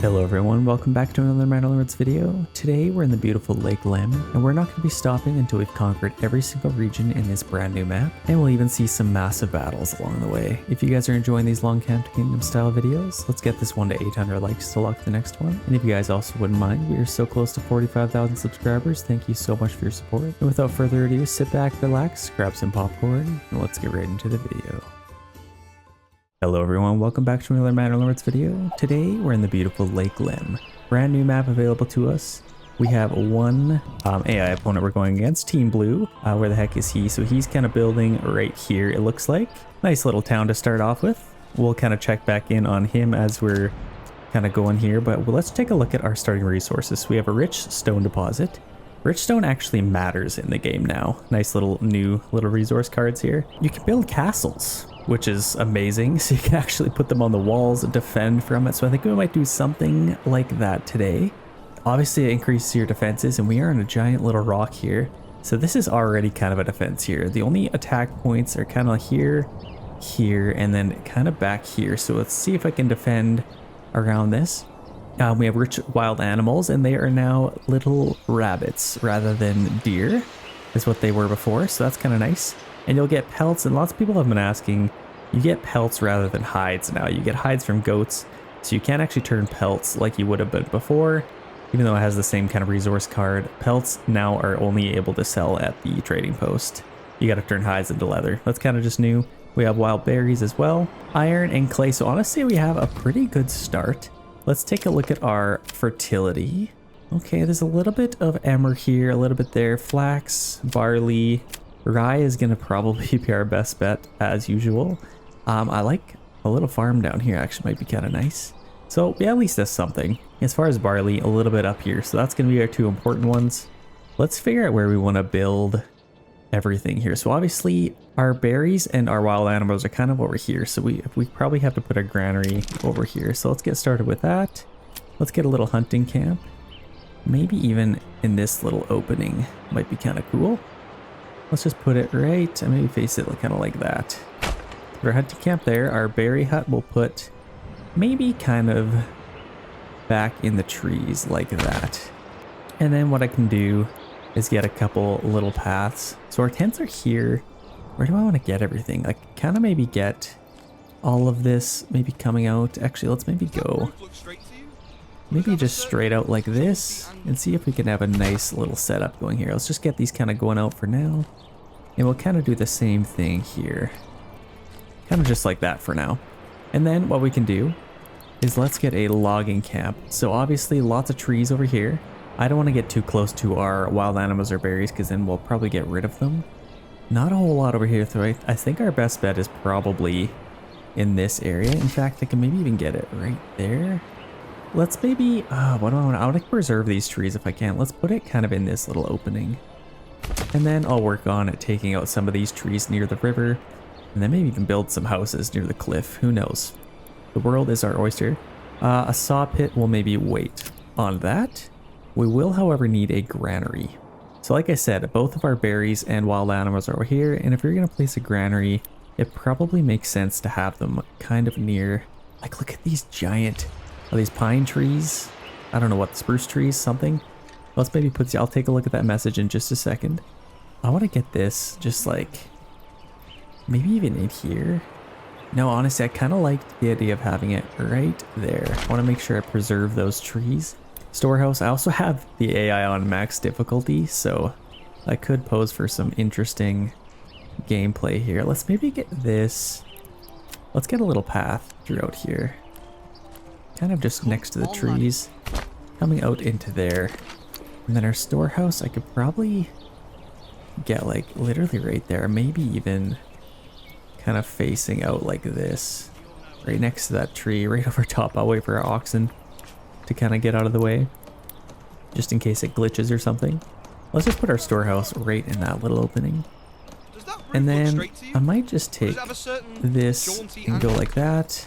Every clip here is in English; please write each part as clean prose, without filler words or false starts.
Hello everyone, welcome back to another Manor video. Today we're in the beautiful Lake Lem, and we're not going to be stopping until we've conquered every single region in this brand new map, and we'll even see some massive battles along the way. If you guys are enjoying these long camped kingdom style videos, let's get this one to 800 likes to lock the next one. And if you guys also wouldn't mind, we are so close to 45,000 subscribers. Thank you so much for your support. And without further ado, sit back, relax, grab some popcorn, and let's get right into the video. Hello everyone, welcome back to another Manor video. Today we're in the beautiful Lake Lem. Brand new map available to us. We have one AI opponent we're going against, Team Blue. Where the heck is he? So he's kind of building right here, it looks like. Nice little town to start off with. We'll kind of check back in on him as we're kind of going here, but let's take a look at our starting resources. We have a rich stone deposit. Rich stone actually matters in the game now. Nice new little resource cards here. You can build castles, which is amazing. So you can actually put them on the walls and defend from it. So I think we might do something like that today. Obviously it increases your defenses, and we are on a giant little rock here. So this is already kind of a defense here. The only attack points are kind of here, and then kind of back here. So let's see if I can defend around this. We have rich wild animals, and they are now little rabbits rather than deer, is what they were before. So that's kind of nice. And you'll get pelts, and lots of people have been asking, you get pelts rather than hides now. You get hides from goats, so you can't actually turn pelts like you would have been before, even though it has the same kind of resource card. Pelts now are only able to sell at the trading post. You got to turn hides into leather. That's kind of just new. We have wild berries as well, iron and clay. So honestly, we have a pretty good start. Let's take a look at our fertility. Okay, there's a little bit of emmer here, a little bit there, flax, barley. Rye is going to probably be our best bet as usual. I like a little farm down here, actually might be kind of nice. So yeah, at least that's something. As far as barley, a little bit up here. So that's going to be our two important ones. Let's figure out where we want to build everything here. So obviously our berries and our wild animals are kind of over here. So we probably have to put a granary over here. So let's get started with that. Let's get a little hunting camp. Maybe even in this little opening might be kind of cool. Let's just put it right, and maybe face it kind of like that. For our hunting camp there, our berry hut we'll put maybe kind of back in the trees like that. And then what I can do is get a couple little paths. So our tents are here. Where do I want to get everything? I kind of maybe get all of this maybe coming out. Actually, let's maybe go maybe just straight out like this and see if we can have a nice little setup going here. Let's just get these kind of going out for now. And we'll kind of do the same thing here. Kind of just like that for now. And then what we can do is let's get a logging camp. So obviously lots of trees over here. I don't want to get too close to our wild animals or berries, because then we'll probably get rid of them. Not a whole lot over here, so I think our best bet is probably in this area. In fact, I can maybe even get it right there. Let's maybe, what do I want? I want to preserve these trees if I can. Let's put it kind of in this little opening. And then I'll work on taking out some of these trees near the river. And then maybe even build some houses near the cliff. Who knows? The world is our oyster. A saw pit will maybe wait on that. We will, however, need a granary. So like I said, both of our berries and wild animals are over here. And if you're going to place a granary, it probably makes sense to have them kind of near. Like, look at these giant... Are these pine trees? I don't know what, spruce trees, something. Let's maybe put, I'll take a look at that message in just a second. I want to get this just like, maybe even in here. No, honestly, I kind of like the idea of having it right there. I want to make sure I preserve those trees. Storehouse, I also have the AI on max difficulty, so I could pose for some interesting gameplay here. Let's maybe get this. Let's get a little path throughout here. Kind of just next to the trees, coming out into there. And then our storehouse, I could probably get like literally right there, maybe even kind of facing out like this, right next to that tree, right over top. I'll wait for our oxen to kind of get out of the way, just in case it glitches or something. Let's just put our storehouse right in that little opening. And then I might just take this and go like that.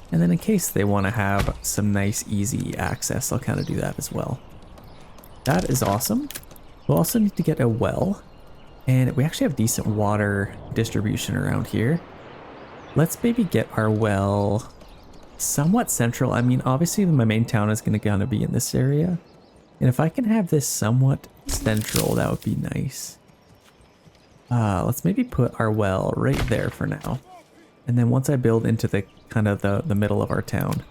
And then in case they want to have some nice easy access, I'll kind of do that as well. That is awesome. We'll also need to get a well, and we actually have decent water distribution around here. Let's maybe get our well somewhat central. I mean, obviously my main town is going to kind of be in this area. And if I can have this somewhat central, that would be nice. Let's maybe put our well right there for now. And then once I build into the kind of the middle of our town,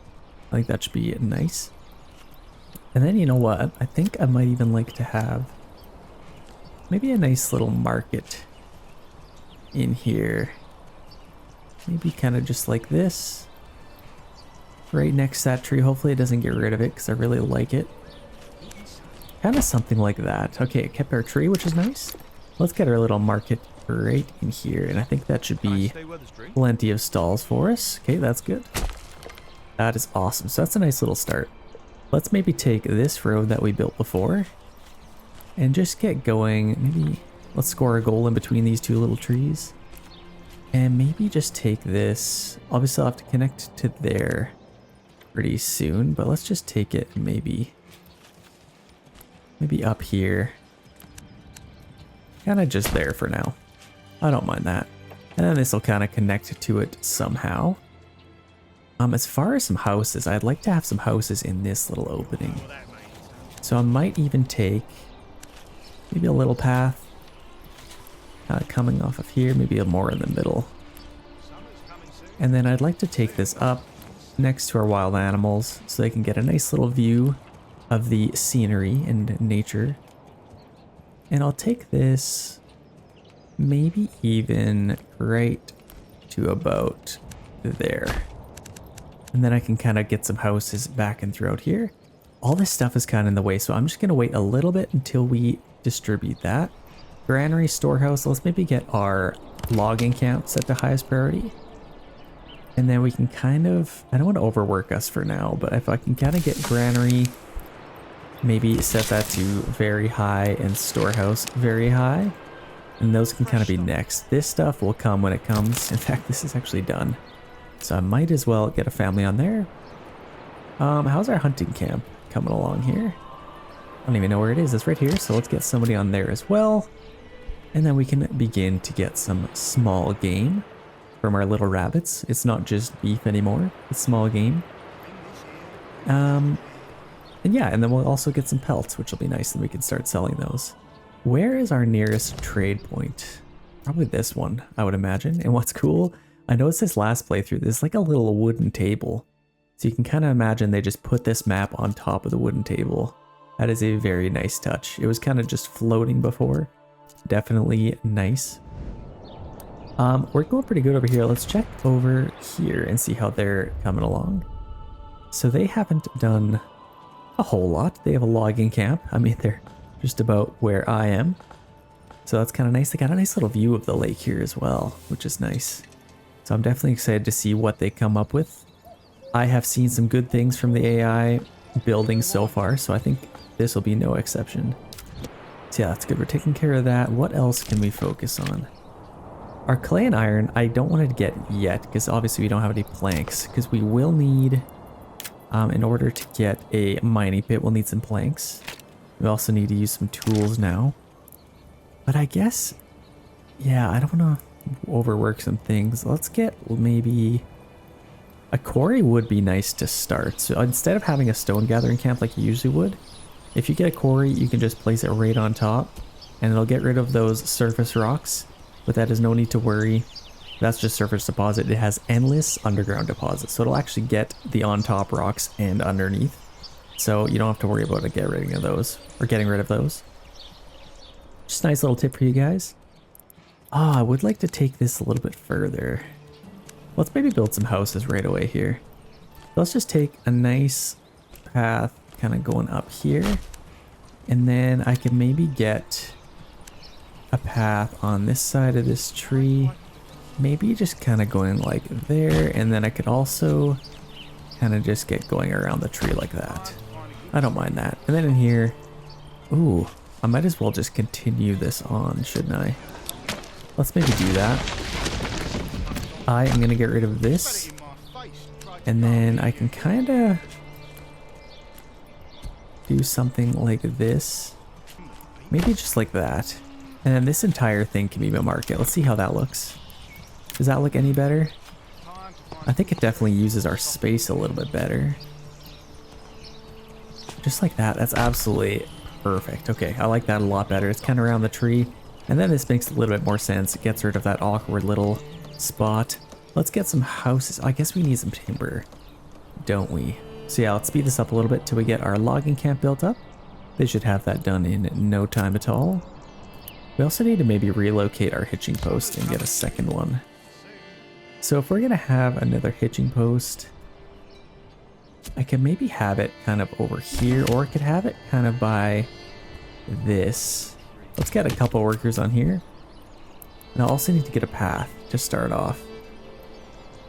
I think that should be nice. And then you know what? I think I might even like to have maybe a nice little market in here. Maybe kind of just like this. Right next to that tree. Hopefully it doesn't get rid of it because I really like it. Kind of something like that. Okay, it kept our tree, which is nice. Let's get our little market right in here. And I think that should be plenty of stalls for us. Okay, that's good. That is awesome. So that's a nice little start. Let's maybe take this road that we built before and just get going. Maybe let's score a goal in between these two little trees. And maybe just take this. Obviously I'll have to connect to there pretty soon, but let's just take it maybe up here. Kind of just there for now. I don't mind that. And then this will kind of connect to it somehow. As far as some houses, I'd like to have some houses in this little opening. So I might even take maybe a little path coming off of here, maybe more in the middle. And then I'd like to take this up next to our wild animals so they can get a nice little view of the scenery and nature. And I'll take this maybe even right to about there. And then I can kind of get some houses back and throughout here. All this stuff is kind of in the way, so I'm just going to wait a little bit until we distribute that. Granary, storehouse, let's maybe get our logging camp set to highest priority. And then we can kind of, I don't want to overwork us for now, but if I can kind of get granary, maybe set that to very high and storehouse very high. And those can kind of be next. This stuff will come when it comes. In fact, this is actually done. So I might as well get a family on there. How's our hunting camp coming along here? I don't even know where it is. It's right here. So let's get somebody on there as well. And then we can begin to get some small game from our little rabbits. It's not just beef anymore. It's small game. And yeah, and then we'll also get some pelts, which will be nice, and we can start selling those. Where is our nearest trade point? Probably this one, I would imagine. And what's cool, I noticed this last playthrough, there's like a little wooden table. So you can kind of imagine they just put this map on top of the wooden table. That is a very nice touch. It was kind of just floating before. Definitely nice. We're going pretty good over here. Let's check over here and see how they're coming along. So they haven't done a whole lot. They have a logging camp. I mean, they're just about where I am. So that's kind of nice. They got a nice little view of the lake here as well, which is nice. So I'm definitely excited to see what they come up with. I have seen some good things from the AI building so far, so I think this will be no exception. So yeah, that's good. We're taking care of that. What else can we focus on? Our clay and iron, I don't want to get yet, because obviously we don't have any planks, because we will need, in order to get a mining pit, we'll need some planks. We also need to use some tools now. But I guess, yeah, I don't want to overwork some things. Let's get maybe a quarry would be nice to start. So instead of having a stone gathering camp like you usually would, if you get a quarry, you can just place it right on top and it'll get rid of those surface rocks, but that is no need to worry. That's just surface deposit. It has endless underground deposits, so it'll actually get the on top rocks and underneath. So you don't have to worry about getting rid of those. Just a nice little tip for you guys. I would like to take this a little bit further. Let's maybe build some houses right away here. Let's just take a nice path kind of going up here. And then I can maybe get a path on this side of this tree. Maybe just kind of going like there. And then I could also kind of just get going around the tree like that. I don't mind that. And then in here, ooh, I might as well just continue this on, shouldn't I? Let's maybe do that. I am going to get rid of this. And then I can kind of do something like this. Maybe just like that. And then this entire thing can be a market. Let's see how that looks. Does that look any better? I think it definitely uses our space a little bit better. Just like that. That's absolutely perfect. Okay, I like that a lot better. It's kind of around the tree. And then this makes a little bit more sense. It gets rid of that awkward little spot. Let's get some houses. I guess we need some timber, don't we? So yeah, let's speed this up a little bit till we get our logging camp built up. They should have that done in no time at all. We also need to maybe relocate our hitching post and get a second one. So if we're gonna have another hitching post, I could maybe have it kind of over here, or I could have it kind of by this. Let's get a couple workers on here. And I'll also need to get a path to start off.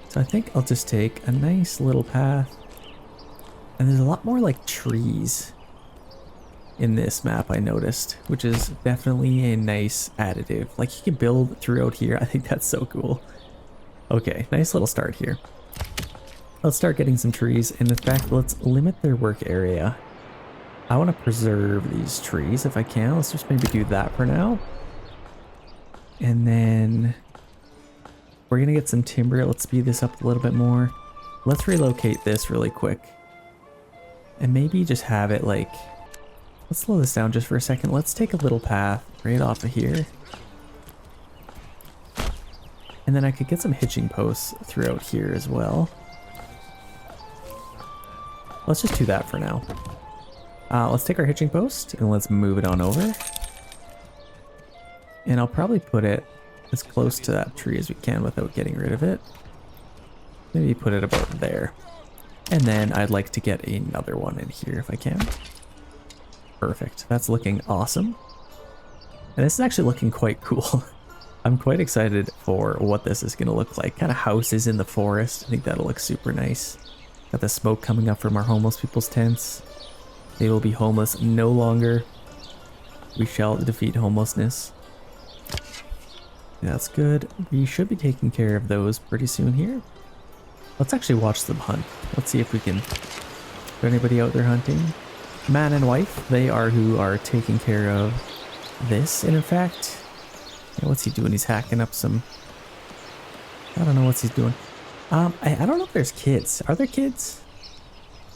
So I think I'll just take a nice little path. And there's a lot more like trees in this map, I noticed, which is definitely a nice additive. Like you can build throughout here. I think that's so cool. Okay, nice little start here. Let's start getting some trees, and in fact, let's limit their work area. I want to preserve these trees if I can. Let's just maybe do that for now. And then we're gonna get some timber. Let's speed this up a little bit more. Let's relocate this really quick. And maybe just have it like, let's slow this down just for a second. Let's take a little path right off of here. And then I could get some hitching posts throughout here as well. Let's just do that for now. Let's take our hitching post and let's move it on over. And I'll probably put it as close to that tree as we can without getting rid of it. Maybe put it about there. And then I'd like to get another one in here if I can. Perfect. That's looking awesome. And this is actually looking quite cool. I'm quite excited for what this is going to look like. Kind of houses in the forest. I think that'll look super nice. Got the smoke coming up from our homeless people's tents. They will be homeless no longer. We shall defeat homelessness. That's good. We should be taking care of those pretty soon here. Let's actually watch them hunt. Let's see if we can... Is there anybody out there hunting? Man and wife, they are who are taking care of this. And in fact, yeah, what's he doing? He's hacking up some... I don't know what he's doing. I don't know if there's kids. Are there kids?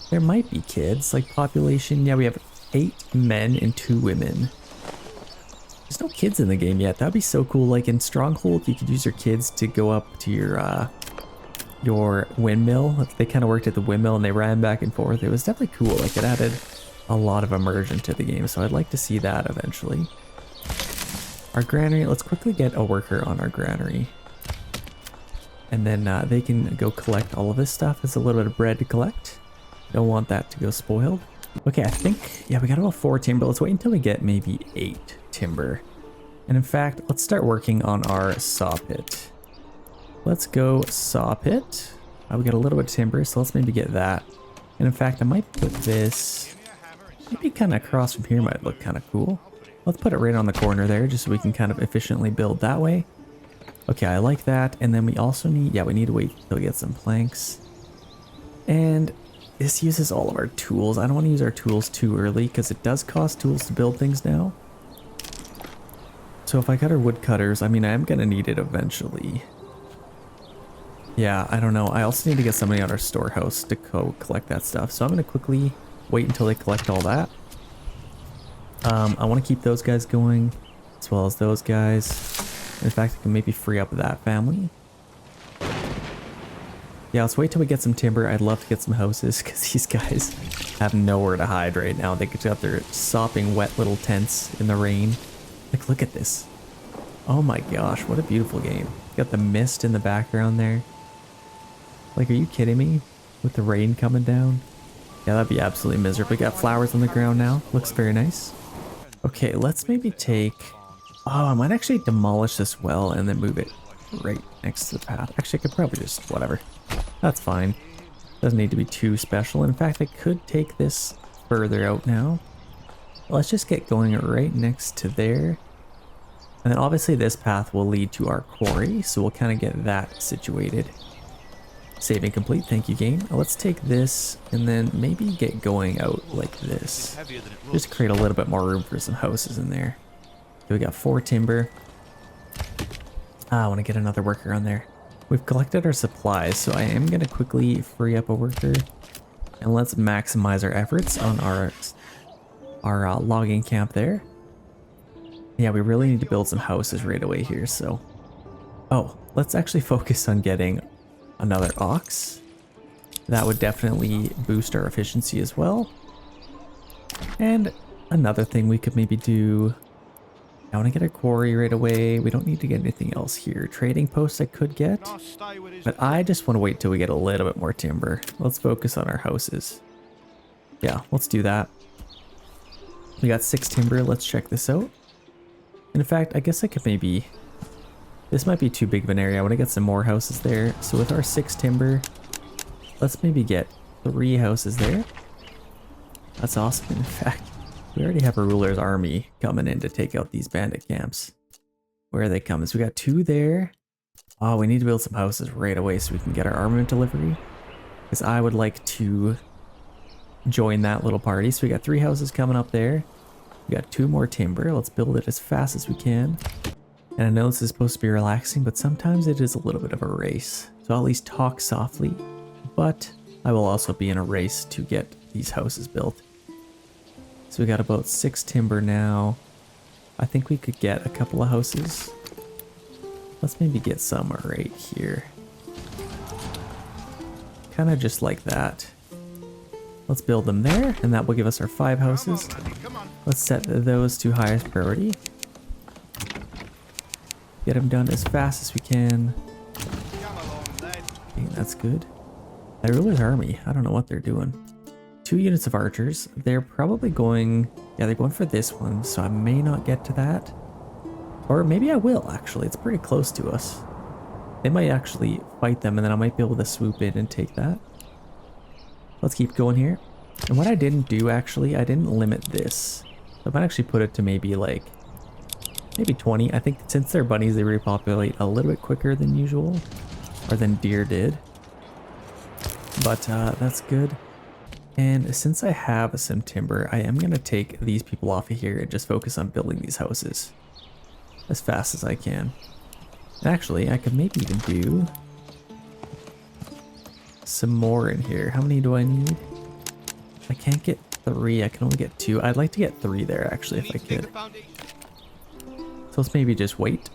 There might be kids. Like population, yeah, we have 8 men and 2 women. There's no kids in the game yet. That'd be so cool. Like in Stronghold, you could use your kids to go up to your windmill. They kind of worked at the windmill and they ran back and forth. It was definitely cool. Like it added a lot of immersion to the game. So I'd like to see that eventually. Our granary, let's quickly get a worker on our granary. And then they can go collect all of this stuff. There's a little bit of bread to collect. Don't want that to go spoiled. Okay, I think, yeah, we got about 4 timber. Let's wait until we get maybe 8 timber. And in fact, let's start working on our saw pit. Let's go saw pit. We got a little bit of timber, so let's maybe get that. And in fact, I might put this maybe kind of across from here. Might look kind of cool. Let's put it right on the corner there, just so we can kind of efficiently build that way. Okay, I like that. And then we also need, yeah, we need to wait till we get some planks. And this uses all of our tools. I don't want to use our tools too early because it does cost tools to build things now. So if I cut our wood cutters, I mean, I am going to need it eventually. Yeah, I don't know. I also need to get somebody on our storehouse to go collect that stuff. So I'm going to quickly wait until they collect all that. I want to keep those guys going as well as those guys. In fact, I can maybe free up that family. Yeah, let's wait till we get some timber. I'd love to get some houses because these guys have nowhere to hide right now. They got their sopping wet little tents in the rain. Like, look at this. Oh my gosh, what a beautiful game. Got the mist in the background there. Like, are you kidding me? With the rain coming down? Yeah, that'd be absolutely miserable. We got flowers on the ground now. Looks very nice. Okay, let's maybe take... Oh, I might actually demolish this well and then move it right next to the path. Actually, I could probably just... whatever. That's fine. Doesn't need to be too special. In fact, I could take this further out now. Let's just get going right next to there. And then obviously this path will lead to our quarry, so we'll kind of get that situated. Saving complete, thank you game. Let's take this and then maybe get going out like this. Just create a little bit more room for some houses in there. Okay, we got 4 timber. I want to get another worker on there. We've collected our supplies, so I am going to quickly free up a worker. And let's maximize our efforts on our logging camp there. Yeah, we really need to build some houses right away here, so... Oh, let's actually focus on getting another ox. That would definitely boost our efficiency as well. And another thing we could maybe do... I want to get a quarry right away. We don't need to get anything else here. Trading posts I could get, but I just want to wait till we get a little bit more timber. Let's focus on our houses. Yeah, let's do that. We got 6 timber. Let's check this out. In fact, I guess I could maybe... This might be too big of an area. I want to get some more houses there. So with our 6 timber, let's maybe get 3 houses there. That's awesome. In fact, we already have a ruler's army coming in to take out these bandit camps. Where are they coming? So we got 2 there. Oh, we need to build some houses right away so we can get our armament delivery. Because I would like to join that little party. So we got 3 houses coming up there. We got 2 more timber. Let's build it as fast as we can. And I know this is supposed to be relaxing, but sometimes it is a little bit of a race. So I'll at least talk softly, but I will also be in a race to get these houses built. So we got about 6 timber now. I think we could get a couple of houses. Let's maybe get some right here. Kind of just like that. Let's build them there, and that will give us our 5 houses. Let's set those to highest priority. Get them done as fast as we can. Okay, that's good. The ruler's army, I don't know what they're doing. 2 units of archers. They're probably going... Yeah, they're going for this one, so I may not get to that. Or maybe I will, actually. It's pretty close to us. They might actually fight them, and then I might be able to swoop in and take that. Let's keep going here. And what I didn't do, actually, I didn't limit this. So I might actually put it to maybe, like... Maybe 20. I think since they're bunnies, they repopulate a little bit quicker than usual. Or than deer did. But that's good. And since I have some timber, I am going to take these people off of here and just focus on building these houses as fast as I can. And actually, I could maybe even do some more in here. How many do I need? I can't get 3. I can only get 2. I'd like to get 3 there, actually, if I could. So let's maybe just wait.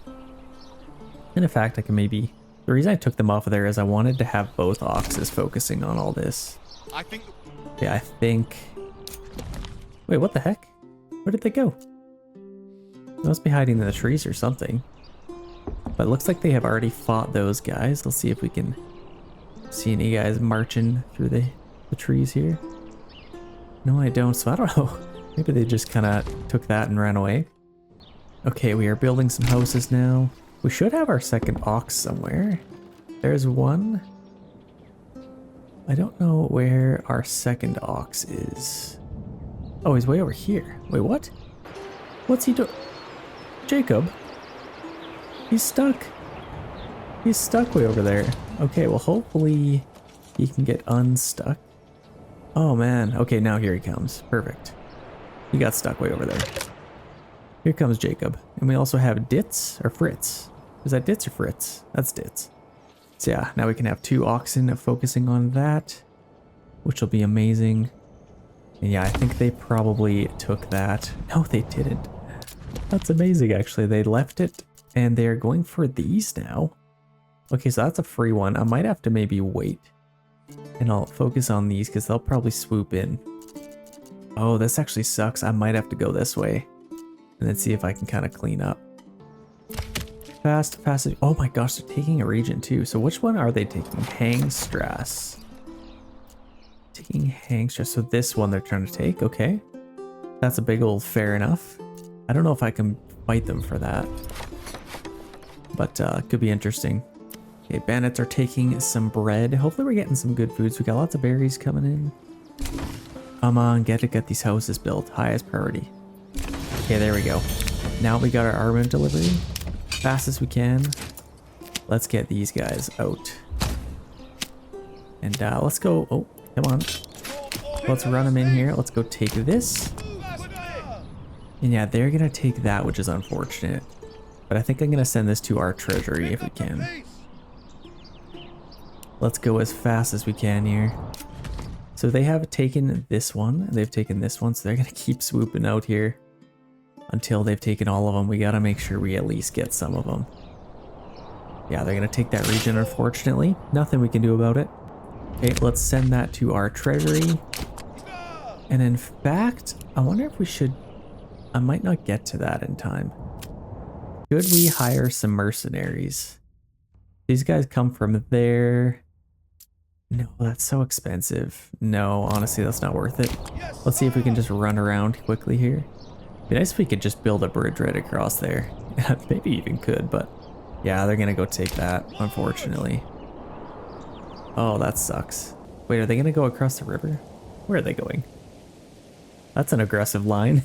And in fact, I can maybe... The reason I took them off of there is I wanted to have both oxes focusing on all this. Yeah, I think... Wait, what the heck? Where did they go? They must be hiding in the trees or something. But it looks like they have already fought those guys. Let's see if we can see any guys marching through the trees here. No, I don't, so I don't know. Maybe they just kind of took that and ran away. Okay, we are building some houses now. We should have our second ox somewhere. There's one. I don't know where our second ox is. Oh, he's way over here. Wait, what? What's he doing? Jacob? He's stuck. He's stuck way over there. Okay, well, hopefully he can get unstuck. Oh, man. Okay, now here he comes. Perfect. He got stuck way over there. Here comes Jacob. And we also have Ditz or Fritz. Is that Ditz or Fritz? That's Ditz. So yeah, now we can have 2 oxen focusing on that, which will be amazing. And yeah, I think they probably took that. No, they didn't. That's amazing, actually. They left it, and they're going for these now. Okay, so that's a free one. I might have to maybe wait. And I'll focus on these, because they'll probably swoop in. Oh, this actually sucks. I might have to go this way. And then see if I can kind of clean up. Fast. Oh my gosh, they're taking a region too. So which one are they taking? Handstrass. Taking Handstrass. So this one they're trying to take. Okay. That's a big old fair enough. I don't know if I can fight them for that. But it could be interesting. Okay, bandits are taking some bread. Hopefully we're getting some good foods. We got lots of berries coming in. Come on, get these houses built. Highest priority. Okay, there we go. Now we got our armament delivery. Fast as we can. Let's get these guys out. And let's go. Oh, come on. Let's run them in here. Let's go take this. And yeah, they're going to take that, which is unfortunate. But I think I'm going to send this to our treasury if we can. Let's go as fast as we can here. So they have taken this one, they've taken this one, so they're gonna keep swooping out here until they've taken all of them. We gotta make sure we at least get some of them. Yeah, they're gonna take that region, unfortunately. Nothing we can do about it. Okay, let's send that to our treasury. And in fact, I wonder if we should... I might not get to that in time. Should we hire some mercenaries? These guys come from there. No, that's so expensive. No, honestly, that's not worth it. Let's see if we can just run around quickly here. It'd be nice if we could just build a bridge right across there. Maybe even could, but yeah, they're gonna go take that, unfortunately. Oh, that sucks. Wait, are they gonna go across the river? Where are they going? That's an aggressive line.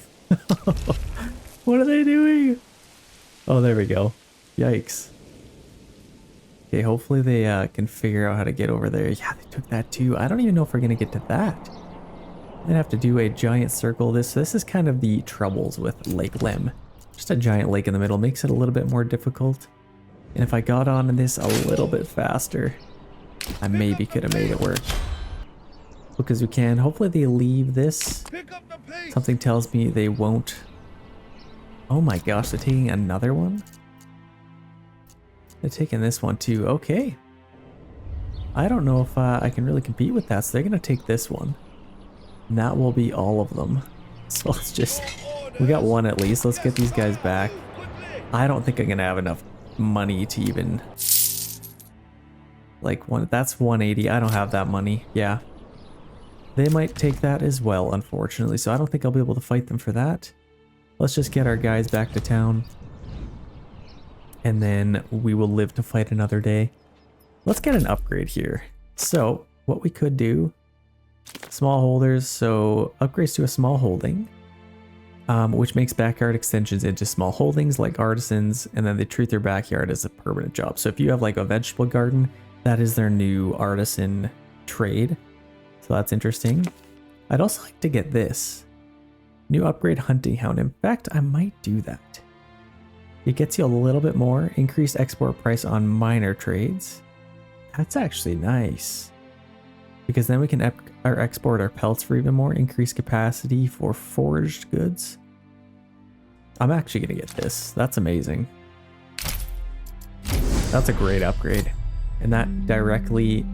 What are they doing? Oh, there we go. Yikes. Okay, hopefully they can figure out how to get over there. Yeah, they took that too. I don't even know if we're gonna get to that. I'm gonna have to do a giant circle. This is kind of the troubles with Lake Lem. Just a giant lake in the middle makes it a little bit more difficult. And if I got on this a little bit faster, I maybe could have made it work. Because we can. Hopefully they leave this. Something tells me they won't. Oh my gosh, they're taking another one? They're taking this one too. Okay. I don't know if I can really compete with that, so they're going to take this one. And that will be all of them. So let's just... We got one at least. Let's get these guys back. I don't think I'm going to have enough money to even... Like, that's 180. I don't have that money. Yeah. They might take that as well, unfortunately. So I don't think I'll be able to fight them for that. Let's just get our guys back to town. And then we will live to fight another day. Let's get an upgrade here. So what we could do, small holders, so upgrades to a small holding, which makes backyard extensions into small holdings like artisans, and then they treat their backyard as a permanent job. So if you have like a vegetable garden, that is their new artisan trade. So that's interesting. I'd also like to get this. New upgrade hunting hound. In fact, I might do that. It gets you a little bit more. Increased export price on minor trades. That's actually nice. Because then we can export our pelts for even more. Increased capacity for foraged goods. I'm actually going to get this. That's amazing. That's a great upgrade. And that directly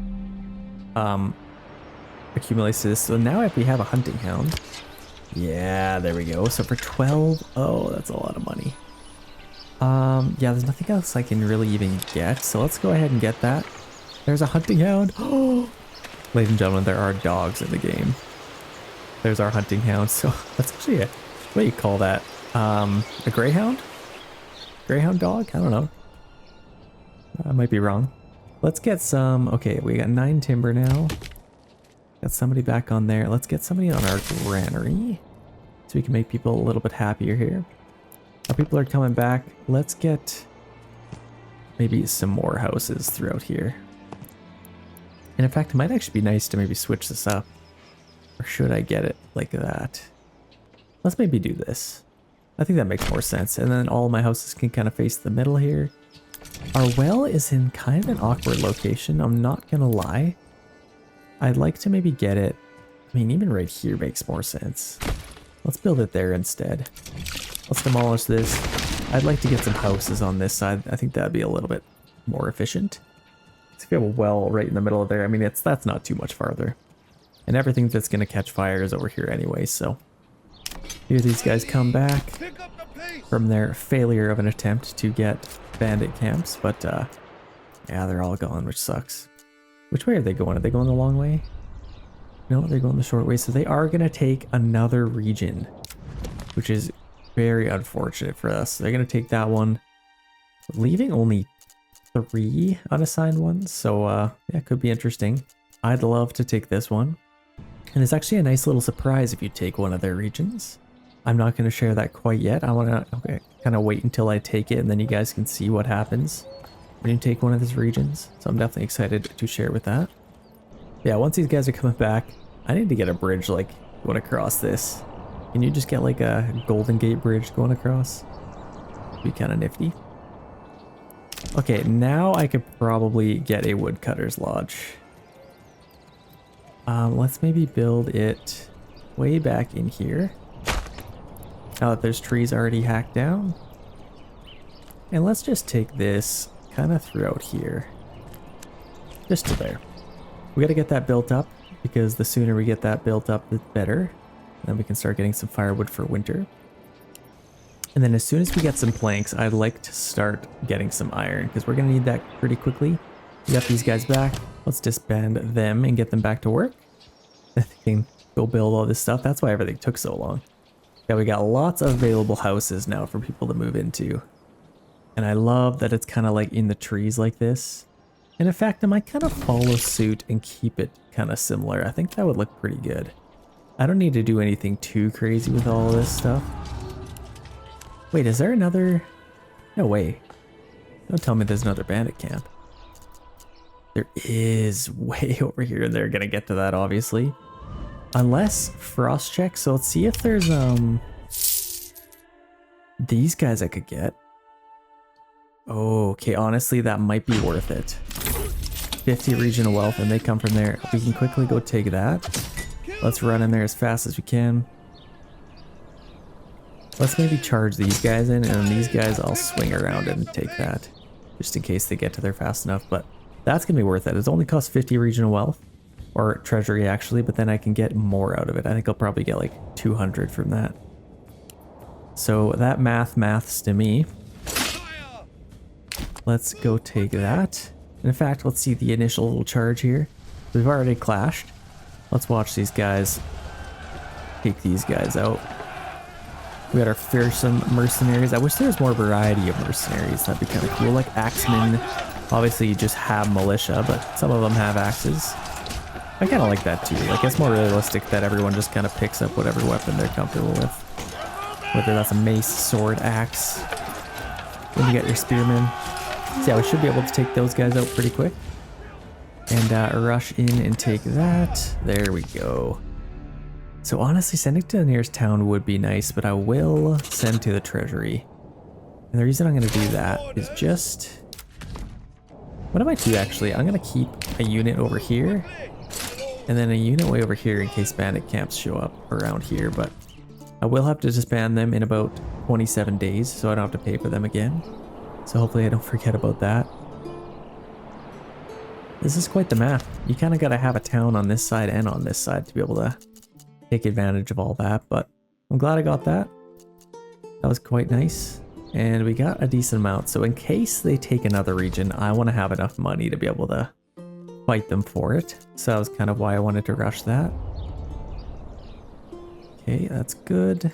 accumulates to this. So now if we have a hunting hound. Yeah, there we go. So for 12, oh, that's a lot of money. Yeah, there's nothing else I can really even get, so let's go ahead and get that. There's a hunting hound. Oh, ladies and gentlemen, there are dogs in the game. There's our hunting hound. So that's actually a, what do you call that? A greyhound? Greyhound dog? I don't know. I might be wrong. Let's get some. Okay, we got 9 timber now. Got somebody back on there. Let's get somebody on our granary so we can make people a little bit happier here. Our people are coming back. Let's get maybe some more houses throughout here. And in fact, it might actually be nice to maybe switch this up. Or should I get it like that? Let's maybe do this. I think that makes more sense. And then all of my houses can kind of face the middle here. Our well is in kind of an awkward location. I'm not going to lie. I'd like to maybe get it. I mean, even right here makes more sense. Let's build it there instead. Let's demolish this. I'd like to get some houses on this side. I think that'd be a little bit more efficient. So if you have a well right in the middle of there, I mean, that's not too much farther. And everything that's going to catch fire is over here anyway, so. Here these guys come back from their failure of an attempt to get bandit camps, but yeah, they're all gone, which sucks. Which way are they going? Are they going the long way? No, they're going the short way, so they are going to take another region, which is very unfortunate for us. They're going to take that one, leaving only 3 unassigned ones, so yeah, it could be interesting. I'd love to take this one. And it's actually a nice little surprise if you take one of their regions. I'm not going to share that quite yet. I want to kind of wait until I take it, and then you guys can see what happens when you take one of these regions. So I'm definitely excited to share with that. Yeah, once these guys are coming back, I need to get a bridge like going across this. Can you just get like a Golden Gate bridge going across? Be kind of nifty. Okay, now I could probably get a woodcutter's lodge. Let's maybe build it way back in here. Now that there's trees already hacked down. And let's just take this kind of throughout here. Just to there. We got to get that built up because the sooner we get that built up, the better. Then we can start getting some firewood for winter. And then as soon as we get some planks, I'd like to start getting some iron because we're going to need that pretty quickly. We got these guys back. Let's disband them and get them back to work. Then they can go build all this stuff. That's why everything took so long. Yeah, we got lots of available houses now for people to move into. And I love that it's kind of like in the trees like this. And in fact, I might kind of follow suit and keep it kind of similar. I think that would look pretty good. I don't need to do anything too crazy with all of this stuff. Wait, is there another? No way. Don't tell me there's another bandit camp. There is way over here. They're gonna get to that, obviously. Unless Froscheck. So let's see if there's these guys I could get. Oh, okay, honestly, that might be worth it. 50 regional wealth, and they come from there. We can quickly go take that. Let's run in there as fast as we can. Let's maybe charge these guys in, and these guys I'll swing around and take that. Just in case they get to there fast enough, but that's gonna be worth it. It only costs 50 regional wealth, or treasury actually, but then I can get more out of it. I think I'll probably get like 200 from that. So that maths to me. Let's go take that. In fact, let's see the initial little charge here. We've already clashed. Let's watch these guys take these guys out. We got our fearsome mercenaries. I wish there was more variety of mercenaries. That'd be kind of cool. Like axemen. Obviously, you just have militia, but some of them have axes. I kind of like that too. Like, it's more realistic that everyone just kind of picks up whatever weapon they're comfortable with. Whether that's a mace, sword, axe. Then you got your spearmen. So yeah, we should be able to take those guys out pretty quick. And rush in and take that. There we go. So honestly, sending to the nearest town would be nice, but I will send to the treasury. And the reason I'm going to do that is just... What I might do actually, I'm going to keep a unit over here. And then a unit way over here in case bandit camps show up around here. But I will have to disband them in about 27 days, so I don't have to pay for them again. So hopefully I don't forget about that. This is quite the map. You kind of got to have a town on this side and on this side to be able to take advantage of all that. But I'm glad I got that. That was quite nice. And we got a decent amount. So in case they take another region, I want to have enough money to be able to fight them for it. So that was kind of why I wanted to rush that. Okay, that's good.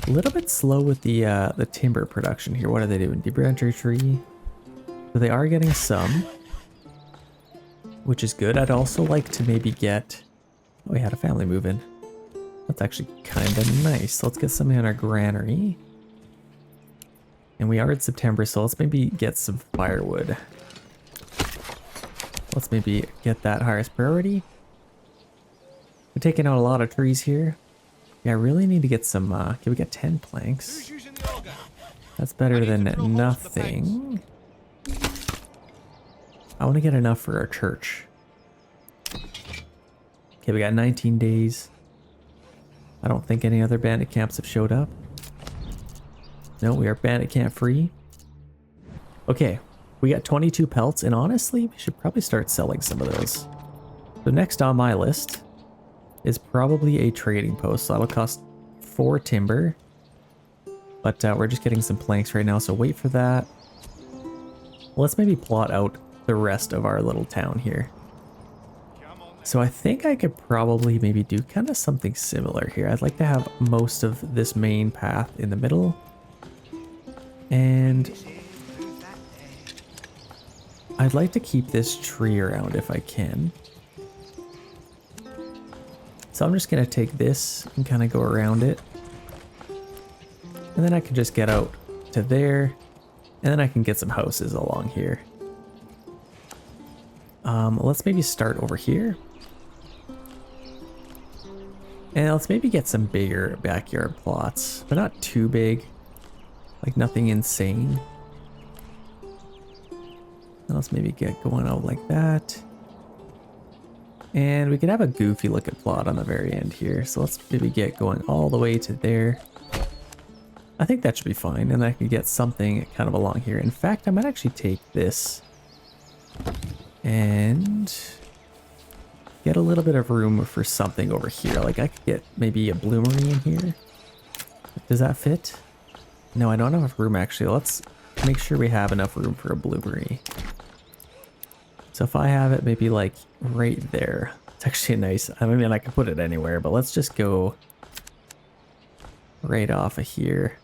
A little bit slow with the timber production here. What are they doing? Debrancher tree. So they are getting some, which is good. I'd also like to maybe get... Oh, we had a family move in. That's actually kind of nice. So let's get something on our granary. And we are in September, so let's maybe get some firewood. Let's maybe get that highest priority. We're taking out a lot of trees here. Yeah, I really need to get some, can we get 10 planks? That's better than nothing. I want to get enough for our church. Okay, we got 19 days. I don't think any other bandit camps have showed up. No, we are bandit camp free. Okay, we got 22 pelts, and honestly, we should probably start selling some of those. So next on my list is probably a trading post. So that'll cost 4 timber. But we're just getting some planks right now, so wait for that. Let's maybe plot out the rest of our little town here. So I think I could probably maybe do kind of something similar here. I'd like to have most of this main path in the middle. And I'd like to keep this tree around if I can. So I'm just going to take this and kind of go around it. And then I can just get out to there. And then I can get some houses along here. Let's maybe start over here. And let's maybe get some bigger backyard plots, but not too big. Like nothing insane. Let's maybe get going out like that. And we could have a goofy looking plot on the very end here. So let's maybe get going all the way to there. I think that should be fine. And I can get something kind of along here. In fact, I might actually take this and get a little bit of room for something over here. Like I could get maybe a bloomery in here. Does that fit? No, I don't have enough room actually. Let's make sure we have enough room for a bloomery. So if I have it maybe like right there, it's actually nice. I mean, I can put it anywhere, but let's just go right off of here.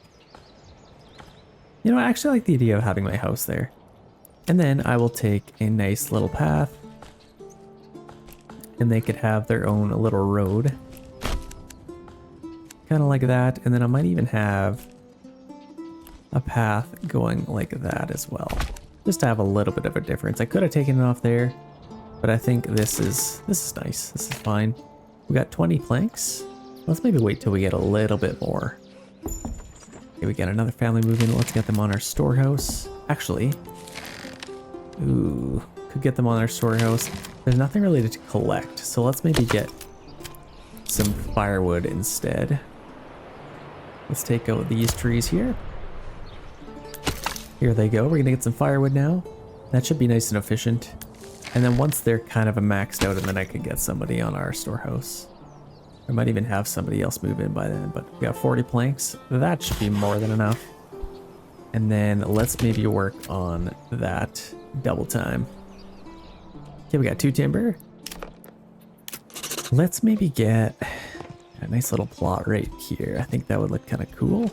You know, I actually like the idea of having my house there. And then I will take a nice little path and they could have their own little road. Kind of like that. And then I might even have a path going like that as well. Just to have a little bit of a difference. I could have taken it off there, but I think this is nice. This is fine. We got 20 planks. Let's maybe wait till we get a little bit more. Okay, we got another family moving. Let's get them on our storehouse. Actually, ooh, could get them on our storehouse. There's nothing really to collect, so let's maybe get some firewood instead. Let's take out these trees here. Here they go. We're gonna get some firewood now. That should be nice and efficient. And then once they're kind of maxed out, and then I could get somebody on our storehouse. I might even have somebody else move in by then, but we got 40 planks. That should be more than enough. And then let's maybe work on that double time. Okay, we got 2 timber. Let's maybe get a nice little plot right here. I think that would look kind of cool.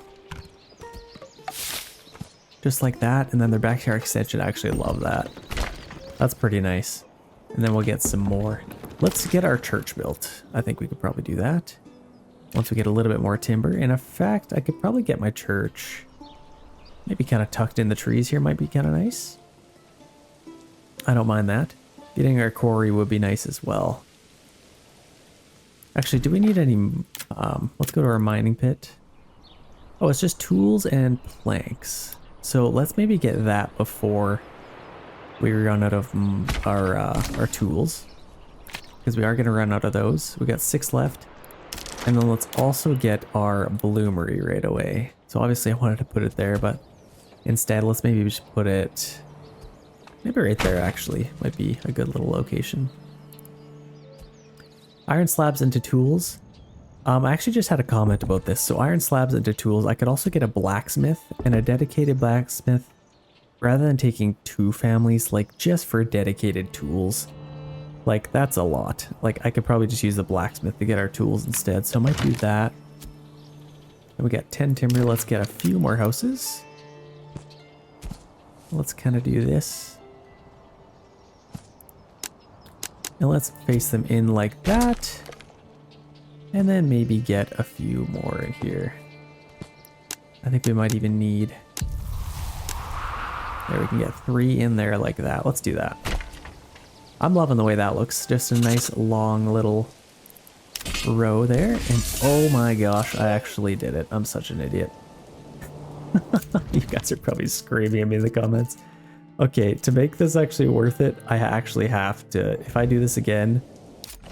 Just like that, and then their backyard extension, I actually love that. That's pretty nice. And then we'll get some more. Let's get our church built. I think we could probably do that. Once we get a little bit more timber. And in fact, I could probably get my church maybe kind of tucked in the trees here might be kind of nice. I don't mind that. Getting our quarry would be nice as well. Actually, do we need any... let's go to our mining pit. Oh, it's just tools and planks. So let's maybe get that before we run out of our tools. Because we are going to run out of those. We got 6 left. And then let's also get our bloomery right away. So obviously I wanted to put it there, but instead let's maybe just put it maybe right there actually. Might be a good little location. Iron slabs into tools. I actually just had a comment about this. So iron slabs into tools. I could also get a blacksmith and a dedicated blacksmith rather than taking 2 families, like just for dedicated tools. Like that's a lot. Like I could probably just use the blacksmith to get our tools instead. So I might do that. And we got 10 timber. Let's get a few more houses. Let's kind of do this. And let's face them in like that. And then maybe get a few more in here. I think we might even need... There, we can get 3 in there like that. Let's do that. I'm loving the way that looks. Just a nice long little row there. And oh my gosh, I actually did it. I'm such an idiot. You guys are probably screaming at me in the comments. Okay, to make this actually worth it, I actually have to... If I do this again...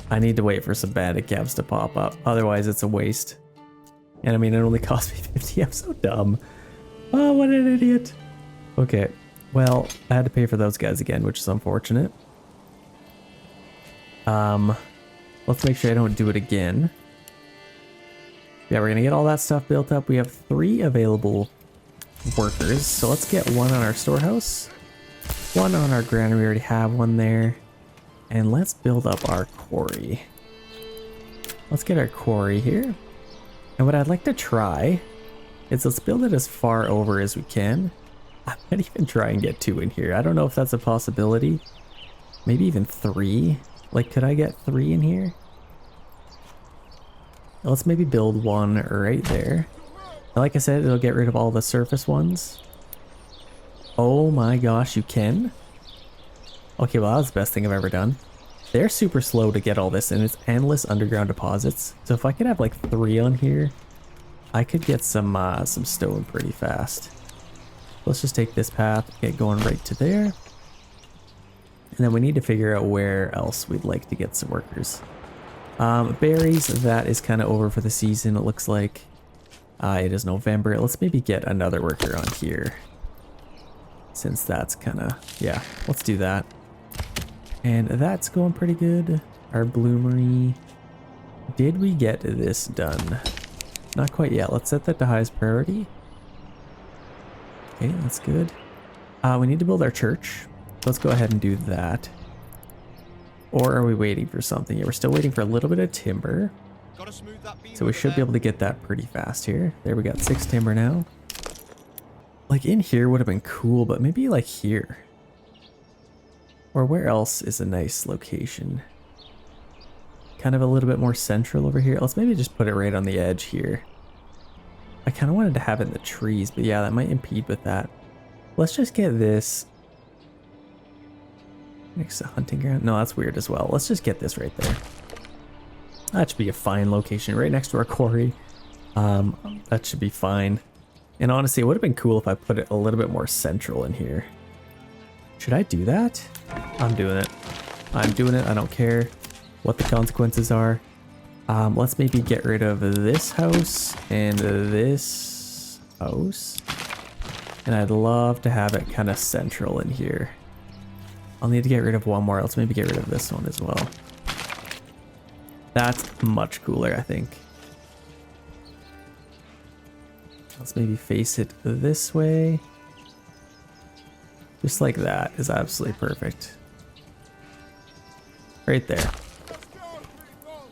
I need to wait for some bandit cabs to pop up. Otherwise, it's a waste. And I mean, it only cost me 50. I'm so dumb. Oh, what an idiot. Okay. Well, I had to pay for those guys again, which is unfortunate. Let's make sure I don't do it again. Yeah, we're going to get all that stuff built up. We have 3 available workers. So let's get 1 on our storehouse. 1 on our granary. We already have 1 there. And let's build up our quarry. Let's get our quarry here. And what I'd like to try is let's build it as far over as we can. I might even try and get 2 in here. I don't know if that's a possibility. Maybe even 3. Like, could I get 3 in here? Let's maybe build 1 right there. And like I said, it'll get rid of all the surface ones. Oh my gosh, you can? Okay, well that was the best thing I've ever done. They're super slow to get all this, and it's endless underground deposits. So if I could have like 3 on here, I could get some stone pretty fast. Let's just take this path, get going right to there. And then we need to figure out where else we'd like to get some workers. Berries, that is kind of over for the season, it looks like. It is November. Let's maybe get another worker on here. Since that's kind of, yeah, let's do that. And that's going pretty good. Our bloomery. Did we get this done? Not quite yet. Let's set that to highest priority. Okay, that's good. We need to build our church. Let's go ahead and do that. Or are we waiting for something? Yeah, we're still waiting for a little bit of timber. So we should be able to get that pretty fast here. There, we got 6 timber now. Like in here would have been cool, but maybe like here. Or where else is a nice location? Kind of a little bit more central over here. Let's maybe just put it right on the edge here. I kind of wanted to have it in the trees, but yeah, that might impede with that. Let's just get this next to hunting ground. No, that's weird as well. Let's just get this right there. That should be a fine location right next to our quarry. That should be fine. And honestly, it would have been cool if I put it a little bit more central in here. Should I do that? I'm doing it. I'm doing it. I don't care what the consequences are. Let's maybe get rid of this house and this house. And I'd love to have it kind of central in here. I'll need to get rid of one more. Let's maybe get rid of this one as well. That's much cooler, I think. Let's maybe face it this way. Just like that is absolutely perfect. Right there.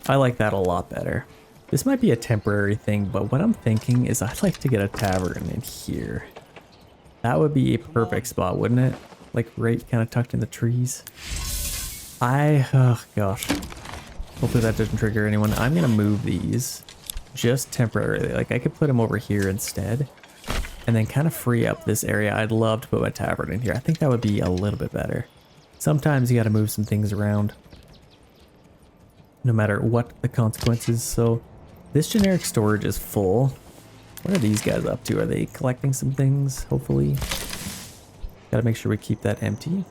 I like that a lot better. This might be a temporary thing, but what I'm thinking is I'd like to get a tavern in here. That would be a perfect spot, wouldn't it? Like right kind of tucked in the trees. Oh gosh. Hopefully that doesn't trigger anyone. I'm gonna move these just temporarily. Like I could put them over here instead and then kind of free up this area. I'd love to put my tavern in here. I think that would be a little bit better. Sometimes you gotta move some things around no matter what the consequences. So this generic storage is full. What are these guys up to? Are they collecting some things? Hopefully. Gotta make sure we keep that empty.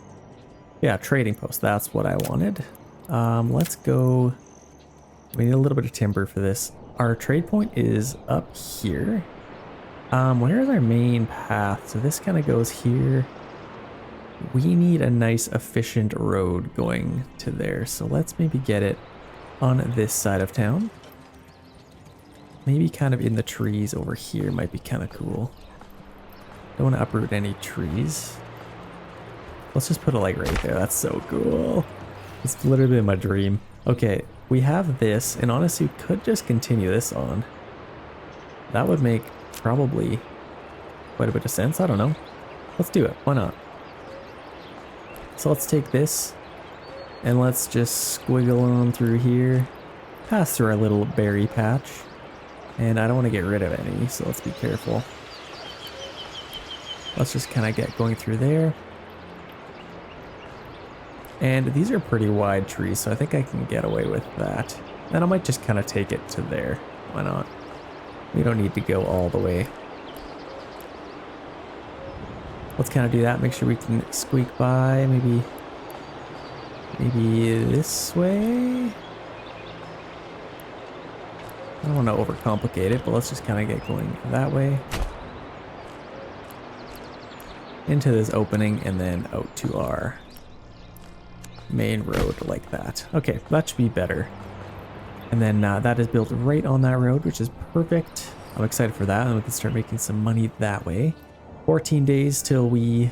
Yeah, trading post. That's what I wanted. Let's go. We need a little bit of timber for this. Our trade point is up here. Where is our main path? So this kind of goes here. We need a nice efficient road going to there. So let's maybe get it on this side of town. Maybe kind of in the trees over here might be kind of cool. Don't want to uproot any trees. Let's just put it like right there. That's so cool. It's literally been my dream. Okay, we have this, and honestly, we could just continue this on. That would make probably quite a bit of sense. I don't know. Let's do it. Why not? So let's take this, and let's just squiggle on through here. Pass through our little berry patch. And I don't want to get rid of any, so let's be careful. Let's just kind of get going through there. And these are pretty wide trees, so I think I can get away with that. And I might just kind of take it to there. Why not? We don't need to go all the way. Let's kind of do that. Make sure we can squeak by. Maybe this way. I don't want to overcomplicate it, but let's just kind of get going that way. Into this opening and then out to our main road like that. Okay, that should be better. And then that is built right on that road, which is perfect. I'm excited for that, and we can start making some money that way. 14 days till we...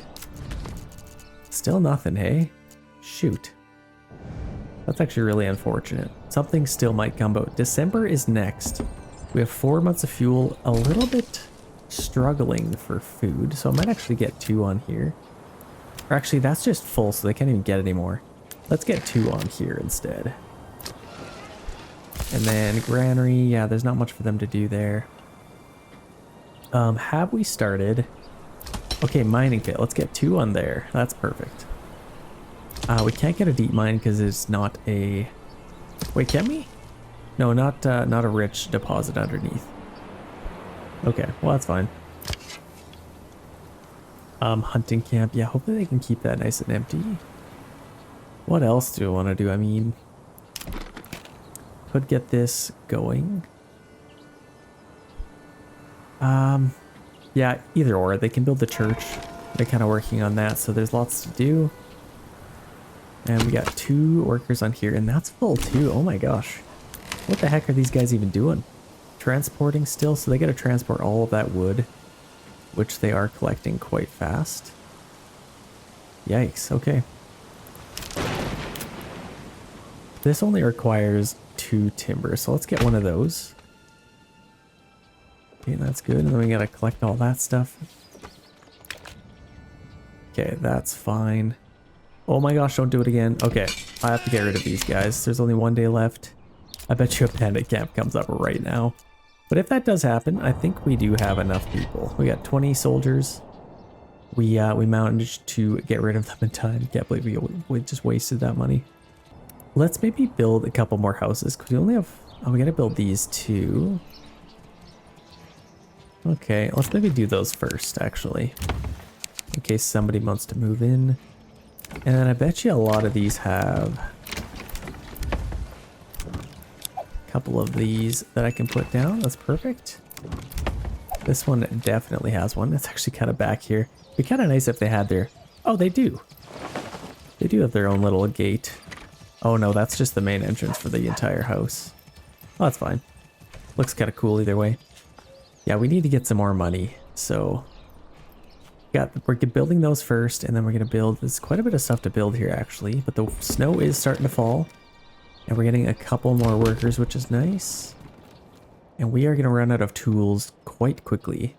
Still nothing, hey? Shoot. That's actually really unfortunate. Something still might come out. December is next. We have 4 months of fuel, a little bit struggling for food, so I might actually get 2 on here. Or actually, that's just full, so they can't even get any more. Let's get 2 on here instead. And then granary, yeah, there's not much for them to do there. Have we started? Okay, mining pit. Let's get 2 on there. That's perfect. We can't get a deep mine because it's not a... Wait, can we? No, not a rich deposit underneath. Okay, well that's fine. Hunting camp. Yeah, hopefully they can keep that nice and empty. What else do I want to do? I mean, could get this going. Yeah, either or. They can build the church. They're kind of working on that, so there's lots to do. And we got 2 workers on here, and that's full too. Oh my gosh. What the heck are these guys even doing? Transporting still? So they got to transport all of that wood, which they are collecting quite fast. Yikes, okay. This only requires 2 timber, so let's get one of those. Okay, that's good. And then we gotta collect all that stuff. Okay, that's fine. Oh my gosh, don't do it again. Okay, I have to get rid of these guys. There's only 1 day left. I bet you a bandit camp comes up right now. But if that does happen, I think we do have enough people. We got 20 soldiers. We managed to get rid of them in time. Can't believe we just wasted that money. Let's maybe build a couple more houses, because we only have... Oh, we gotta build these 2. Okay, let's maybe do those first, actually. In case somebody wants to move in. And then I bet you a lot of these have a couple of these that I can put down. That's perfect. This one definitely has one. That's actually kind of back here. It'd be kind of nice if they had their... Oh, they do. They do have their own little gate. Oh no, that's just the main entrance for the entire house. Oh, that's fine. Looks kind of cool either way. Yeah, we need to get some more money. So we're building those first, and then we're gonna build. There's quite a bit of stuff to build here actually, but the snow is starting to fall, and we're getting a couple more workers, which is nice. And we are gonna run out of tools quite quickly,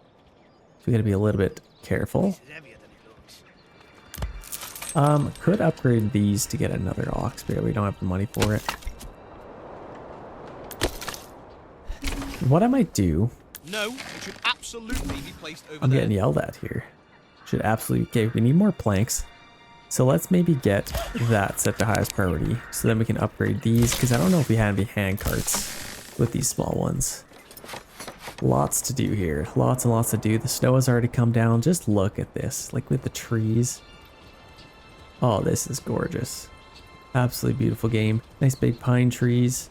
so we gotta be a little bit careful. Could upgrade these to get another ox, but we don't have the money for it. What I might do... No, it should absolutely be placed over I'm there. getting yelled at here. Should absolutely... Okay, we need more planks. So let's maybe get that set to highest priority, so then we can upgrade these, because I don't know if we have any hand carts with these small ones. Lots to do here. Lots and lots to do. The snow has already come down. Just look at this. Like with the trees. Oh, this is gorgeous. Absolutely beautiful game. Nice big pine trees.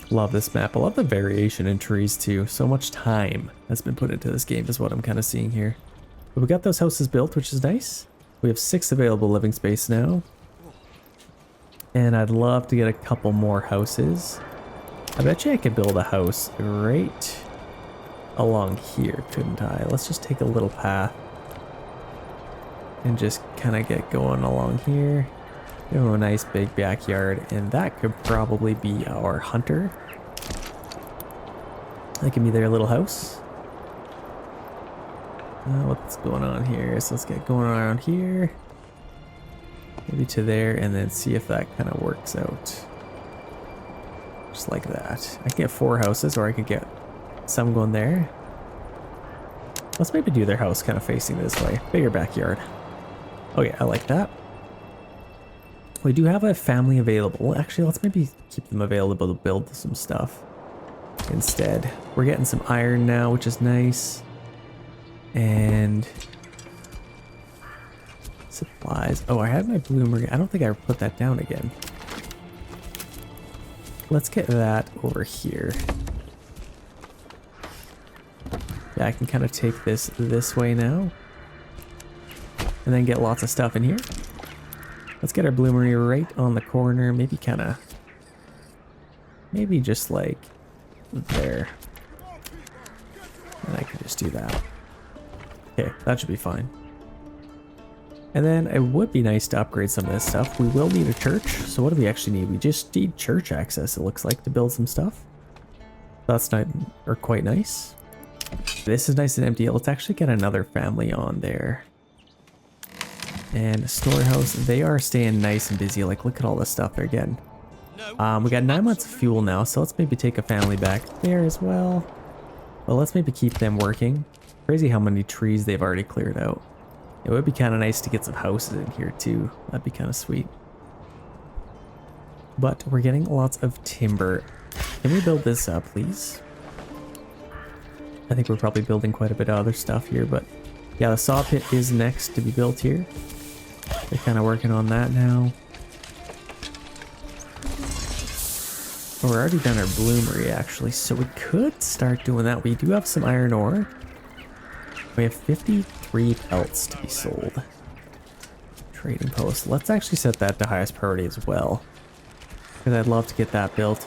Love this map. I love the variation in trees too. So much time has been put into this game is what I'm kind of seeing here. But we got those houses built, which is nice. We have 6 available living space now. And I'd love to get a couple more houses. I bet you I could build a house right along here, couldn't I? Let's just take a little path and just kind of get going along here. We have a nice big backyard, and that could probably be our hunter. That can be their little house. What's going on here? So let's get going around here. Maybe to there, and then see if that kind of works out. Just like that. I can get 4 houses, or I could get some going there. Let's maybe do their house kind of facing this way. Bigger backyard. Oh yeah, I like that. We do have a family available. Actually, let's maybe keep them available to build some stuff instead. We're getting some iron now, which is nice. And supplies. Oh, I had my bloomer. I don't think I put that down again. Let's get that over here. Yeah, I can kind of take this way now. And then get lots of stuff in here. Let's get our bloomery right on the corner. Maybe kind of... Maybe just like there. And I could just do that. Okay, that should be fine. And then it would be nice to upgrade some of this stuff. We will need a church. So what do we actually need? We just need church access, it looks like, to build some stuff. That's not, or quite nice. This is nice and empty. Let's actually get another family on there. And a storehouse. They are staying nice and busy. Like, look at all this stuff they're getting. We got 9 months of fuel now, so let's maybe take a family back there as well. Well, let's maybe keep them working. Crazy how many trees they've already cleared out. It would be kind of nice to get some houses in here too. That'd be kind of sweet. But we're getting lots of timber. Can we build this up, please? I think we're probably building quite a bit of other stuff here, but yeah, the saw pit is next to be built here. They're kind of working on that now. Oh, we're already done our bloomery actually, so we could start doing that. We do have some iron ore. We have 53 pelts to be sold. Trading post. Let's actually set that to highest priority as well, because I'd love to get that built.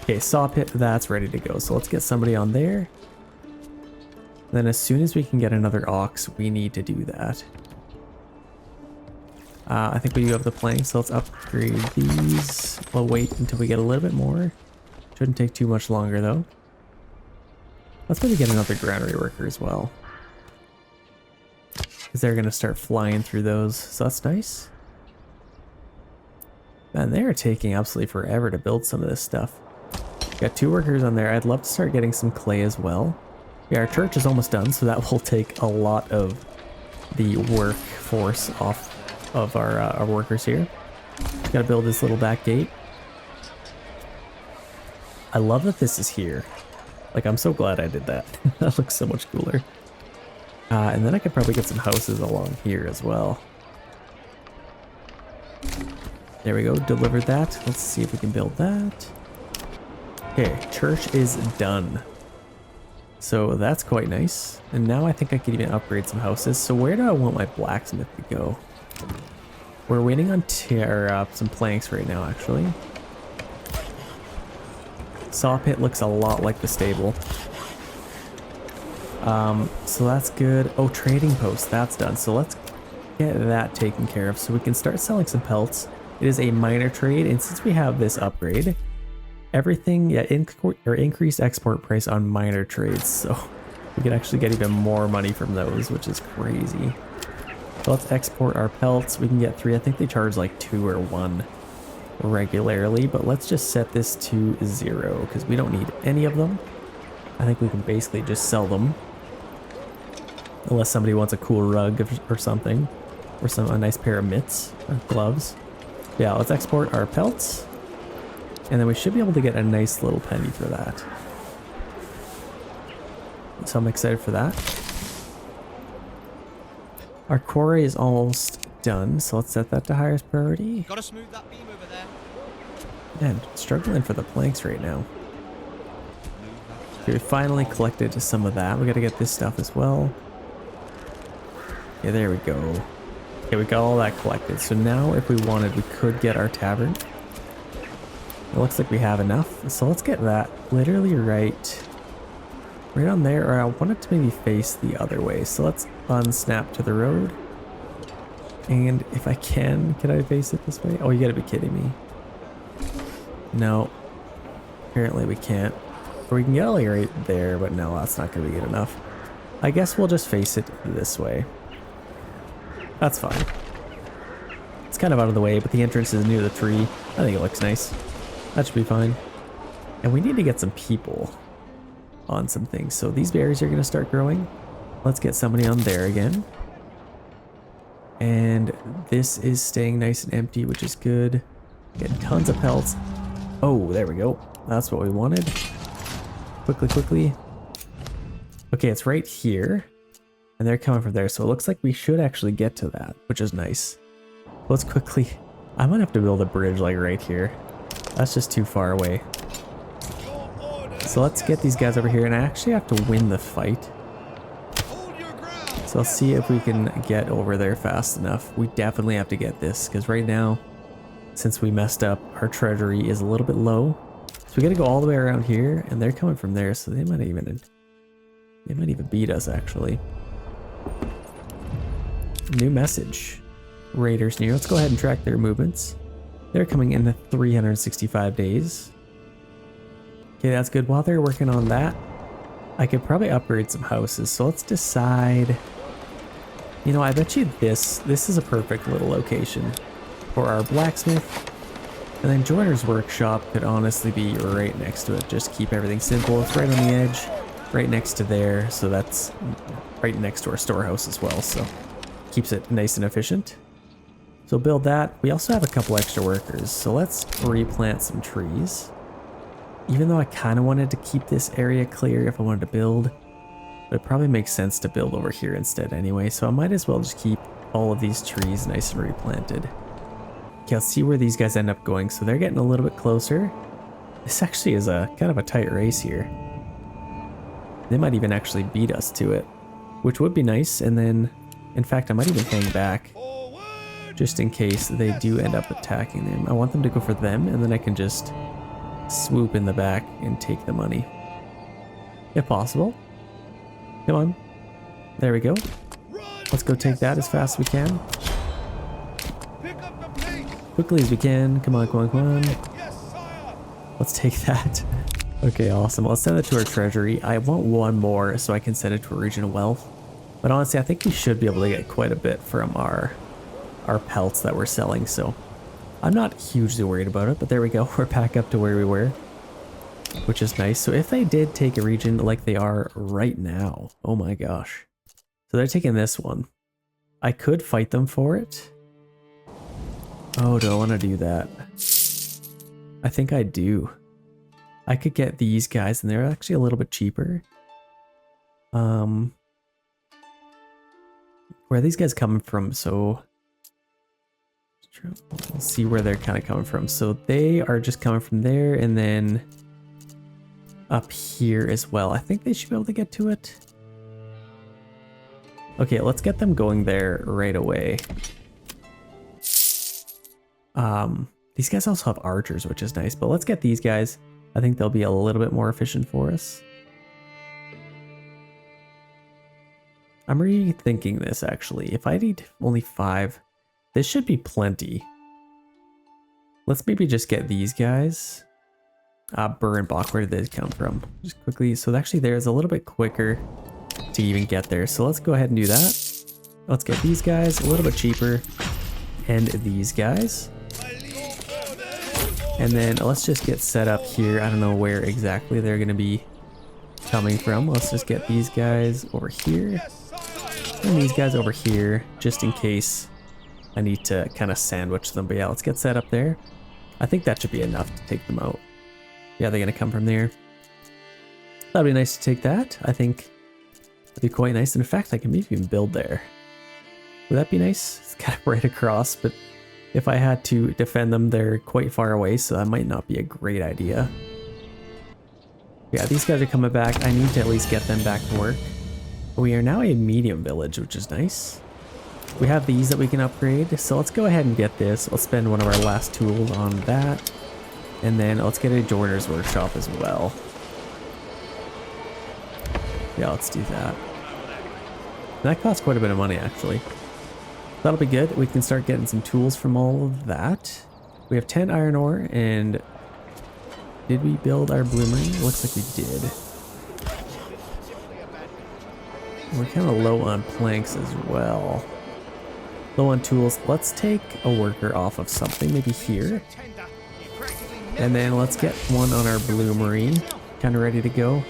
Okay, saw pit, that's ready to go. So let's get somebody on there. Then as soon as we can get another ox, we need to do that. I think we do have the planks, so let's upgrade these. We'll wait until we get a little bit more. Shouldn't take too much longer though. Let's maybe get another granary worker as well, because they're going to start flying through those, so that's nice. Man, they're taking absolutely forever to build some of this stuff. Got 2 workers on there. I'd love to start getting some clay as well. Yeah, our church is almost done, so that will take a lot of the workforce off of our workers here. Gotta build this little back gate. I love that this is here. Like, I'm so glad I did that. That looks so much cooler. And then I could probably get some houses along here as well. There we go, delivered that. Let's see if we can build that. Okay, church is done. So that's quite nice. And now I think I could even upgrade some houses. So where do I want my blacksmith to go? We're waiting on some planks right now, actually. Saw pit looks a lot like the stable. So that's good. Oh, trading post, that's done. So let's get that taken care of so we can start selling some pelts. It is a minor trade, and since we have this upgrade, everything, yeah, increased export price on minor trades, so we can actually get even more money from those, which is crazy. So let's export our pelts. We can get 3. I think they charge like 2 or 1 regularly, but let's just set this to 0 because we don't need any of them. I think we can basically just sell them, unless somebody wants a cool rug or something, or a nice pair of mitts or gloves. Yeah, let's export our pelts, and then we should be able to get a nice little penny for that. So I'm excited for that. Our quarry is almost done, so let's set that to highest priority. Gotta smooth that beam over there. Man, struggling for the planks right now. Okay, we finally collected some of that. We gotta get this stuff as well. Yeah, there we go. Okay, we got all that collected. So now if we wanted, we could get our tavern. It looks like we have enough. So let's get that literally right on there, or I want it to maybe face the other way. So let's unsnap to the road. And if I can I face it this way? Oh, you gotta be kidding me. No, apparently we can't. Or we can get it right there, but no, that's not gonna be good enough. I guess we'll just face it this way. That's fine. It's kind of out of the way, but the entrance is near the tree. I think it looks nice. That should be fine. And we need to get some people on some things. So these berries are going to start growing. Let's get somebody on there again. And this is staying nice and empty, which is good. Getting tons of pelts. Oh, there we go. That's what we wanted. Quickly. Okay, it's right here. And they're coming from there, so it looks like we should actually get to that, which is nice. Let's quickly... I might have to build a bridge like right here. That's just too far away. So let's get these guys over here, and I actually have to win the fight. So I'll see if we can get over there fast enough. We definitely have to get this, because right now, since we messed up, our treasury is a little bit low. So we gotta go all the way around here, and they're coming from there, so they might even beat us, actually. New message. Raiders near. Let's go ahead and track their movements. They're coming in 365 days. Okay, that's good. While they're working on that, I could probably upgrade some houses. So let's decide. You know, I bet you this is a perfect little location for our blacksmith. And then Joiner's workshop could honestly be right next to it. Just keep everything simple. It's right on the edge, right next to there. So that's right next to our storehouse as well. So keeps it nice and efficient. So build that. We also have a couple extra workers. So let's replant some trees. Even though I kind of wanted to keep this area clear if I wanted to build. But it probably makes sense to build over here instead anyway, so I might as well just keep all of these trees nice and replanted. Okay, let's see where these guys end up going. So they're getting a little bit closer. This actually is a kind of a tight race here. They might even actually beat us to it, which would be nice. And then, in fact, I might even hang back just in case they do end up attacking them. I want them to go for them, and then I can just swoop in the back and take the money. If possible. Come on. There we go. Let's go take that as fast as we can. Quickly as we can. Come on, come on, come on. Let's take that. Okay, awesome. Let's send it to our treasury. I want one more so I can send it to a region of wealth. But honestly, I think we should be able to get quite a bit from our pelts that we're selling. So I'm not hugely worried about it, but there we go. We're back up to where we were, which is nice. So if they did take a region like they are right now, oh my gosh. So they're taking this one. I could fight them for it. Oh, do I want to do that? I think I do. I could get these guys, and they're actually a little bit cheaper. Where are these guys coming from? So we'll see where they're kind of coming from. So they are just coming from there, and then up here as well. I think they should be able to get to it. Okay, let's get them going there right away. These guys also have archers, which is nice, but let's get these guys. I think they'll be a little bit more efficient for us. I'm rethinking this actually. If I need only 5, this should be plenty. Let's maybe just get these guys. Burr and Bach, where did they come from? Just quickly. So actually there's a little bit quicker to even get there. So let's go ahead and do that. Let's get these guys a little bit cheaper. And these guys. And then let's just get set up here. I don't know where exactly they're going to be coming from. Let's just get these guys over here. And these guys over here, just in case I need to kind of sandwich them. But yeah, let's get set up there. I think that should be enough to take them out. Yeah, they're going to come from there. That'd be nice to take that. I think that'd be quite nice. In fact, I can maybe even build there. Would that be nice? It's kind of right across, but if I had to defend them, they're quite far away, so that might not be a great idea. Yeah, these guys are coming back. I need to at least get them back to work. We are now a medium village, which is nice. We have these that we can upgrade, so let's go ahead and get this. Let's spend one of our last tools on that. And then let's get a joiner's workshop as well. Yeah, let's do that. And that costs quite a bit of money, actually. That'll be good. We can start getting some tools from all of that. We have 10 iron ore, and did we build our bloomery? Looks like we did. We're kind of low on planks as well. Low on tools. Let's take a worker off of something, maybe here. And then let's get one on our bloomery. Kind of ready to go.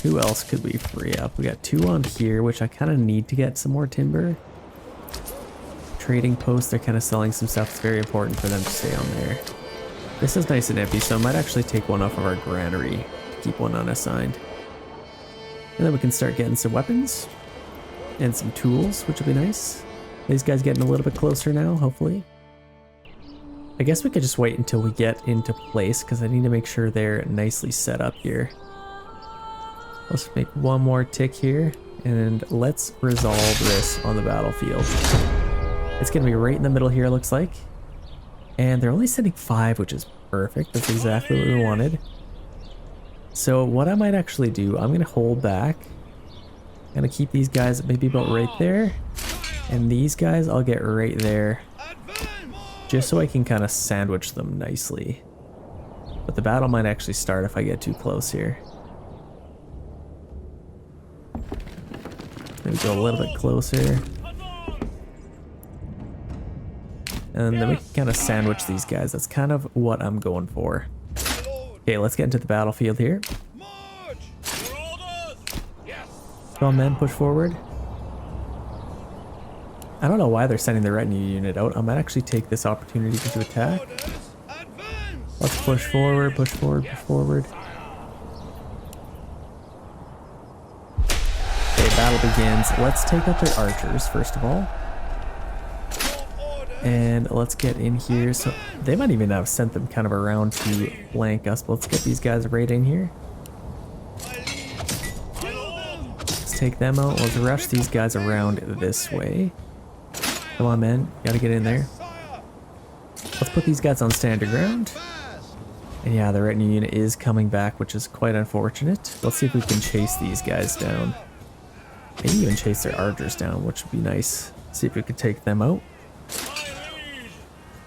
Who else could we free up? We got 2 on here, which I kind of need to get some more timber. Trading post, they're kind of selling some stuff. It's very important for them to stay on there. This is nice and empty, so I might actually take one off of our granary to keep one unassigned. And then we can start getting some weapons and some tools, which will be nice. These guys getting a little bit closer now, hopefully. I guess we could just wait until we get into place, because I need to make sure they're nicely set up here. Let's make one more tick here, and let's resolve this on the battlefield. It's going to be right in the middle here, it looks like. And they're only sending 5, which is perfect. That's exactly what we wanted. So what I might actually do, I'm going to hold back. I'm going to keep these guys maybe about right there. And these guys I'll get right there. Just so I can kind of sandwich them nicely. But the battle might actually start if I get too close here. Maybe go a little bit closer. And then we can kind of sandwich these guys. That's kind of what I'm going for. Okay, let's get into the battlefield here. Come on, men, push forward. I don't know why they're sending the retinue unit out. I might actually take this opportunity to attack. Let's push forward, push forward, push forward. battle begins. Let's take out their archers, first of all. And let's get in here. So they might even have sent them kind of around to flank us. But let's get these guys right in here. Let's take them out. Let's rush these guys around this way. Come on, men. Gotta get in there. Let's put these guys on standard ground. And yeah, the retinue unit is coming back, which is quite unfortunate. Let's see if we can chase these guys down. Maybe even chase their archers down, which would be nice. See if we could take them out.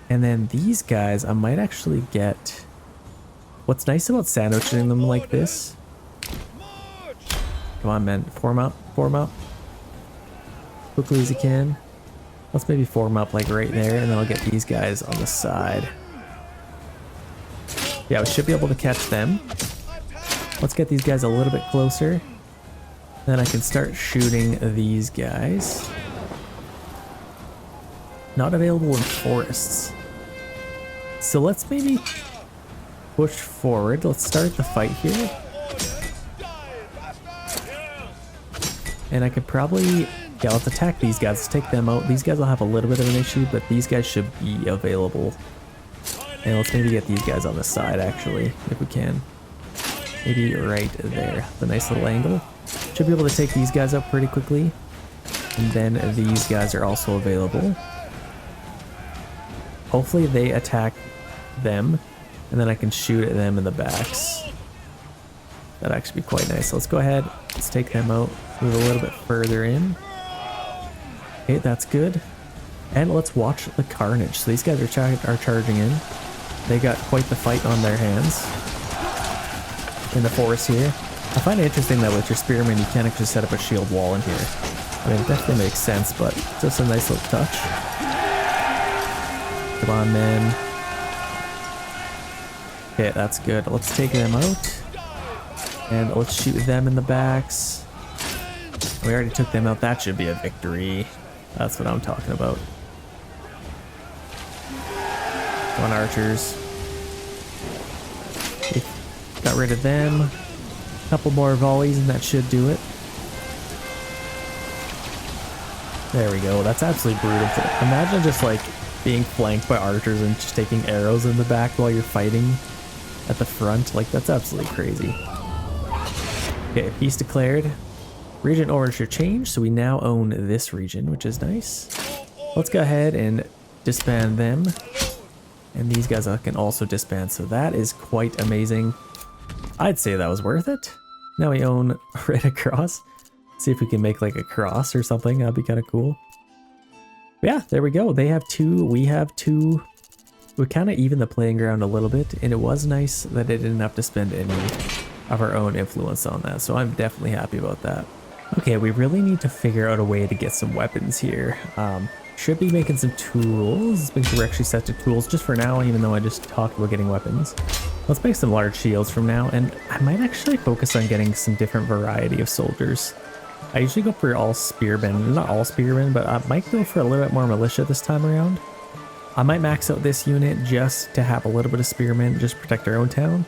And then these guys, I might actually get... What's nice about sandwiching them like this... Come on, men. Form up. Form up. Quickly as you can. Let's maybe form up like right there, and then I'll get these guys on the side. Yeah, we should be able to catch them. Let's get these guys a little bit closer. Then I can start shooting these guys. Not available in forests. So let's maybe push forward. Let's start the fight here. And I could probably... Yeah, let's attack these guys. Let's take them out. These guys will have a little bit of an issue, but these guys should be available. And let's maybe get these guys on the side, actually, if we can. Maybe right there. The nice little angle. Should be able to take these guys out pretty quickly. And then these guys are also available. Hopefully they attack them, and then I can shoot at them in the backs. That'd actually be quite nice. So let's go ahead. Let's take them out. Move a little bit further in. Okay, that's good. And let's watch the carnage. So these guys are charging in. They got quite the fight on their hands in the forest here. I find it interesting that with your spearmen you can't actually set up a shield wall in here. I mean, it definitely makes sense, but it's just a nice little touch. Come on, men. Okay, that's good. Let's take them out. And let's shoot them in the backs. We already took them out. That should be a victory. That's what I'm talking about. Come on, archers. Got rid of them. A couple more volleys and that should do it. There we go. That's absolutely brutal. Imagine just like being flanked by archers and just taking arrows in the back while you're fighting at the front. Like, that's absolutely crazy. Okay, peace declared. Region ownership changed, so we now own this region, which is nice. Let's go ahead and disband them. And these guys I can also disband, so that is quite amazing. I'd say that was worth it. Now we own right across. See if we can make like a cross or something. That'd be kind of cool. But yeah, there we go. They have two, we have two. We kind of even the playing ground a little bit, and it was nice that I didn't have to spend any of our own influence on that, so I'm definitely happy about that. Okay, we really need to figure out a way to get some weapons here. Should be making some tools. We're actually set to tools just for now, even though I just talked about getting weapons. Let's make some large shields from now, and I might actually focus on getting some different variety of soldiers. I usually go for all spearmen, not all spearmen, but I might go for a little bit more militia this time around. I might max out this unit just to have a little bit of spearmen, just protect our own town.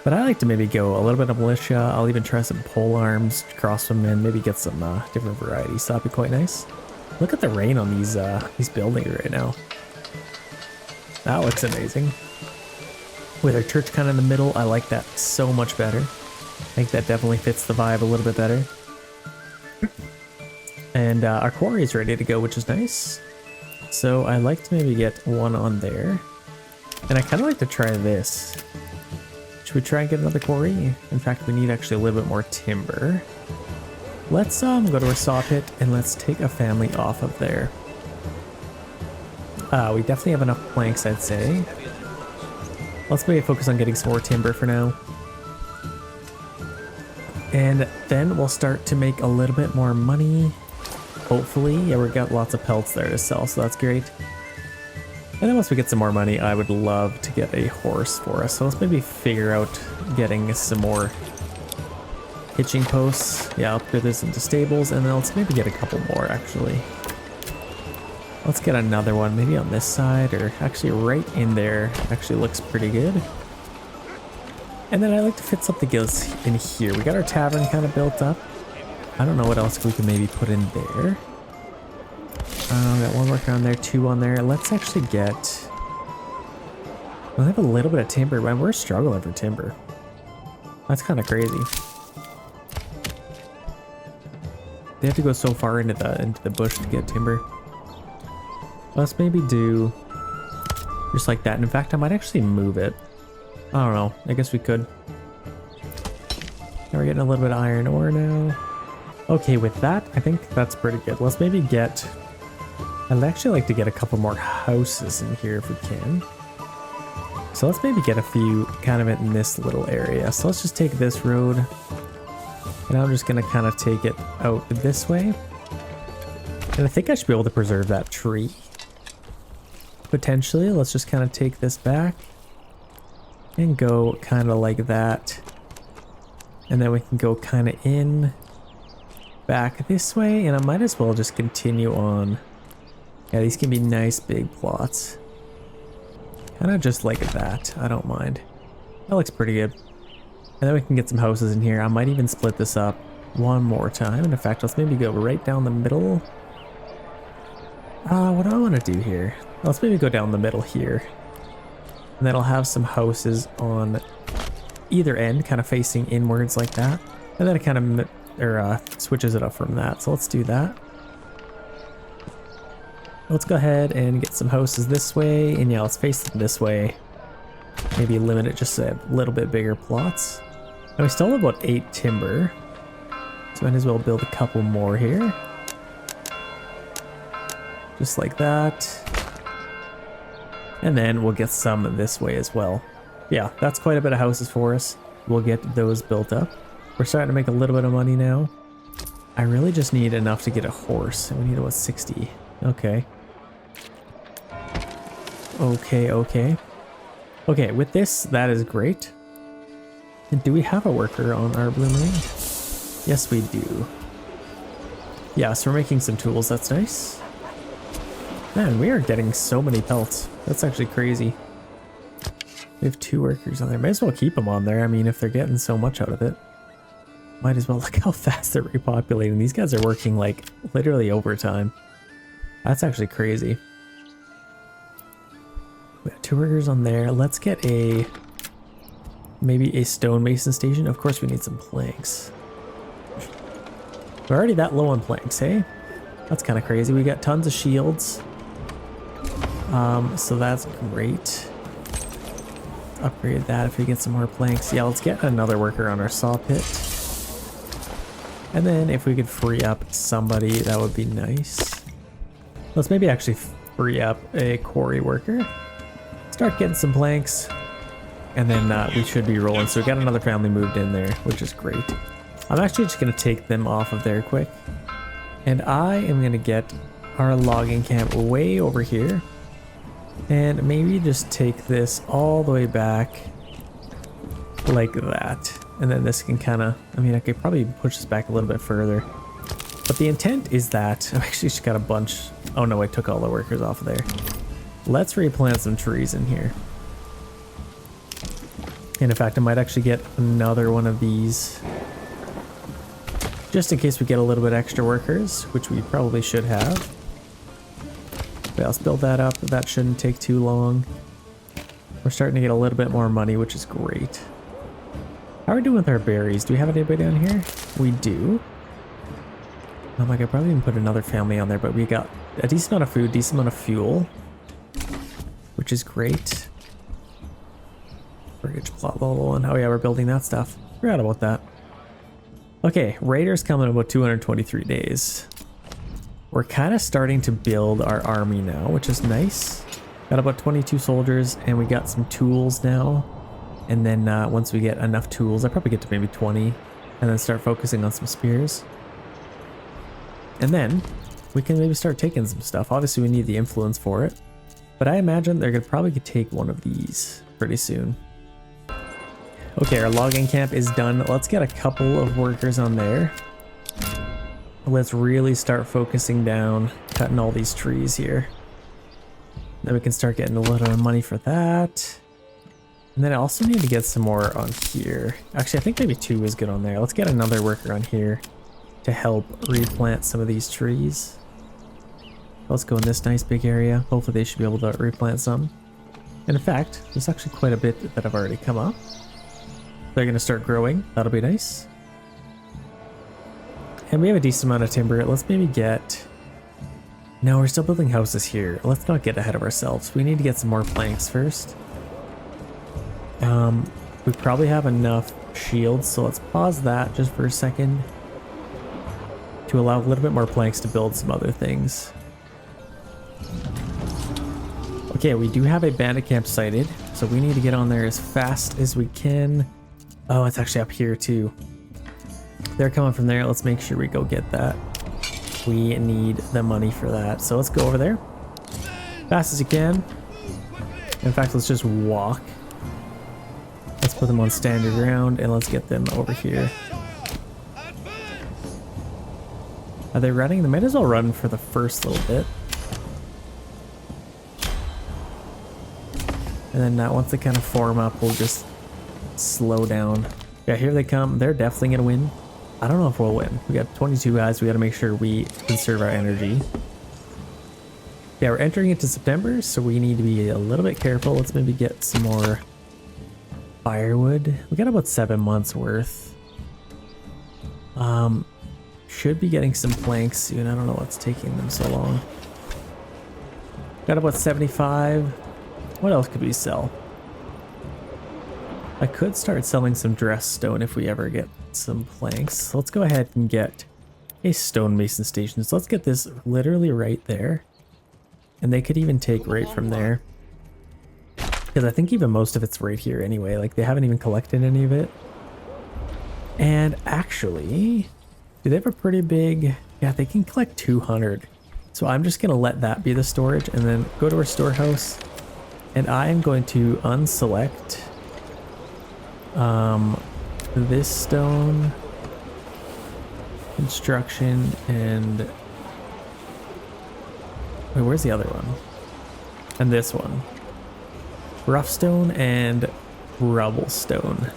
But I like to maybe go a little bit of militia. I'll even try some pole arms, crossbowmen, maybe get some different varieties. So that'd be quite nice. Look at the rain on these buildings right now. That looks amazing. With our church kind of in the middle, I like that so much better. I think that definitely fits the vibe a little bit better. And our quarry is ready to go, which is nice. So I like to maybe get one on there. And I kind of like to try this. Should we try and get another quarry? In fact, we need actually a little bit more timber. Let's go to our saw pit and let's take a family off of there. We definitely have enough planks, I'd say. Let's maybe focus on getting some more timber for now. And then we'll start to make a little bit more money. Hopefully. Yeah, we've got lots of pelts there to sell, so that's great. And then once we get some more money, I would love to get a horse for us. So let's maybe figure out getting some more hitching posts. Yeah, I'll put this into stables, and then let's maybe get a couple more, actually. Let's get another one, maybe on this side, or actually right in there. Actually looks pretty good. And then I like to fit something else in here. We got our tavern kind of built up. I don't know what else we can maybe put in there. Got one worker on there, two on there. Let's actually get... We'll have a little bit of timber, but we're struggling for timber. That's kind of crazy. They have to go so far into the bush to get timber. Let's maybe do just like that. And in fact, I might actually move it. I don't know. I guess we could. Now we're getting a little bit of iron ore now. Okay, with that, I think that's pretty good. Let's maybe get... I'd actually like to get a couple more houses in here if we can. So let's maybe get a few kind of in this little area. So let's just take this road. And I'm just going to kind of take it out this way. And I think I should be able to preserve that tree. Potentially, let's just kind of take this back. And go kind of like that. And then we can go kind of in. Back this way. And I might as well just continue on. Yeah, these can be nice big plots. Kind of just like that. I don't mind. That looks pretty good. And then we can get some houses in here. I might even split this up one more time. And in fact, let's maybe go right down the middle. What do I want to do here? Let's maybe go down the middle here. And then I'll have some houses on either end, kind of facing inwards like that. And then it kind of switches it up from that. So let's do that. Let's go ahead and get some houses this way. And yeah, let's face them this way. Maybe limit it just a little bit bigger plots. And we still have about 8 timber. So might as well build a couple more here. Just like that. And then we'll get some this way as well. Yeah, that's quite a bit of houses for us. We'll get those built up. We're starting to make a little bit of money now. I really just need enough to get a horse. And we need about 60. Okay. Okay, with this, that is great. And do we have a worker on our bloomerang? Yes, we do. Yeah, so we're making some tools. That's nice. Man, we are getting so many pelts. That's actually crazy. We have 2 workers on there. Might as well keep them on there. I mean, if they're getting so much out of it. Might as well. Look how fast they're repopulating. These guys are working like literally overtime. That's actually crazy. We have 2 workers on there. Let's get maybe a stonemason station. Of course we need some planks. We're already that low on planks, hey? That's kind of crazy. We got tons of shields. So that's great. Upgrade that if we get some more planks. Yeah, let's get another worker on our saw pit. And then if we could free up somebody, that would be nice. Let's maybe actually free up a quarry worker. Start getting some planks. And then we should be rolling. So we got another family moved in there, which is great. I'm actually just going to take them off of there quick. And I am going to get our logging camp way over here. And maybe just take this all the way back like that. And then this can kind of, I mean, I could probably push this back a little bit further. But the intent is that, I've actually just got a bunch. Oh no, I took all the workers off of there. Let's replant some trees in here. And in fact, I might actually get another one of these. Just in case we get a little bit extra workers, which we probably should have. But let's build that up. That shouldn't take too long. We're starting to get a little bit more money, which is great. How are we doing with our berries? Do we have anybody down here? We do. Oh my god, I probably even put another family on there, but we got a decent amount of food, decent amount of fuel, which is great. Mortgage plot level 1. Oh yeah, we're building that stuff. Forgot about that. Okay, Raiders coming in about 223 days. We're kind of starting to build our army now, which is nice. Got about 22 soldiers, and we got some tools now. And then once we get enough tools, I probably get to maybe 20, and then start focusing on some spears. And then we can maybe start taking some stuff. Obviously, we need the influence for it, but I imagine they're gonna probably take one of these pretty soon. Okay, our logging camp is done. Let's get a couple of workers on there. Let's really start focusing down, cutting all these trees here. Then we can start getting a little money for that. And then I also need to get some more on here. Actually, I think maybe 2 is good on there. Let's get another worker on here. to help replant some of these trees. Let's go in this nice big area. Hopefully they should be able to replant some. And in fact, there's actually quite a bit that have already come up. They're going to start growing. That'll be nice. And we have a decent amount of timber. Let's maybe get... No, we're still building houses here. Let's not get ahead of ourselves. We need to get some more planks first. We probably have enough shields, so let's pause that just for a second to allow a little bit more planks to build some other things. Okay, we do have a bandit camp sighted, so we need to get on there as fast as we can. Oh, it's actually up here too. They're coming from there. Let's make sure we go get that. We need the money for that. So let's go over there. Fast as you can. In fact, let's just walk. Let's put them on standard ground and let's get them over here. Are they running? They might as well run for the first little bit. And then once they kind of form up, we'll just slow down. Yeah, here they come. They're definitely going to win. I don't know if we'll win. We got 22 guys. We got to make sure we conserve our energy. Yeah, we're entering into September, so we need to be a little bit careful. Let's maybe get some more firewood. We got about 7 months worth. Should be getting some planks soon. I don't know what's taking them so long. Got about 75. What else could we sell? I could start selling some dress stone if we ever get some planks. So let's go ahead and get a stonemason station. So let's get this literally right there. And they could even take right from there. Because I think even most of it's right here anyway. Like they haven't even collected any of it. And actually, do they have a pretty big... Yeah, they can collect 200. So I'm just going to let that be the storage and then go to our storehouse. And I am going to unselect this stone, construction, and wait, where's the other one? And this one, rough stone and rubble stone.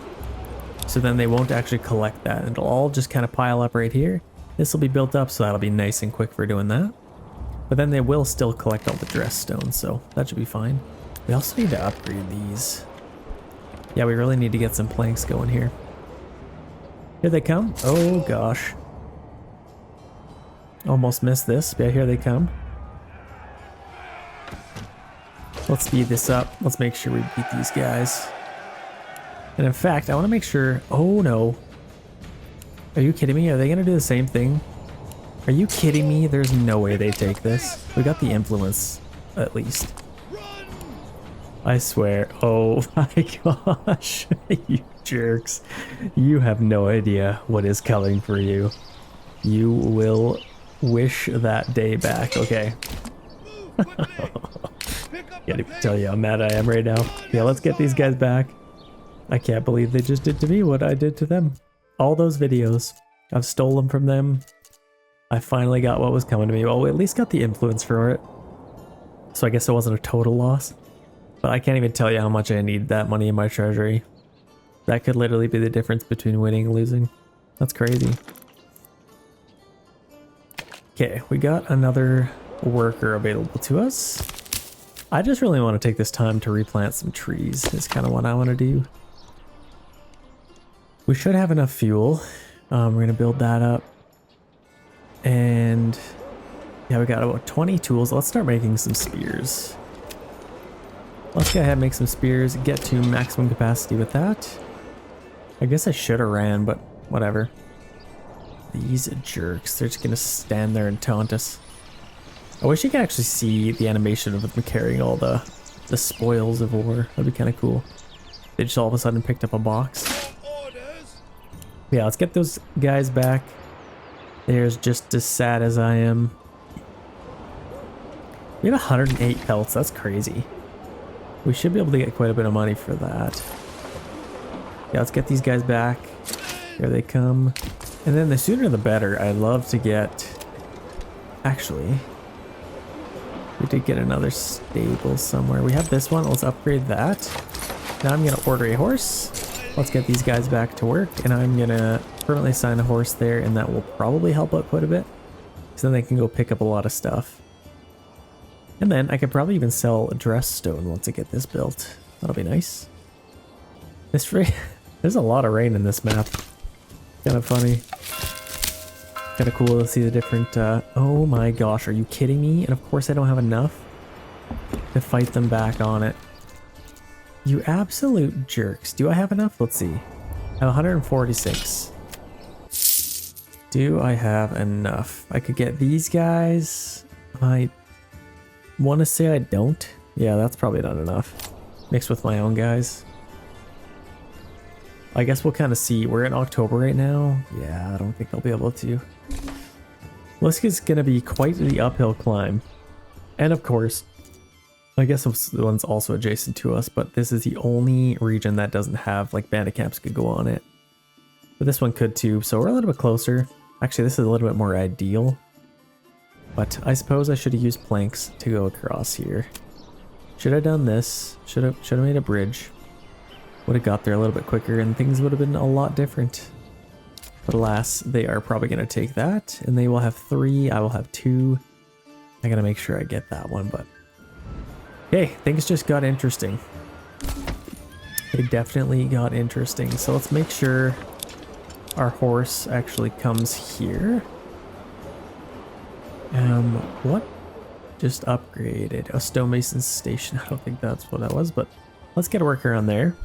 So then they won't actually collect that. It'll all just kind of pile up right here. This will be built up, so that'll be nice and quick for doing that. But then they will still collect all the dress stones, so that should be fine. We also need to upgrade these. Yeah, we really need to get some planks going here. Here they come. Oh gosh. Almost missed this. Yeah, here they come. Let's speed this up. Let's make sure we beat these guys. And in fact, I want to make sure... Oh no. Are you kidding me? Are they going to do the same thing? Are you kidding me? There's no way they take this. We got the influence, at least. I swear. Oh my gosh. You jerks. You have no idea what is coming for you. You will wish that day back. Okay. Can't even tell you how mad I am right now. Yeah, let's get these guys back. I can't believe they just did to me what I did to them. All those videos. I've stolen from them. I finally got what was coming to me. Well, we at least got the influence for it. So I guess it wasn't a total loss. But I can't even tell you how much I need that money in my treasury. That could literally be the difference between winning and losing. That's crazy. Okay, we got another worker available to us. I just really want to take this time to replant some trees. Is kind of what I want to do. We should have enough fuel. We're going to build that up. And yeah, we got about 20 tools. Let's start making some spears. Let's go ahead and make some spears, get to maximum capacity with that. I guess I should have ran, but whatever. These jerks, they're just gonna stand there and taunt us. I wish you could actually see the animation of them carrying all the spoils of war. That'd be kind of cool. They just all of a sudden picked up a box. Yeah, let's get those guys back. They're just as sad as I am. We have 108 pelts, that's crazy. We should be able to get quite a bit of money for that. Yeah, let's get these guys back. Here they come. And then the sooner the better. I'd love to get... Actually, we did get another stable somewhere. We have this one. Let's upgrade that. Now I'm going to order a horse. let's get these guys back to work, and I'm gonna permanently assign a horse there, and that will probably help out quite a bit. So then they can go pick up a lot of stuff. And then I could probably even sell dress stone once I get this built. That'll be nice. This there's a lot of rain in this map. Kind of funny. Kind of cool to see the different, oh my gosh, are you kidding me? And of course I don't have enough to fight them back on it. You absolute jerks. Do I have enough? Let's see. I have 146. Do I have enough? I could get these guys. I want to say I don't. Yeah, that's probably not enough. Mixed with my own guys. I guess we'll kind of see. We're in October right now. Yeah, I don't think I'll be able to. This is going to be quite the uphill climb. And of course, I guess the one's also adjacent to us, but this is the only region that doesn't have like bandit camps could go on it. But this one could too, so we're a little bit closer. Actually, this is a little bit more ideal. But I suppose I should have used planks to go across here. Should have done this. Should have made a bridge. Would have got there a little bit quicker and things would have been a lot different. But alas, they are probably going to take that, and they will have 3. I will have 2. I gotta make sure I get that one, but hey, things just got interesting. They definitely got interesting. So let's make sure our horse actually comes here. What? Just upgraded a stonemason station. I don't think that's what that was, but let's get a worker on there.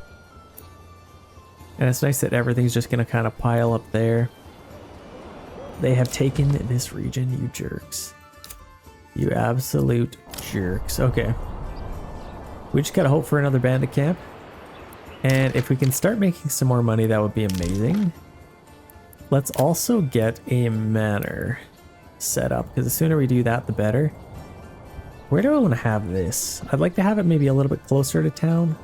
And it's nice that everything's just gonna kind of pile up there. They have taken this region, you jerks. You absolute jerks. Okay. We just gotta hope for another bandit camp. And if we can start making some more money, that would be amazing. Let's also get a manor set up, because the sooner we do that, the better. Where do I want to have this? I'd like to have it maybe a little bit closer to town.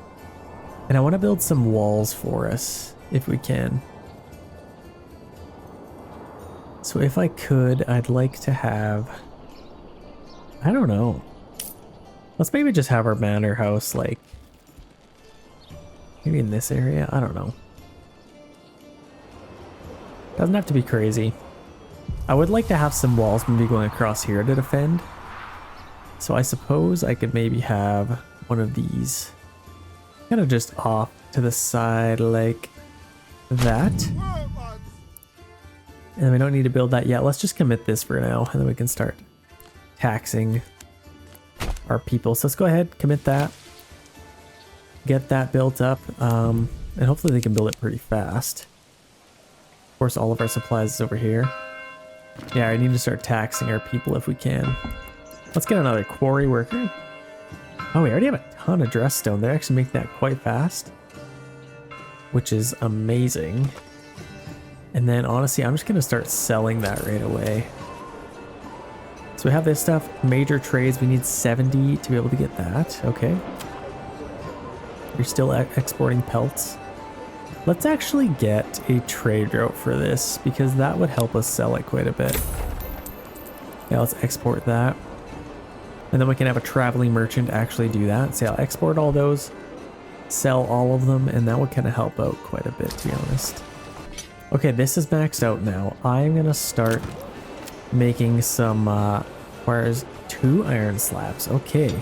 And I want to build some walls for us, if we can. So if I could, I'd like to have... I don't know. Let's maybe just have our manor house, like... maybe in this area? I don't know. Doesn't have to be crazy. I would like to have some walls maybe going across here to defend. So I suppose I could maybe have one of these kind of just off to the side like that. And we don't need to build that yet. Let's just commit this for now, and then we can start taxing our people. So let's go ahead, commit that. Get that built up, and hopefully they can build it pretty fast. Of course, all of our supplies is over here. Yeah, I need to start taxing our people if we can. Let's get another quarry worker. Oh, we already have a ton of dress stone. They're actually making that quite fast, which is amazing. And then honestly, I'm just going to start selling that right away. So we have this stuff, major trades. We need 70 to be able to get that. Okay. You're still exporting pelts. Let's actually get a trade route for this, because that would help us sell it quite a bit. Yeah, let's export that. And then we can have a traveling merchant actually do that. So I'll export all those, sell all of them, and that would kind of help out quite a bit, to be honest. Okay, this is maxed out now. I'm going to start making some, requires 2 iron slabs. Okay.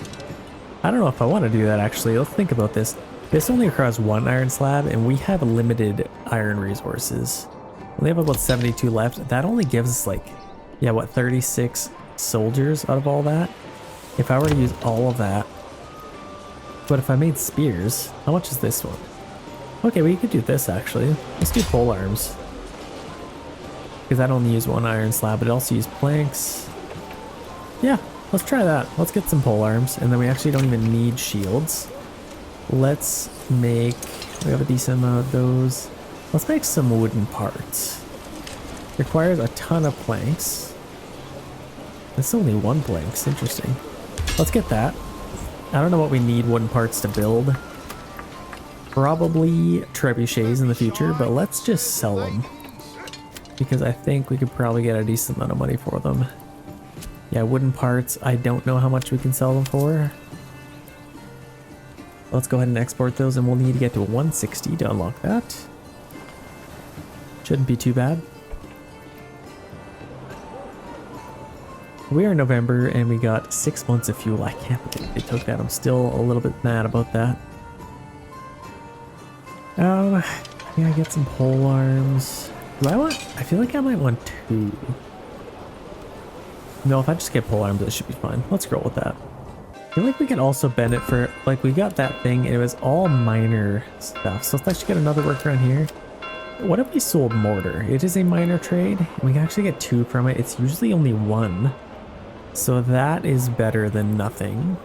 I don't know if I want to do that actually. Let's think about this. This only requires 1 iron slab, and we have limited iron resources. We have about 72 left. That only gives us like, yeah, what, 36 soldiers out of all that? If I were to use all of that. But if I made spears, how much is this one? Okay, we could do this actually. Let's do pole arms. Because that only use 1 iron slab, but it also use planks. Yeah, let's try that. Let's get some pole arms, and then we actually don't even need shields. Let's make, we have a decent amount of those. Let's make some wooden parts. Requires a ton of planks. It's only 1 planks, interesting. Let's get that. I don't know what we need wooden parts to build. Probably trebuchets in the future, but let's just sell them. Because I think we could probably get a decent amount of money for them. Yeah, wooden parts, I don't know how much we can sell them for. Let's go ahead and export those, and we'll need to get to 160 to unlock that. Shouldn't be too bad. We are in November and we got 6 months of fuel. I can't believe they took that. I'm still a little bit mad about that. Yeah, get some pole arms. Do I want? I feel like I might want 2. No, if I just get pole arms, it should be fine. Let's roll with that. I feel like we can also bend it for, like, we got that thing and it was all minor stuff. So let's actually get another workaround here. What if we sold mortar? It is a minor trade. We can actually get 2 from it. It's usually only 1. So that is better than nothing.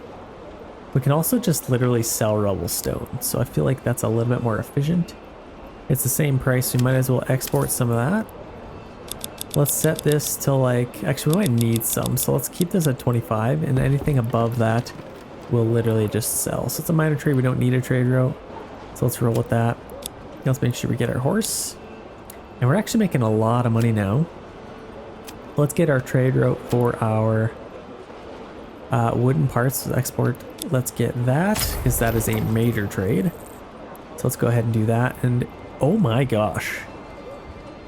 We can also just literally sell rubble stone. So I feel like that's a little bit more efficient. It's the same price. We might as well export some of that. Let's set this to like, actually we might need some. So let's keep this at 25 and anything above that we'll literally just sell. So it's a minor trade. We don't need a trade route. So let's roll with that. Let's make sure we get our horse. And we're actually making a lot of money now. Let's get our trade route for our wooden parts. Export. Let's get that because that is a major trade. So let's go ahead and do that. And oh my gosh.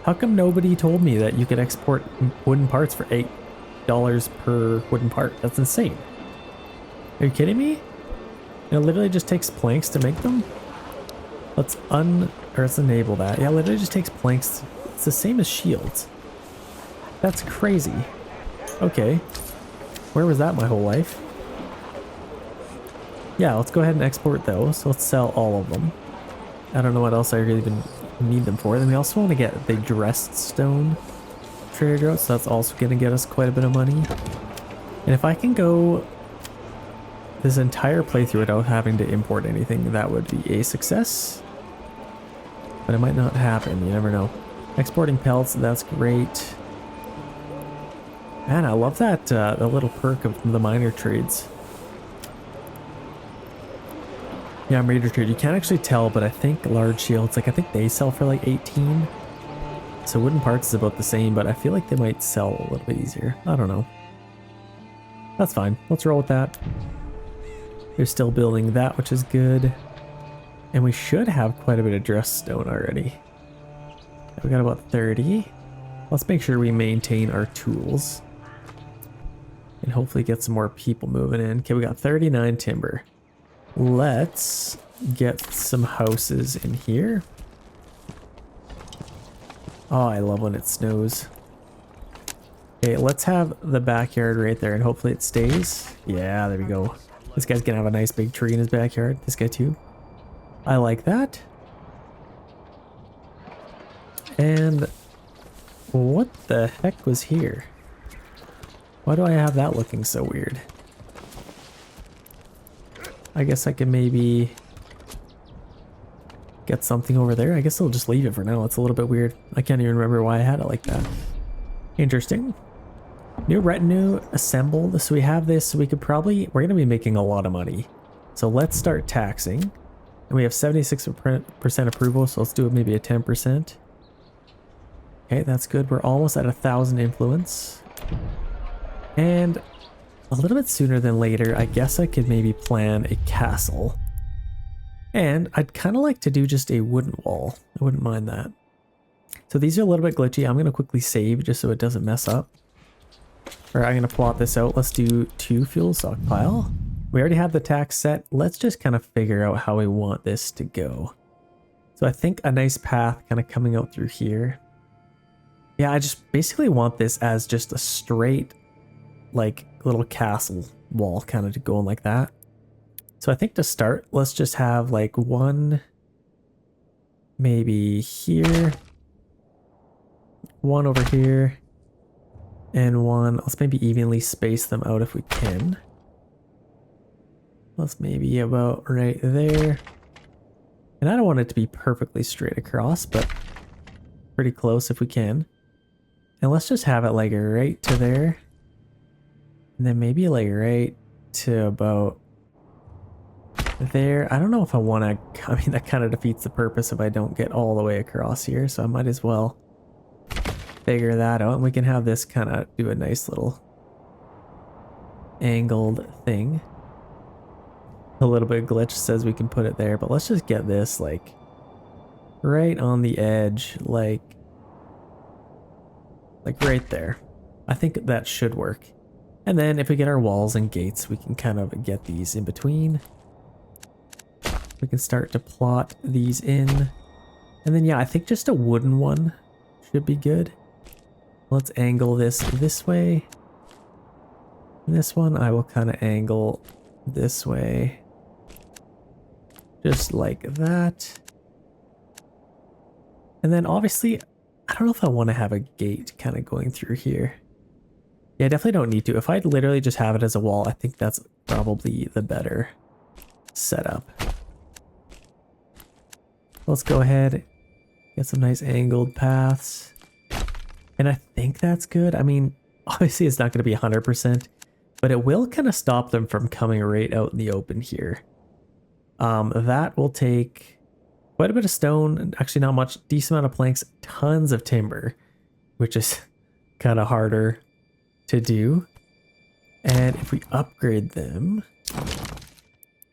How come nobody told me that you could export wooden parts for $8 per wooden part? That's insane. Are you kidding me? It literally just takes planks to make them? Let's enable that. Yeah, it literally just takes planks. It's the same as shields. That's crazy. Okay. Where was that my whole life? Yeah, let's go ahead and export those. Let's sell all of them. I don't know what else I really even need them for. Then we also want to get the dressed stone trade route, so that's also going to get us quite a bit of money. And if I can go this entire playthrough without having to import anything, that would be a success. But it might not happen, you never know. Exporting pelts, that's great. Man, I love that the little perk of the minor trades. Yeah, major trade. You can't actually tell, but I think large shields, like I think they sell for like 18. So wooden parts is about the same, but I feel like they might sell a little bit easier. I don't know. That's fine. Let's roll with that. They're still building that, which is good. And we should have quite a bit of dress stone already. We got about 30. Let's make sure we maintain our tools. And hopefully get some more people moving in. Okay, we got 39 timber. Let's get some houses in here. Oh, I love when it snows. Okay, let's have the backyard right there and hopefully it stays. Yeah, there we go. This guy's gonna have a nice big tree in his backyard. This guy too. I like that. And what the heck was here? Why do I have that looking so weird? I guess I can maybe get something over there. I guess I'll just leave it for now. It's a little bit weird. I can't even remember why I had it like that. Interesting. New retinue assembled. So we have this. So we could probably, we're going to be making a lot of money. So let's start taxing. And we have 76% approval. So let's do it maybe a 10%. Okay, that's good. We're almost at 1,000 influence. And a little bit sooner than later, I guess I could maybe plan a castle. And I'd kind of like to do just a wooden wall. I wouldn't mind that. So these are a little bit glitchy. I'm going to quickly save just so it doesn't mess up. Or I'm going to plot this out. Let's do 2 fuel stockpile. We already have the tax set. Let's just kind of figure out how we want this to go. So I think a nice path kind of coming out through here. Yeah, I just basically want this as just a straight, like, little castle wall kind of going like that. So I think to start, let's just have like one maybe here, one over here, and one. Let's maybe evenly space them out if we can. Let's maybe about right there. And I don't want it to be perfectly straight across, but pretty close if we can. And let's just have it like right to there. And then maybe like right to about there. I don't know if I want to, I mean, that kind of defeats the purpose if I don't get all the way across here. So I might as well figure that out. And we can have this kind of do a nice little angled thing. A little bit of glitch says we can put it there, but let's just get this like right on the edge, like right there. I think that should work. And then if we get our walls and gates, we can kind of get these in between. We can start to plot these in. And then yeah, I think just a wooden one should be good. Let's angle this way. And this one I will kind of angle this way. Just like that. And then obviously, I don't know if I want to have a gate kind of going through here. Yeah, I definitely don't need to. If I'd literally just have it as a wall, I think that's probably the better setup. Let's go ahead, get some nice angled paths. And I think that's good. I mean, obviously it's not going to be 100%, but it will kind of stop them from coming right out in the open here. That will take quite a bit of stone, actually not much, decent amount of planks, tons of timber, which is kind of harder to do. And if we upgrade them,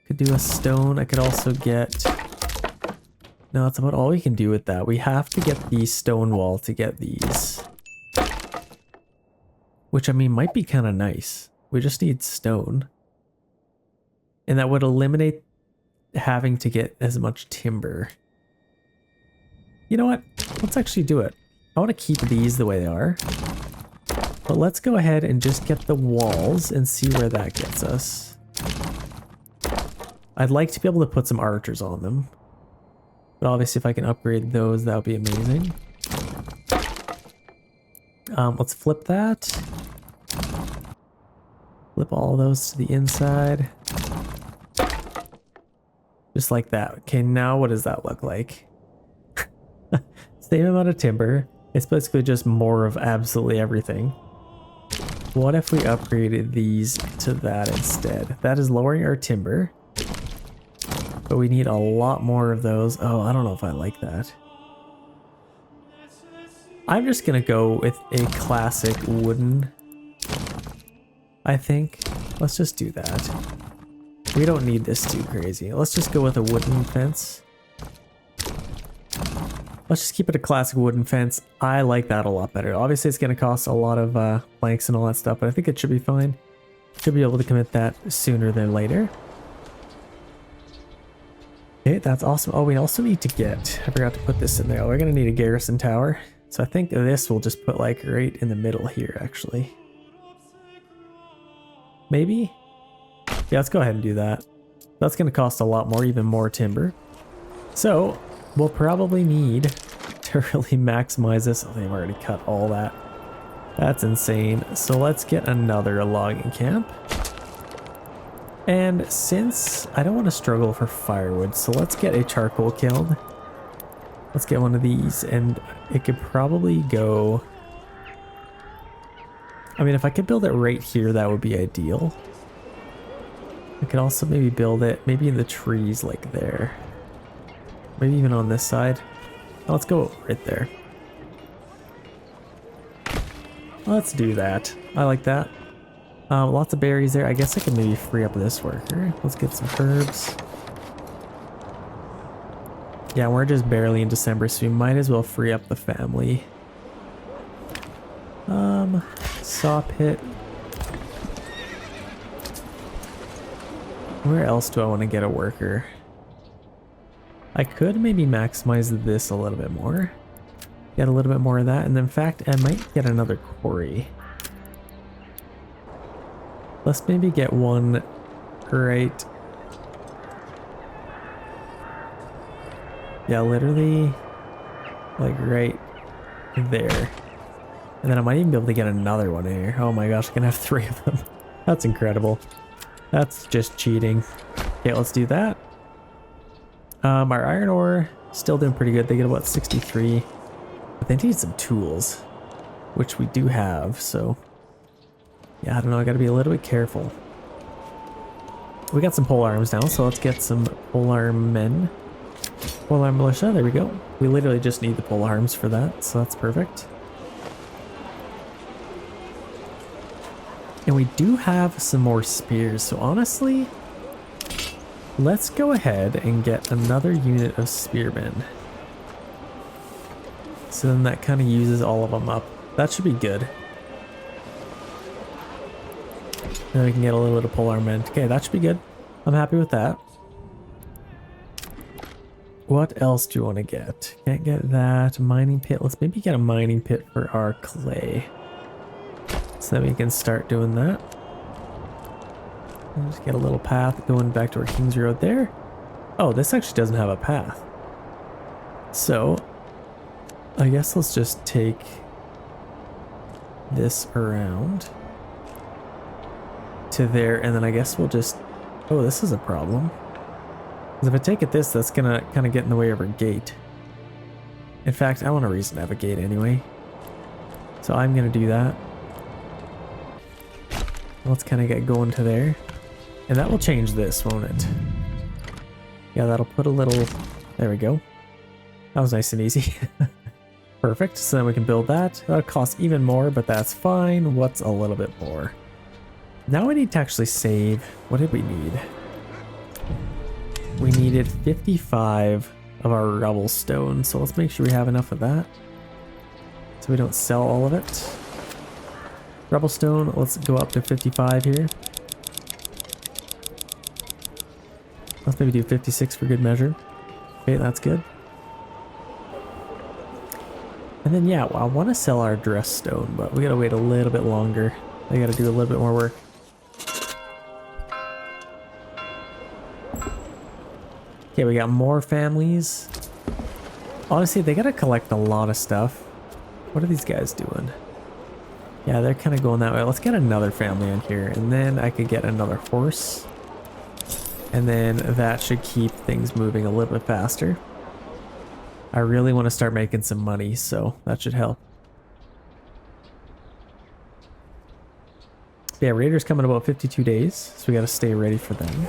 could do a stone. I could also get, no, that's about all we can do with that. We have to get the stone wall to get these, which I mean might be kind of nice. We just need stone, and that would eliminate having to get as much timber. You know what? Let's actually do it. I want to keep these the way they are, but let's go ahead and just get the walls and see where that gets us. I'd like to be able to put some archers on them, but obviously if I can upgrade those, that would be amazing. Let's flip that. Flip all those to the inside. Just like that. Okay, now what does that look like? Same amount of timber. It's basically just more of absolutely everything. What if we upgraded these to that instead? That is lowering our timber, but we need a lot more of those. Oh, I don't know if I like that. I'm just gonna go with a classic wooden, I think. Let's just do that. We don't need this too crazy. Let's just go with a wooden fence. Let's just keep it a classic wooden fence. I like that a lot better. Obviously, it's going to cost a lot of planks and all that stuff, but I think it should be fine. Should be able to commit that sooner than later. Okay, that's awesome. Oh, we also need to get, I forgot to put this in there. Oh, we're going to need a garrison tower. So I think this will just put like right in the middle here, actually. Maybe? Yeah, let's go ahead and do that. That's going to cost a lot more, even more timber. So we'll probably need to really maximize this. Oh, they've already cut all that. That's insane. So let's get another logging camp. And since I don't want to struggle for firewood, so let's get a charcoal kiln. Let's get one of these, and it could probably go... I mean, if I could build it right here, that would be ideal. I could also maybe build it maybe in the trees like there. Maybe even on this side. Oh, let's go right there. Let's do that. I like that. Lots of berries there. I guess I could maybe free up this worker. Let's get some herbs. Yeah, we're just barely in December, so we might as well free up the family. Saw pit. Where else do I want to get a worker? I could maybe maximize this a little bit more. Get a little bit more of that, and in fact, I might get another quarry. Let's maybe get one right... Yeah, literally, like right there. And then I might even be able to get another one here. Oh my gosh, I can have 3 of them. That's incredible. That's just cheating. Okay, let's do that. Our iron ore, still doing pretty good. They get about 63. But they need some tools, which we do have, so... Yeah, I don't know, I gotta be a little bit careful. We got some pole arms now, so let's get some pole arm men. Pole arm militia, there we go. We literally just need the pole arms for that, so that's perfect. And we do have some more spears, so honestly, Let's go ahead and get another unit of spearmen. So then that kind of uses all of them up. That should be good. Then we can get a little bit of pole armament. Okay, that should be good. I'm happy with that. What else do you want to get? Can't get that. Mining pit. Let's maybe get a mining pit for our clay. So that we can start doing that. Just get a little path going back to our King's Road there. Oh, this actually doesn't have a path. So, I guess let's just take this around to there, and then I guess we'll just... Oh, this is a problem. Because if I take it this, that's gonna kind of get in the way of our gate. In fact, I want a reason to have a gate anyway. So I'm gonna do that. Let's kind of get going to there. And that will change this, won't it? Yeah, that'll put a little... There we go. That was nice and easy. Perfect. So then we can build that. That'll cost even more, but that's fine. What's a little bit more? Now we need to actually save. What did we need? We needed 55 of our rubble stone. So let's make sure we have enough of that. So we don't sell all of it. Rubble stone, let's go up to 55 here. Let's maybe do 56 for good measure. Okay, that's good. And then yeah, well, I want to sell our dress stone, but we gotta wait a little bit longer. I gotta do a little bit more work. Okay, we got more families. Honestly, they gotta collect a lot of stuff. What are these guys doing? Yeah, they're kind of going that way. Let's get another family in here, and then I could get another horse. And then that should keep things moving a little bit faster. I really want to start making some money, so that should help. Yeah, Raiders come in about 52 days, so we got to stay ready for them.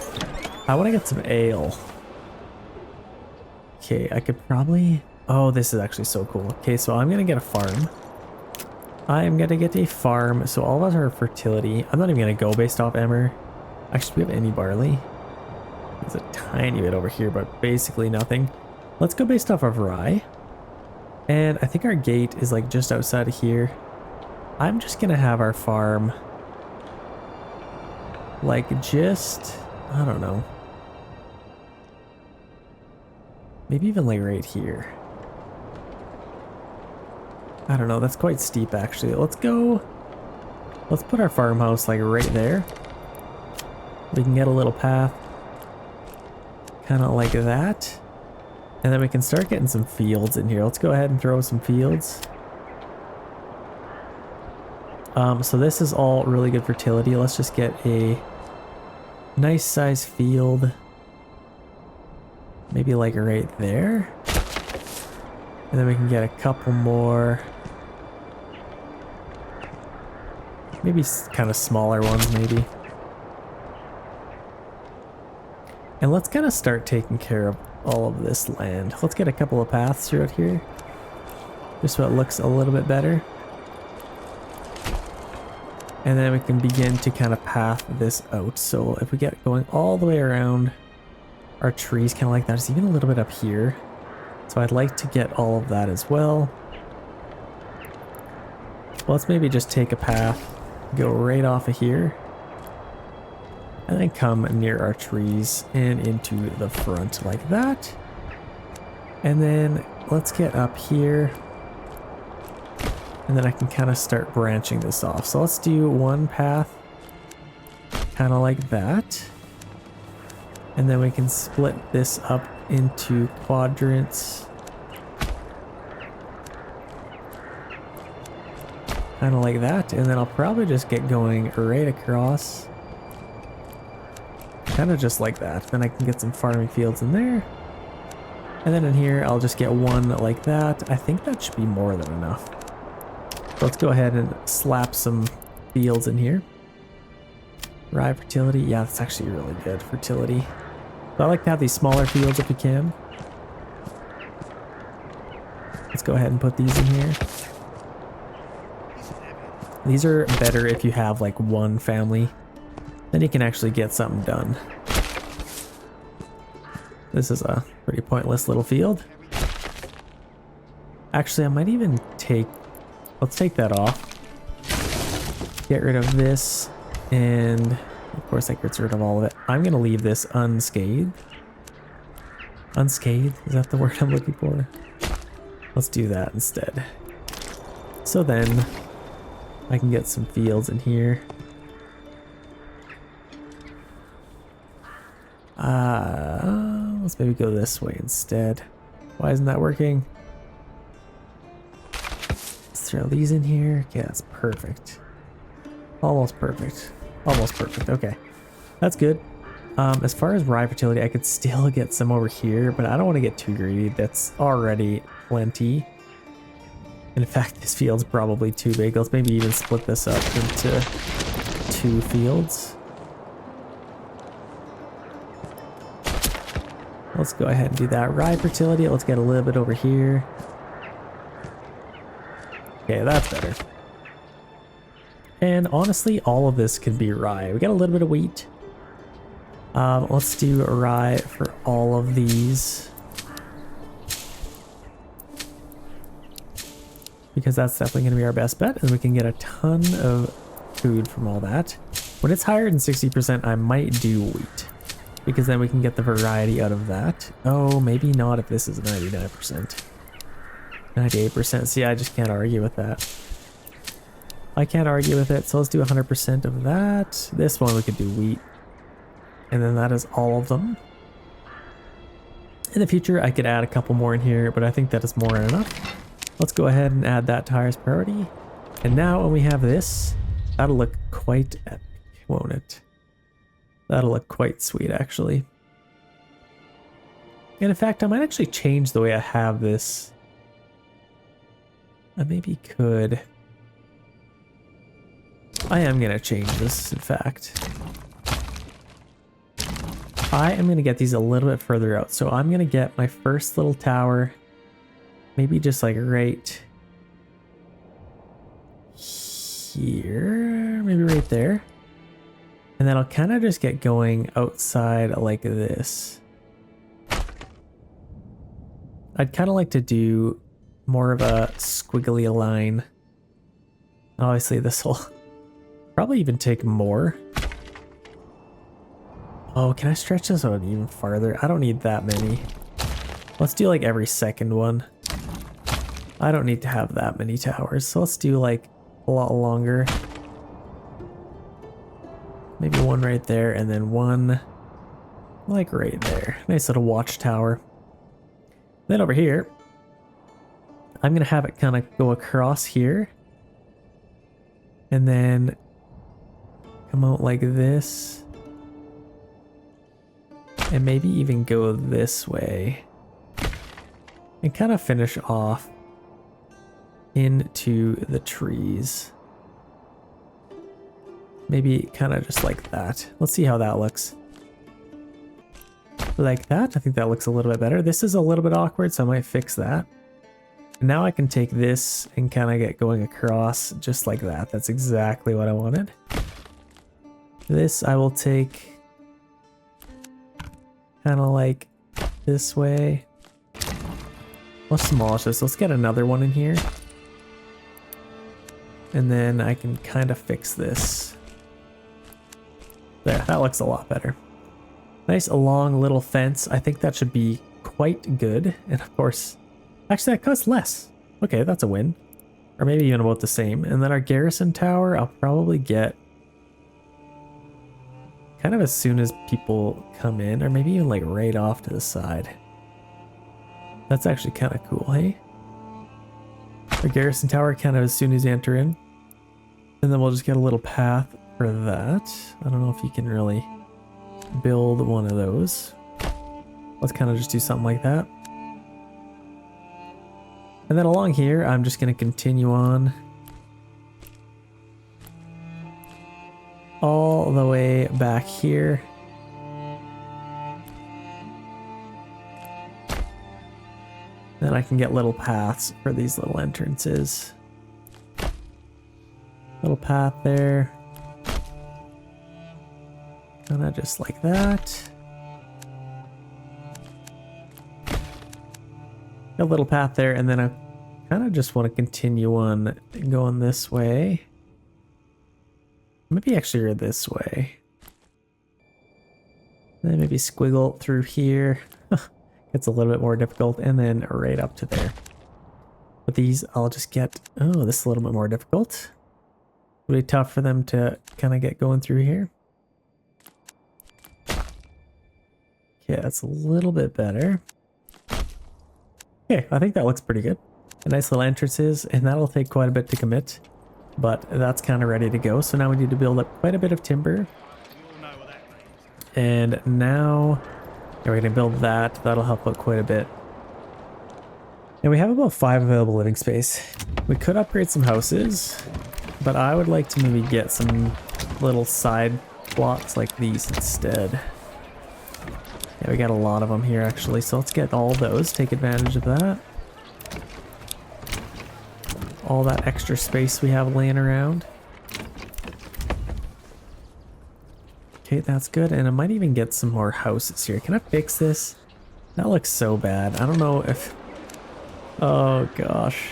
I want to get some ale. Okay, I could probably... Oh, this is actually so cool. Okay, so I'm going to get a farm. I'm going to get a farm, so all of us are fertility. I'm not even going to go based off emmer. Actually, do we have any barley? There's a tiny bit over here, but basically nothing. Let's go based off of rye. And I think our gate is like just outside of here. I'm just gonna have our farm like just, I don't know. Maybe even like right here. I don't know, that's quite steep actually. Let's go, let's put our farmhouse like right there. We can get a little path. Kind of like that. And then we can start getting some fields in here. Let's go ahead and throw some fields. So this is all really good fertility. Let's just get a nice size field. Maybe like right there. And then we can get a couple more. Maybe kind of smaller ones maybe. And let's kind of start taking care of all of this land. Let's get a couple of paths throughout here. Just so it looks a little bit better. And then we can begin to kind of path this out. So if we get going all the way around our trees, kind of like that, there's even a little bit up here. So I'd like to get all of that as well. Let's maybe just take a path, go right off of here. And then come near our trees and into the front like that. And then let's get up here. And then I can kind of start branching this off. So let's do one path, kind of like that. And then we can split this up into quadrants. Kind of like that. And then I'll probably just get going right across. Kind of just like that. Then I can get some farming fields in there. And then in here, I'll just get one like that. I think that should be more than enough. So let's go ahead and slap some fields in here. Rye fertility. Yeah, that's actually really good fertility. So I like to have these smaller fields if we can. Let's go ahead and put these in here. These are better if you have like one family. Then you can actually get something done. This is a pretty pointless little field. Actually, I might even take... Let's take that off. Get rid of this. And of course that gets rid of all of it. I'm going to leave this unscathed. Unscathed? Is that the word I'm looking for? Let's do that instead. So then I can get some fields in here. Let's maybe go this way instead. Why isn't that working? Let's throw these in here. Okay, that's perfect. Almost perfect. Almost perfect. Okay, that's good. As far as rye fertility, I could still get some over here, but I don't want to get too greedy. That's already plenty. In fact, this field's probably too big. Let's maybe even split this up into 2 fields. Let's go ahead and do that. Rye fertility, let's get a little bit over here. Okay, that's better. And honestly, all of this can be rye. We got a little bit of wheat. Let's do rye for all of these. Because that's definitely going to be our best bet, and we can get a ton of food from all that. When it's higher than 60%, I might do wheat. Because then we can get the variety out of that. Oh, maybe not if this is 99%. 98%. See, I just can't argue with that. I can't argue with it, so let's do 100% of that. This one we could do wheat. And then that is all of them. In the future, I could add a couple more in here, but I think that is more than enough. Let's go ahead and add that to highest priority. And now when we have this, that'll look quite epic, won't it? That'll look quite sweet, actually. And in fact, I might actually change the way I have this. I maybe could. I am going to change this, in fact. I am going to get these a little bit further out. So I'm going to get my first little tower, maybe just like right here, maybe right there. And then I'll kind of just get going outside like this. I'd kind of like to do more of a squiggly line. Obviously this will probably even take more. Oh, can I stretch this out even farther? I don't need that many. Let's do like every second one. I don't need to have that many towers, so let's do like a lot longer. Maybe one right there, and then one like right there. Nice little watchtower. Then over here, I'm gonna have it kind of go across here. And then come out like this. And maybe even go this way. And kind of finish off into the trees. Maybe kind of just like that. Let's see how that looks. Like that. I think that looks a little bit better. This is a little bit awkward, so I might fix that. And now I can take this and kind of get going across just like that. That's exactly what I wanted. This I will take kind of like this way. Let's demolish this. Let's get another one in here. And then I can kind of fix this. There, that looks a lot better. Nice long little fence. I think that should be quite good. And of course, actually that costs less. Okay, that's a win. Or maybe even about the same. And then our garrison tower, I'll probably get kind of as soon as people come in, or maybe even like right off to the side. That's actually kind of cool, hey? Our garrison tower kind of as soon as you enter in. And then we'll just get a little path for that. I don't know if you can really build one of those. Let's kind of just do something like that. And then along here, I'm just going to continue on all the way back here. Then I can get little paths for these little entrances. Little path there. Kind of just like that. a little path there, and then I kind of just want to continue on going this way. Maybe actually this way. And then maybe squiggle through here. It's a little bit more difficult, and then right up to there. But these I'll just get... Oh, this is a little bit more difficult. Really tough for them to kind of get going through here. Okay, that's a little bit better. Okay, I think that looks pretty good. A nice little entrances, and that'll take quite a bit to commit. But that's kind of ready to go. So now we need to build up quite a bit of timber. And now we're going to build that. That'll help out quite a bit. And we have about 5 available living space. We could upgrade some houses, but I would like to maybe get some little side plots like these instead. Yeah, we got a lot of them here actually, so let's get all those, take advantage of that. All that extra space we have laying around. Okay, that's good, and I might even get some more houses here. Can I fix this? That looks so bad. I don't know if... Oh gosh.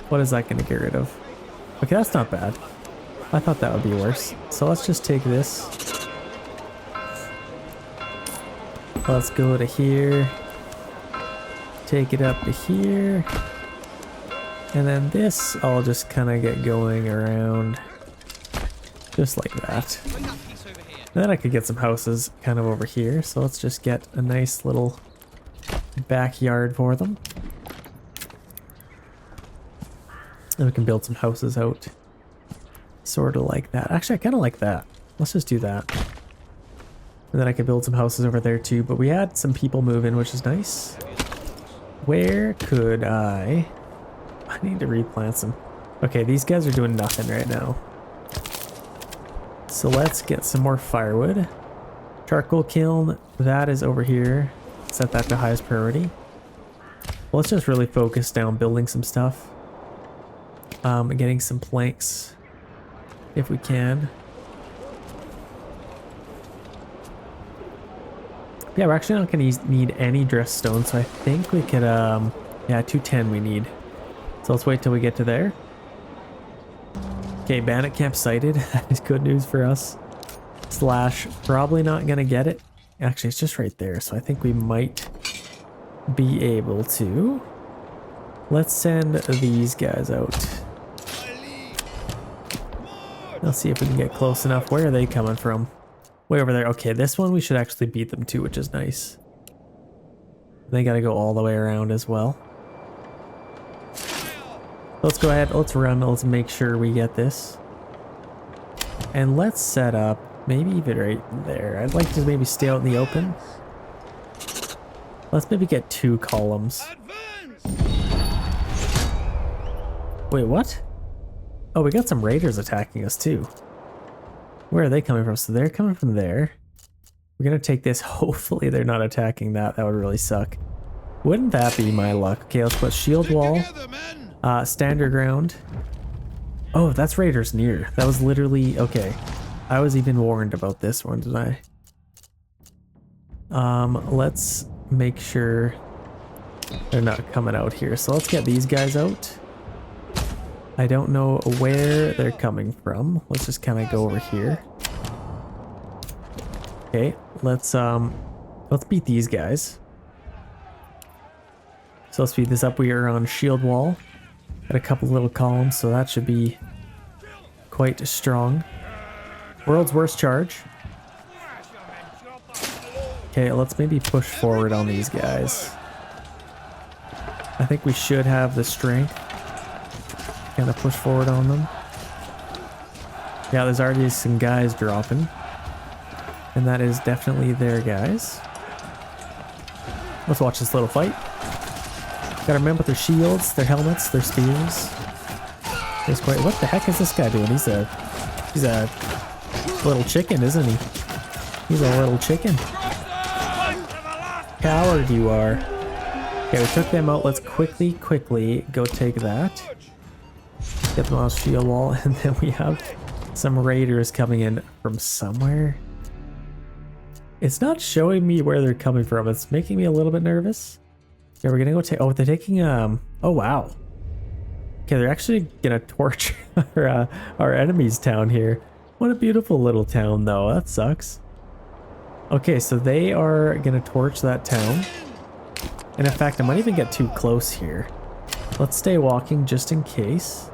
What is that going to get rid of? Okay, that's not bad. I thought that would be worse. So let's just take this. Let's go to here. Take it up to here. And then this, I'll just kind of get going around. Just like that. And then I could get some houses kind of over here. So let's just get a nice little backyard for them. And we can build some houses out. Sort of like that. Actually, I kind of like that. Let's just do that. And then I could build some houses over there too. But we had some people move in, which is nice. Where could I need to replant some. Okay, these guys are doing nothing right now. So let's get some more firewood. Charcoal kiln, that is over here. Set that to highest priority. Well, let's just really focus down building some stuff. Getting some planks if we can. Yeah, we're actually not going to need any dress stone, so I think we could, yeah, 210 we need. So let's wait till we get to there. Okay, bandit camp sighted. That is good news for us. Slash, probably not going to get it. Actually, it's just right there, so I think we might be able to. Let's send these guys out. Let's see if we can get close enough. Where are they coming from? Way over there. Okay, this one we should actually beat them to, which is nice. They got to go all the way around as well. Let's go ahead. Let's run. Let's make sure we get this. And let's set up maybe even right there. I'd like to maybe stay out in the open. Let's maybe get 2 columns. Wait, what? Oh, we got some raiders attacking us too. Where are they coming from? So they're coming from there. We're gonna take this. Hopefully they're not attacking that. That would really suck. Wouldn't that be my luck? Okay, let's put shield wall. Standard ground. Oh, that's raiders near. That was literally... Okay. I was even warned about this one, didn't I? Let's make sure they're not coming out here. So let's get these guys out. I don't know where they're coming from. Let's just kind of go over here. Okay, let's beat these guys. So let's speed this up. We are on shield wall. Got a couple little columns, so that should be quite strong. World's worst charge. Okay, let's maybe push forward on these guys. I think we should have the strength. Kind of push forward on them. Yeah, there's already some guys dropping. And that is definitely their guys. Let's watch this little fight. Gotta remember their shields, their helmets, their spears. There's quite... What the heck is this guy doing? He's a little chicken, isn't he? He's a little chicken. Coward you are. Okay, we took them out. Let's quickly go take that. Get them off shield wall, and then we have some raiders coming in from somewhere. It's not showing me where they're coming from. It's making me a little bit nervous. Yeah, we're gonna go take. Oh, they're taking. Oh wow. Okay, they're actually gonna torch our enemy's town here. What a beautiful little town, though. That sucks. Okay, so they are gonna torch that town. And in fact, I might even get too close here. Let's stay walking just in case.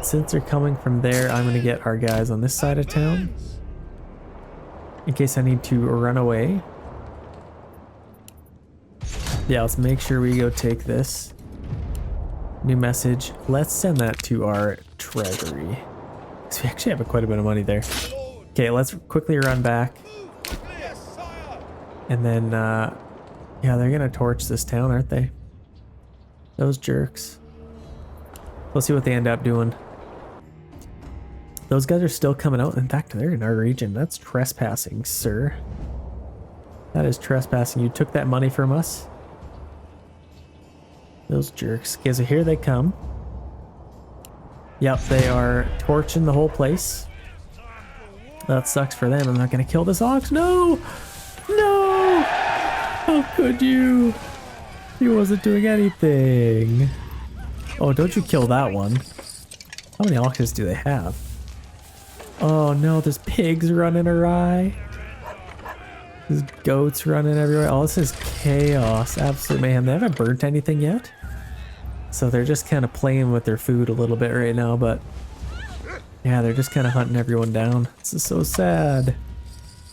Since they're coming from there, I'm gonna get our guys on this side of town. In case I need to run away. Yeah, let's make sure we go take this. New message. Let's send that to our treasury. So we actually have quite a bit of money there. Okay, let's quickly run back. And then, yeah, they're gonna torch this town, aren't they? Those jerks. Let's see what they end up doing. Those guys are still coming out. In fact, they're in our region. That's trespassing, sir. That is trespassing. You took that money from us. Those jerks. Okay, so here they come. Yep, they are torching the whole place. That sucks for them. I'm not gonna kill this ox. No! No! How could you? He wasn't doing anything. Oh, don't you kill that one. How many oxes do they have? Oh no, there's pigs running awry. There's goats running everywhere. Oh, this is chaos. Absolute mayhem. They haven't burnt anything yet. So they're just kind of playing with their food a little bit right now, but yeah, they're just kind of hunting everyone down. This is so sad.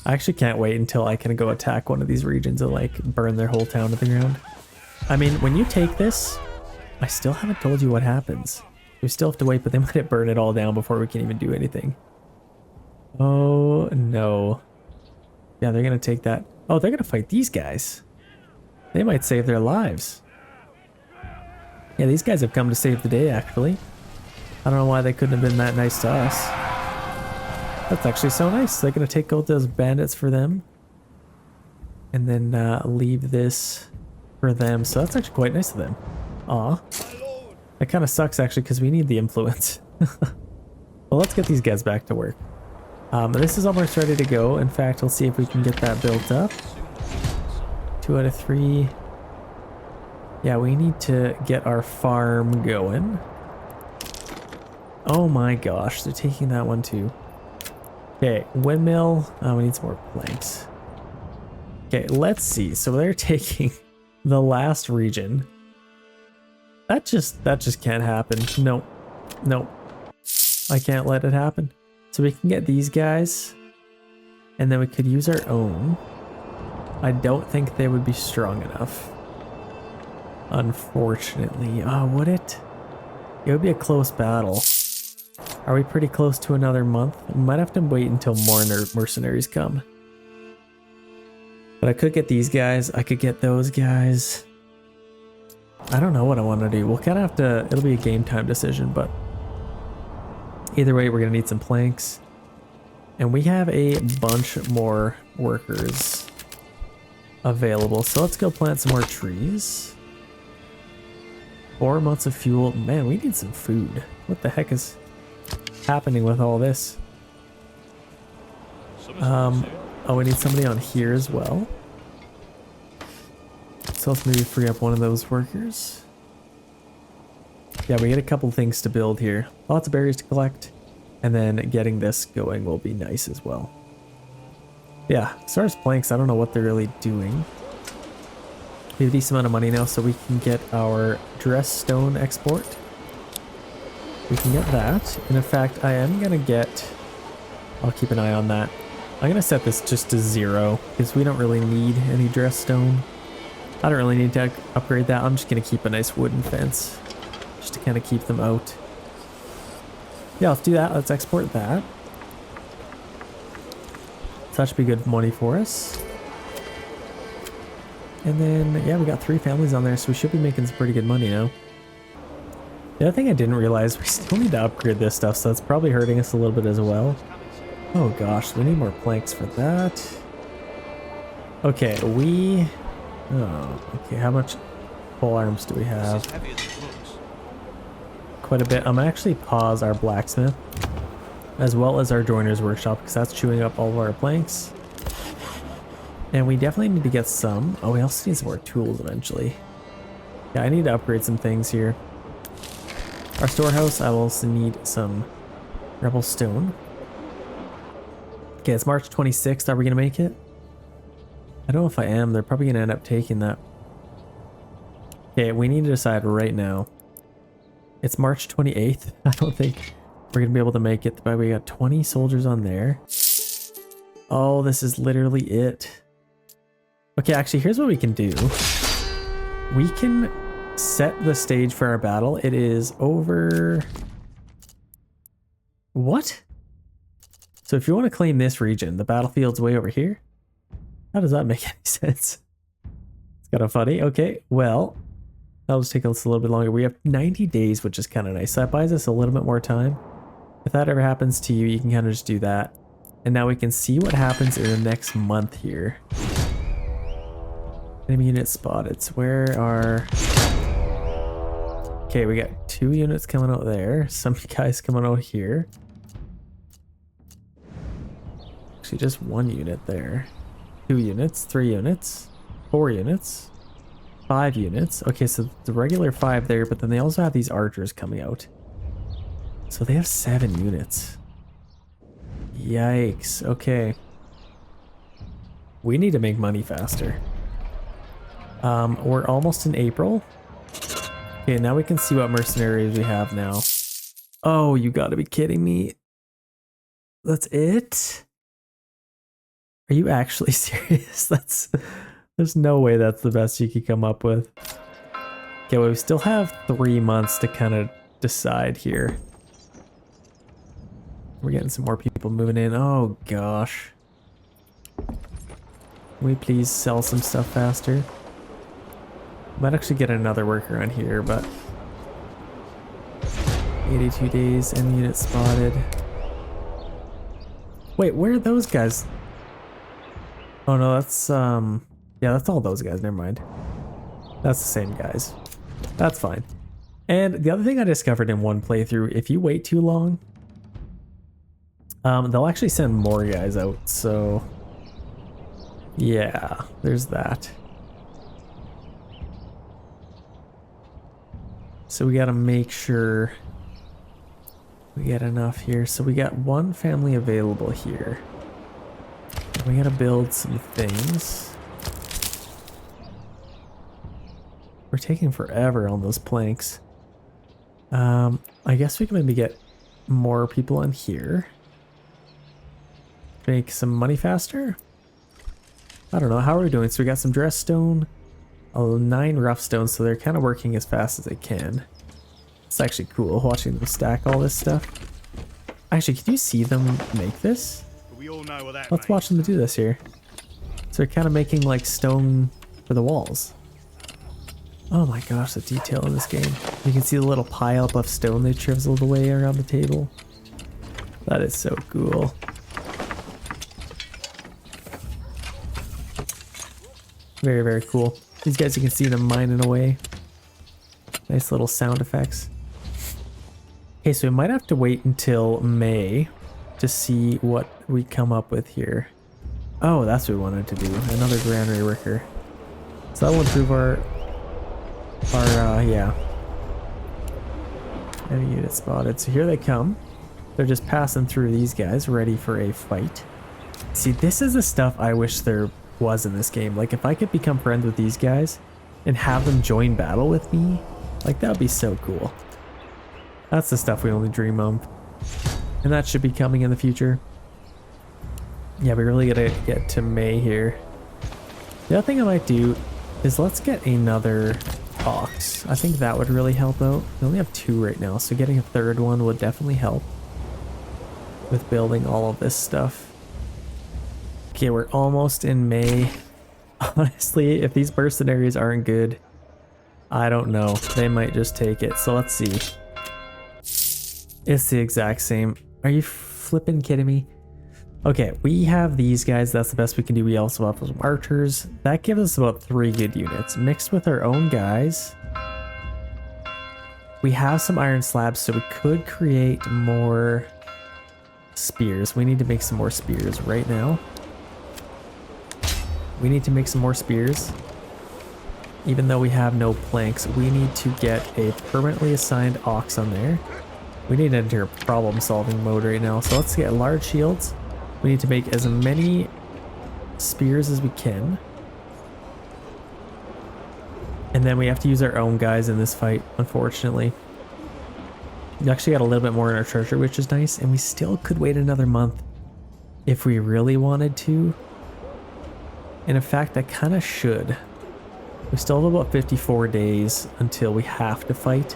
I actually can't wait until I can go attack one of these regions and like burn their whole town to the ground. I mean, when you take this, I still haven't told you what happens. We still have to wait, but they might burn it all down before we can even do anything. Oh no. Yeah, they're gonna take that. Oh, they're gonna fight these guys. They might save their lives. Yeah, these guys have come to save the day, actually. I don't know why they couldn't have been that nice to us. That's actually so nice. They're gonna take out those bandits for them. And then leave this for them. So that's actually quite nice of them. Aw. That kind of sucks, actually, because we need the influence. Well, let's get these guys back to work. This is almost ready to go. In fact, let's see if we can get that built up. 2 out of 3. Yeah, we need to get our farm going. Oh my gosh, they're taking that one too. Okay, windmill. We need some more planks. Okay, let's see. So they're taking the last region. That just can't happen. No, no, I can't let it happen. So we can get these guys, and then we could use our own. I don't think they would be strong enough. Unfortunately. Oh, would it? It would be a close battle. Are we pretty close to another month? We might have to wait until more mercenaries come. But I could get these guys. I could get those guys. I don't know what I want to do. We'll kind of have to... It'll be a game time decision, but... Either way, we're going to need some planks. And we have a bunch more workers available. So let's go plant some more trees. 4 months of fuel. Man, we need some food. What the heck is happening with all this? Oh, we need somebody on here as well. So let's maybe free up one of those workers. Yeah, we get a couple things to build here. Lots of berries to collect. And then getting this going will be nice as well. Yeah, as far as planks, I don't know what they're really doing. We have a decent amount of money now, so we can get our dress stone export. We can get that. And in fact, I am going to get... I'll keep an eye on that. I'm going to set this just to 0, because we don't really need any dress stone. I don't really need to upgrade that. I'm just going to keep a nice wooden fence, just to kind of keep them out. Yeah, let's do that. Let's export that. So that should be good money for us. And then, yeah, we got 3 families on there, so we should be making some pretty good money now. The other thing I didn't realize, we still need to upgrade this stuff, so that's probably hurting us a little bit as well. Oh gosh, we need more planks for that. Okay, we... Oh, okay, how much pole arms do we have? Quite a bit. I'm gonna actually pause our blacksmith, as well as our joiner's workshop, because that's chewing up all of our planks. And we definitely need to get some. Oh, we also need some more tools eventually. Yeah, I need to upgrade some things here. Our storehouse, I will also need some rebel stone. Okay, it's March 26th. Are we going to make it? I don't know if I am. They're probably going to end up taking that. Okay, we need to decide right now. It's March 28th. I don't think we're going to be able to make it, but we got 20 soldiers on there. Oh, this is literally it. Okay, actually, here's what we can do. We can set the stage for our battle. It is over... What? So if you want to claim this region, the battlefield's way over here? How does that make any sense? It's kind of funny. Okay, well, that'll just take us a little bit longer. We have 90 days, which is kind of nice. So that buys us a little bit more time. If that ever happens to you, you can kind of just do that. And now we can see what happens in the next month here. Enemy unit spotted. So where are... Okay, we got 2 units coming out there. Some guys coming out here. Actually, just 1 unit there. 2 units, 3 units, 4 units, 5 units. Okay, so the regular 5 there, but then they also have these archers coming out. So they have 7 units. Yikes. Okay. We need to make money faster. We're almost in April. Okay, now we can see what mercenaries we have now. Oh, you gotta be kidding me. That's it? Are you actually serious? There's no way that's the best you could come up with. Okay, well, we still have 3 months to kind of decide here. We're getting some more people moving in. Oh gosh. Can we please sell some stuff faster? Might actually get another worker on here, but 82 days, enemy unit spotted. Wait, where are those guys? Oh no, that's yeah, that's all those guys. Never mind. That's the same guys. That's fine. And the other thing I discovered in one playthrough, if you wait too long, they'll actually send more guys out. So yeah, there's that. So we got to make sure we get enough here. So we got 1 family available here. We got to build some things. We're taking forever on those planks. I guess we can maybe get more people in here. Make some money faster? I don't know. How are we doing? So we got some dress stone. 9 rough stones, so they're kind of working as fast as they can. It's actually cool watching them stack all this stuff. Actually, can you see them make this? We all know what that Let's watch them do this here. So they're kind of making like stone for the walls. Oh my gosh, the detail in this game. You can see the little pile up of stone they chiseled away around the table. That is so cool. Very, very cool. These guys, you can see them mining away. Nice little sound effects. Okay, so we might have to wait until May to see what we come up with here. Oh, that's what we wanted to do. Another granary worker. So that will improve our yeah. Enemy unit spotted. So here they come. They're just passing through these guys, ready for a fight. See, this is the stuff I wish there was in this game. Like, if I could become friends with these guys and have them join battle with me, like, that would be so cool. That's the stuff we only dream of. And that should be coming in the future. Yeah, we really gotta get to May here. The other thing I might do is let's get another box. I think that would really help out. We only have 2 right now, so getting a 3rd one would definitely help with building all of this stuff. Okay, we're almost in May. Honestly, if these mercenaries aren't good, I don't know. They might just take it. So let's see. It's the exact same. Are you flipping kidding me? Okay, we have these guys. That's the best we can do. We also have some archers. That gives us about 3 good units. Mixed with our own guys. We have some iron slabs, so we could create more spears. We need to make some more spears right now. We need to make some more spears. even though we have no planks, we need to get a permanently assigned ox on there. We need to enter problem solving mode right now. So let's get large shields. We need to make as many spears as we can. And then we have to use our own guys in this fight, unfortunately. We actually got a little bit more in our treasure, which is nice. And we still could wait another month if we really wanted to. And in fact, I kind of should. We still have about 54 days until we have to fight.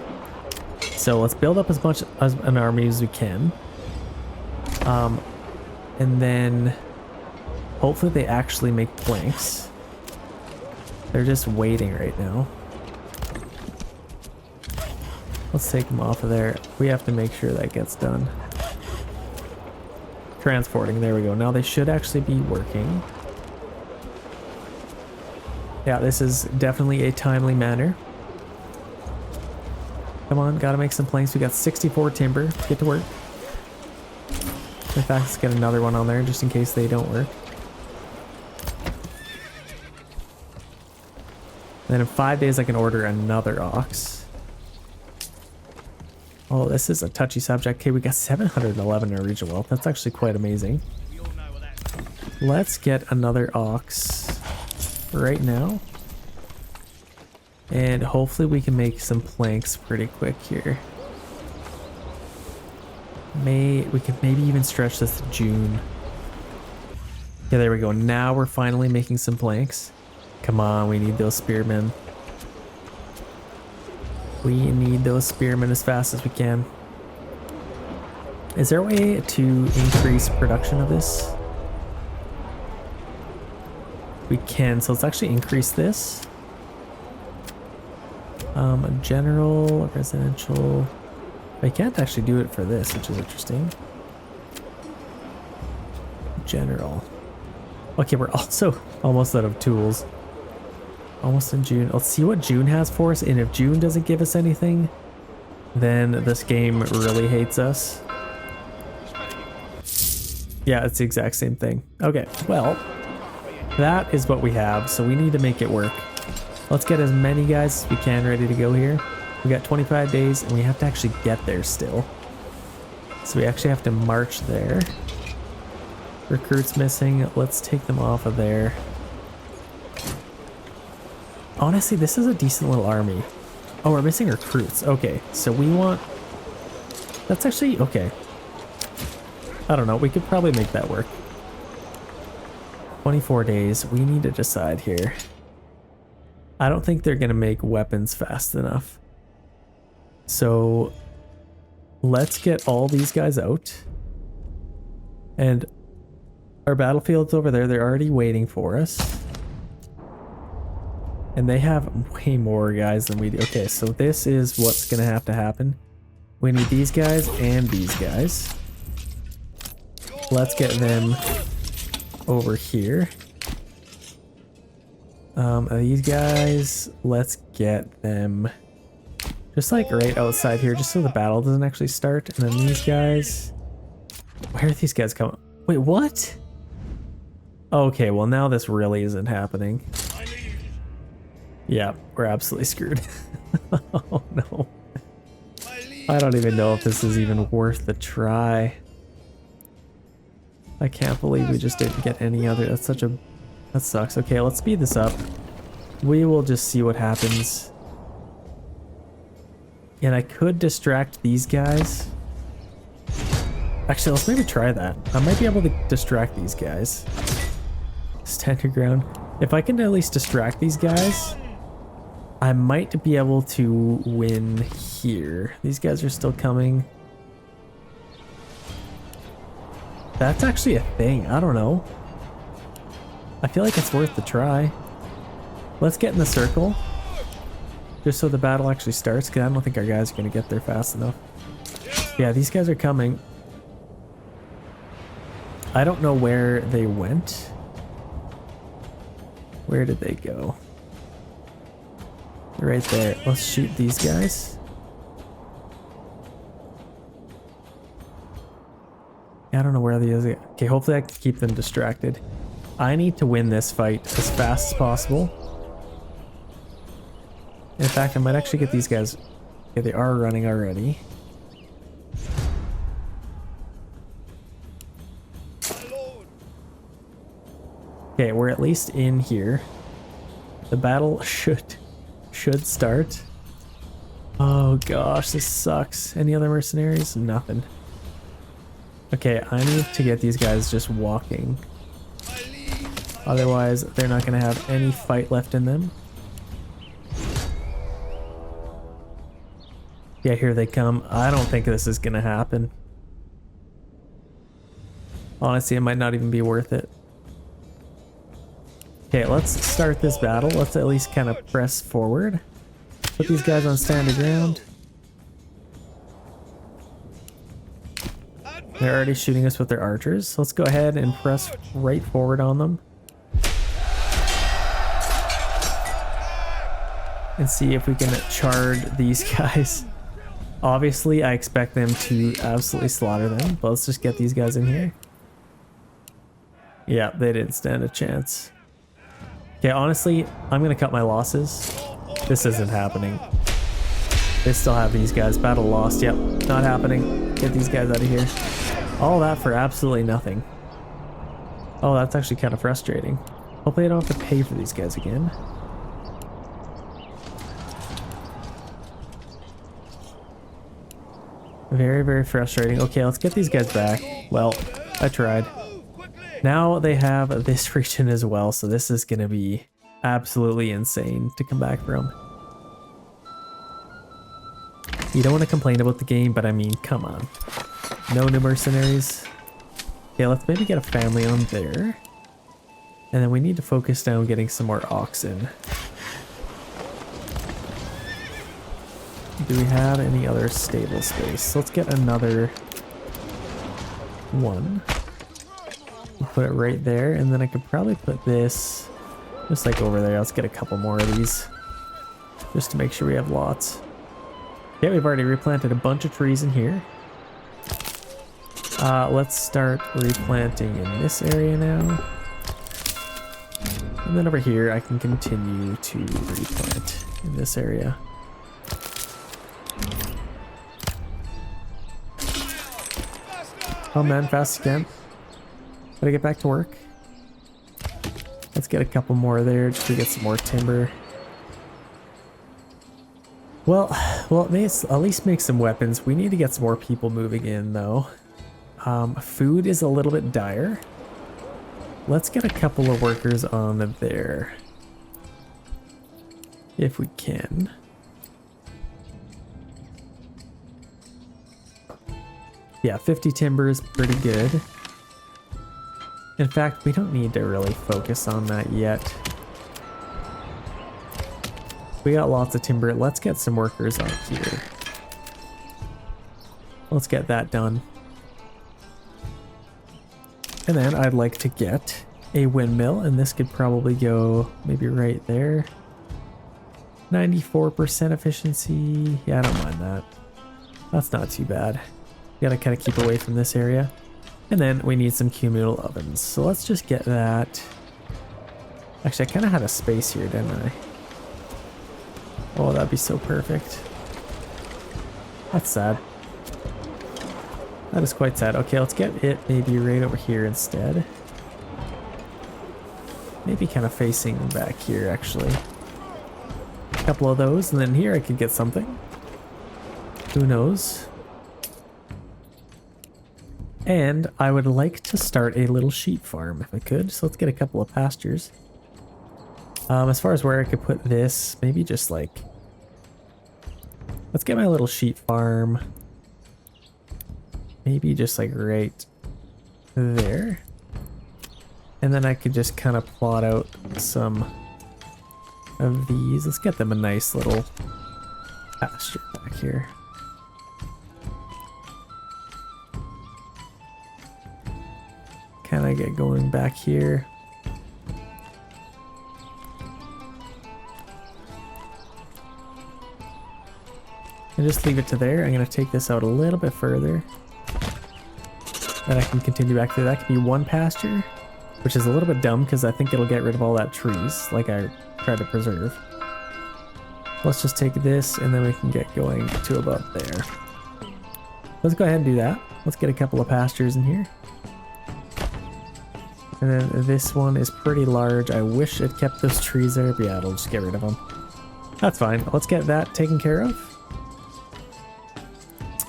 So let's build up as much as an army as we can. And then hopefully they actually make planks. They're just waiting right now. Let's take them off of there. We have to make sure that gets done. Transporting, there we go. Now they should actually be working. Yeah, this is definitely a timely manner. Come on, gotta make some planks. We got 64 timber. Get to work. In fact, let's get another one on there just in case they don't work. Then in 5 days I can order another ox. Oh, this is a touchy subject. Okay, we got 711 Norwegian wealth. That's actually quite amazing. Let's get another ox right now. And hopefully we can make some planks pretty quick here. We could maybe even stretch this to June. Yeah, there we go. Now we're finally making some planks. Come on, we need those spearmen. We need those spearmen as fast as we can. Is there a way to increase production of this? We can, so let's actually increase this. General, residential. I can't actually do it for this, which is interesting. General. Okay, we're also almost out of tools. Almost in June. Let's see what June has for us, and if June doesn't give us anything, then this game really hates us. Yeah, it's the exact same thing. Okay, well, that is what we have, so we need to make it work. Let's get as many guys as we can ready to go here. We got 25 days, and we have to actually get there still. So we actually have to march there. Recruits missing. Let's take them off of there. Honestly, this is a decent little army. Oh, we're missing recruits. Okay, so we want... That's actually... Okay. I don't know. We could probably make that work. 24 days. We need to decide here. I don't think they're going to make weapons fast enough. So let's get all these guys out. And our battlefield's over there. They're already waiting for us. And they have way more guys than we do. Okay, so this is what's going to have to happen. We need these guys and these guys. Let's get them over here. These guys, let's get them just like right outside here, just so the battle doesn't actually start. And then these guys, where are these guys coming? Wait, what? Okay, well now this really isn't happening. Yeah, we're absolutely screwed. Oh no. I don't even know if this is even worth the try. I can't believe we just didn't get any other. That's such a... That sucks. Okay, let's speed this up. We will just see what happens. And I could distract these guys. Actually, let's maybe try that. I might be able to distract these guys. Stand your ground. If I can at least distract these guys, I might be able to win here. These guys are still coming. That's actually a thing. I don't know. I feel like it's worth the try. Let's get in the circle. Just so the battle actually starts, because I don't think our guys are going to get there fast enough. Yeah, these guys are coming. I don't know where they went. Where did they go? Right there. Let's shoot these guys. I don't know where they is. Okay, hopefully I can keep them distracted. I need to win this fight as fast as possible. In fact, I might actually get these guys. Okay, they are running already. Okay, we're at least in here. The battle should start. Oh gosh, this sucks. Any other mercenaries? Nothing. Okay, I need to get these guys just walking. Otherwise, they're not going to have any fight left in them. Yeah, here they come. I don't think this is going to happen. Honestly, it might not even be worth it. Okay, let's start this battle. Let's at least kind of press forward. Put these guys on standard ground. They're already shooting us with their archers. Let's go ahead and press right forward on them. And see if we can charge these guys. Obviously, I expect them to absolutely slaughter them, but let's just get these guys in here. Yeah, they didn't stand a chance. Okay, honestly, I'm gonna cut my losses. This isn't happening. They still have these guys. Battle lost. Yep, not happening. Get these guys out of here. All that for absolutely nothing. Oh, that's actually kind of frustrating. Hopefully I don't have to pay for these guys again. Very, very frustrating. Okay, let's get these guys back. Well, I tried. Now they have this region as well, so this is going to be absolutely insane to come back from. You don't want to complain about the game, but I mean, come on. No new mercenaries. Okay, let's maybe get a family on there. And then we need to focus down getting some more oxen. Do we have any other stable space? Let's get another one. We'll put it right there, and then I could probably put this just like over there. Let's get a couple more of these just to make sure we have lots. Yeah, we've already replanted a bunch of trees in here. Let's start replanting in this area now. And then over here, I can continue to replant in this area. Oh man, fast again. Gotta get back to work. Let's get a couple more there just to get some more timber. Well, it may at least make some weapons. We need to get some more people moving in though. Food is a little bit dire. Let's get a couple of workers on there. If we can. Yeah, 50 timber is pretty good. In fact, we don't need to really focus on that yet. We got lots of timber. Let's get some workers on here. Let's get that done. And then I'd like to get a windmill, and this could probably go maybe right there. 94% efficiency. Yeah, I don't mind that. That's not too bad. Gotta kind of keep away from this area. And then we need some communal ovens. So let's just get that. Actually, I kind of had a space here, didn't I? Oh, that'd be so perfect. That's sad. That is quite sad. Okay, let's get it maybe right over here instead. Maybe kind of facing back here, actually. A couple of those, and then here I could get something. Who knows? And I would like to start a little sheep farm if I could. So let's get a couple of pastures. As far as where I could put this, maybe just like... Let's get my little sheep farm. Maybe just like right there. And then I could just kind of plot out some of these. Let's get them a nice little pasture back here. Kind of get going back here. And just leave it to there. I'm going to take this out a little bit further. Then I can continue back there. That could be one pasture, which is a little bit dumb because I think it'll get rid of all that trees like I tried to preserve. let's just take this and then we can get going to about there. Let's go ahead and do that. Let's get a couple of pastures in here. And then this one is pretty large. I wish it kept those trees there, but yeah, it'll just get rid of them. That's fine. Let's get that taken care of.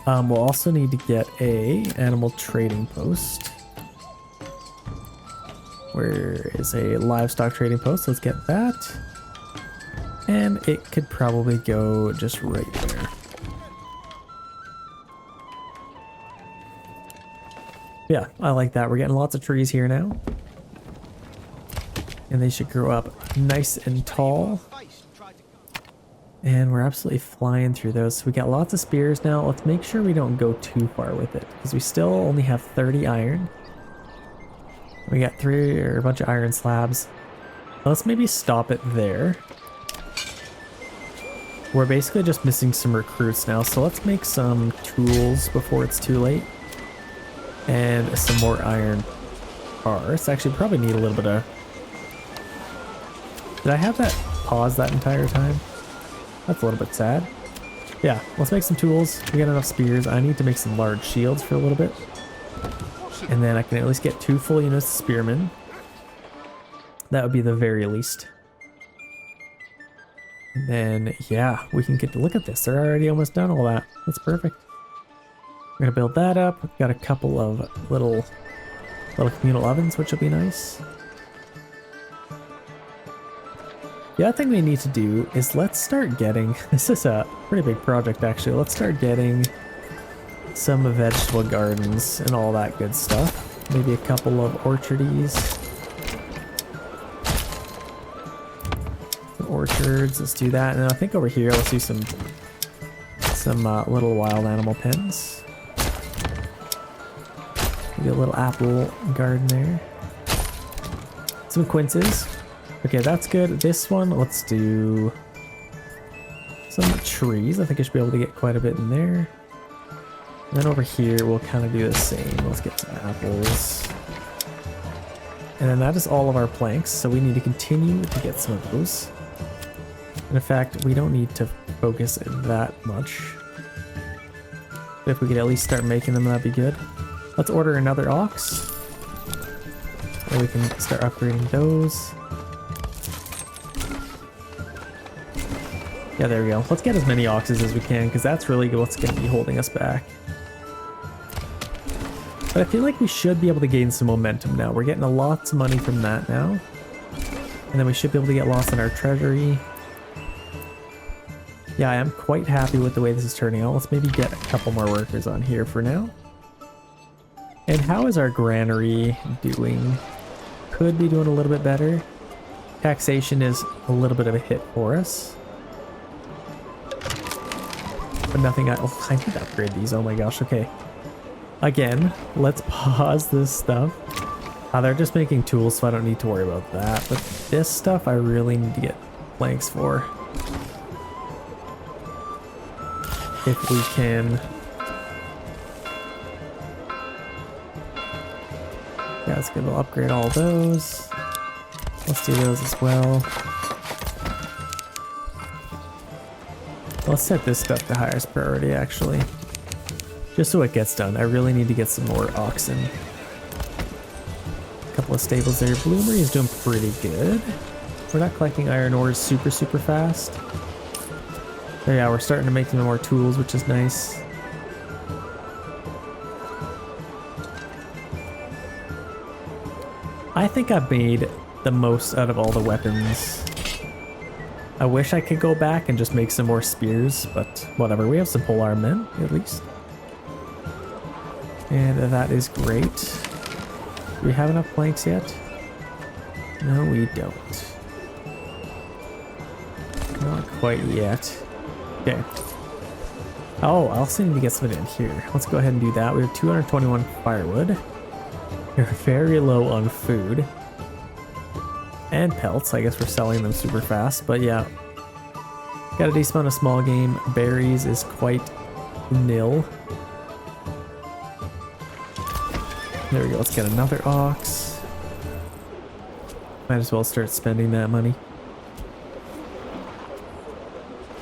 We'll also need to get a animal trading post. Where is a livestock trading post? Let's get that. And it could probably go just right there. Yeah, I like that. We're getting lots of trees here now. And they should grow up nice and tall. And we're absolutely flying through those. So we got lots of spears now. Let's make sure we don't go too far with it, because we still only have 30 iron. We got a bunch of iron slabs. Let's maybe stop it there. We're basically just missing some recruits now, so let's make some tools before it's too late. And some more iron bars. Actually, probably need a little bit of... Did I have that pause that entire time? That's a little bit sad. Yeah, let's make some tools. We got enough spears. I need to make some large shields for a little bit. And then I can at least get 2 full units of spearmen. That would be the very least. And then, yeah, we can get to look at this. They're already almost done all that. That's perfect. We're gonna build that up. We've got a couple of little communal ovens, which will be nice. The other thing we need to do is let's start getting, this is a pretty big project actually, let's start getting some vegetable gardens and all that good stuff. Maybe a couple of orchardies. Orchards, let's do that. And I think over here, let's do some little wild animal pens. Maybe a little apple garden there. Some quinces. Okay, that's good. This one, let's do some trees. I think I should be able to get quite a bit in there. And then over here, we'll kind of do the same. Let's get some apples. And then that is all of our planks, so we need to continue to get some of those. And in fact, we don't need to focus that much. But if we could at least start making them, that'd be good. Let's order another ox. And we can start upgrading those. Yeah, there we go. Let's get as many oxes as we can, because that's really what's going to be holding us back. But I feel like we should be able to gain some momentum now. We're getting lots of money from that now. And then we should be able to get lost in our treasury. Yeah, I am quite happy with the way this is turning out. Let's maybe get a couple more workers on here for now. And how is our granary doing? Could be doing a little bit better. Taxation is a little bit of a hit for us. But nothing, oh, I need to upgrade these. Oh my gosh, okay. Again, let's pause this stuff. They're just making tools, so I don't need to worry about that. But this stuff I really need to get planks for. If we can. Yeah, it's gonna upgrade all those. Let's do those as well. Let's set this stuff to highest priority actually. Just so it gets done. I really need to get some more oxen. A couple of stables there. Bloomery is doing pretty good. We're not collecting iron ores super fast. So yeah, we're starting to make some more tools, which is nice. I think I've made the most out of all the weapons. I wish I could go back and just make some more spears, but whatever. We have some polearm men, at least. And that is great. Do we have enough planks yet? No, we don't. Not quite yet. Okay. Oh, I also need to get some in here. Let's go ahead and do that. We have 221 firewood. We're very low on food. And pelts. I guess we're selling them super fast, but yeah. Got a decent amount of small game. Berries is quite nil. There we go. Let's get another ox. Might as well start spending that money.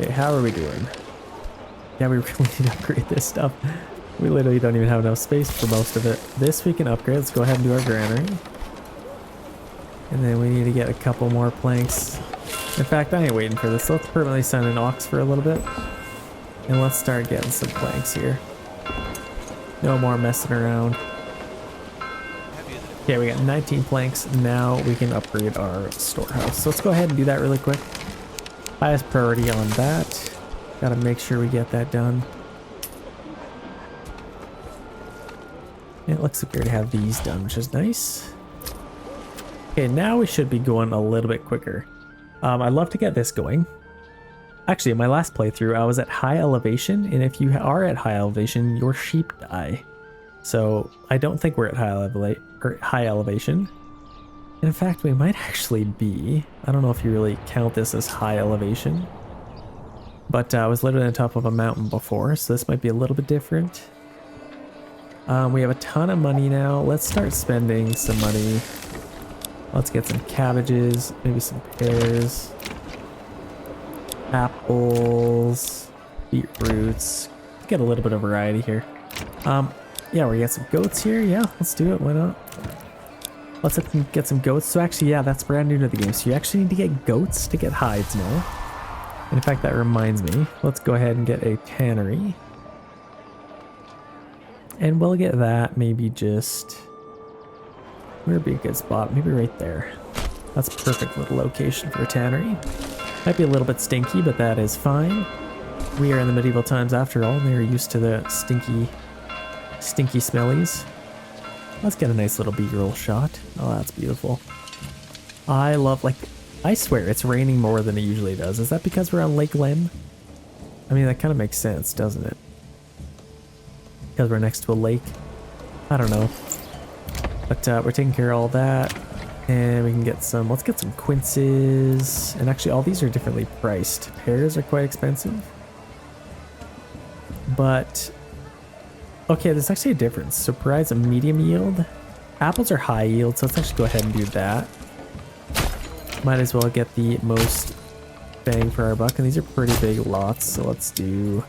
Okay, how are we doing? Yeah, we really need to upgrade this stuff. We literally don't even have enough space for most of it. This we can upgrade. Let's go ahead and do our granary. And then we need to get a couple more planks. In fact, I ain't waiting for this. Let's permanently send an ox for a little bit. And let's start getting some planks here. No more messing around. Okay, we got 19 planks. Now we can upgrade our storehouse. So let's go ahead and do that really quick. Highest priority on that. Gotta make sure we get that done. And it looks like we already have these done, which is nice. Okay, now we should be going a little bit quicker. I'd love to get this going. Actually, in my last playthrough, I was at high elevation, and if you are at high elevation, your sheep die. So I don't think we're at high elevation. And in fact, we might actually be. I don't know if you really count this as high elevation. But I was literally on top of a mountain before, so this might be a little bit different. We have a ton of money now. Let's start spending some money. Let's get some cabbages, maybe some pears, apples, beetroots. Get a little bit of variety here. Yeah, we got some goats here. Yeah, let's do it. Why not? Let's get some goats. So actually, yeah, that's brand new to the game. So you actually need to get goats to get hides now. And in fact, that reminds me. Let's go ahead and get a tannery. And we'll get that maybe just... Where would be a good spot? Maybe right there. That's a perfect little location for a tannery. Might be a little bit stinky, but that is fine. We are in the medieval times after all. They're used to the stinky smellies. Let's get a nice little B-roll shot. Oh, that's beautiful. I love, like, I swear it's raining more than it usually does. Is that because we're on Lake Lem? I mean, that kind of makes sense, doesn't it? Because we're next to a lake. I don't know. But we're taking care of all that. And we can get some, let's get some quinces. And actually all these are differently priced. Pears are quite expensive. But, okay, there's actually a difference. Surprise, a medium yield. Apples are high yield, so let's actually go ahead and do that. Might as well get the most bang for our buck. And these are pretty big lots, so let's do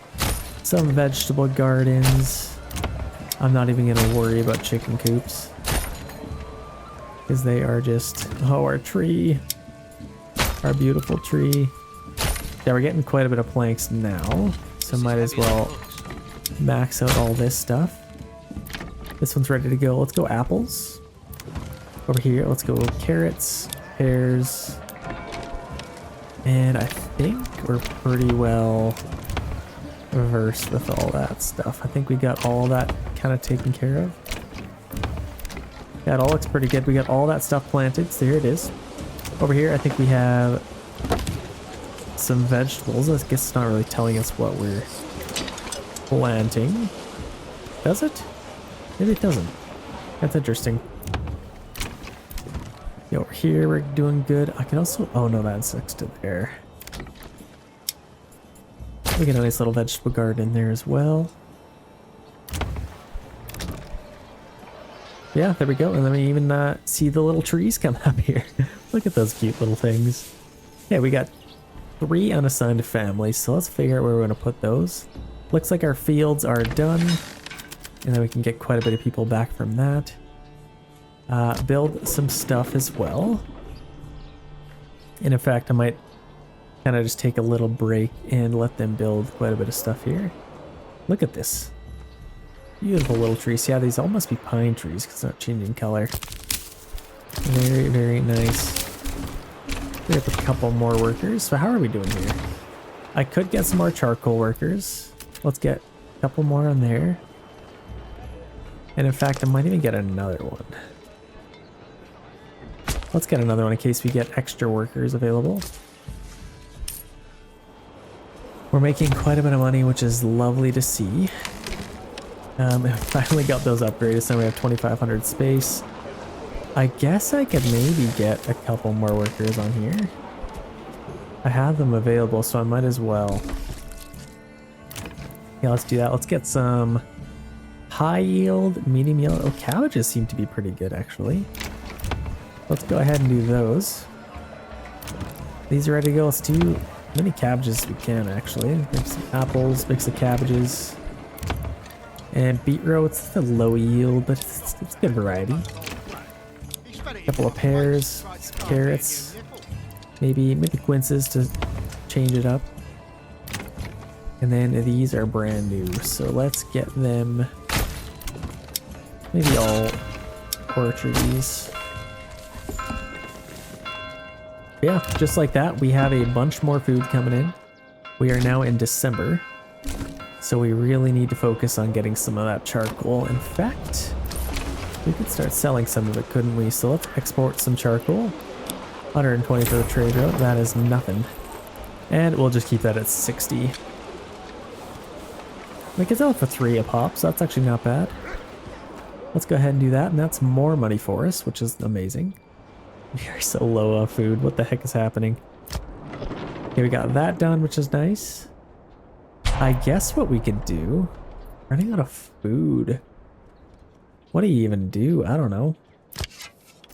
some vegetable gardens. I'm not even going to worry about chicken coops. Because they are just, oh, our tree. Our beautiful tree. Yeah, we're getting quite a bit of planks now. So might as well max out all this stuff. This one's ready to go. Let's go apples. Over here, let's go carrots, pears. And I think we're pretty well versed with all that stuff. I think we got all that kind of taken care of. Yeah, it all looks pretty good. We got all that stuff planted, so here it is. Over here, I think we have some vegetables. I guess it's not really telling us what we're planting. Does it? Maybe it doesn't. That's interesting. Yeah, over here, we're doing good. I can also... Oh, no, that's next to there. We got a nice little vegetable garden in there as well. Yeah, there we go. And then we even see the little trees come up here. Look at those cute little things. Yeah, we got 3 unassigned families, so let's figure out where we're going to put those. Looks like our fields are done. And then we can get quite a bit of people back from that. Build some stuff as well. And in fact, I might kind of just take a little break and let them build quite a bit of stuff here. Look at this. Beautiful little trees. Yeah, these all must be pine trees because it's not changing color. Very, very nice. We have a couple more workers. So how are we doing here? I could get some more charcoal workers. Let's get a couple more on there. And in fact, I might even get another one. Let's get another one in case we get extra workers available. We're making quite a bit of money, which is lovely to see. I finally got those upgraded, so we have 2,500 space. I guess I could maybe get a couple more workers on here. I have them available, so I might as well. Yeah, let's do that. Let's get some high yield, medium yield. Oh, cabbages seem to be pretty good, actually. Let's go ahead and do those. These are ready to go. Let's do many cabbages as we can, actually. Make some apples, make some cabbages. And beetroot, it's a low yield, but it's good variety. A couple of pears, some carrots, maybe quinces to change it up. And then these are brand new, so let's get them maybe all orchardies. Yeah, just like that, we have a bunch more food coming in. We are now in December, so we really need to focus on getting some of that charcoal. In fact, we could start selling some of it, couldn't we? So let's export some charcoal. 120 for the trade route, that is nothing. And we'll just keep that at 60. We can sell it for 3 a pop, so that's actually not bad. Let's go ahead and do that, and that's more money for us, which is amazing. We are so low on food. What the heck is happening? Okay, we got that done, which is nice. I guess what we could do... Running out of food. What do you even do? I don't know.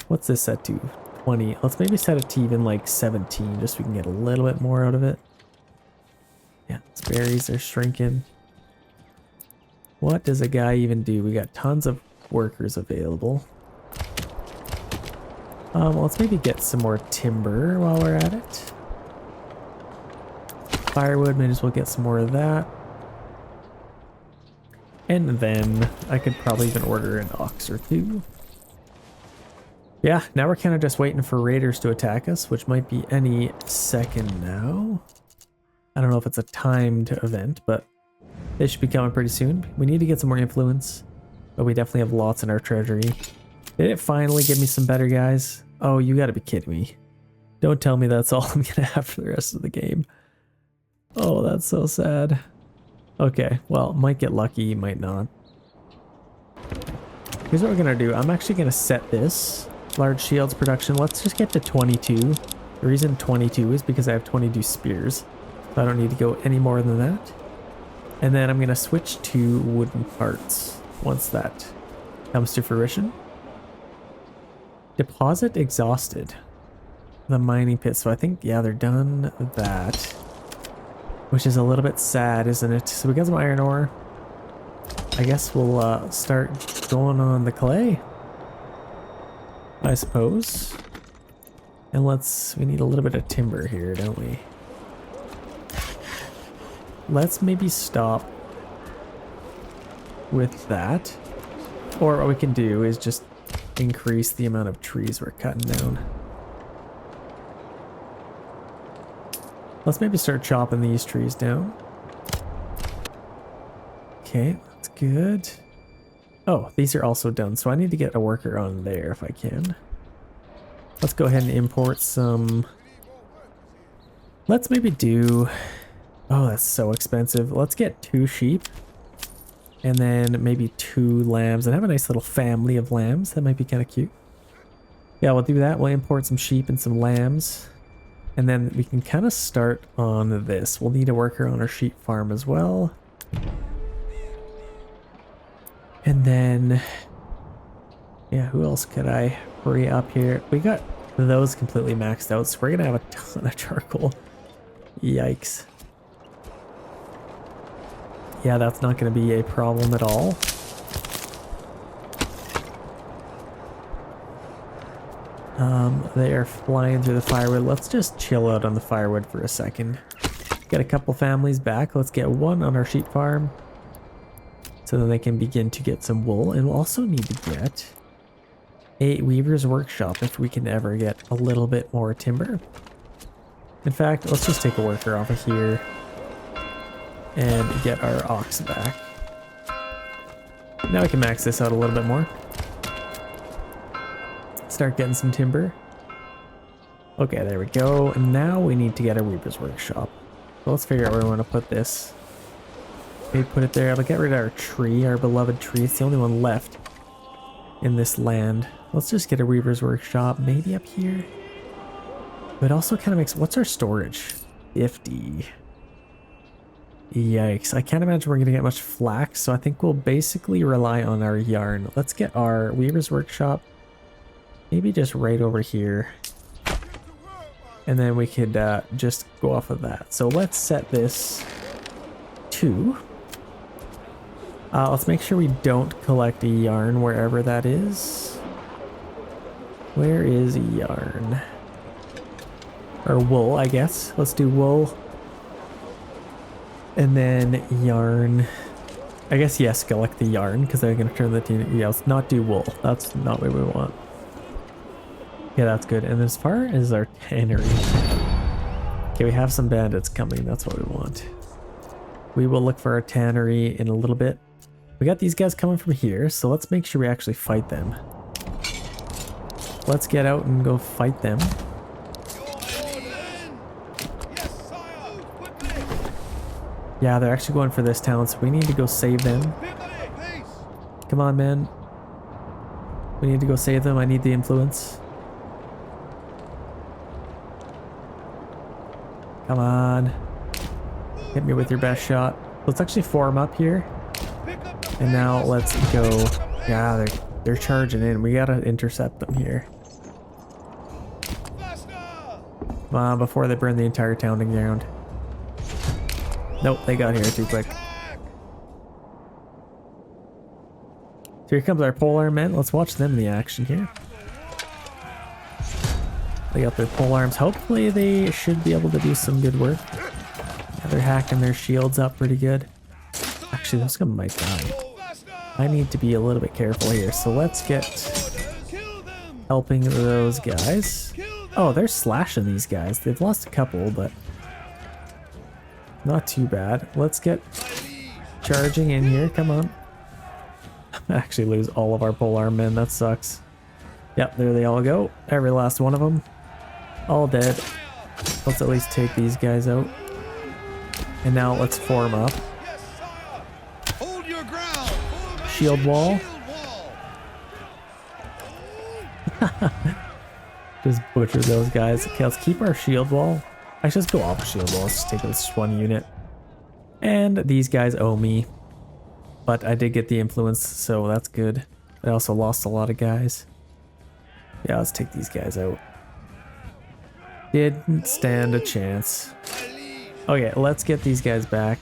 What's this set to? 20. Let's maybe set it to even like 17, just so we can get a little bit more out of it. Yeah, these berries are shrinking. What does a guy even do? We got tons of workers available. Let's maybe get some more timber while we're at it. Firewood, may as well get some more of that. And then I could probably even order an ox or 2. Yeah, now we're kind of just waiting for raiders to attack us, which might be any second now. I don't know if it's a timed event, but they should be coming pretty soon. We need to get some more influence, but we definitely have lots in our treasury. Did it finally give me some better guys? Oh, you gotta be kidding me. Don't tell me that's all I'm gonna have for the rest of the game. Oh, that's so sad. Okay, well, might get lucky, might not. Here's what we're gonna do. I'm actually gonna set this large shields production. Let's just get to 22. The reason 22 is because I have 22 spears. So I don't need to go any more than that. And then I'm gonna switch to wooden parts once that comes to fruition. Deposit exhausted. The mining pit. So I think, yeah, they're done that. Which is a little bit sad, isn't it? So we got some iron ore. I guess we'll start going on the clay, I suppose. And we need a little bit of timber here, don't we? Let's maybe stop with that. Or what we can do is just increase the amount of trees we're cutting down. Let's maybe start chopping these trees down. Okay, that's good. Oh, these are also done, so I need to get a worker on there if I can. Let's go ahead and import some. Let's maybe do... Oh, that's so expensive. Let's get 2 sheep. And then maybe 2 lambs. And have a nice little family of lambs. That might be kind of cute. Yeah, we'll do that. We'll import some sheep and some lambs. And then we can kind of start on this. We'll need a worker on our sheep farm as well. And then... Yeah, who else could I hurry up here? We got those completely maxed out, so we're going to have a ton of charcoal. Yikes. Yeah, that's not going to be a problem at all. They are flying through the firewood. Let's just chill out on the firewood for a second. Get a couple families back. Let's get 1 on our sheep farm, so that they can begin to get some wool. And we'll also need to get a weaver's workshop if we can ever get a little bit more timber. In fact, let's just take a worker off of here and get our ox back. Now we can max this out a little bit more. Start getting some timber. Okay, there we go. And now we need to get a weaver's workshop. So let's figure out where we want to put this. Maybe put it there. I'll get rid of our tree, our beloved tree. It's the only one left in this land. Let's just get a weaver's workshop, maybe up here. But it also kind of makes... What's our storage? 50. Yikes. I can't imagine we're going to get much flax, so I think we'll basically rely on our yarn. Let's get our weaver's workshop maybe just right over here. and then we could just go off of that. So let's set this to... let's make sure we don't collect a yarn wherever that is. Where is yarn? Or wool, I guess. Let's do wool. And then yarn. I guess, yes, collect the yarn, because they're going to turn the team. Yeah, let's not do wool. That's not what we want. Yeah, that's good. And as far as our tannery. Okay, we have some bandits coming. That's what we want. We will look for our tannery in a little bit. We got these guys coming from here, so let's make sure we actually fight them. Let's get out and go fight them. Yeah, they're actually going for this town, so we need to go save them. Come on, man. We need to go save them. I need the influence. Come on. Hit me with your best shot. Let's actually form up here. And now let's go. Yeah, they're charging in. We gotta intercept them here. Come on, before they burn the entire town to the ground. Nope, they got here too quick. So here comes our polearm men. Let's watch them in the action here. They got their polearms. Hopefully they should be able to do some good work. Yeah, they're hacking their shields up pretty good. Actually, those guys might die. I need to be a little bit careful here. So let's get helping those guys. Oh, they're slashing these guys. They've lost a couple, but not too bad. Let's get charging in here. Come on. Actually lose all of our polearm men. That sucks. Yep, there they all go. Every last one of them. All dead. Let's at least take these guys out. And now let's form up. Hold your ground. Shield wall. Just butcher those guys. Okay, let's keep our shield wall. I should just go off shield wall. Let's just take this one unit. And these guys owe me. But I did get the influence, so that's good. I also lost a lot of guys. Yeah, let's take these guys out. Didn't stand a chance. Okay, let's get these guys back.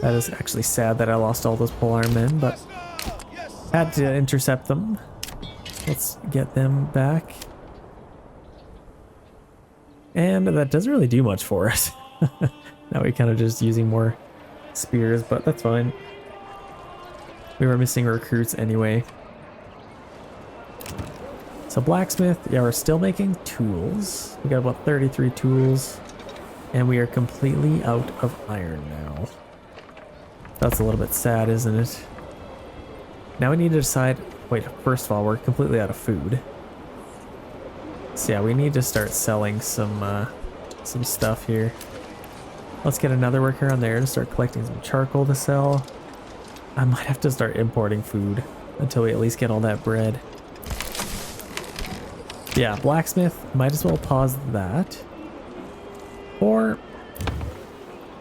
That is actually sad that I lost all those polearm men, but had to intercept them. Let's get them back. And that doesn't really do much for us. Now we're kind of just using more spears, but that's fine. We were missing recruits anyway. So blacksmith, yeah, we're still making tools. We got about 33 tools. And we are completely out of iron now. That's a little bit sad, isn't it? Now we need to decide... Wait, first of all, we're completely out of food. So yeah, we need to start selling some stuff here. Let's get another worker on there to start collecting some charcoal to sell. I might have to start importing food until we at least get all that bread. Yeah, blacksmith, might as well pause that. Or,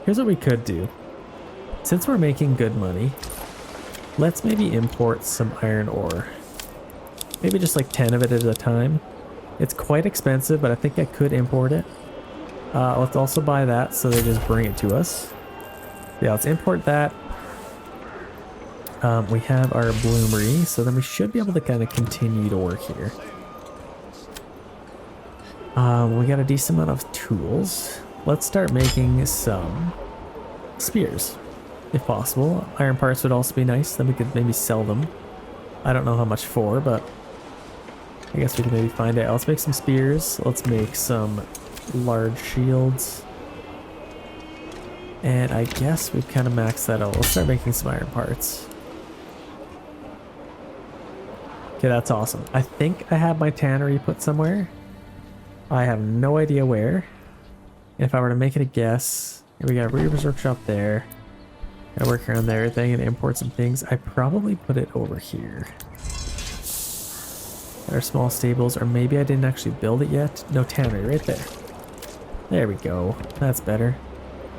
here's what we could do. Since we're making good money, let's maybe import some iron ore. Maybe just like 10 of it at a time. It's quite expensive, but I think I could import it. Let's also buy that so they just bring it to us. Yeah, let's import that. We have our bloomery, so then we should be able to kind of continue to work here. We got a decent amount of tools. Let's start making some spears, if possible. Iron parts would also be nice, then we could maybe sell them. I don't know how much for, but I guess we can maybe find out. Let's make some spears. Let's make some large shields. And I guess we've kind of maxed that out. Let's start making some iron parts. Okay, that's awesome. I think I have my tannery put somewhere. I have no idea where. If I were to make it a guess, here we got a Reaper's Workshop there. Gotta work around there, everything, and import some things. I probably put it over here. Our small stables, or maybe I didn't actually build it yet. No, tannery right there. There we go. That's better.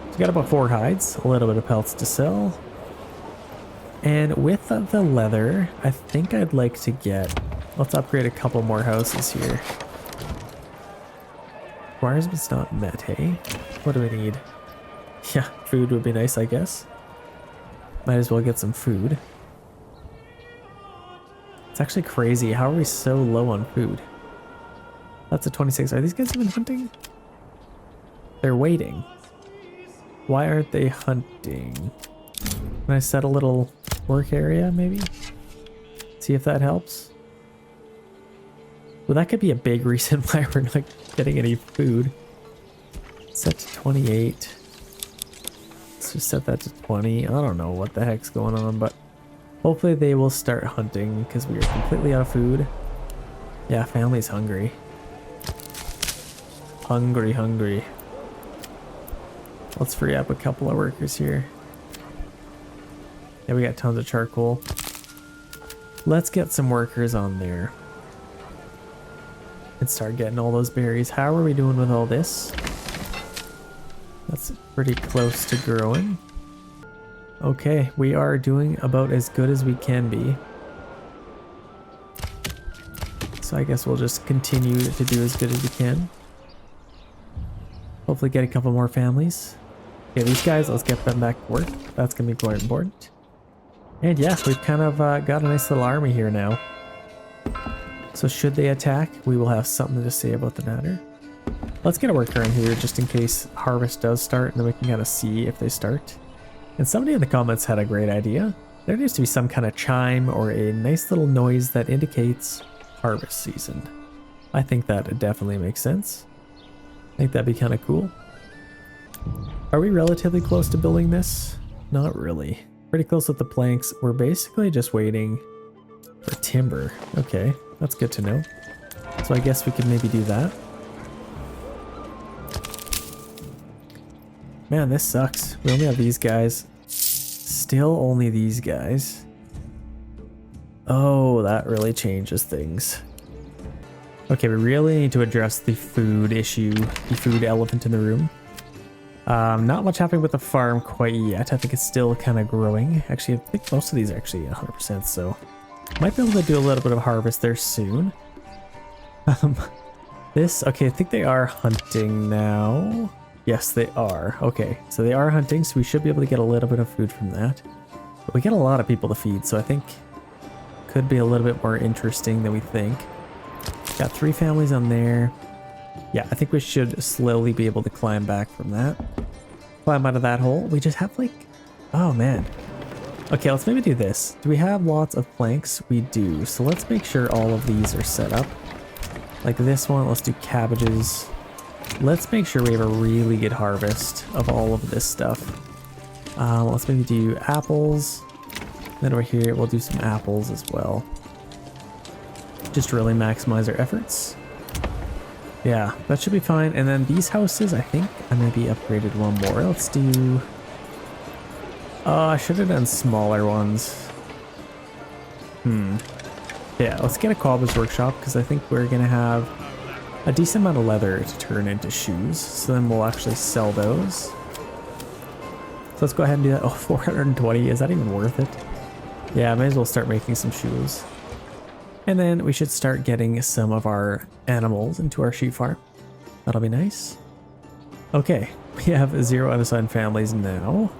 So we got about 4 hides, a little bit of pelts to sell. And with the leather, I think I'd like to get... Let's upgrade a couple more houses here. Requirements not met, hey? What do we need? Yeah, food would be nice, I guess. Might as well get some food. It's actually crazy. How are we so low on food? That's a 26. Are these guys even hunting? They're waiting. Why aren't they hunting? Can I set a little work area, maybe? See if that helps. Well, that could be a big reason why we're not getting any food. Set to 28. Let's just set that to 20. I don't know what the heck's going on, but hopefully they will start hunting because we are completely out of food. Yeah, family's hungry. Hungry. Let's free up a couple of workers here. Yeah, we got tons of charcoal. Let's get some workers on there and start getting all those berries. How are we doing with all this? That's pretty close to growing. Okay, we are doing about as good as we can be. So I guess we'll just continue to do as good as we can. Hopefully get a couple more families. Okay, these guys, let's get them back to work. That's going to be quite important. And yeah, we've kind of got a nice little army here now. So should they attack, we will have something to say about the matter. Let's get a worker in here just in case harvest does start, and then we can kind of see if they start. And somebody in the comments had a great idea. There needs to be some kind of chime or a nice little noise that indicates harvest season. I think that definitely makes sense. I think that'd be kind of cool. Are we relatively close to building this? Not really. Pretty close with the planks. We're basically just waiting for timber. Okay, that's good to know. So I guess we could maybe do that. Man, this sucks. We only have these guys. Still only these guys. Oh, that really changes things. Okay, we really need to address the food issue, the food elephant in the room. Not much happening with the farm quite yet. I think it's still kind of growing. Actually, I think most of these are actually 100%, so might be able to do a little bit of harvest there soon. Okay, I think they are hunting now. Yes, they are. Okay, so they are hunting, so we should be able to get a little bit of food from that. But we get a lot of people to feed, so I think could be a little bit more interesting than we think. Got 3 families on there. Yeah, I think we should slowly be able to climb back from that. Climb out of that hole. We just have like... Oh, man. Okay, let's maybe do this. Do we have lots of planks? We do. So let's make sure all of these are set up. Like this one, let's do cabbages. Let's make sure we have a really good harvest of all of this stuff. Let's maybe do apples. Then over here, we'll do some apples as well. Just to really maximize our efforts. Yeah, that should be fine. And then these houses, I think I maybe upgraded one more. Let's do... Oh, I should have done smaller ones. Yeah, let's get a cobbler's workshop because I think we're going to have a decent amount of leather to turn into shoes. So then we'll actually sell those. So let's go ahead and do that. Oh, 420. Is that even worth it? Yeah, I might as well start making some shoes. And then we should start getting some of our animals into our sheep farm. That'll be nice. Okay, we have 0 unassigned families now.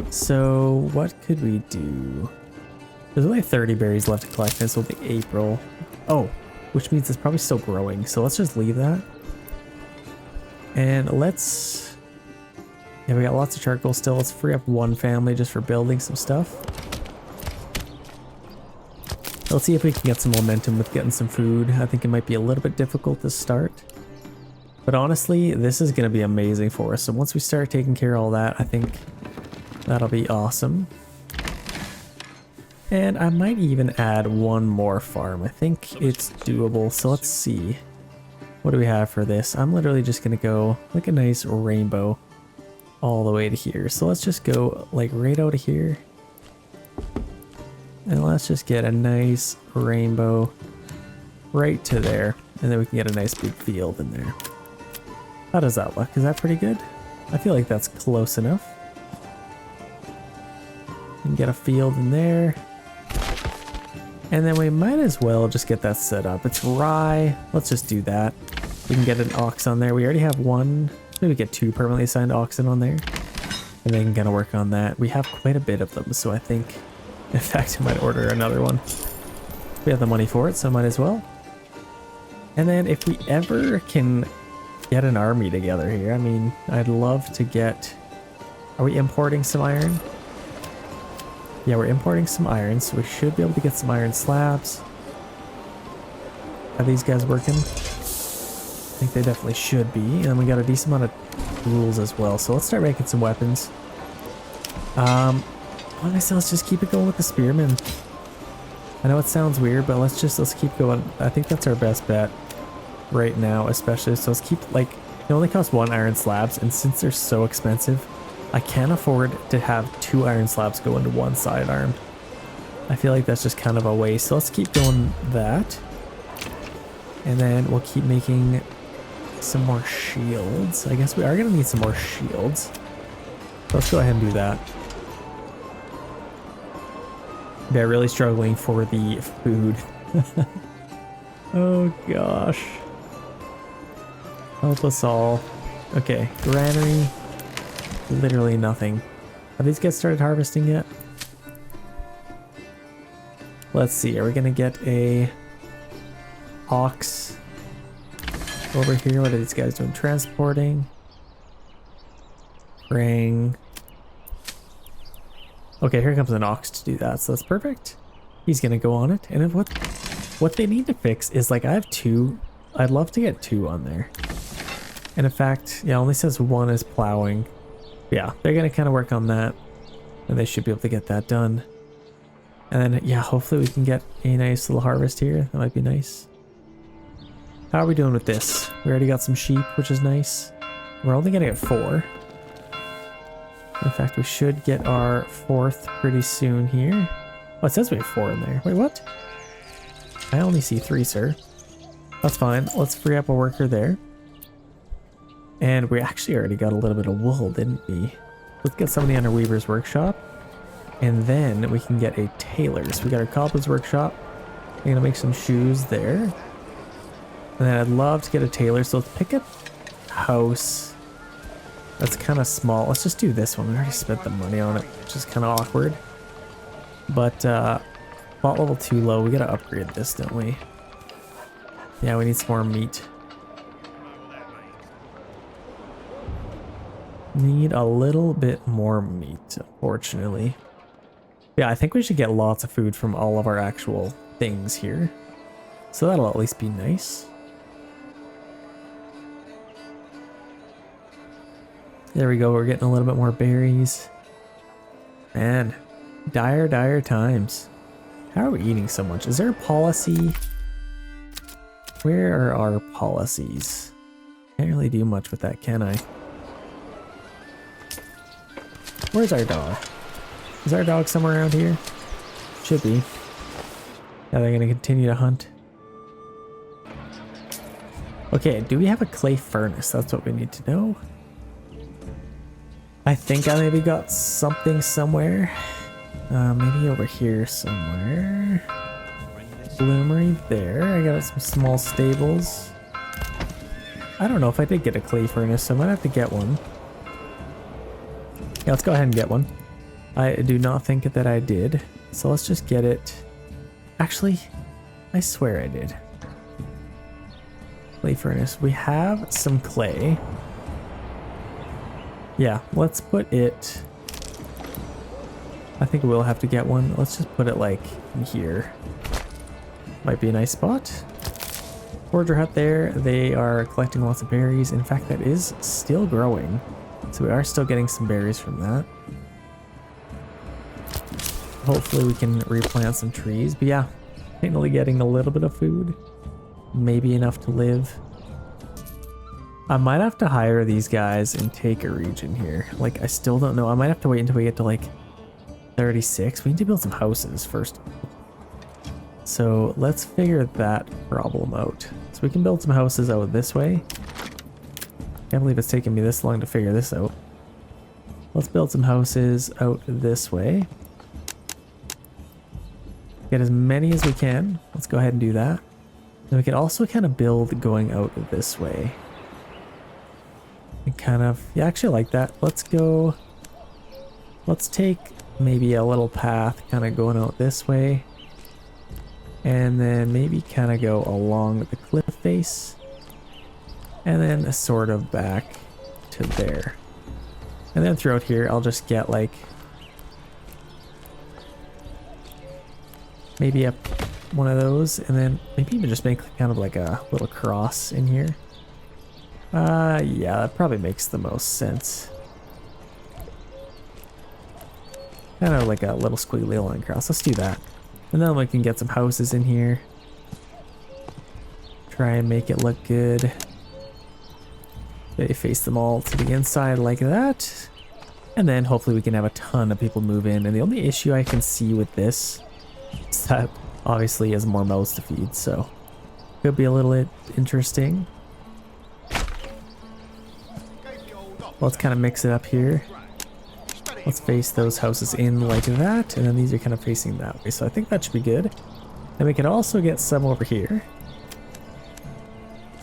So what could we do? There's only 30 berries left to collect. This will be April. Oh, which means it's probably still growing. So let's just leave that. And let's... Yeah, we got lots of charcoal still. Let's free up one family just for building some stuff. Let's see if we can get some momentum with getting some food. I think it might be a little bit difficult to start. But honestly, this is going to be amazing for us. So once we start taking care of all that, I think that'll be awesome. And I might even add one more farm. I think it's doable. So let's see. What do we have for this? I'm literally just going to go like a nice rainbow all the way to here. So let's just go like right out of here. And let's just get a nice rainbow right to there. And then we can get a nice big field in there. How does that look? Is that pretty good? I feel like that's close enough. And get a field in there. And then we might as well just get that set up. It's rye. Let's just do that. We can get an ox on there. We already have one. Maybe get 2 permanently assigned oxen on there. And then gonna work on that. We have quite a bit of them, so I think, in fact, I might order another one. We have the money for it, so might as well. And then if we ever can get an army together here, I mean, I'd love to get... Are we importing some iron? Yeah, we're importing some iron, so we should be able to get some iron slabs. Are these guys working? I think they definitely should be. And we got a decent amount of tools as well, so let's start making some weapons. Honestly, let's just keep it going with the spearmen. I know it sounds weird, but let's keep going. I think that's our best bet right now, especially. So let's keep, like, they only cost 1 iron slabs, and since they're so expensive, I can't afford to have 2 iron slabs go into 1 sidearm. I feel like that's just kind of a waste. So let's keep going that. And then we'll keep making some more shields. I guess we are going to need some more shields. So let's go ahead and do that. They're really struggling for the food. Oh gosh. Help us all. Okay, granary. Literally nothing. Have these guys started harvesting yet? Let's see, are we gonna get a ox over here? What are these guys doing? Transporting. Bring. Okay, here comes an ox to do that, so that's perfect. He's gonna go on it. And then what they need to fix is, like, I have 2. I'd love to get 2 on there. And in fact, yeah, it only says 1 is plowing. Yeah, they're gonna kind of work on that, and they should be able to get that done. And then, yeah, hopefully we can get a nice little harvest here. That might be nice. How are we doing with this? We already got some sheep, which is nice. We're only gonna get 4. In fact, we should get our 4th pretty soon here. Oh, it says we have 4 in there. Wait, what? I only see 3, sir. That's fine. Let's free up a worker there. And we actually already got a little bit of wool, didn't we? Let's get somebody on our weaver's workshop. And then we can get a tailor. So we got our cobbler's workshop. We're gonna make some shoes there. And then I'd love to get a tailor. So let's pick a house that's kind of small. Let's just do this one. We already spent the money on it, which is kind of awkward. But plot level 2 low. We gotta upgrade this, don't we? Yeah, we need some more meat. Need a little bit more meat, unfortunately. Yeah, I think we should get lots of food from all of our actual things here. So that'll at least be nice. There we go, we're getting a little bit more berries. Man, dire times. How are we eating so much? Is there a policy? Where are our policies? Can't really do much with that, can I? Where's our dog? Is our dog somewhere around here? Should be. Yeah, they're gonna continue to hunt. Okay, do we have a clay furnace? That's what we need to know. I think I maybe got something somewhere. Maybe over here somewhere. Bloomery there. I got some small stables. I don't know if I did get a clay furnace, so I might have to get one. Yeah, let's go ahead and get one. I do not think that I did. So let's just get it. Actually, I swear I did. Clay furnace. We have some clay. Yeah, let's put it... I think we'll have to get one. Let's just put it like in here. Might be a nice spot. Forger hut there. They are collecting lots of berries. In fact, that is still growing. So we are still getting some berries from that. Hopefully we can replant some trees. But yeah, finally getting a little bit of food. Maybe enough to live. I might have to hire these guys and take a region here. Like, I still don't know. I might have to wait until we get to like 36. We need to build some houses first. So let's figure that problem out. So we can build some houses out this way. Can't believe it's taken me this long to figure this out. Let's build some houses out this way. Get as many as we can. Let's go ahead and do that. And we could also kind of build going out this way. And kind of, yeah, I actually like that. Let's take maybe a little path kind of going out this way. And then maybe kind of go along the cliff face. And then sort of back to there. And then throughout here, I'll just get like maybe up one of those, and then maybe even just make kind of like a little cross in here. Yeah, that probably makes the most sense. Kind of like a little squiggly line cross. Let's do that. And then we can get some houses in here. Try and make it look good. They face them all to the inside like that. And then hopefully we can have a ton of people move in. And the only issue I can see with this is that obviously he has more mouths to feed, so could be a little bit interesting. Let's kind of mix it up here. Let's face those houses in like that, and then these are kind of facing that way, so I think that should be good. And we can also get some over here.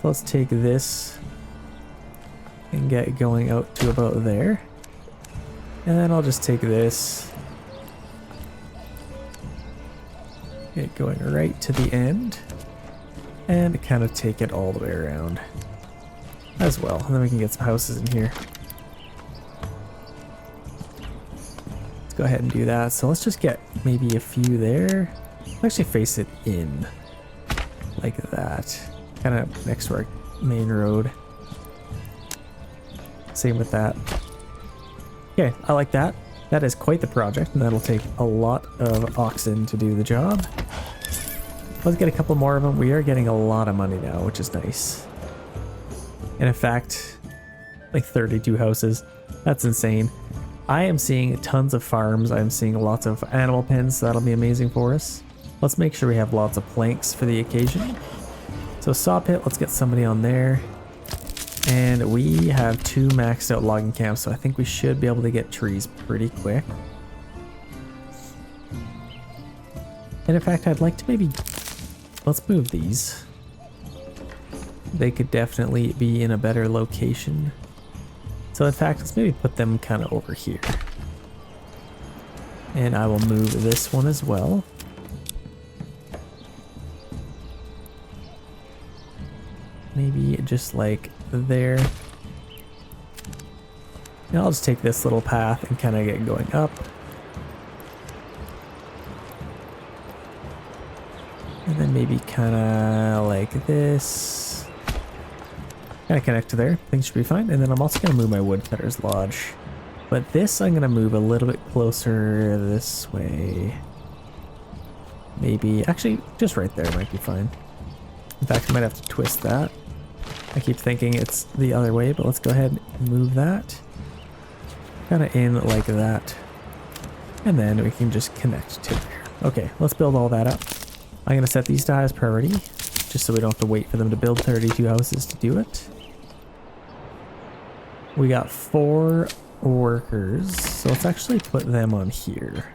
So let's take this and get it going out to about there. And then I'll just take this, get it going right to the end, and kind of take it all the way around as well. And then we can get some houses in here. Let's go ahead and do that. So let's just get maybe a few there. Let's actually face it in like that, kind of next to our main road. Same with that. Okay, I like that. That is quite the project, and that'll take a lot of oxen to do the job. Let's get a couple more of them. We are getting a lot of money now, which is nice. And in fact, like 32 houses. That's insane. I am seeing tons of farms. I'm seeing lots of animal pens, so that'll be amazing for us. Let's make sure we have lots of planks for the occasion. So saw pit, let's get somebody on there. And we have 2 maxed out logging camps, so I think we should be able to get trees pretty quick. And in fact, I'd like to maybe, let's move these. They could definitely be in a better location. So in fact, let's maybe put them kind of over here. And I will move this one as well. Maybe just like there. And I'll just take this little path and kind of get going up. And then maybe kind of like this. Kind of connect to there. Things should be fine. And then I'm also going to move my woodcutter's lodge. But this I'm going to move a little bit closer this way. Maybe, actually, just right there might be fine. In fact, I might have to twist that. I keep thinking it's the other way, but let's go ahead and move that. Kind of in like that. And then we can just connect to there. Okay, let's build all that up. I'm going to set these to as priority, just so we don't have to wait for them to build 32 houses to do it. We got 4 workers, so let's actually put them on here.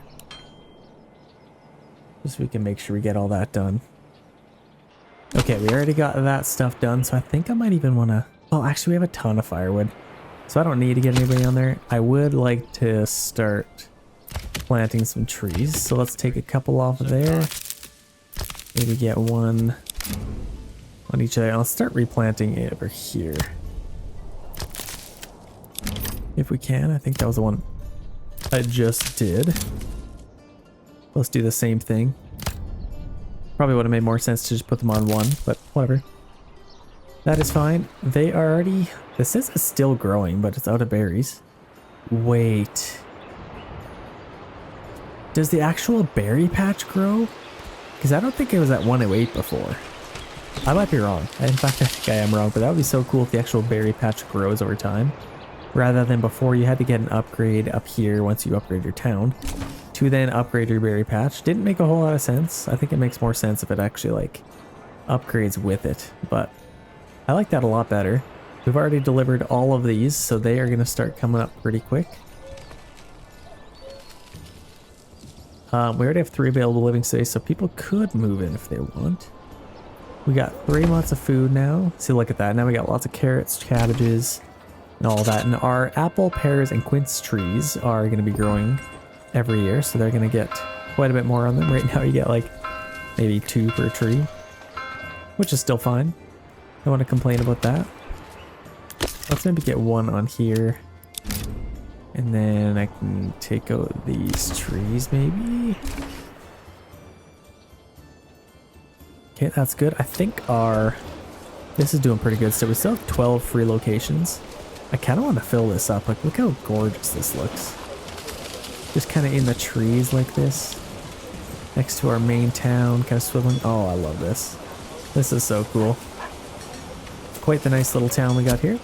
Just so we can make sure we get all that done. Okay, we already got that stuff done, so I think I might even want to... Oh, actually, we have a ton of firewood, so I don't need to get anybody on there. I would like to start planting some trees, so let's take a couple off of there. Maybe get one on each other. I'll start replanting it over here. If we can. I think that was the one I just did. Let's do the same thing. Probably would have made more sense to just put them on one, but whatever. That is fine. They are already... This is still growing, but it's out of berries. Wait. Does the actual berry patch grow? Because I don't think it was at 108 before. I might be wrong. In fact, I think I am wrong, but that would be so cool if the actual berry patch grows over time. Rather than before you had to get an upgrade up here once you upgrade your town. To then upgrade your berry patch. Didn't make a whole lot of sense. I think it makes more sense if it actually like upgrades with it, but I like that a lot better. We've already delivered all of these, so they are going to start coming up pretty quick. We already have 3 available living space, so people could move in if they want. We got 3 months of food now. See, look at that. Now we got lots of carrots, cabbages, and all that. And our apple, pears, and quince trees are going to be growing every year. So they're going to get quite a bit more on them. Right now you get like maybe 2 per tree, which is still fine. Don't want to complain about that. Let's maybe get 1 on here. And then I can take out these trees maybe. Okay, that's good. I think this is doing pretty good. So we still have 12 free locations. I kind of want to fill this up. Like, look how gorgeous this looks. Just kind of in the trees like this. Next to our main town, kind of swiveling. Oh, I love this. This is so cool. Quite the nice little town we got here.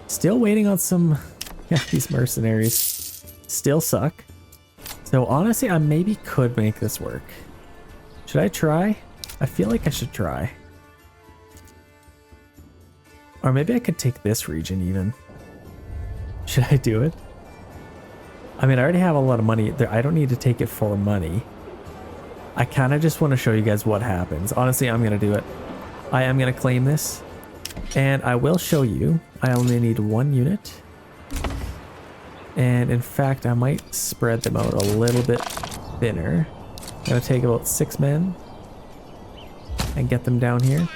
Still waiting on some... Yeah, these mercenaries still suck. So honestly, I maybe could make this work. Should I try? I feel like I should try. Or maybe I could take this region even. Should I do it? I mean, I already have a lot of money there. I don't need to take it for money. I kind of just want to show you guys what happens. Honestly, I'm going to do it. I am going to claim this. And I will show you. I only need 1 unit. And in fact, I might spread them out a little bit thinner. I'm going to take about 6 men and get them down here.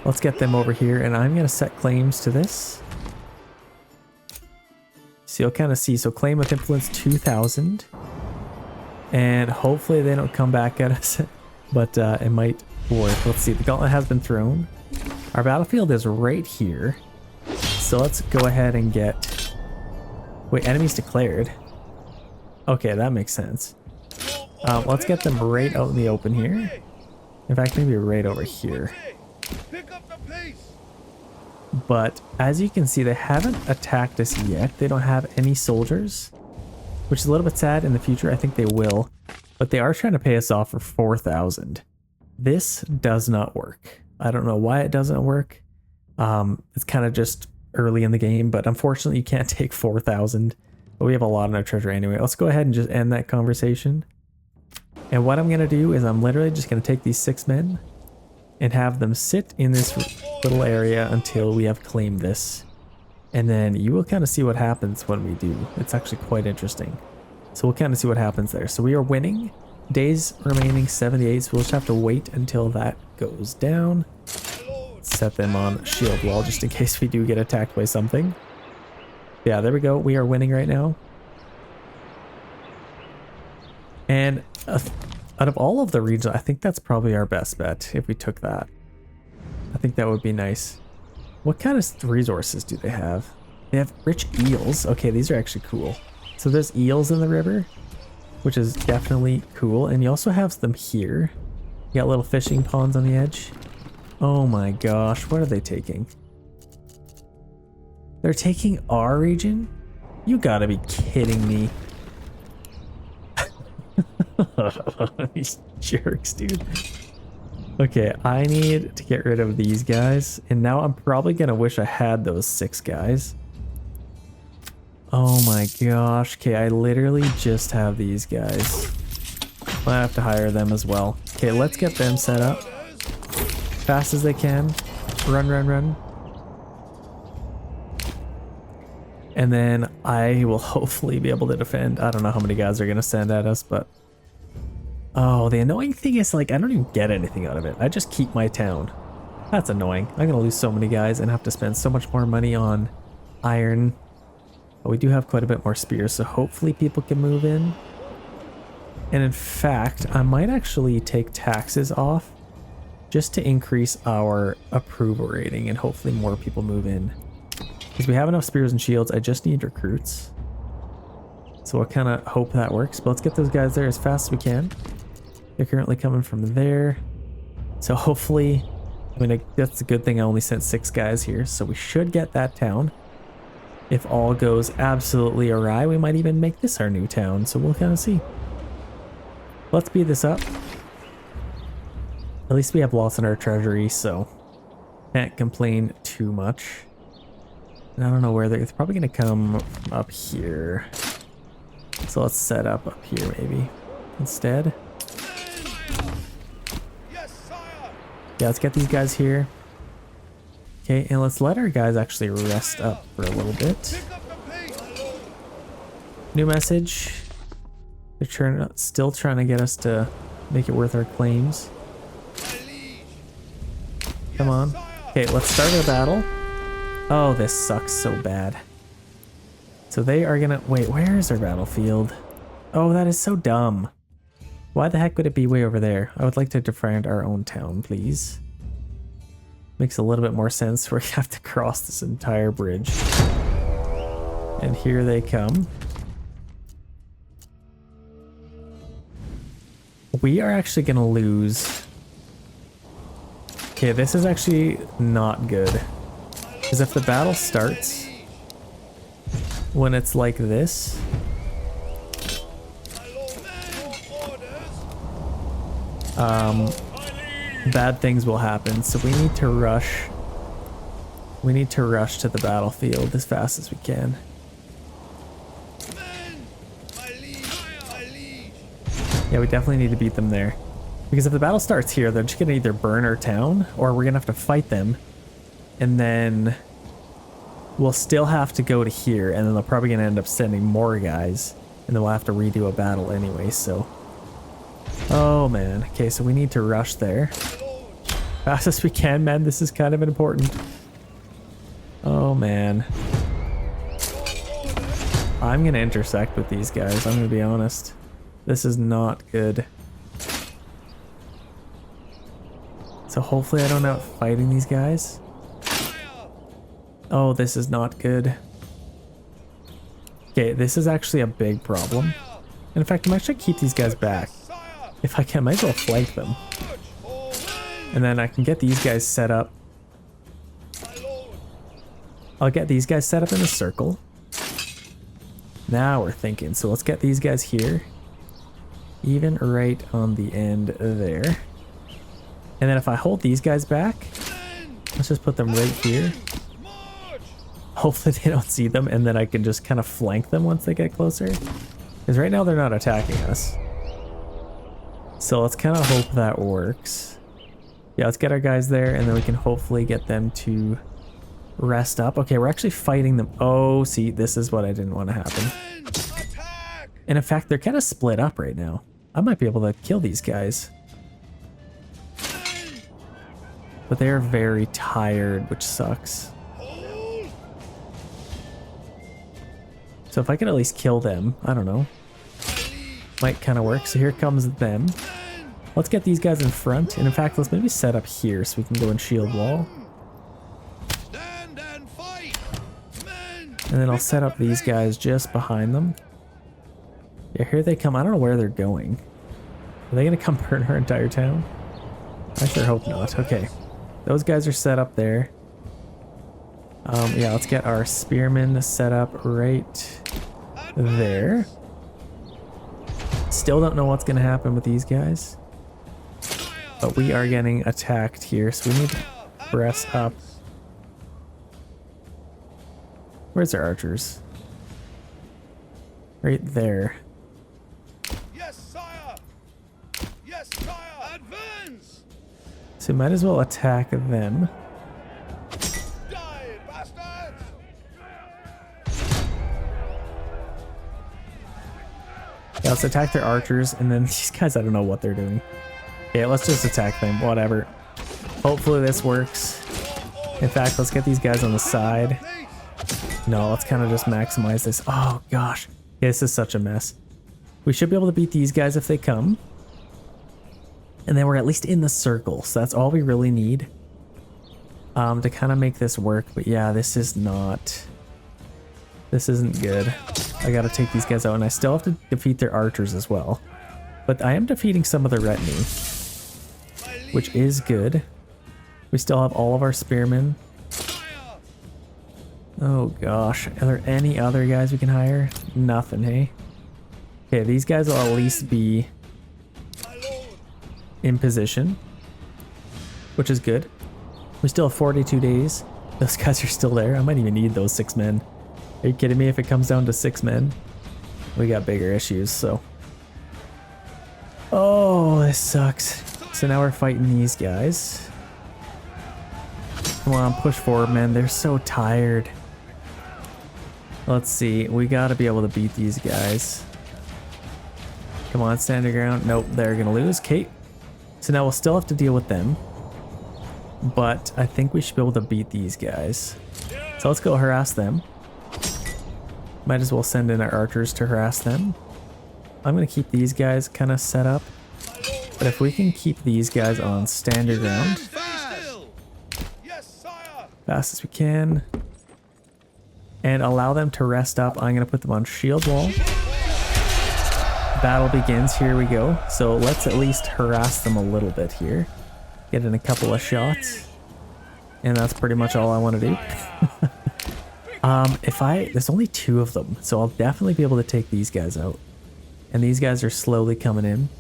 Let's get them over here, and I'm going to set claims to this. So you'll kind of see, so claim with influence 2,000. And hopefully they don't come back at us, but it might work. Let's see, the gauntlet has been thrown. Our battlefield is right here. So let's go ahead and get... Wait, enemies declared. Okay, that makes sense. Let's get them right out in the open here. In fact, maybe right over here. But as you can see, they haven't attacked us yet. They don't have any soldiers, which is a little bit sad. In the future, I think they will. But they are trying to pay us off for 4,000. This does not work. I don't know why it doesn't work. It's kind of just early in the game, but unfortunately you can't take 4,000. But we have a lot in our treasure anyway. Let's go ahead and just end that conversation. And what I'm going to do is I'm literally just going to take these 6 men and have them sit in this little area until we have claimed this. And then you will kind of see what happens when we do. It's actually quite interesting. So we'll kind of see what happens there. So we are winning. Days remaining 78, so we'll just have to wait until that goes down. Set them on shield wall just in case we do get attacked by something. Yeah, there we go. We are winning right now. And out of all of the regions, I think that's probably our best bet if we took that. I think that would be nice. What kind of resources do they have? They have rich eels. Okay, these are actually cool. So there's eels in the river, which is definitely cool. And you also have them here. You got little fishing ponds on the edge. Oh my gosh, what are they taking? They're taking our region? You gotta be kidding me. These jerks, dude. Okay, I need to get rid of these guys. And now I'm probably gonna wish I had those 6 guys. Oh my gosh. Okay, I literally just have these guys. I have to hire them as well. Okay, let's get them set up. Fast as they can. Run, run, run. And then I will hopefully be able to defend. I don't know how many guys are going to send at us, but... Oh, the annoying thing is, like, I don't even get anything out of it. I just keep my town. That's annoying. I'm going to lose so many guys and have to spend so much more money on iron. But we do have quite a bit more spears, so hopefully people can move in. And in fact, I might actually take taxes off just to increase our approval rating and hopefully more people move in. Because we have enough spears and shields, I just need recruits. So I kind of hope that works. But let's get those guys there as fast as we can. They're currently coming from there. So hopefully, I mean, that's a good thing I only sent 6 guys here. So we should get that town. If all goes absolutely awry, we might even make this our new town. So we'll kind of see. Let's speed this up. At least we have lots in our treasury, so can't complain too much. And I don't know where they're probably going to come up here. So let's set up here maybe instead. Yeah, let's get these guys here. Okay, and let's let our guys actually rest up for a little bit. Pick up the pace. New message. They're still trying to get us to make it worth our claims. My liege. Come on. Sire. Okay, let's start our battle. Oh, this sucks so bad. So they are gonna... Wait, where is our battlefield? Oh, that is so dumb. Why the heck would it be way over there? I would like to defend our own town, please. Makes a little bit more sense where you have to cross this entire bridge. And here they come. We are actually gonna lose. Okay, this is actually not good. Because if the battle starts when it's like this, bad things will happen. So we need to rush. We need to rush to the battlefield as fast as we can. Yeah, we definitely need to beat them there. Because if the battle starts here, they're just gonna either burn our town, or we're gonna have to fight them. And then we'll still have to go to here, and then they're probably gonna end up sending more guys. And then we'll have to redo a battle anyway, so. Oh man, okay, so we need to rush there. Fast as we can, man, this is kind of important. Oh man. I'm gonna intersect with these guys, I'm gonna be honest. This is not good. So hopefully I don't end up fighting these guys. Oh, this is not good. Okay, this is actually a big problem. And in fact, I might actually keep these guys back. If I can, I might as well flank them. And then I can get these guys set up. I'll get these guys set up in a circle. Now we're thinking. So let's get these guys here. Even right on the end there. And then if I hold these guys back, let's just put them right here. Hopefully they don't see them, and then I can just kind of flank them once they get closer. Because right now they're not attacking us. So let's kind of hope that works. Yeah, let's get our guys there, and then we can hopefully get them to rest up. Okay, we're actually fighting them. Oh, see, this is what I didn't want to happen. And in fact, they're kind of split up right now. I might be able to kill these guys. But they're very tired, which sucks. So if I can at least kill them, I don't know. Might kind of work. So here comes them. Let's get these guys in front. And in fact, let's maybe set up here so we can go and shield wall. And then I'll set up these guys just behind them. Yeah, here they come. I don't know where they're going. Are they going to come burn our entire town? I sure hope not. Okay. Those guys are set up there. Yeah, let's get our spearmen set up right there. Still don't know what's going to happen with these guys. But we are getting attacked here, so we need to press up. Where's our archers? Right there. Yes, sire. Yes, sire. Advance. So might as well attack them. Die, bastards. Yeah, let's attack their archers, and then these guys, I don't know what they're doing. Yeah, let's just attack them, whatever. Hopefully this works. In fact, let's get these guys on the side. No, let's kind of just maximize this. Oh gosh, yeah, this is such a mess. We should be able to beat these guys if they come. And then we're at least in the circle, so that's all we really need to kind of make this work. But yeah, this isn't good. I gotta take these guys out, and I still have to defeat their archers as well. But I am defeating some of their retinue, which is good. We still have all of our spearmen. Oh gosh, are there any other guys we can hire? Nothing, hey? Okay, these guys will at least be in position, which is good. We still have 42 days. Those guys are still there. I might even need those 6 men. Are you kidding me? If it comes down to 6 men, we got bigger issues, so. Oh, this sucks. So now we're fighting these guys. Come on, push forward, man. They're so tired. Let's see. We got to be able to beat these guys. Come on, stand your ground. Nope, they're going to lose. Okay. So now we'll still have to deal with them. But I think we should be able to beat these guys. So let's go harass them. Might as well send in our archers to harass them. I'm going to keep these guys kind of set up. But if we can keep these guys on standard ground. Fast as we can. And allow them to rest up. I'm going to put them on shield wall. Battle begins. Here we go. So let's at least harass them a little bit here. Get in a couple of shots. And that's pretty much all I want to do. There's only 2 of them. So I'll definitely be able to take these guys out. And these guys are slowly coming in.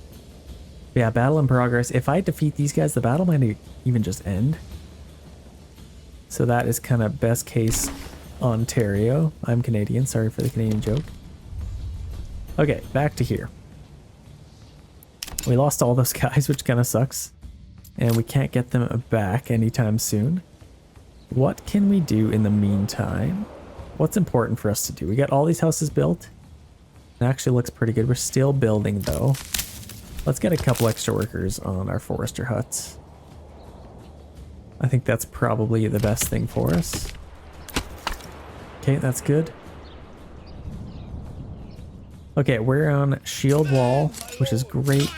But yeah, battle in progress. If I defeat these guys, the battle might even just end. So that is kind of best case Ontario. I'm Canadian. Sorry for the Canadian joke. Okay, back to here. We lost all those guys, which kind of sucks. And we can't get them back anytime soon. What can we do in the meantime? What's important for us to do? We got all these houses built. It actually looks pretty good. We're still building though. Let's get a couple extra workers on our forester huts. I think that's probably the best thing for us. Okay, that's good. Okay, we're on shield wall, which is great.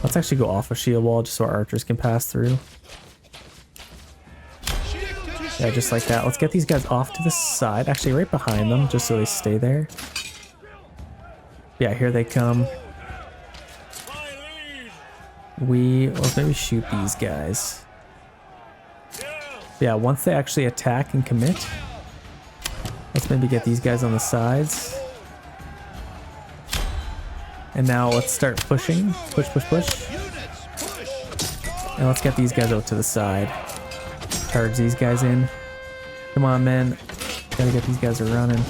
Let's actually go off a shield wall just so our archers can pass through. Yeah, just like that. Let's get these guys off to the side. Actually, right behind them, just so they stay there. Yeah, here they come. Let's maybe shoot these guys. Yeah, once they actually attack and commit, let's maybe get these guys on the sides. And now let's start pushing. Push, push, push. And let's get these guys out to the side. Charge these guys in. Come on, men. Gotta get these guys running.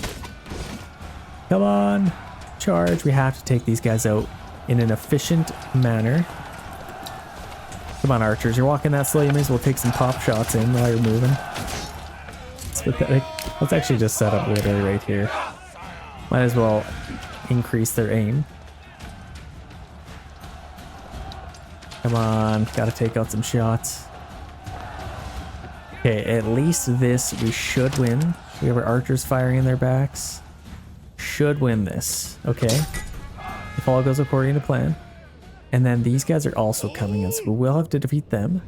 Come on. Charge. We have to take these guys out in an efficient manner. Come on, archers. You're walking that slow. You may as well take some pop shots in while you're moving. It's pathetic. Let's actually just set up literally right here. Might as well increase their aim. Come on. Gotta take out some shots. Okay, at least this we should win. We have our archers firing in their backs. Should win this. Okay. If all goes according to plan. And then these guys are also coming in, so we will have to defeat them.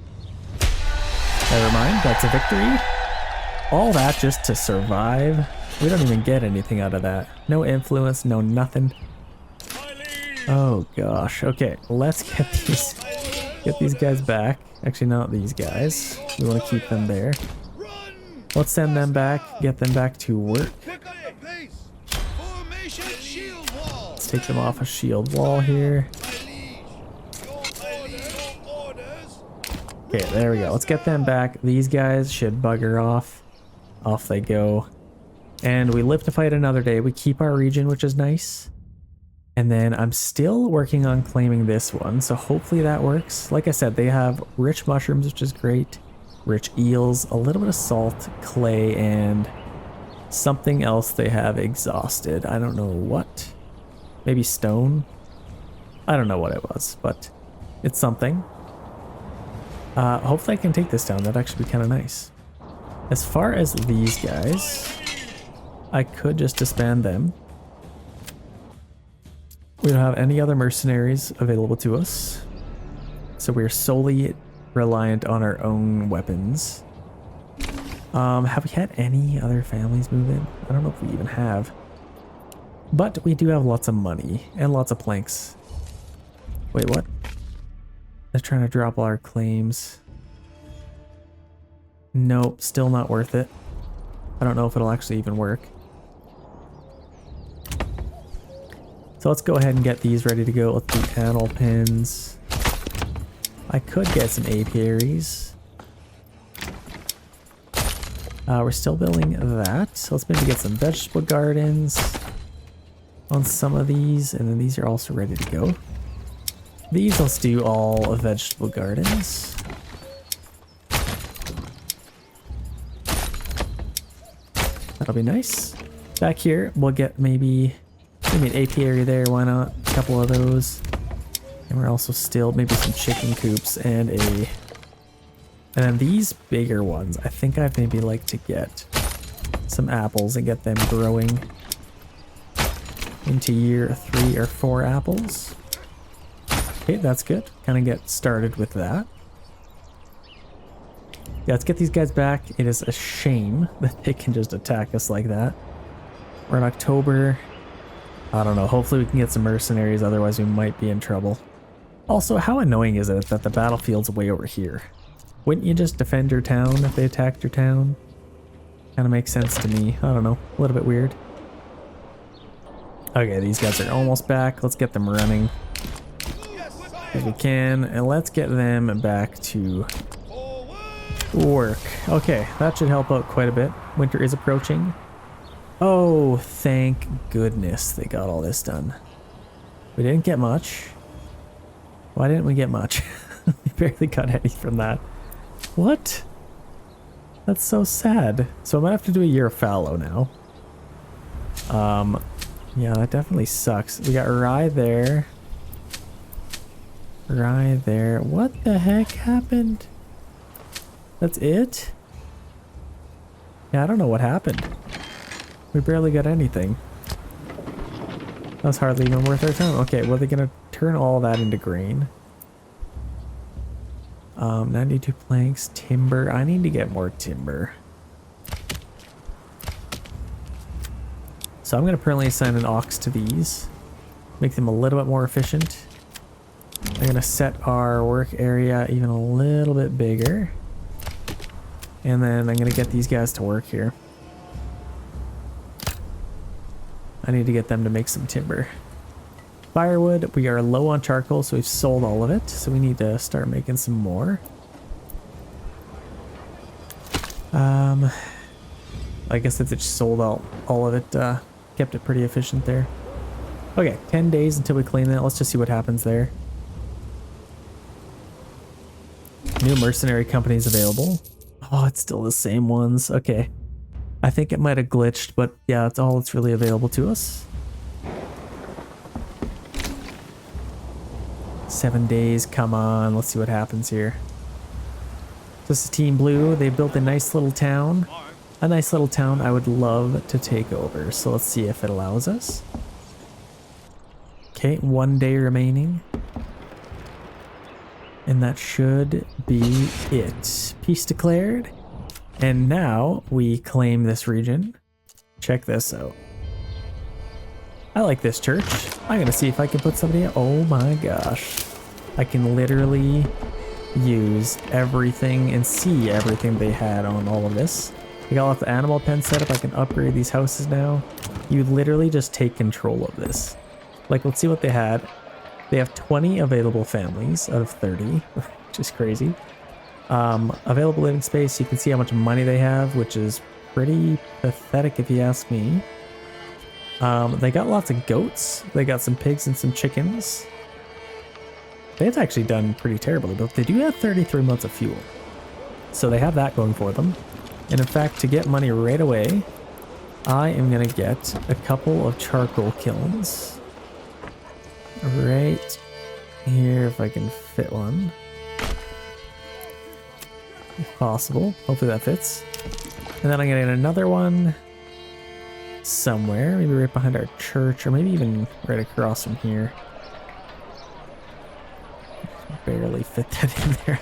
Never mind, that's a victory. All that just to survive. We don't even get anything out of that. No influence, no nothing. Oh gosh. Okay, let's get these guys back. Actually, not these guys. We want to keep them there. Let's send them back, get them back to work. Let's take them off a shield wall here. Okay, there we go. Let's get them back. These guys should bugger off. Off they go. And we live to fight another day. We keep our region, which is nice. And then I'm still working on claiming this one, so hopefully that works. Like I said, they have rich mushrooms, which is great. Rich eels, a little bit of salt, clay, and something else they have exhausted. I don't know what. Maybe stone? I don't know what it was, but it's something. Hopefully I can take this down. That'd actually be kind of nice. As far as these guys, I could just disband them. We don't have any other mercenaries available to us, so we're solely reliant on our own weapons. Have we had any other families move in? I don't know if we even have. But we do have lots of money and lots of planks. Wait, what? They're trying to drop all our claims. Nope, still not worth it. I don't know if it'll actually even work. So let's go ahead and get these ready to go. Let's do panel pins. I could get some apiaries. We're still building that. So let's maybe get some vegetable gardens on some of these. And then these are also ready to go. These, let's do all vegetable gardens. That'll be nice. Back here, we'll get maybe an apiary there. Why not? A couple of those. And we're also still maybe some chicken coops and then these bigger ones. I think I'd maybe like to get some apples and get them growing into year 3 or 4 apples. Okay, that's good. Kind of get started with that. Yeah, let's get these guys back. It is a shame that they can just attack us like that. We're in October. I don't know. Hopefully we can get some mercenaries, otherwise we might be in trouble. Also, how annoying is it that the battlefield's way over here? Wouldn't you just defend your town if they attacked your town? Kind of makes sense to me. I don't know. A little bit weird. Okay, these guys are almost back. Let's get them running if we can. And let's get them back to work. Okay, that should help out quite a bit. Winter is approaching. Oh, thank goodness they got all this done. We didn't get much. Why didn't we get much? We barely got any from that. What? That's so sad. So I'm gonna have to do a year of fallow now. Yeah, that definitely sucks. We got rye there. Rye there. What the heck happened? That's it? Yeah, I don't know what happened. We barely got anything. That's hardly even worth our time. Okay, well, they're gonna turn all that into grain. 92 planks, timber. I need to get more timber. So I'm gonna permanently assign an ox to these. Make them a little bit more efficient. I'm gonna set our work area even a little bit bigger. And then I'm gonna get these guys to work here. I need to get them to make some timber. Firewood, we are low on charcoal, so we've sold all of it. So we need to start making some more. I guess if it's sold all of it, kept it pretty efficient there. Okay, 10 days until we clean that. Let's just see what happens there. New mercenary companies available. Oh, it's still the same ones. Okay. I think it might have glitched, but yeah, that's all that's really available to us. 7 days, come on, let's see what happens here. This is Team Blue. They built a nice little town. A nice little town I would love to take over. So let's see if it allows us. Okay, 1 day remaining. And that should be it. Peace declared. And now we claim this region. Check this out. I like this church. I'm gonna see if I can put somebody. Oh my gosh. I can literally use everything and see everything they had on all of this. I got the animal pen set up. I can upgrade these houses now. You literally just take control of this. Like, let's see what they had. They have 20 available families out of 30, which is crazy. Available living space, you can see how much money they have, which is pretty pathetic if you ask me. They got lots of goats. They got some pigs and some chickens. They've actually done pretty terribly, but they do have 33 months of fuel. So they have that going for them. And in fact, to get money right away, I am going to get a couple of charcoal kilns. Right here, if I can fit one. If possible. Hopefully that fits. And then I'm going to get another one somewhere. Maybe right behind our church, or maybe even right across from here. Barely fit that in there.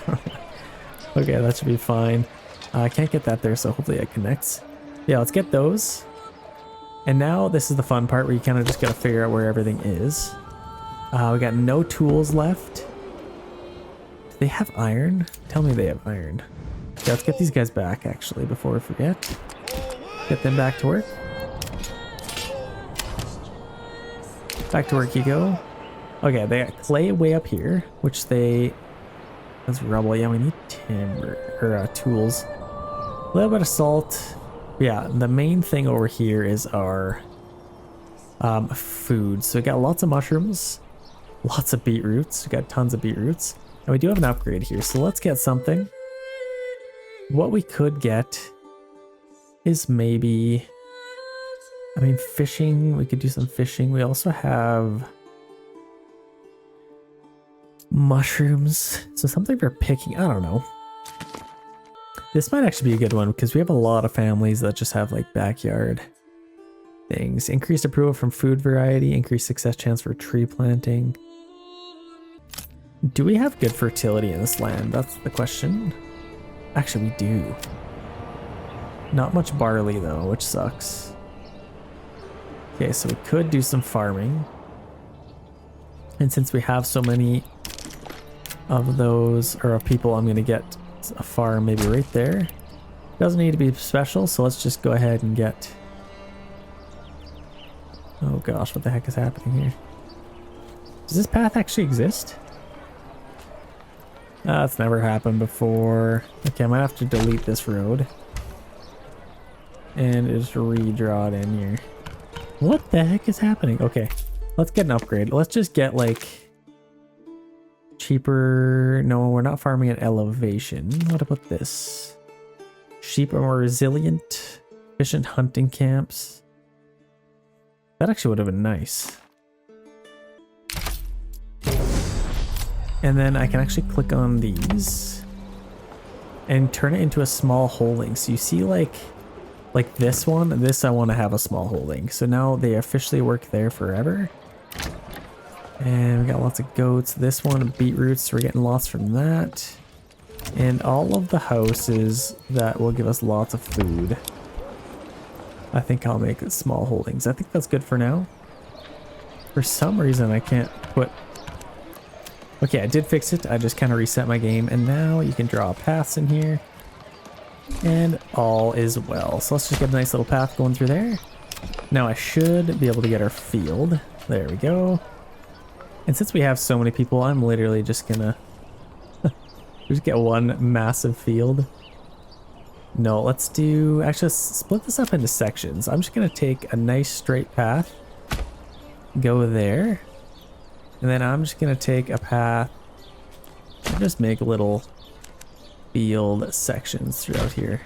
Okay, that should be fine. I can't get that there, so hopefully it connects. Yeah, let's get those. And now this is the fun part where you kind of just got to figure out where everything is. We got no tools left. Do they have iron? Tell me they have iron. Yeah, let's get these guys back, actually, before we forget. Get them back to work. Back to work you go. Okay, they got clay way up here, which they... That's rubble. Yeah, we need timber, or tools. A little bit of salt. Yeah, the main thing over here is our food. So we got lots of mushrooms, lots of beetroots. We got tons of beetroots. And we do have an upgrade here, so let's get something. What we could get is maybe I mean, fishing, we could do some fishing. We also have mushrooms. So something for picking, I don't know. This might actually be a good one because we have a lot of families that just have like backyard things. Increased approval from food variety, increased success chance for tree planting. Do we have good fertility in this land? That's the question. Actually, we do. Not much barley though, which sucks. Okay, so we could do some farming. And since we have so many of those, or of people, I'm gonna get a farm maybe right there. Doesn't need to be special, so let's just go ahead and get... Oh gosh, what the heck is happening here? Does this path actually exist? That's never happened before. Okay, I might have to delete this road. And just redraw it in here. What the heck is happening? Okay, let's get an upgrade. Let's just get like cheaper. No, we're not farming at elevation. What about this? Sheep are more resilient. Efficient hunting camps. That actually would have been nice. And then I can actually click on these and turn it into a small holding. So you see like this one, this I want to have a small holding. So now they officially work there forever. And we got lots of goats. This one, beetroots, so we're getting lots from that. And all of the houses that will give us lots of food. I think I'll make it small holdings. I think that's good for now. For some reason I can't put... Okay, I did fix it. I just kind of reset my game. And now you can draw paths in here. And all is well. So let's just get a nice little path going through there. Now I should be able to get our field. There we go. And since we have so many people, I'm literally just gonna just get one massive field. No, let's do... Actually, let's split this up into sections. I'm just gonna take a nice straight path. Go there. And then I'm just gonna take a path and just make little field sections throughout here.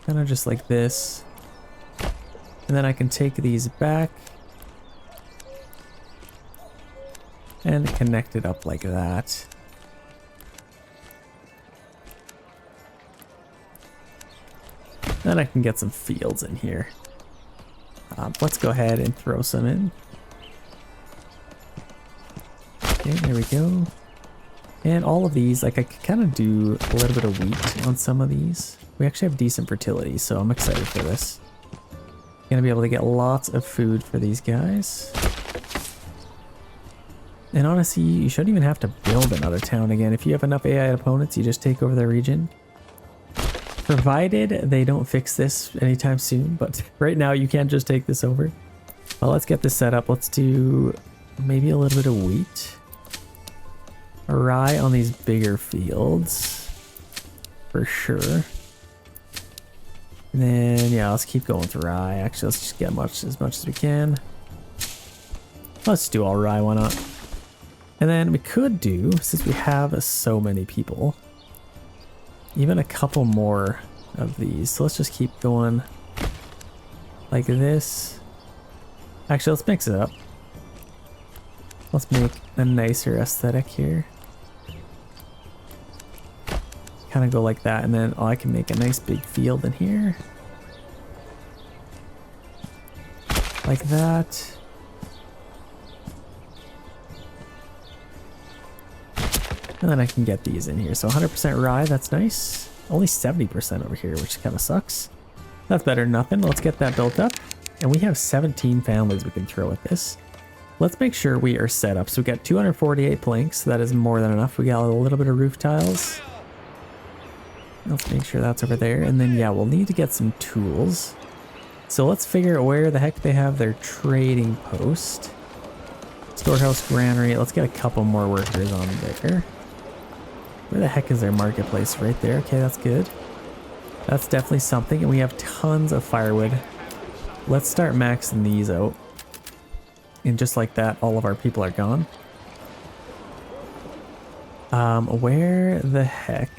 Kind of just like this. And then I can take these back and connect it up like that. Then I can get some fields in here. Let's go ahead and throw some in. Okay, there we go. And all of these, like I could kind of do a little bit of wheat on some of these. We actually have decent fertility, so I'm excited for this. Gonna be able to get lots of food for these guys. And honestly, you shouldn't even have to build another town again. If you have enough AI opponents, you just take over their region. Provided they don't fix this anytime soon, but right now you can't just take this over. Well, let's get this set up. Let's do maybe a little bit of wheat. Rye on these bigger fields, for sure. And then, yeah, let's keep going with rye. Actually, let's just get as much as we can. Let's do all rye, why not? And then we could do, since we have so many people, even a couple more of these. So let's just keep going like this. Actually, let's mix it up. Let's make a nicer aesthetic here. Kind of go like that, and then I can make a nice big field in here. Like that. And then I can get these in here. So 100% rye, that's nice. Only 70% over here, which kind of sucks. That's better than nothing. Let's get that built up. And we have 17 families we can throw at this. Let's make sure we are set up. So we got 248 planks. That is more than enough. We got a little bit of roof tiles. Let's make sure that's over there. And then, yeah, we'll need to get some tools. So let's figure out where the heck they have their trading post. Storehouse, granary. Let's get a couple more workers on there. Where the heck is their marketplace? Right there. Okay, that's good. That's definitely something. And we have tons of firewood. Let's start maxing these out. And just like that, all of our people are gone. Where the heck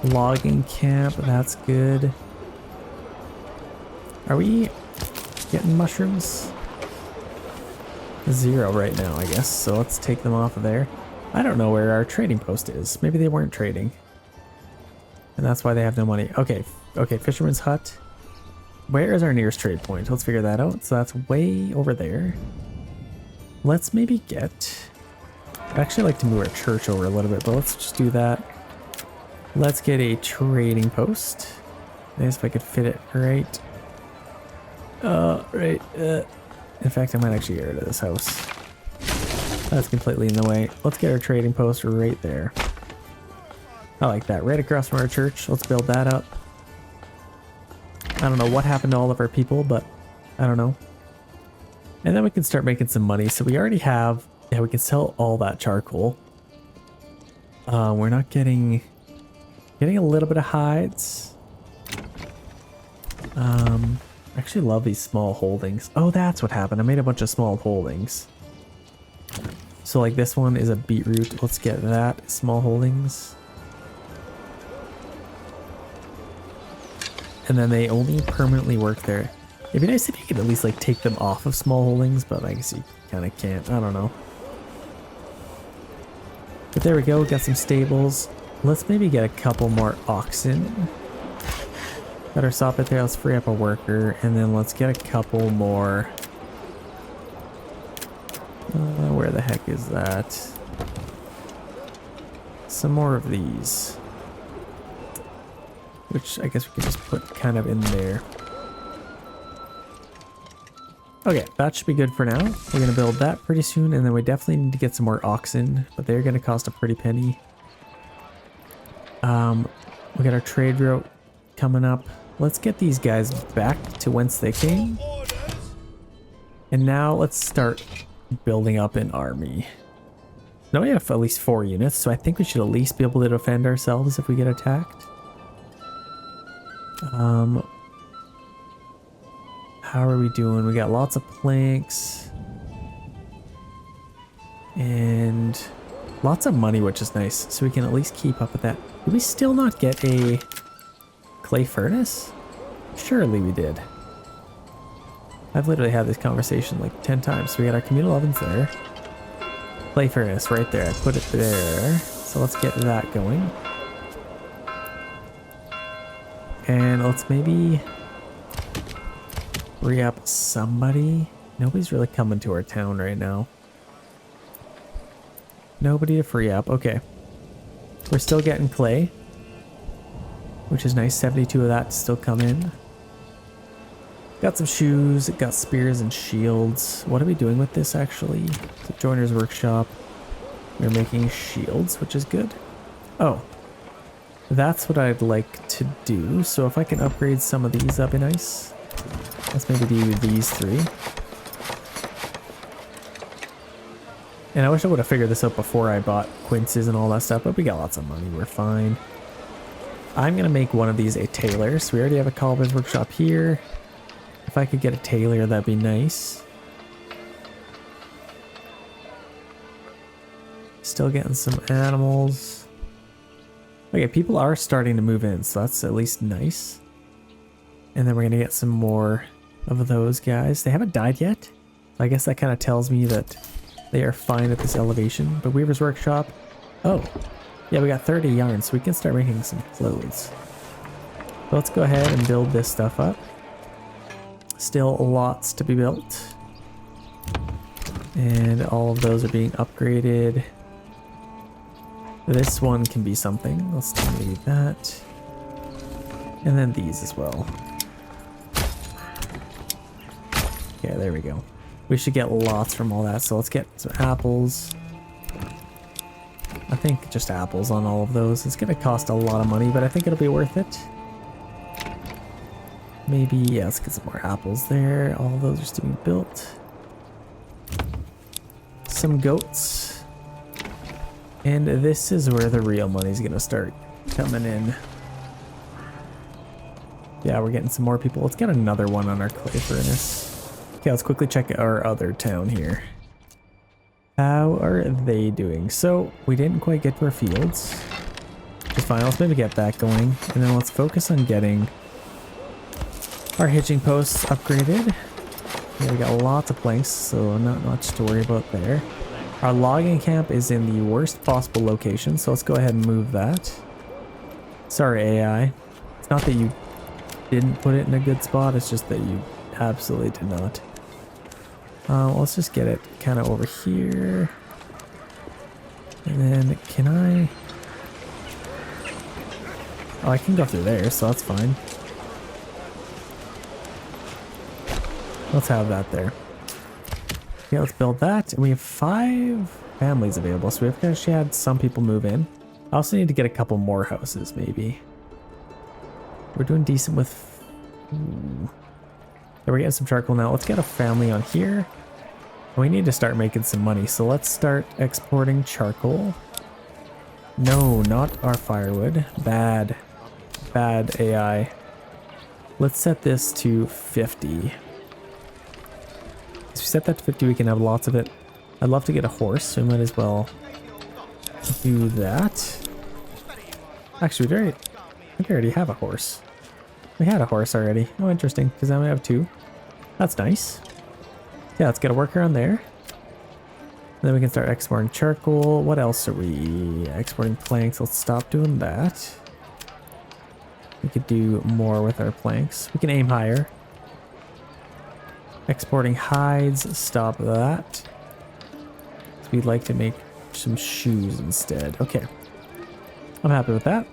Logging camp, that's good. Are we getting mushrooms? 0 right now, I guess. So let's take them off of there. I don't know where our trading post is. Maybe they weren't trading. And that's why they have no money. Okay, okay, Fisherman's Hut. Where is our nearest trade point? Let's figure that out. So that's way over there. Let's maybe get... I'd actually like to move our church over a little bit, but let's just do that. Let's get a trading post. Nice if I could fit it right. In fact, I might actually get rid of this house. That's completely in the way. Let's get our trading post right there. I like that. Right across from our church. Let's build that up. I don't know what happened to all of our people, but I don't know. And then we can start making some money. So we already have... Yeah, we can sell all that charcoal. We're not getting a little bit of hides. I actually love these small holdings. Oh, that's what happened. I made a bunch of small holdings. So like this one is a beetroot. Let's get that. Small holdings. And then they only permanently work there. It'd be nice if you could at least like take them off of small holdings, but I guess you kind of can't. I don't know. But there we go. Got some stables. Let's maybe get a couple more oxen. Got our soffit there. Let's free up a worker. And then let's get a couple more. Where the heck is that? Some more of these. Which I guess we can just put kind of in there. Okay, that should be good for now. We're going to build that pretty soon, and then we definitely need to get some more oxen, but they're going to cost a pretty penny. We got our trade route coming up. Let's get these guys back to whence they came. And now let's start building up an army. Now we have at least 4 units, so I think we should at least be able to defend ourselves if we get attacked. How are we doing? We got lots of planks and lots of money, which is nice, so we can at least keep up with that. Did we still not get a clay furnace? Surely we did. I've literally had this conversation like 10 times. So we got our communal ovens there. Clay furnace right there. I put it there. So let's get that going. And let's maybe free up somebody. Nobody's really coming to our town right now. Nobody to free up. Okay. We're still getting clay, which is nice. 72 of that still come in. Got some shoes. Got spears and shields. What are we doing with this actually? So joiner's workshop. We're making shields, which is good. Oh. That's what I'd like to do. So if I can upgrade some of these, that'd be nice. Let's maybe do these 3. And I wish I would have figured this out before I bought quinces and all that stuff, but we got lots of money. We're fine. I'm going to make one of these a tailor. So we already have a cobbler's workshop here. If I could get a tailor, that'd be nice. Still getting some animals. Okay, people are starting to move in, so that's at least nice. And then we're going to get some more of those guys. They haven't died yet. I guess that kind of tells me that they are fine at this elevation. But Weaver's Workshop. Oh, yeah, we got 30 yarn, so we can start making some clothes. So let's go ahead and build this stuff up. Still lots to be built. And all of those are being upgraded. This one can be something. Let's do maybe that. And then these as well. Okay, there we go. We should get lots from all that. So let's get some apples. I think just apples on all of those. It's going to cost a lot of money, but I think it'll be worth it. Maybe, yeah, let's get some more apples there. All of those are still being built. Some goats. And this is where the real money's gonna start coming in. Yeah, we're getting some more people. Let's get another one on our clay furnace. Okay, let's quickly check our other town here. How are they doing? So, we didn't quite get to our fields. Just fine. Let's maybe get that going. And then let's focus on getting our hitching posts upgraded. Yeah, we got lots of planks, so not much to worry about there. Our logging camp is in the worst possible location, so let's go ahead and move that. Sorry, AI. It's not that you didn't put it in a good spot, it's just that you absolutely did not. Let's just get it kind of over here. And then can I... Oh, I can go through there, so that's fine. Let's have that there. Okay, let's build that. And we have 5 families available, so we've actually had some people move in. I also need to get a couple more houses, maybe. We're doing decent with... Ooh. Yeah, we're getting some charcoal now. Let's get a family on here. We need to start making some money, so let's start exporting charcoal. No, not our firewood. Bad. Bad AI. Let's set this to 50. If we set that to 50, we can have lots of it. I'd love to get a horse, so we might as well do that. Actually, I think we already have a horse. We had a horse already. Oh, interesting, because now we have 2. That's nice. Yeah, let's get a worker on there. And then we can start exporting charcoal. What else are we exporting? Planks. Let's stop doing that. We could do more with our planks. We can aim higher. Exporting hides. Stop that. So we'd like to make some shoes instead. Okay. I'm happy with that.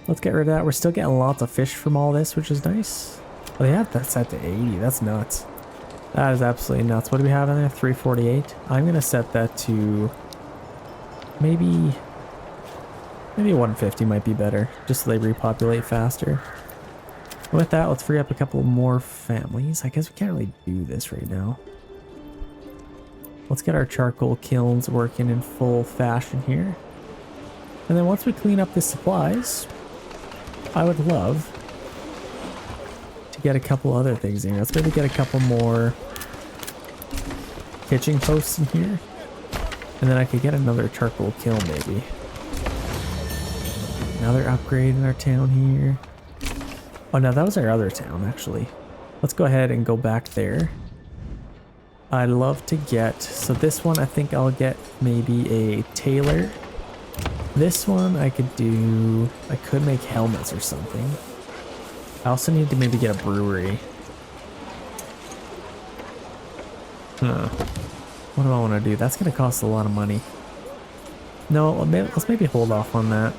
Let's get rid of that. We're still getting lots of fish from all this, which is nice. Oh, they have that set to 80. That's nuts. That is absolutely nuts. What do we have in there? 348. I'm going to set that to maybe 150 might be better, just so they repopulate faster. With that, let's free up a couple more families. I guess we can't really do this right now. Let's get our charcoal kilns working in full fashion here. And then once we clean up the supplies, I would love to get a couple other things in here. Let's maybe get a couple more hitching posts in here. And then I could get another charcoal kiln maybe. Another upgrade in our town here. Oh no, that was our other town actually. Let's go ahead and go back there. I'd love to get, so this one I think I'll get maybe a tailor. This one I could make helmets or something. I also need to maybe get a brewery. What do I want to do? That's going to cost a lot of money. No, let's maybe hold off on that.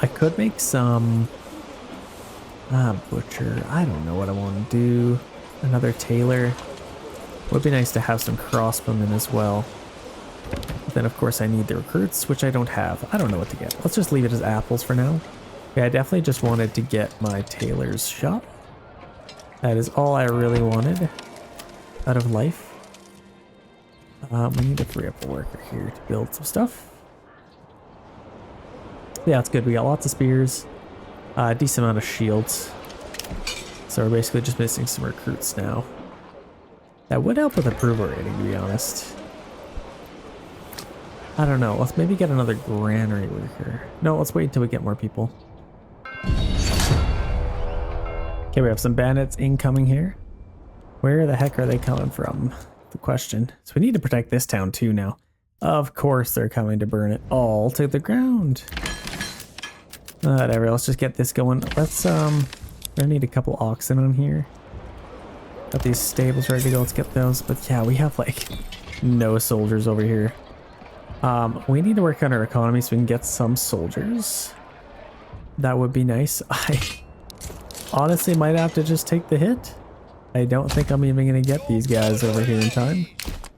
I could make some... butcher. I don't know what I want to do. Another tailor. Would be nice to have some crossbowmen as well. But then of course I need the recruits, which I don't have. I don't know what to get. Let's just leave it as apples for now. Okay, I definitely just wanted to get my tailor's shop. That is all I really wanted out of life. We need to free up a worker here to build some stuff. Yeah, it's good. We got lots of spears, a decent amount of shields. So we're basically just missing some recruits now. That would help with approval rating, to be honest. I don't know. Let's maybe get another granary worker. No, let's wait until we get more people. Okay, we have some bandits incoming here. Where the heck are they coming from? The question. So we need to protect this town too now. Of course they're coming to burn it all to the ground. Whatever, let's just get this going. Let's I need a couple oxen on here. Got these stables ready to go. Let's get those. But yeah, we have like no soldiers over here. We need to work on our economy so we can get some soldiers. That would be nice. I honestly might have to just take the hit. I don't think I'm even gonna get these guys over here in time.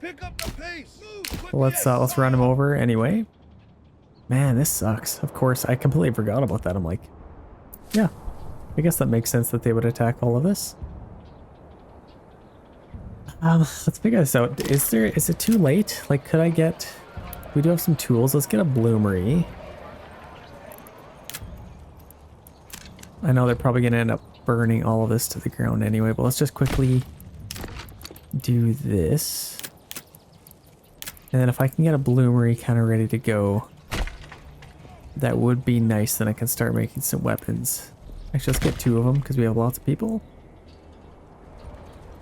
Pick up the pace. Let's run them over anyway. Man, this sucks. Of course, I completely forgot about that. I'm like, yeah, I guess that makes sense that they would attack all of this. Let's figure this out. Is it too late? Like, could I get... We do have some tools. Let's get a bloomery. I know they're probably going to end up burning all of this to the ground anyway, but let's just quickly do this. And then if I can get a bloomery kind of ready to go, that would be nice. Then I can start making some weapons. Actually, let's get 2 of them because we have lots of people.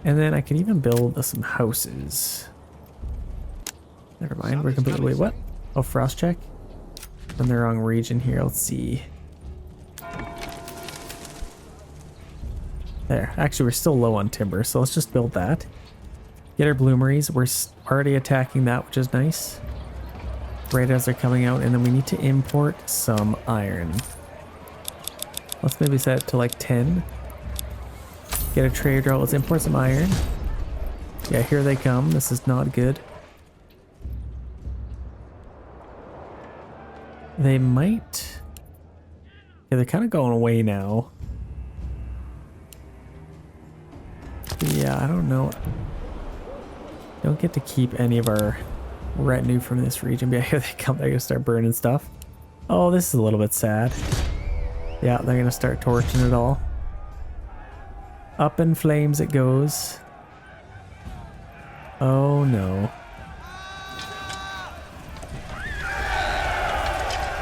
And then I can even build some houses. Never mind, we're completely... Wait, what? Oh, Froscheck? I'm in the wrong region here. Let's see. There. Actually, we're still low on timber, so let's just build that. Get our bloomeries. We're already attacking that, which is nice. Right as they're coming out, and then we need to import some iron. Let's maybe set it to like 10. Get a trade route. Let's import some iron. Yeah, here they come. This is not good. They might... Yeah, they're kind of going away now. Yeah, I don't know. Don't get to keep any of our retinue from this region. But yeah, here they come. They're going to start burning stuff. Oh, this is a little bit sad. Yeah, they're going to start torching it all. Up in flames it goes. Oh no.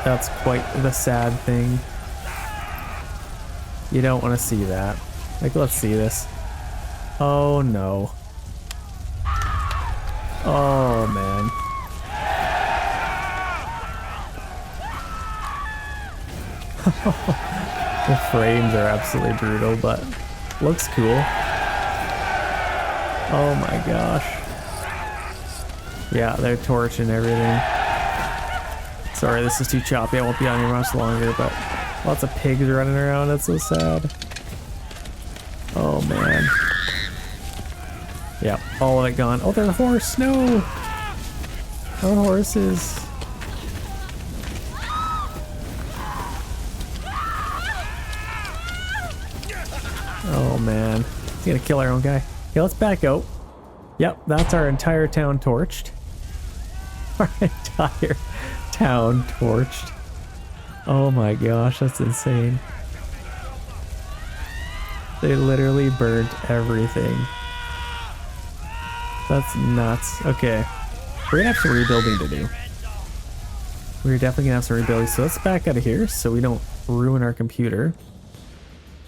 That's quite the sad thing. You don't want to see that. Like, let's see this. Oh no. Oh man. The frames are absolutely brutal, but looks cool. Oh my gosh. Yeah, they're torching everything. Sorry, this is too choppy. I won't be on here much longer, but lots of pigs running around. That's so sad. Oh man. Yeah, all of it gone. Oh, there's a horse. No! No horses. Oh man. He's gonna kill our own guy. Okay, let's back out. Yep, that's our entire town torched. Our entire town torched. Oh my gosh, that's insane. They literally burnt everything. That's nuts. Okay. We're gonna have some rebuilding to do. We're definitely gonna have some rebuilding. So let's back out of here so we don't ruin our computer.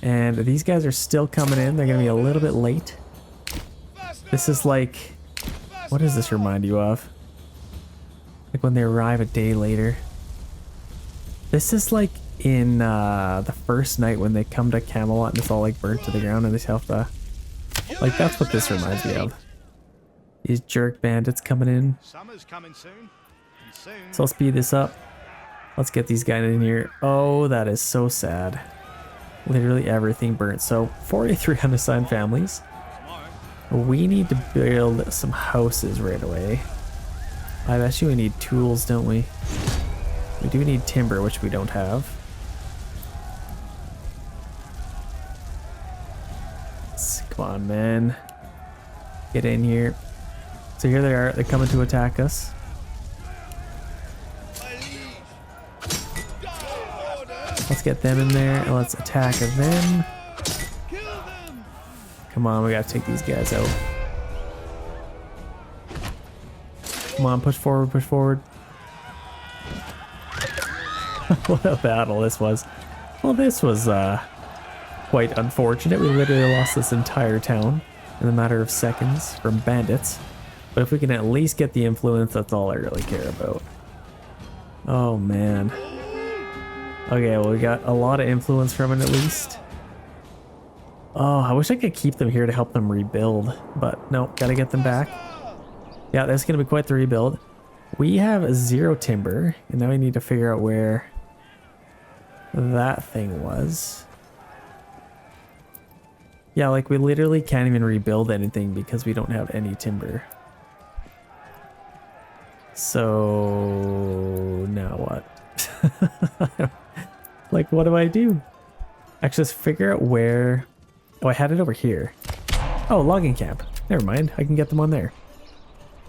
And these guys are still coming in. They're gonna be a little bit late. This is like... What does this remind you of? Like when they arrive a day later. This is like in the first night when they come to Camelot and it's all like burnt to the ground and they have to... Like that's what this reminds me of. These jerk bandits coming in. Summer's coming soon. And soon. So I'll speed this up. Let's get these guys in here. Oh, that is so sad. Literally everything burnt. So 43 unassigned families. We need to build some houses right away. I bet you we need tools, don't we? We do need timber, which we don't have. Come on, man. Get in here. So here they are. They're coming to attack us. Let's get them in there and let's attack them. Come on, we gotta take these guys out. Come on, push forward, push forward. What a battle this was. Well, this was quite unfortunate. We literally lost this entire town in a matter of seconds from bandits. But if we can at least get the influence, that's all I really care about. Oh man. Okay, well we got a lot of influence from it at least. Oh, I wish I could keep them here to help them rebuild, but no, gotta get them back. Yeah, that's gonna be quite the rebuild. We have 0 timber, and now we need to figure out where that thing was. Yeah, like we literally can't even rebuild anything because we don't have any timber. So now what? Like, what do I do? Actually, let's figure out where... Oh, I had it over here. Oh, logging camp. Never mind. I can get them on there.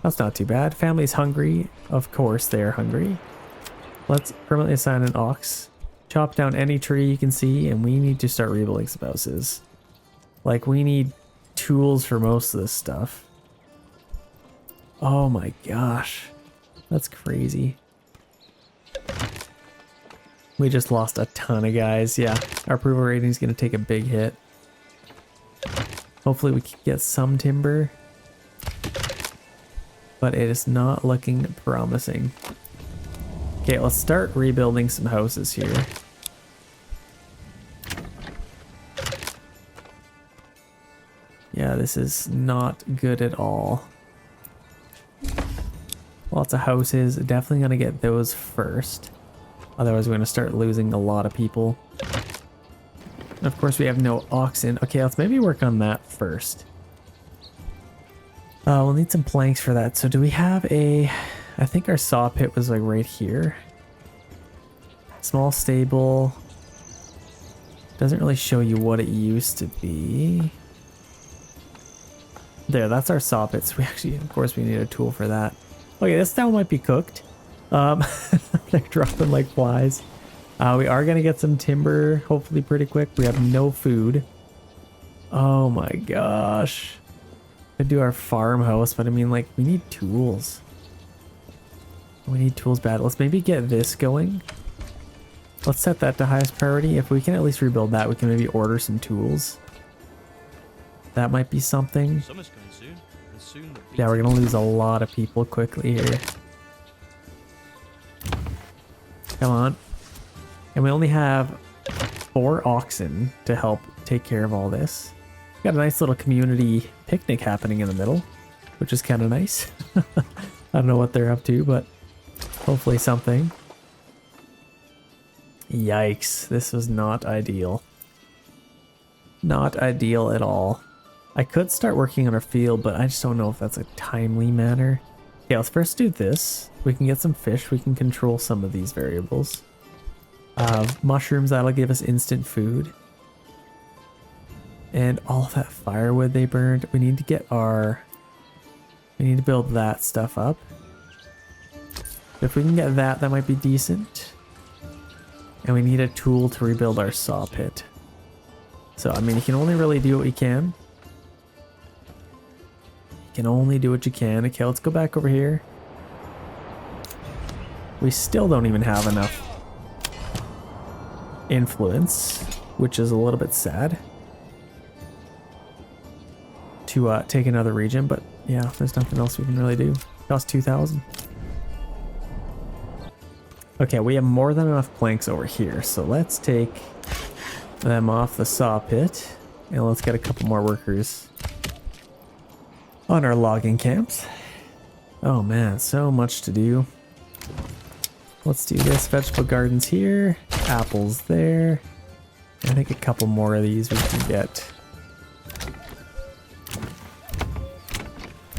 That's not too bad. Family's hungry. Of course they are hungry. Let's permanently assign an ox. Chop down any tree you can see, and we need to start rebuilding some houses. Like, we need tools for most of this stuff. Oh my gosh. That's crazy. We just lost a ton of guys. Yeah, our approval rating is going to take a big hit. Hopefully we can get some timber. But it is not looking promising. Okay, let's start rebuilding some houses here. Yeah, this is not good at all. Lots of houses. Definitely going to get those first. Otherwise, we're going to start losing a lot of people. And of course, we have no oxen. Okay, let's maybe work on that first. We'll need some planks for that. So do we have a... I think our saw pit was like right here. Small stable. Doesn't really show you what it used to be. There, that's our saw pit. So we actually, of course, we need a tool for that. Okay, this now might be cooked. They're dropping like flies. We are gonna get some timber, hopefully pretty quick. We have no food. Oh my gosh. Could do our farmhouse, but I mean, like, we need tools. We need tools bad. Let's maybe get this going. Let's set that to highest priority. If we can at least rebuild that, we can maybe order some tools. That might be something. Summer's coming soon, and soon the Yeah, we're gonna lose a lot of people quickly here. Come on. And we only have 4 oxen to help take care of all this. Got a nice little community picnic happening in the middle, which is kind of nice. I don't know what they're up to, but hopefully something. Yikes, this was not ideal. Not ideal at all. I could start working on our field, but I just don't know if that's a timely manner. Yeah, let's first do this. We can get some fish. We can control some of these variables. Mushrooms, that'll give us instant food. And all that firewood they burned. We need to get our... We need to build that stuff up. If we can get that, that might be decent. And we need a tool to rebuild our saw pit. So, I mean, you can only really do what you can. You can only do what you can. Okay, let's go back over here. We still don't even have enough influence, which is a little bit sad, to take another region, but yeah, there's nothing else we can really do. Cost 2,000. Okay, we have more than enough planks over here, so let's take them off the saw pit, and let's get a couple more workers on our logging camps. Oh man, so much to do. Let's do this. Vegetable gardens here, apples there. I think a couple more of these we can get.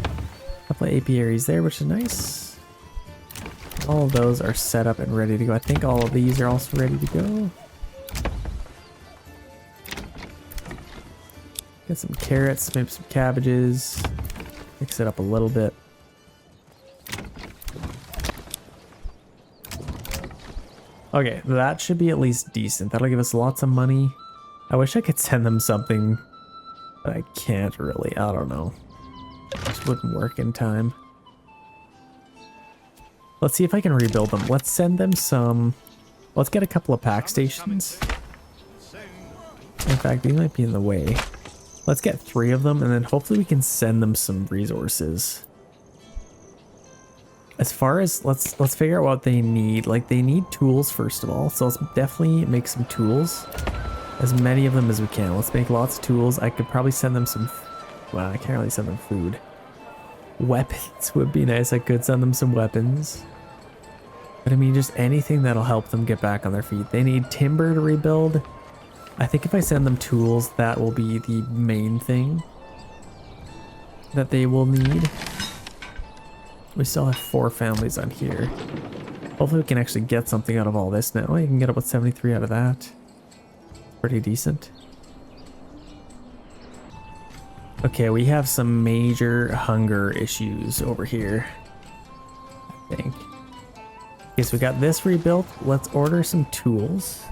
A couple of apiaries there, which is nice. All of those are set up and ready to go. I think all of these are also ready to go. Get some carrots, maybe some cabbages. Mix it up a little bit. Okay, that should be at least decent. That'll give us lots of money. I wish I could send them something, but I can't really. I don't know. Just wouldn't work in time. Let's see if I can rebuild them. Let's send them some... Let's get a couple of pack stations. In fact, these might be in the way. Let's get 3 of them, and then hopefully we can send them some resources. As far as, let's figure out what they need. Like, they need tools first of all, so let's definitely make some tools. As many of them as we can. Let's make lots of tools. I could probably send them some, well, I can't really send them food. Weapons would be nice. I could send them some weapons. But I mean, just anything that'll help them get back on their feet. They need timber to rebuild. I think if I send them tools, that will be the main thing that they will need. We still have 4 families on here. Hopefully we can actually get something out of all this now. You can get about 73 out of that. Pretty decent. Okay, we have some major hunger issues over here, I think. Okay, so we got this rebuilt. Let's order some tools.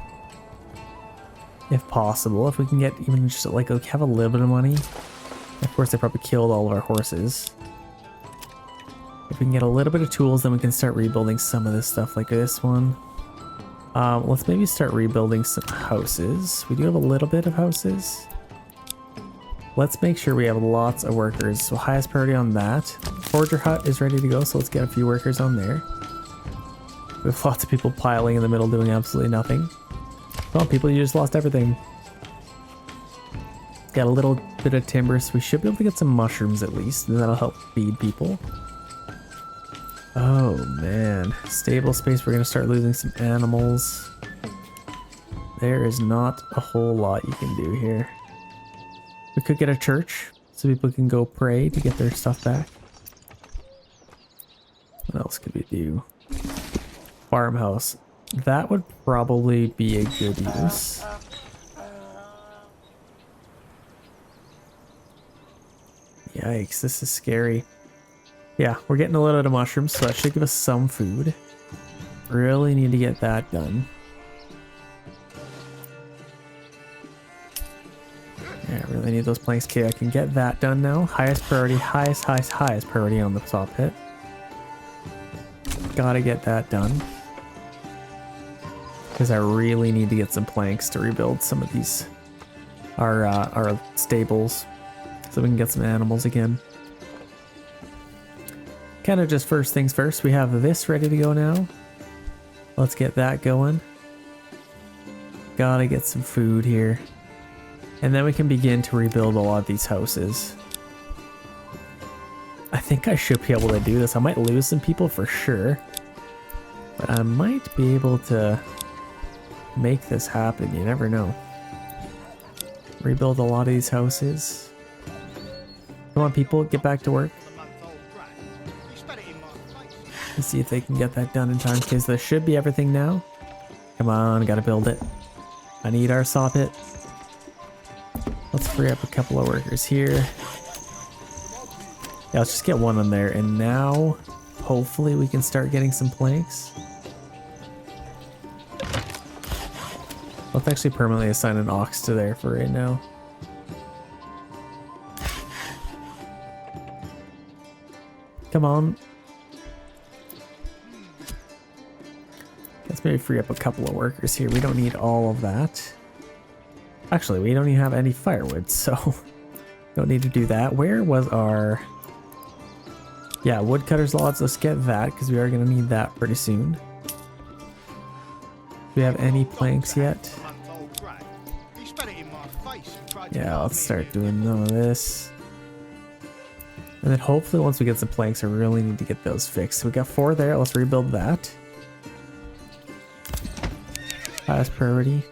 If possible, if we can get even just like have a little bit of money. Of course, they probably killed all of our horses. If we can get a little bit of tools, then we can start rebuilding some of this stuff like this one. Let's maybe start rebuilding some houses. We do have a little bit of houses. Let's make sure we have lots of workers. So highest priority on that. Forger hut is ready to go, so let's get a few workers on there. We have lots of people piling in the middle doing absolutely nothing. Come on, people, you just lost everything. Got a little bit of timber, so we should be able to get some mushrooms at least, and that'll help feed people. Oh man, stable space, we're gonna start losing some animals. There is not a whole lot you can do here. We could get a church, so people can go pray to get their stuff back. What else could we do? Farmhouse. That would probably be a good use. Yikes, this is scary. Yeah, we're getting a little bit of mushrooms, so that should give us some food. Really need to get that done. Yeah, I really need those planks. Okay, I can get that done now. Highest priority, highest priority on the saw pit. Gotta get that done. Because I really need to get some planks to rebuild some of these, our stables, so we can get some animals again. Kind of just first things first, we have this ready to go now. Let's get that going. Gotta get some food here. And then we can begin to rebuild a lot of these houses. I think I should be able to do this. I might lose some people for sure, but I might be able to make this happen. You never know. Rebuild a lot of these houses. Come on, people, get back to work. Let's see if they can get that done in time, because there should be everything now. Come on, gotta build it. I need our saw pit. Let's free up a couple of workers here. Yeah, let's just get one on there, and now hopefully we can start getting some planks. Let's actually permanently assign an ox to there for right now. Come on. Let's maybe free up a couple of workers here. We don't need all of that. Actually, we don't even have any firewood, so don't need to do that. Where was our... Yeah, woodcutter's logs. Let's get that, because we are going to need that pretty soon. Do we have any planks yet? Yeah, let's start doing none of this. And then hopefully once we get some planks, I really need to get those fixed. So we got 4 there. Let's rebuild that. Highest priority.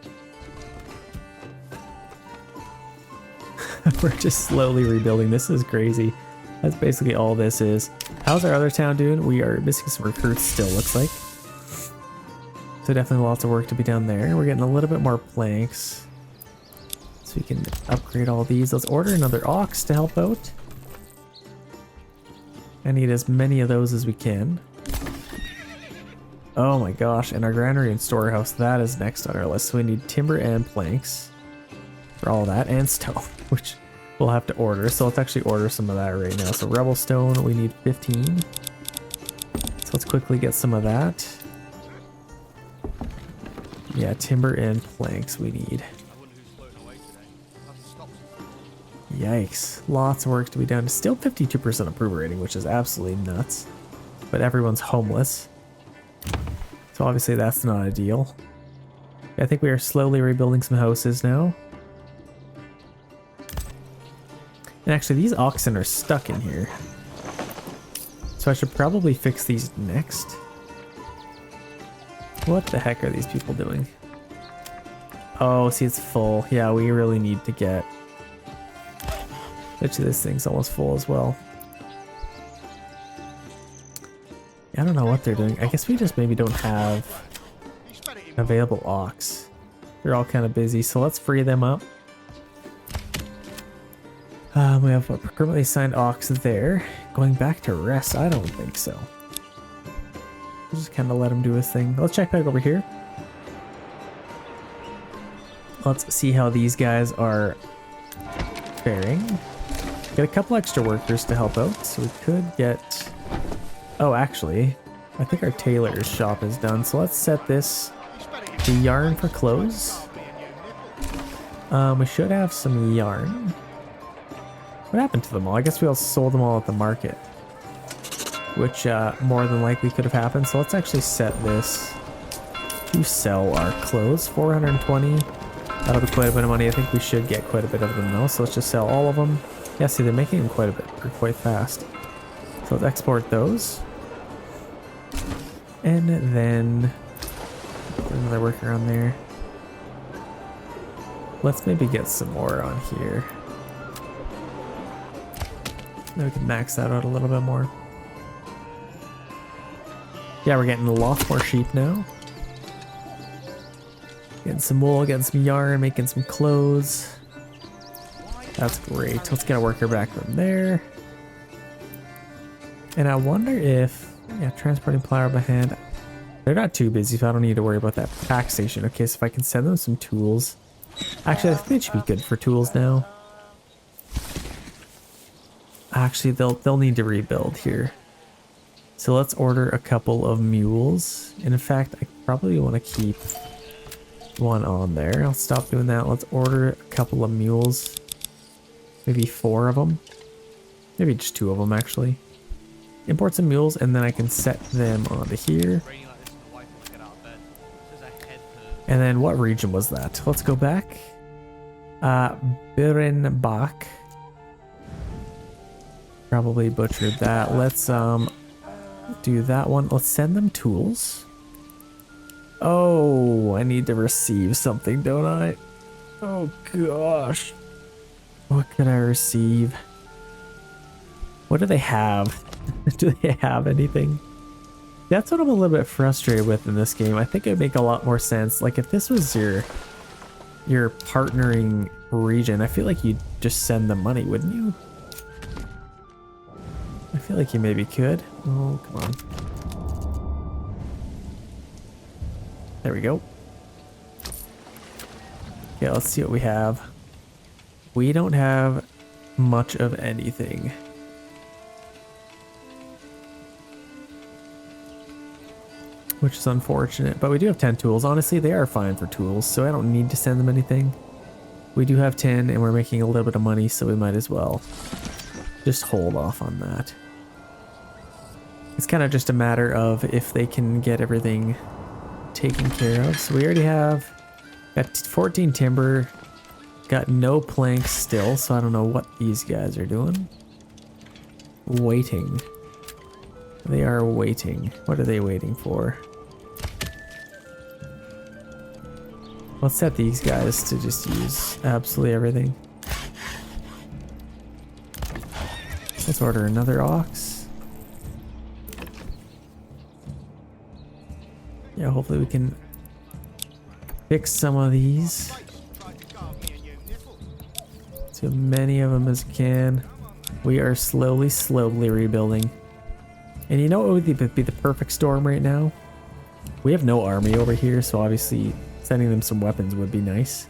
We're just slowly rebuilding. This is crazy. That's basically all this is. How's our other town doing? We are missing some recruits still, looks like. So definitely lots of work to be done there. We're getting a little bit more planks, so we can upgrade all these. Let's order another ox to help out. I need as many of those as we can. Oh my gosh, and our granary and storehouse, that is next on our list. So we need timber and planks for all that, and stone, which we'll have to order. So let's actually order some of that right now. So rebel stone, we need 15. So let's quickly get some of that. Yeah, timber and planks we need. Yikes, lots of work to be done. Still 52% approval rating, which is absolutely nuts. But everyone's homeless, so obviously that's not ideal. I think we are slowly rebuilding some houses now. And actually these oxen are stuck in here, so I should probably fix these next. What the heck are these people doing? Oh, see, it's full. Yeah, we really need to get... Bet you this thing's almost full as well. I don't know what they're doing. I guess we just maybe don't have available ox. They're all kind of busy, so let's free them up. We have a permanently assigned ox there. Going back to rest? I don't think so. We'll just kind of let him do his thing. Let's check back over here. Let's see how these guys are faring. Get a couple extra workers to help out, so we could get... Oh, actually, I think our tailor's shop is done. So let's set this to yarn for clothes. We should have some yarn. What happened to them all? I guess we all sold them all at the market, which more than likely could have happened. So let's actually set this to sell our clothes. 420. That'll be quite a bit of money. I think we should get quite a bit of them though. So let's just sell all of them. Yeah, see, they're making them quite a bit, or quite fast. So let's export those. And then get another worker on there. Let's maybe get some more on here. Then we can max that out a little bit more. Yeah, we're getting a lot more sheep now. Getting some wool, getting some yarn, making some clothes. That's great. Let's get a worker back from there. And I wonder if, yeah, transporting flour by hand. They're not too busy, so I don't need to worry about that pack station. Okay, so if I can send them some tools. Actually, I think it should be good for tools now. Actually, they'll need to rebuild here. So let's order a couple of mules. And in fact, I probably want to keep one on there. I'll stop doing that. Let's order a couple of mules. Maybe 4 of them. Maybe just 2 of them, actually. Import some mules, and then I can set them onto here. And then what region was that? Let's go back. Birnbach. Probably butchered that. Let's do that one. Let's send them tools. Oh, I need to receive something, don't I? Oh gosh. What can I receive? What do they have? Do they have anything? That's what I'm a little bit frustrated with in this game. I think it'd make a lot more sense. Like if this was your partnering region, I feel like you'd just send them money, wouldn't you? I feel like you maybe could. Oh, come on. There we go. Okay, let's see what we have. We don't have much of anything. Which is unfortunate, but we do have 10 tools. Honestly, they are fine for tools, so I don't need to send them anything. We do have 10 and we're making a little bit of money, so we might as well just hold off on that. It's kind of just a matter of if they can get everything taken care of. So we already have got 14 timber, got no planks still, so I don't know what these guys are doing. Waiting. They are waiting. What are they waiting for? Let's set these guys to just use absolutely everything. Let's order another ox. Yeah, hopefully we can fix some of these. Too many of them as we can. We are slowly rebuilding. And you know what would be the perfect storm right now? We have no army over here, so obviously sending them some weapons would be nice.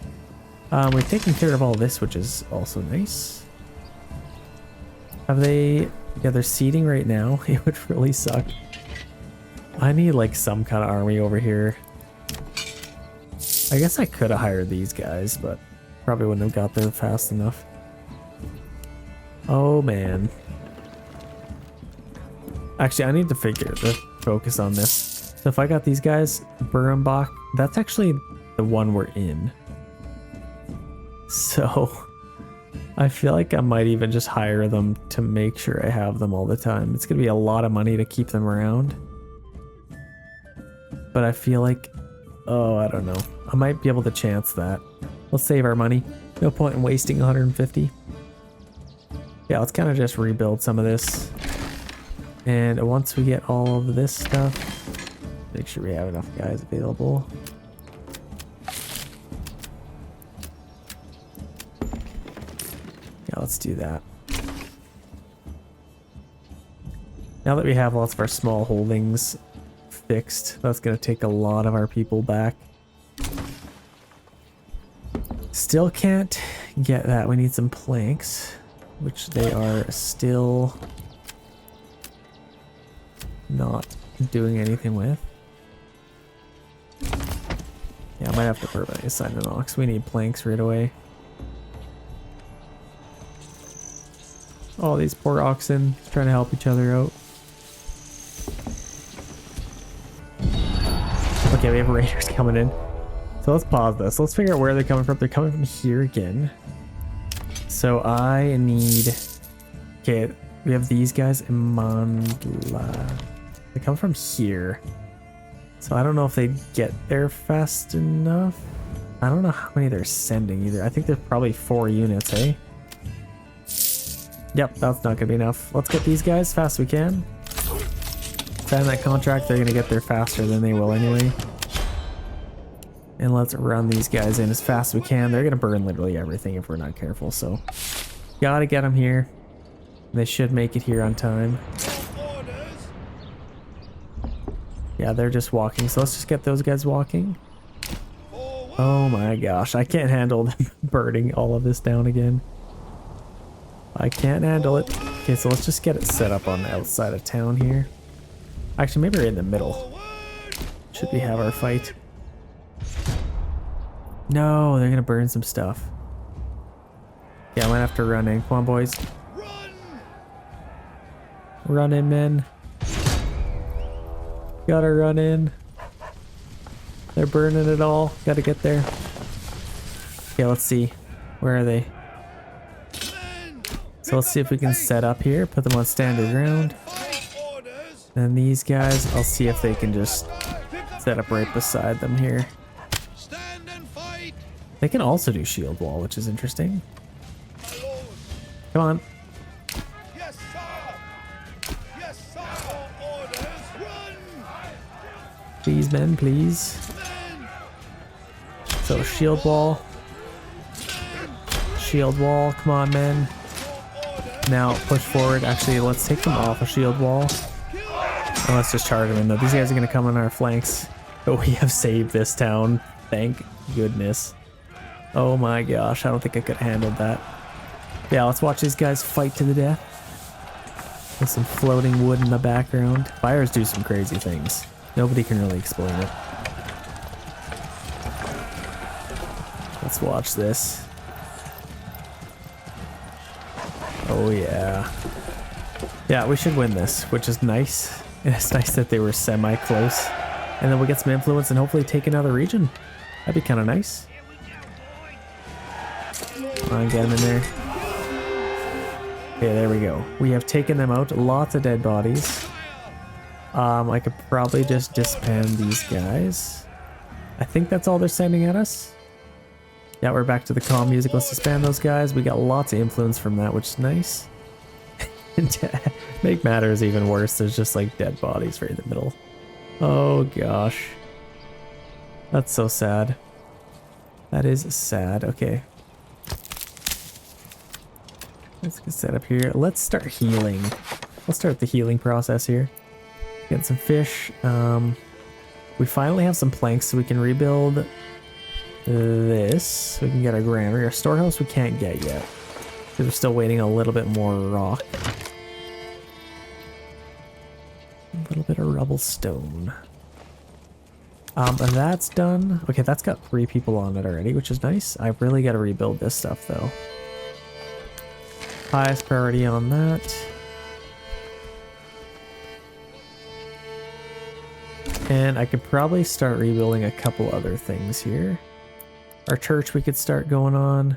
We're taking care of all this, which is also nice. Have they... Yeah, they're seeding right now. It would really suck. I need like some kind of army over here. I guess I could have hired these guys, but probably wouldn't have got there fast enough. Oh man. Actually, I need to focus on this. So if I got these guys, Birnbach, that's actually the one we're in. So I feel like I might even just hire them to make sure I have them all the time. It's going to be a lot of money to keep them around. But I feel like, oh, I don't know. I might be able to chance that. Let's save our money. No point in wasting 150. Yeah, let's kind of just rebuild some of this. And once we get all of this stuff, make sure we have enough guys available. Yeah, let's do that. Now that we have lots of our small holdings fixed, that's going to take a lot of our people back. Still can't get that. We need some planks, which they are still not doing anything with. Yeah, I might have to permanently assign an ox. We need planks right away. Oh, these poor oxen trying to help each other out. Okay, we have raiders coming in. So let's pause this. Let's figure out where they're coming from. They're coming from here again. So I need... Okay, we have these guys in Mandlach. They come from here. So I don't know if they get there fast enough. I don't know how many they're sending either. I think there's probably 4 units, eh? Yep, that's not gonna be enough. Let's get these guys fast as we can. Sign that contract, they're gonna get there faster than they will anyway. And let's run these guys in as fast as we can. They're gonna burn literally everything if we're not careful, so gotta get them here. They should make it here on time. Yeah, they're just walking, so let's just get those guys walking. Oh my gosh, I can't handle them burning all of this down again. I can't handle it. Okay, so let's just get it set up on the outside of town here. Actually, maybe right in the middle. Should we have our fight? No, they're gonna burn some stuff. Yeah, I might have to run in. Come on, boys. Run in, men. Gotta run in. They're burning it all. Gotta get there. Okay, let's see. Where are they? So let's see if we can set up here. Put them on standard ground. And these guys, I'll see if they can just set up right beside them here. They can also do shield wall, which is interesting. Come on. Please, men, please. So shield wall. Shield wall, come on, men. Now push forward. Actually, let's take them off a shield wall. And let's just charge them in though. These guys are gonna come on our flanks. But we have saved this town. Thank goodness. Oh my gosh, I don't think I could have handled that. Yeah, let's watch these guys fight to the death. With some floating wood in the background. Fires do some crazy things. Nobody can really explain it. Let's watch this. Oh yeah. Yeah, we should win this, which is nice. And it's nice that they were semi-close. And then we'll get some influence and hopefully take another region. That'd be kind of nice. Come on, get them in there. Okay, there we go. We have taken them out. Lots of dead bodies. I could probably just disband these guys. I think that's all they're sending at us. Yeah, we're back to the calm music. Let's disband those guys. We got lots of influence from that, which is nice. And to make matters even worse, there's just like dead bodies right in the middle. Oh gosh. That's so sad. That is sad. Okay. Let's get set up here. Let's start healing. Let's start the healing process here. Get some fish. We finally have some planks so we can rebuild this. We can get our granary. Our storehouse we can't get yet. Because we're still waiting a little bit more rock. A little bit of rubble stone. And that's done. Okay, that's got 3 people on it already, which is nice. I really got to rebuild this stuff though. Highest priority on that. And I could probably start rebuilding a couple other things here. Our church we could start going on.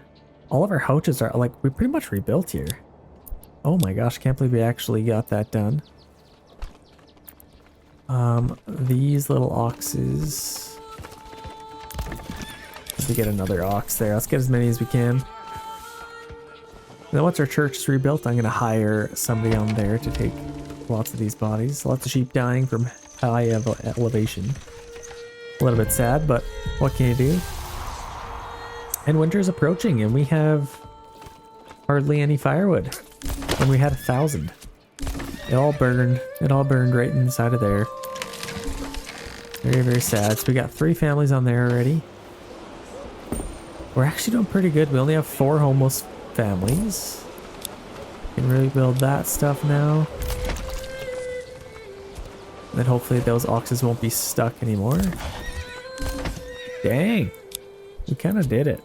All of our houses are like, we pretty much rebuilt here. Oh my gosh, can't believe we actually got that done. These little oxes. Let me get another ox there. Let's get as many as we can. Now once our church is rebuilt, I'm going to hire somebody on there to take lots of these bodies. Lots of sheep dying from high elevation. A little bit sad, but what can you do? And winter is approaching and we have hardly any firewood. When we had 1,000. It all burned. It all burned right inside of there. Very, very sad. So we got 3 families on there already. We're actually doing pretty good. We only have 4 homeless families. Can really build that stuff now. And then hopefully those oxes won't be stuck anymore. Dang. We kind of did it.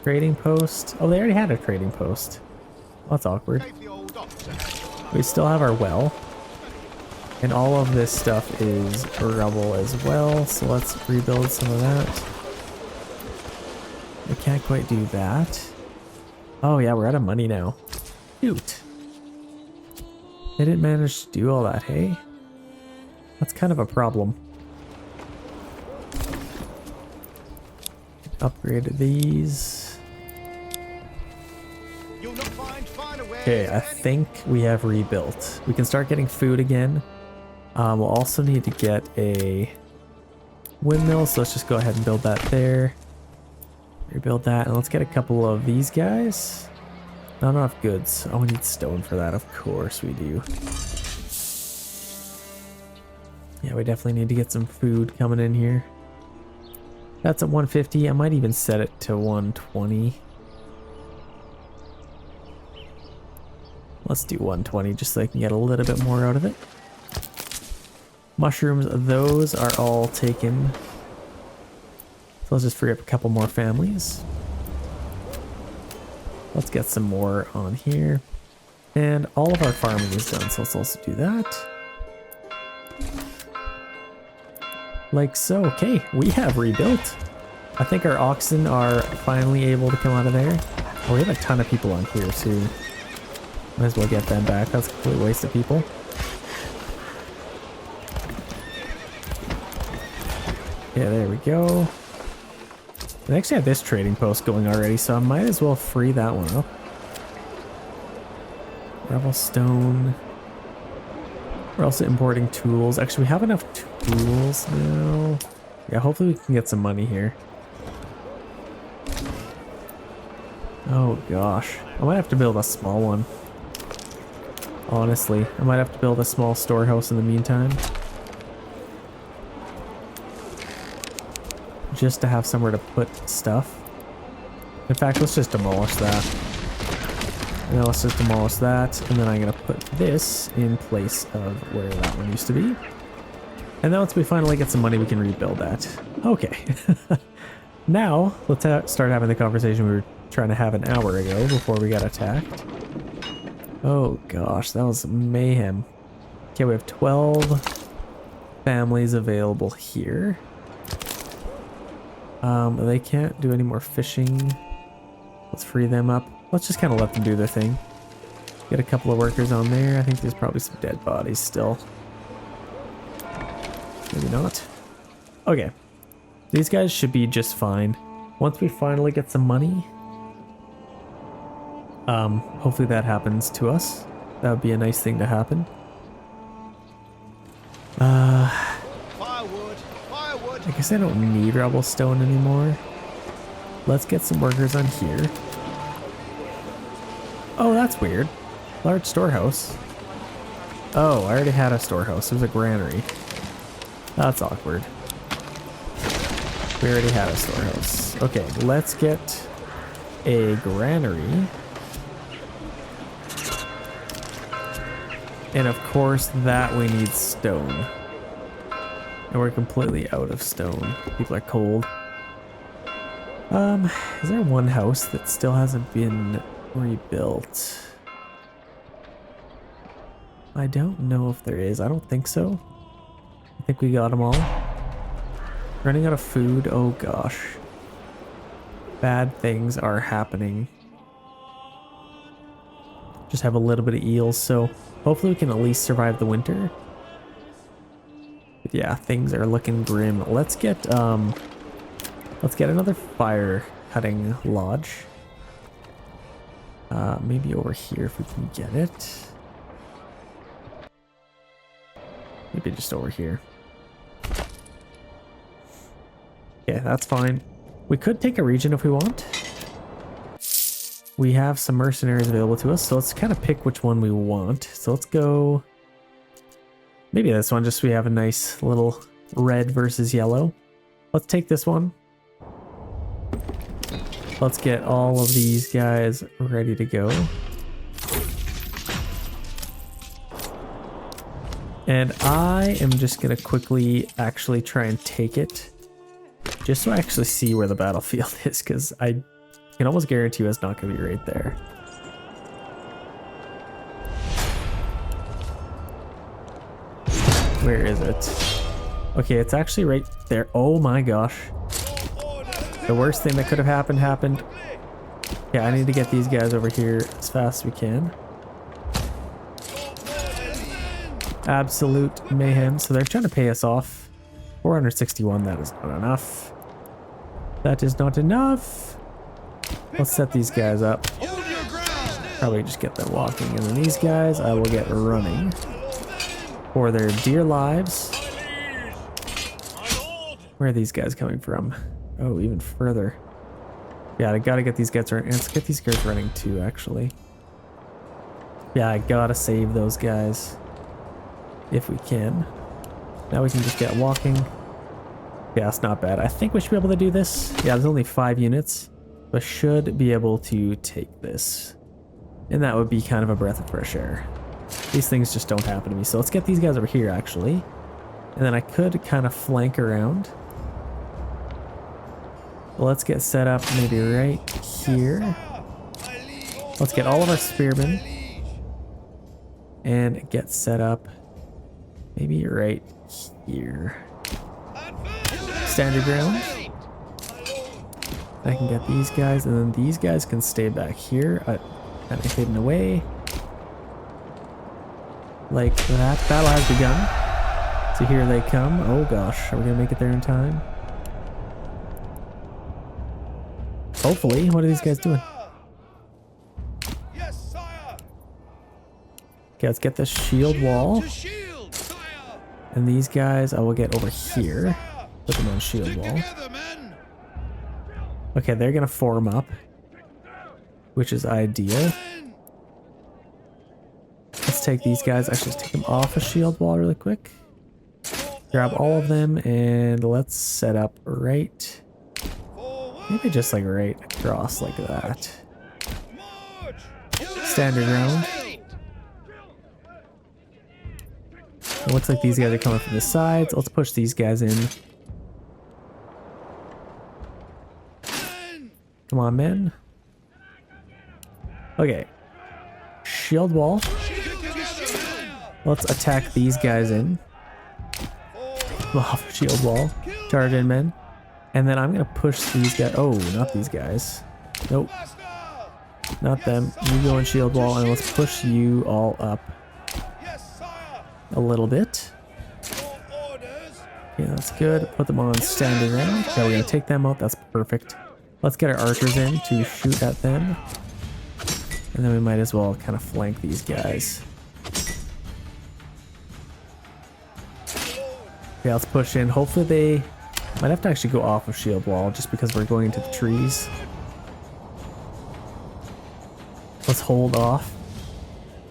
Trading post. Oh, they already had a trading post. Well, that's awkward. We still have our well. And all of this stuff is rubble as well. So let's rebuild some of that. We can't quite do that. Oh yeah, we're out of money now. Shoot. They didn't manage to do all that, hey? That's kind of a problem. Upgrade these. Okay, I think we have rebuilt. We can start getting food again. We'll also need to get a windmill, so let's just go ahead and build that there. Rebuild that, and let's get a couple of these guys. Not enough goods. Oh, we need stone for that. Of course we do. Yeah, we definitely need to get some food coming in here. That's at 150. I might even set it to 120. Let's do 120 just so I can get a little bit more out of it. Mushrooms, those are all taken. So let's just free up a couple more families. Let's get some more on here. And all of our farming is done, so let's also do that. Like so. Okay, we have rebuilt. I think our oxen are finally able to come out of there. Oh, we have a ton of people on here too. Might as well get them back. That's a complete waste of people. Yeah, there we go. I actually have this trading post going already, so I might as well free that one up. Rebel stone. We're also importing tools. Actually, we have enough tools now. Yeah, hopefully we can get some money here. Oh gosh. I might have to build a small one. Honestly, I might have to build a small storehouse in the meantime. Just to have somewhere to put stuff. In fact, let's just demolish that. Now let's just demolish that, and then I'm gonna put this in place of where that one used to be. And then once we finally get some money, we can rebuild that. Okay. Now, let's start having the conversation we were trying to have an hour ago before we got attacked. Oh gosh, that was mayhem. Okay, we have 12 families available here. They can't do any more fishing. Let's free them up. Let's just kind of let them do their thing. Get a couple of workers on there. I think there's probably some dead bodies still. Maybe not. Okay. These guys should be just fine. Once we finally get some money, hopefully that happens to us. That would be a nice thing to happen. I guess I don't need rebel stone anymore. Let's get some workers on here. Oh, that's weird. Large storehouse. Oh, I already had a storehouse. There's a granary. That's awkward. We already had a storehouse. Okay, let's get a granary. And of course, that we need stone. And we're completely out of stone. People are cold. Is there one house that still hasn't been rebuilt? I don't know if there is. I don't think so. I think we got them all. Running out of food. Oh gosh. Bad things are happening. Just have a little bit of eels, so hopefully we can at least survive the winter. But yeah, things are looking grim. Let's get another fire cutting lodge. Maybe over here if we can get it. Maybe just over here. Yeah, that's fine. We could take a region if we want. We have some mercenaries available to us, so let's kind of pick which one we want. So let's go... maybe this one, just so we have a nice little red versus yellow. Let's take this one. Let's get all of these guys ready to go. And I am just gonna quickly actually try and take it. Just so I actually see where the battlefield is, because I can almost guarantee you it's not gonna be right there. Where is it? Okay, it's actually right there. Oh my gosh. The worst thing that could have happened. Yeah, I need to get these guys over here as fast as we can. Absolute mayhem. So they're trying to pay us off. 461, that is not enough. That is not enough. Let's set these guys up. Probably just get them walking. And then these guys, I will get running for their dear lives. Where are these guys coming from? Oh, even further. Yeah, I gotta get these guys running. Let's get these guys running too, actually. Yeah, I gotta save those guys. If we can. Now we can just get walking. Yeah, it's not bad. I think we should be able to do this. Yeah, there's only 5 units. But should be able to take this. And that would be kind of a breath of fresh air. These things just don't happen to me. So let's get these guys over here, actually. And then I could kind of flank around. Let's get set up maybe right here. Let's get all of our spearmen. And get set up maybe right here. Stand your ground. I can get these guys, and then these guys can stay back here, kind of hidden away. Like that. Battle has begun. So here they come. Oh gosh, are we gonna make it there in time? Hopefully. What are these guys doing? Okay, let's get this shield wall. And these guys, I will get over here. Put them on shield wall. Okay, they're gonna form up, which is ideal. Let's take these guys. Actually, let's take them off a shield wall really quick. Grab all of them and let's set up right. Maybe just like right across like that. Stand your ground. It looks like these guys are coming from the sides. Let's push these guys in. Come on, men. Okay. Shield wall. Let's attack these guys in. Off shield wall. Charge in, men. And then I'm going to push these guys. Oh, not these guys. Nope. Not them. You go in shield wall and let's push you all up a little bit. Okay, that's good. Put them on standing round. Yeah, we're going to take them out. That's perfect. Let's get our archers in to shoot at them. And then we might as well kind of flank these guys. Okay, let's push in. Hopefully they might have to actually go off of shield wall just because we're going into the trees. Let's hold off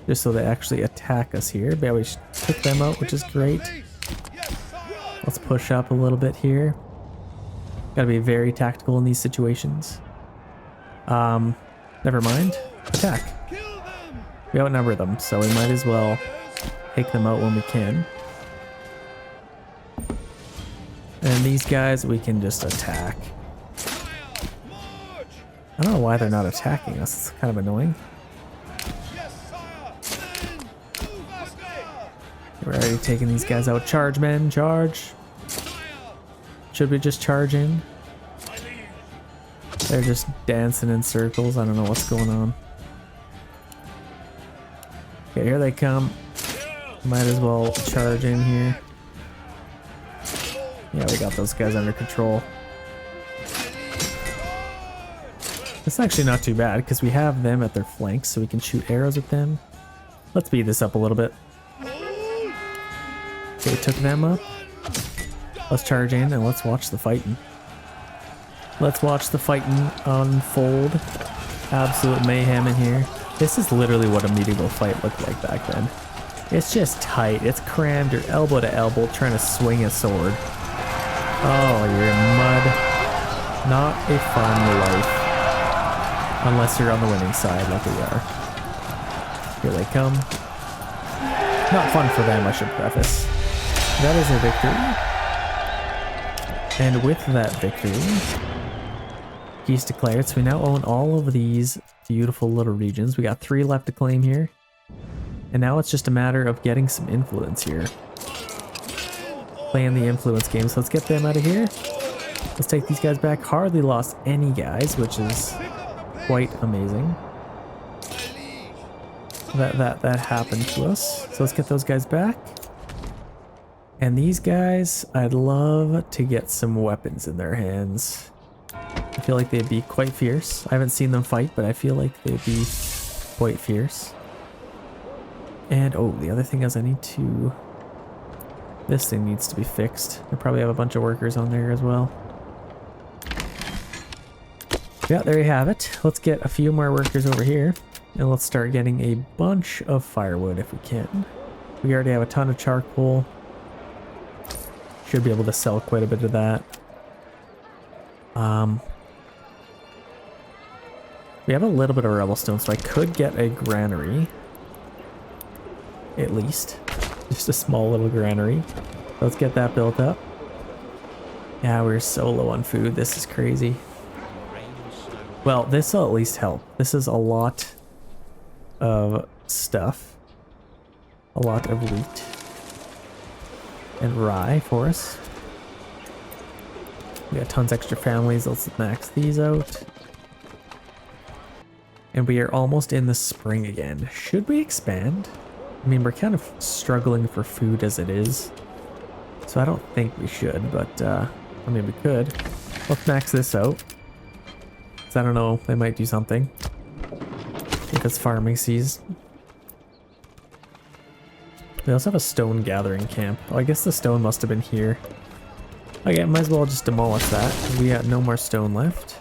just so they actually attack us here. But yeah, we took them out, which is great. Let's push up a little bit here. Gotta be very tactical in these situations. Never mind. Attack. We outnumber them, so we might as well take them out when we can. And these guys, we can just attack. I don't know why they're not attacking us. It's kind of annoying. We're already taking these guys out. Charge, men. Charge. Should we just charge in? They're just dancing in circles. I don't know what's going on. Okay, here they come. Might as well charge in here. Yeah, we got those guys under control. It's actually not too bad because we have them at their flanks, so we can shoot arrows at them. Let's speed this up a little bit. Okay, took them up. Let's charge in and let's watch the fighting. Let's watch the fighting unfold. Absolute mayhem in here. This is literally what a medieval fight looked like back then. It's just tight. It's crammed. You're elbow to elbow trying to swing a sword. Oh, you're in mud. Not a fun life. Unless you're on the winning side like we are. Here they come. Not fun for them, I should preface. That is a victory. And with that victory, peace declared. So we now own all of these beautiful little regions. We got 3 left to claim here. And now it's just a matter of getting some influence here. Playing the influence game. So let's get them out of here. Let's take these guys back. Hardly lost any guys, which is quite amazing. That happened to us. So let's get those guys back. And these guys, I'd love to get some weapons in their hands. I feel like they'd be quite fierce. I haven't seen them fight, but I feel like they'd be quite fierce. And oh, the other thing is I need to... This thing needs to be fixed. I probably have a bunch of workers on there as well. Yeah, there you have it. Let's get a few more workers over here. And let's start getting a bunch of firewood if we can. We already have a ton of charcoal. Should be able to sell quite a bit of that. We have a little bit of rebelstone, so I could get a granary. At least. Just a small little granary. Let's get that built up. Yeah, we're so low on food. This is crazy. Well, this will at least help. This is a lot of stuff. A lot of wheat. And rye for us. We got tons extra families. Let's max these out. And we are almost in the spring again. Should we expand? I mean, we're kind of struggling for food as it is. So I don't think we should, but I mean, we could. Let's max this out. I don't know, they might do something. If it's farming season. We also have a stone gathering camp. Oh, I guess the stone must have been here. Okay, might as well just demolish that. We got no more stone left.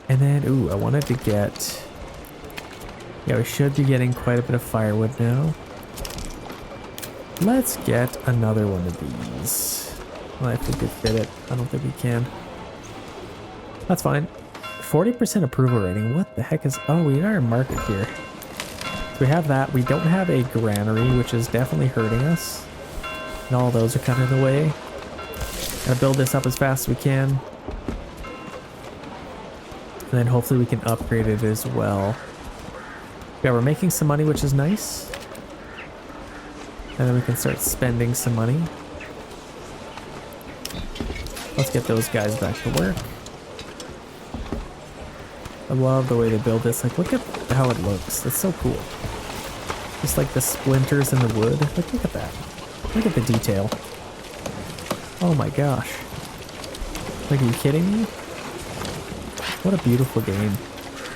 And then, ooh, I wanted to get... Yeah, we should be getting quite a bit of firewood now. Let's get another one of these. Well, if we could fit it. I don't think we can. That's fine. 40% approval rating. What the heck is... Oh, we are in market here. So we have that. We don't have a granary, which is definitely hurting us. And all those are kind of in the way. Gotta build this up as fast as we can. And then hopefully we can upgrade it as well. Yeah, we're making some money, which is nice. And then we can start spending some money. Let's get those guys back to work. I love the way they build this. Like, look at how it looks. That's so cool. Just like the splinters in the wood. Like, look at that. Look at the detail. Oh my gosh. Like, are you kidding me? What a beautiful game.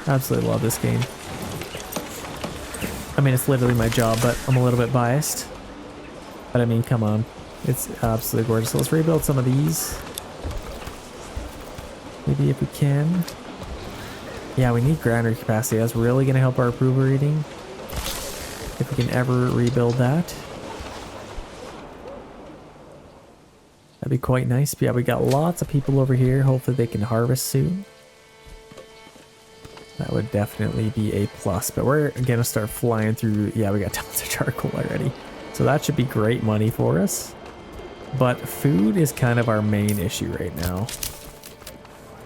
Absolutely love this game. I mean, it's literally my job, but I'm a little bit biased. But I mean, come on. It's absolutely gorgeous. So let's rebuild some of these. Maybe if we can. Yeah, we need granary capacity. That's really going to help our approval rating. If we can ever rebuild that. That'd be quite nice. But yeah, we got lots of people over here. Hopefully they can harvest soon. That would definitely be a plus. But we're going to start flying through. Yeah, we got tons of charcoal already. So that should be great money for us. But food is kind of our main issue right now.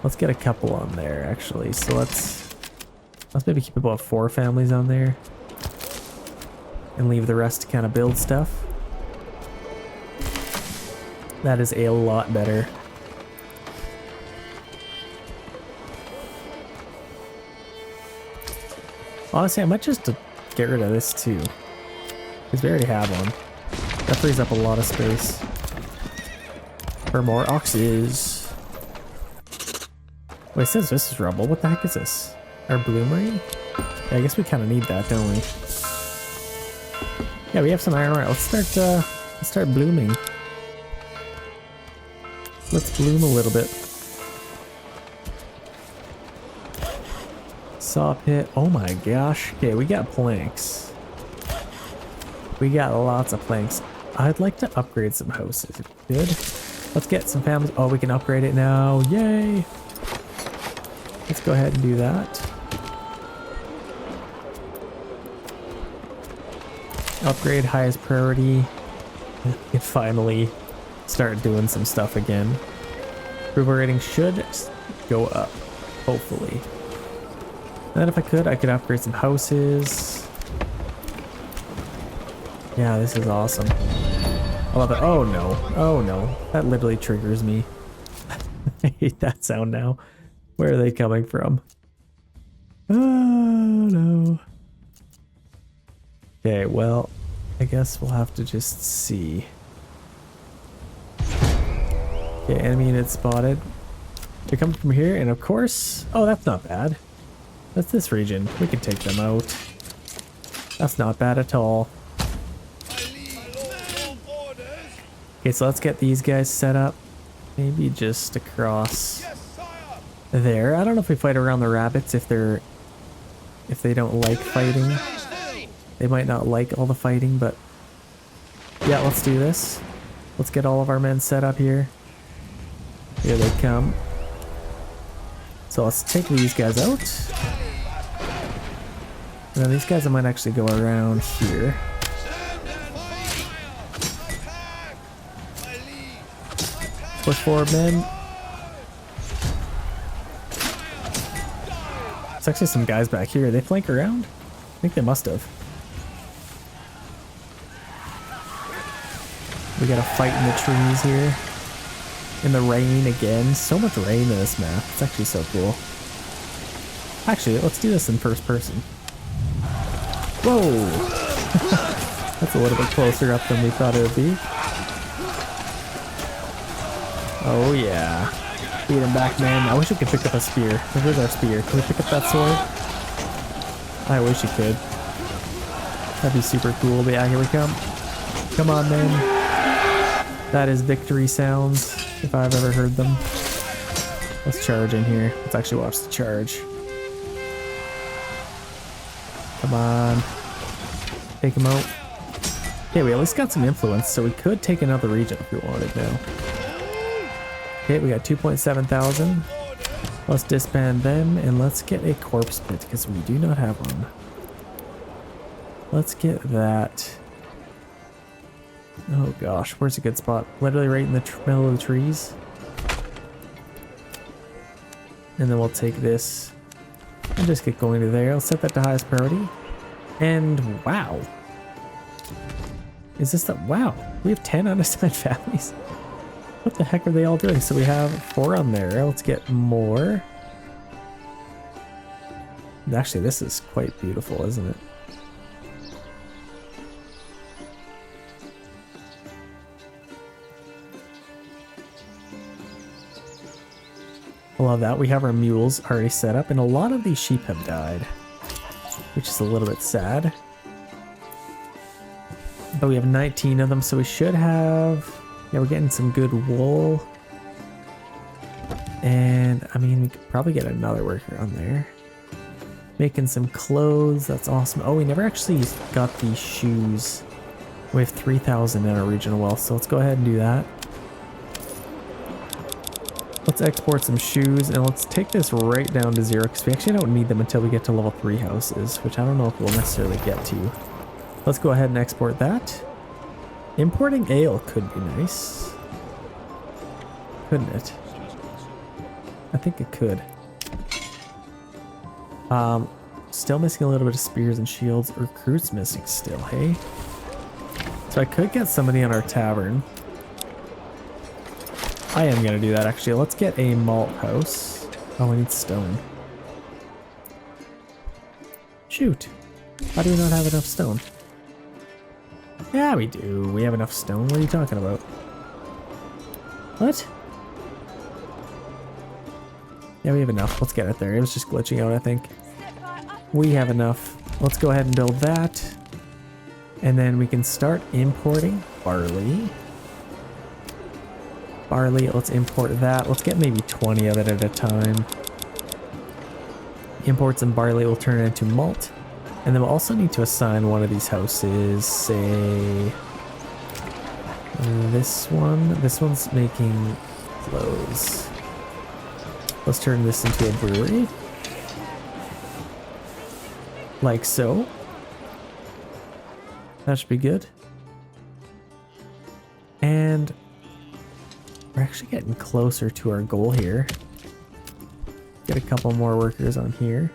Let's get a couple on there, actually. So let's maybe keep about 4 families on there. And leave the rest to kind of build stuff. That is a lot better. Honestly, I might just get rid of this too. Because we already have one. That frees up a lot of space. For more oxes. Wait, it says this is rubble. What the heck is this? Our bloomery? Yeah, I guess we kind of need that, don't we? Yeah, we have some iron ore. Let's start blooming. Let's bloom a little bit. Saw pit. Oh my gosh. Okay, we got planks. We got lots of planks. I'd like to upgrade some houses. Good. Let's get some families. Oh, we can upgrade it now. Yay! Let's go ahead and do that. Upgrade highest priority. And finally start doing some stuff again. Approval rating should go up, hopefully. And then if I could upgrade some houses. Yeah, this is awesome. I love it. Oh no. Oh no. That literally triggers me. I hate that sound now. Where are they coming from? Oh no. Okay, well, I guess we'll have to just see. Okay, enemy unit spotted. They're coming from here, and of course... Oh, that's not bad. That's this region. We can take them out. That's not bad at all. Okay, so let's get these guys set up. Maybe just across there. I don't know if we fight around the rabbits if they don't like fighting. They might not like all the fighting, but yeah, let's do this. Let's get all of our men set up here. Here they come. So let's take these guys out. And then these guys I might actually go around here. Push forward, men. There's actually some guys back here. They flank around? I think they must have. We got a fight in the trees here. In the rain again. So much rain in this map. It's actually so cool. Actually, let's do this in first person. Whoa! That's a little bit closer up than we thought it would be. Oh yeah. Beat him back, man. I wish we could pick up a spear. Where's our spear? Can we pick up that sword? I wish you could. That'd be super cool. But yeah, here we come. Come on, man. That is victory sounds, if I've ever heard them. Let's charge in here. Let's actually watch the charge. Come on. Take him out. Okay, we at least got some influence, so we could take another region if we wanted now. Okay, we got 2.7 thousand. Let's disband them, and let's get a corpse pit, because we do not have one. Let's get that. Oh gosh, where's a good spot? Literally right in the middle of the trees. And then we'll take this and just get going to there. I'll set that to highest priority. And wow. Is this the... Wow. We have 10 unassigned families. What the heck are they all doing? So we have 4 on there. Let's get more. Actually, this is quite beautiful, isn't it? I love that. We have our mules already set up, and a lot of these sheep have died, which is a little bit sad. But we have 19 of them, so we should have... Yeah, we're getting some good wool. And, I mean, we could probably get another worker on there. Making some clothes. That's awesome. Oh, we never actually got these shoes. We have 3,000 in our regional wealth, so let's go ahead and do that. Let's export some shoes, and let's take this right down to 0, because we actually don't need them until we get to level 3 houses, which I don't know if we'll necessarily get to. Let's go ahead and export that. Importing ale could be nice. Couldn't it? I think it could. Still missing a little bit of spears and shields. Recruits missing still, hey? So I could get somebody on our tavern. I am going to do that, actually. Let's get a malt house. Oh, we need stone. Shoot. How do we not have enough stone? Yeah, we do. We have enough stone. What are you talking about? What? Yeah, we have enough. Let's get it there. It was just glitching out, I think. We have enough. Let's go ahead and build that. And then we can start importing barley. Barley, let's import that. Let's get maybe 20 of it at a time. Import some barley, we'll turn it into malt. And then we'll also need to assign one of these houses, say... this one. This one's making clothes. Let's turn this into a brewery. Like so. That should be good. And we're actually getting closer to our goal here. Get a couple more workers on here.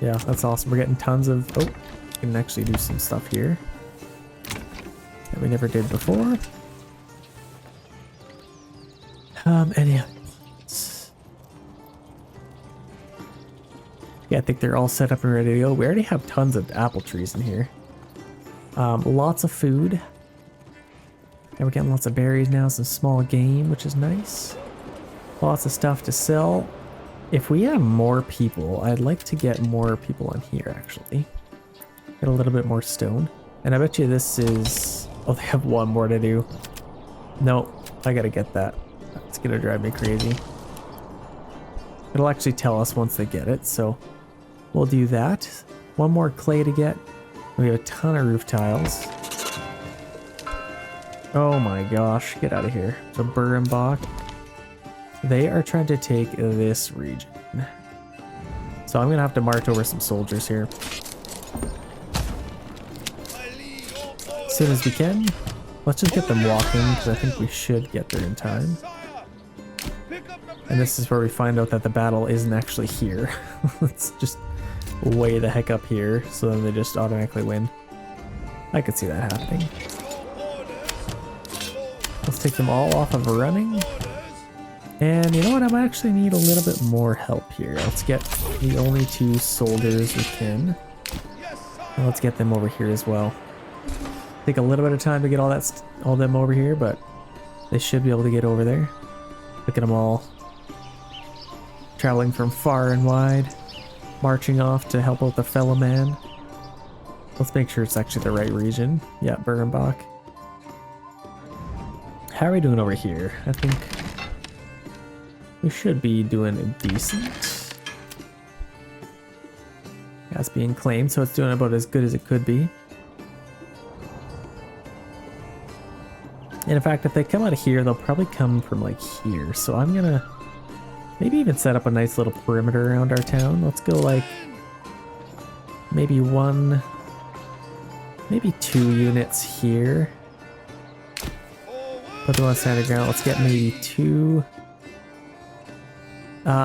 Yeah, that's awesome. We're getting tons of... Oh, we can actually do some stuff here that we never did before. Any other points? Yeah, I think they're all set up and ready to go. We already have tons of apple trees in here. Lots of food. And we're getting lots of berries now, some small game, which is nice. Lots of stuff to sell. If we have more people, I'd like to get more people on here, actually. Get a little bit more stone. And I bet you this is... Oh, they have one more to do. No, I gotta get that. It's gonna drive me crazy. It'll actually tell us once they get it, so we'll do that. One more clay to get. We have a ton of roof tiles. Oh my gosh, get out of here. The Burenbach. They are trying to take this region. So I'm gonna have to march over some soldiers here. As soon as we can. Let's just get them walking, because I think we should get there in time. And this is where we find out that the battle isn't actually here. It's just way the heck up here, so then they just automatically win. I could see that happening. Let's take them all off of running. And you know what? I might actually need a little bit more help here. Let's get the only 2 soldiers we can. And let's get them over here as well. Take a little bit of time to get all them over here, but they should be able to get over there. Look at them all. Traveling from far and wide. Marching off to help out the fellow man. Let's make sure it's actually the right region. Yeah, Burenbach. How are we doing over here? I think we should be doing decent. Yeah, it's being claimed, so it's doing about as good as it could be. And in fact, if they come out of here, they'll probably come from like here. So I'm gonna maybe even set up a nice little perimeter around our town. Let's go like maybe 1, maybe 2 units here. Put them on standard ground. Let's get maybe 2,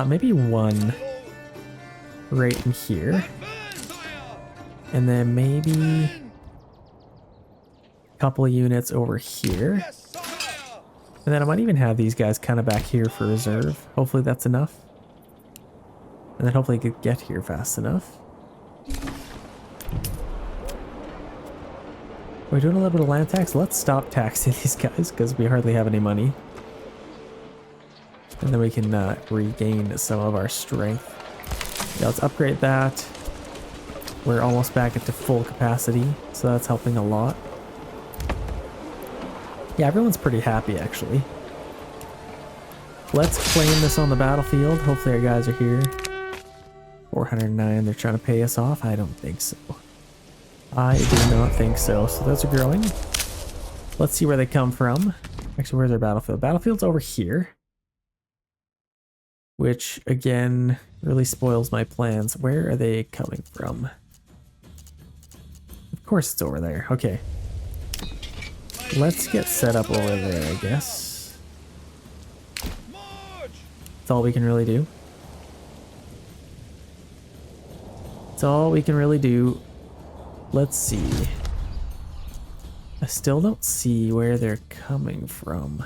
maybe 1 right in here. And then maybe a couple of units over here. And then I might even have these guys kind of back here for reserve. Hopefully that's enough. And then hopefully I could get here fast enough. We're doing a little bit of land tax. Let's stop taxing these guys because we hardly have any money. And then we can regain some of our strength. Yeah, let's upgrade that. We're almost back into full capacity, so that's helping a lot. Yeah, everyone's pretty happy actually. Let's claim this on the battlefield. Hopefully our guys are here. 409, they're trying to pay us off? I don't think so. I do not think so. So those are growing. Let's see where they come from. Actually, where's our battlefield? Battlefield's over here. Which, again, really spoils my plans. Where are they coming from? Of course it's over there. Okay. Let's get set up over there, I guess. That's all we can really do. That's all we can really do. Let's see. I still don't see where they're coming from.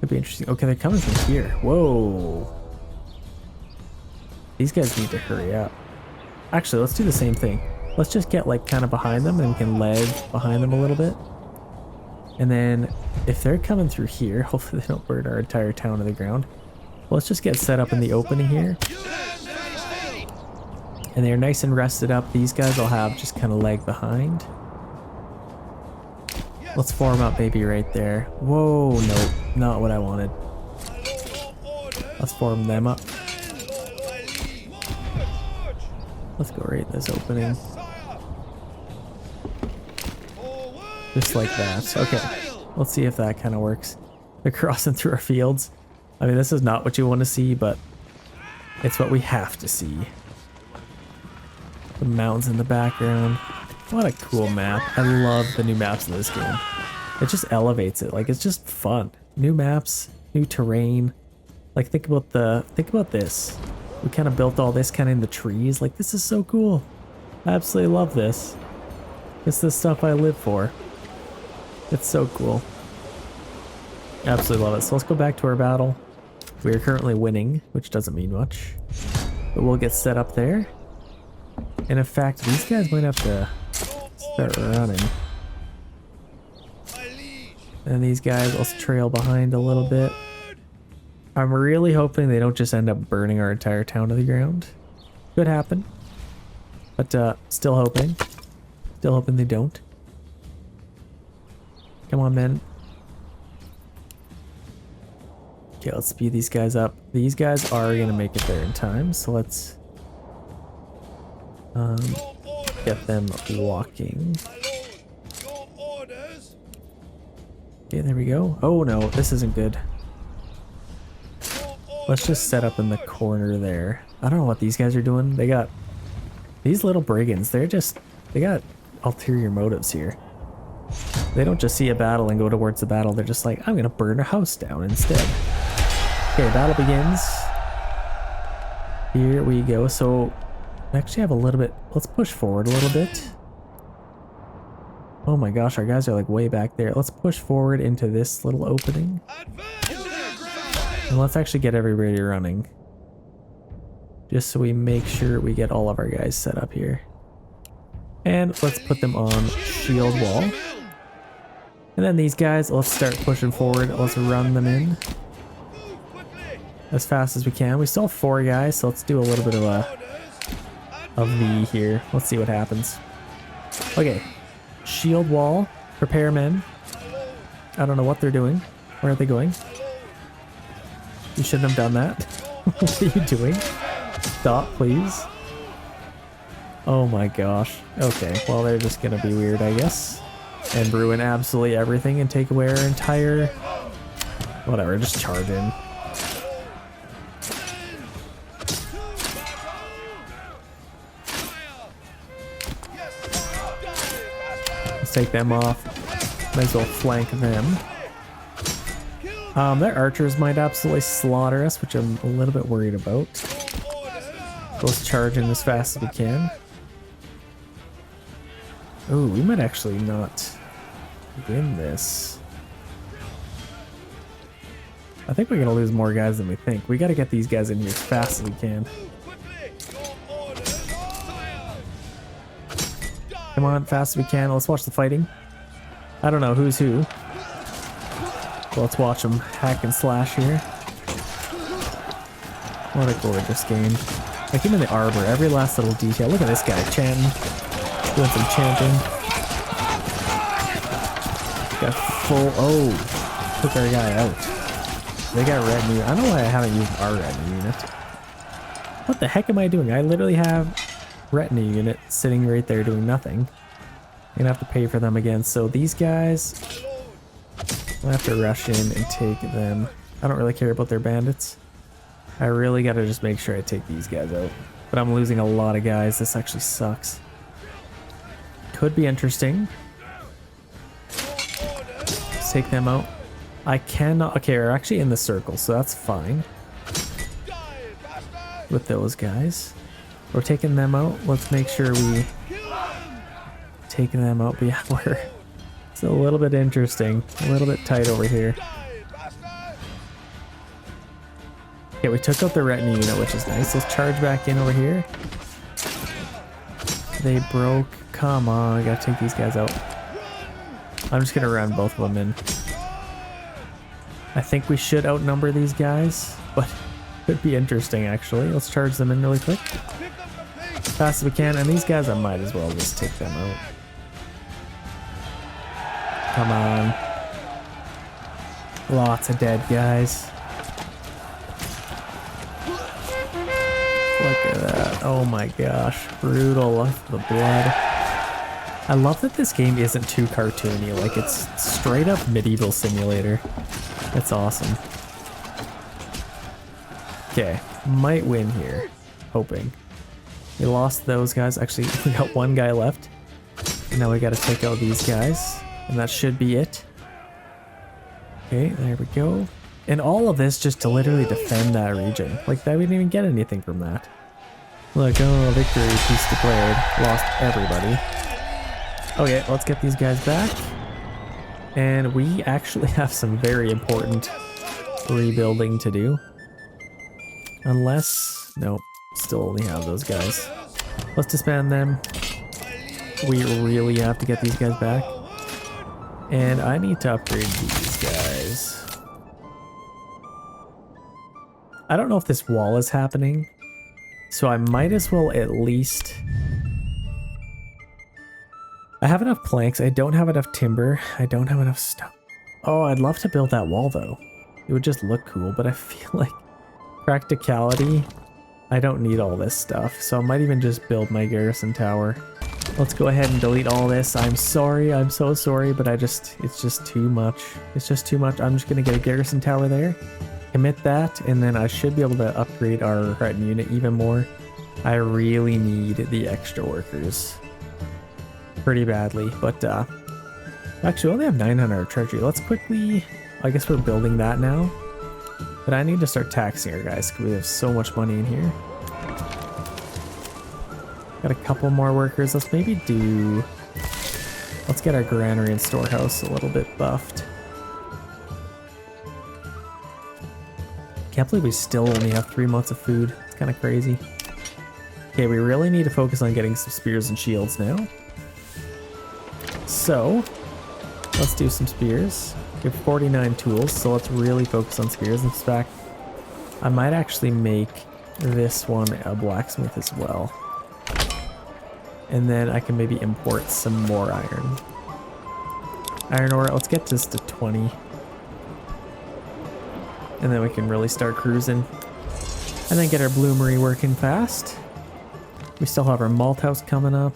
Could be interesting. Okay, they're coming from here. Whoa. These guys need to hurry up. Actually, let's do the same thing. Let's just get like kind of behind them and we can leg behind them a little bit. And then if they're coming through here, hopefully they don't burn our entire town to the ground. Let's just get set up in the opening here. And they're nice and rested up. These guys will have just kind of leg behind. Let's form up maybe right there. Whoa, no, not what I wanted. Let's form them up. Let's go right in this opening. Just like that. Okay, let's see if that kind of works. They're crossing through our fields. I mean, this is not what you want to see, but it's what we have to see. The mountains in the background. What a cool map. I love the new maps in this game. It just elevates it. Like, it's just fun. New maps, new terrain. Like, think about this. We kind of built all this kind of in the trees. Like, this is so cool. I absolutely love this. It's the stuff I live for. It's so cool. Absolutely love it. So let's go back to our battle. We are currently winning, which doesn't mean much. But we'll get set up there. And in fact, these guys might have to start running. And these guys also trail behind a little bit. I'm really hoping they don't just end up burning our entire town to the ground. Could happen. But still hoping. Still hoping they don't. Come on, men. Okay, let's speed these guys up. These guys are gonna make it there in time, so let's get them walking. Okay, there we go. Oh no, this isn't good. Let's just set up in the corner there. I don't know what these guys are doing. They got these little brigands. They got ulterior motives here. They don't just see a battle and go towards the battle. They're just like, I'm gonna burn a house down instead. Okay, battle begins. Here we go. So I actually have a little bit. Let's push forward a little bit. Oh my gosh, our guys are like way back there. Let's push forward into this little opening. And let's actually get everybody running. Just so we make sure we get all of our guys set up here. And let's put them on shield wall. And then these guys, let's start pushing forward. Let's run them in as fast as we can. We still have 4 guys, so let's do a little bit of a V here. Let's see what happens. Okay. Shield wall, prepare men. I don't know what they're doing. Where are they going? You shouldn't have done that. What are you doing? Stop, please. Oh my gosh. Okay, well they're just gonna be weird, I guess. And ruin absolutely everything and take away our entire... Whatever, just charge in. Take them off. Might as well flank them. Their archers might absolutely slaughter us, which I'm a little bit worried about. Let's charge in as fast as we can. Ooh, we might actually not win this. I think we're gonna lose more guys than we think. We gotta get these guys in here as fast as we can. Come on, fast as we can. Let's watch the fighting. I don't know who's who. So let's watch them hack and slash here. What a gorgeous game. Like, even the arbor, every last little detail. Look at this guy chanting. Doing some chanting. Got full... Oh! Took our guy out. They got retinue. I don't know why I haven't used our retinue unit. What the heck am I doing? I literally have... retinue unit sitting right there doing nothing. I'm gonna have to pay for them again. So these guys, I have to rush in and take them. I don't really care about their bandits. I really gotta just make sure I take these guys out. But I'm losing a lot of guys. This actually sucks. Could be interesting. Let's take them out. I cannot. Okay, we're actually in the circle, so that's fine. With those guys. We're taking them out. Let's make sure we take them out. But yeah, it's a little bit interesting. A little bit tight over here. Okay, we took out the retinue unit, which is nice. Let's charge back in over here. They broke. Come on, I gotta take these guys out. I'm just gonna run both of them in. I think we should outnumber these guys, but could be interesting actually. Let's charge them in really quick. Fast as we can, and these guys I might as well just take them out. Come on. Lots of dead guys. Look at that. Oh my gosh. Brutal. Look at the blood. I love that this game isn't too cartoony. Like, it's straight up medieval simulator. It's awesome. Okay, might win here. Hoping. We lost those guys. Actually, we got one guy left. Now we gotta take out these guys. And that should be it. Okay, there we go. And all of this just to literally defend that region. Like, that we didn't even get anything from that. Look, oh, victory, peace declared. Lost everybody. Okay, let's get these guys back. And we actually have some very important rebuilding to do. Unless, nope, still only have those guys. Let's disband them. We really have to get these guys back. And I need to upgrade these guys. I don't know if this wall is happening, so I might as well at least... I have enough planks, I don't have enough timber, I don't have enough stuff. Oh, I'd love to build that wall though. It would just look cool, but I feel like practicality, I don't need all this stuff, so I might even just build my garrison tower. Let's go ahead and delete all this. I'm sorry, I'm so sorry, but it's just too much. It's just too much. I'm just gonna get a garrison tower there, commit that, and then I should be able to upgrade our Ryzen unit even more. I really need the extra workers pretty badly, but actually we only have 900 treasury. Let's quickly, I guess we're building that now, but I need to start taxing our guys because we have so much money in here. Got a couple more workers. Let's maybe do, let's get our granary and storehouse a little bit buffed. Can't believe we still only have 3 months of food. It's kind of crazy. Okay, we really need to focus on getting some spears and shields now. So, let's do some spears. We have 49 tools, so let's really focus on spears. In fact, I might actually make this one a blacksmith as well. And then I can maybe import some more iron. Iron ore, let's get this to 20. And then we can really start cruising. And then get our bloomery working fast. We still have our malt house coming up.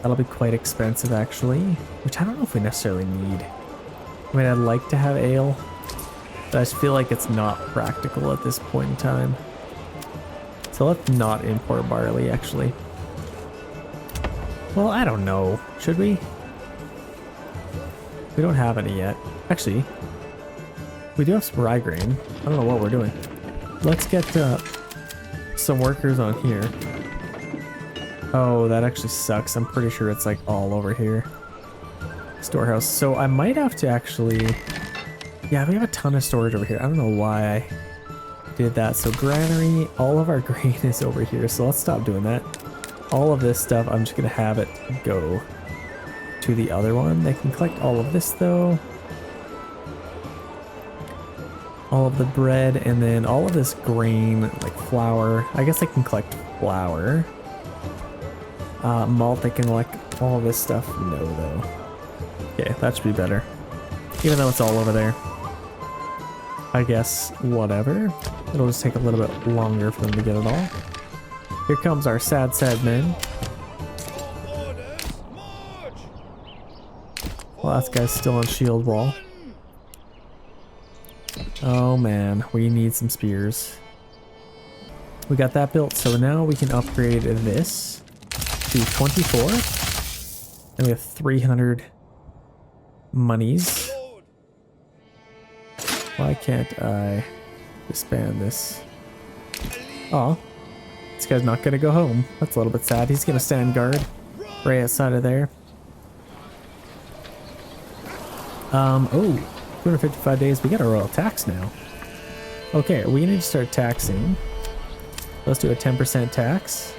That'll be quite expensive actually, which I don't know if we necessarily need. I mean, I'd like to have ale, but I just feel like it's not practical at this point in time. So let's not import barley actually. Well, I don't know. Should we? We don't have any yet. Actually, we do have some rye grain. I don't know what we're doing. Let's get some workers on here. Oh, that actually sucks. I'm pretty sure it's like all over here. Storehouse. So I might have to actually... Yeah, we have a ton of storage over here. I don't know why I did that. So granary, all of our grain is over here. So let's stop doing that. All of this stuff, I'm just going to have it go to the other one. They can collect all of this though. All of the bread, and then all of this grain, like flour. I guess they can collect flour. Malt, they can collect all of this stuff. No, though. Okay, that should be better. Even though it's all over there. I guess, whatever. It'll just take a little bit longer for them to get it all. Here comes our sad, sad men. Well, that guy's still on shield wall. Oh man, we need some spears. We got that built, so now we can upgrade this to 24. And we have 300 monies. Why can't I disband this? Oh, this guy's not gonna go home. That's a little bit sad. He's gonna stand guard right outside of there. Oh, 255 days. We got a royal tax now. Okay, we need to start taxing. Let's do a 10% tax.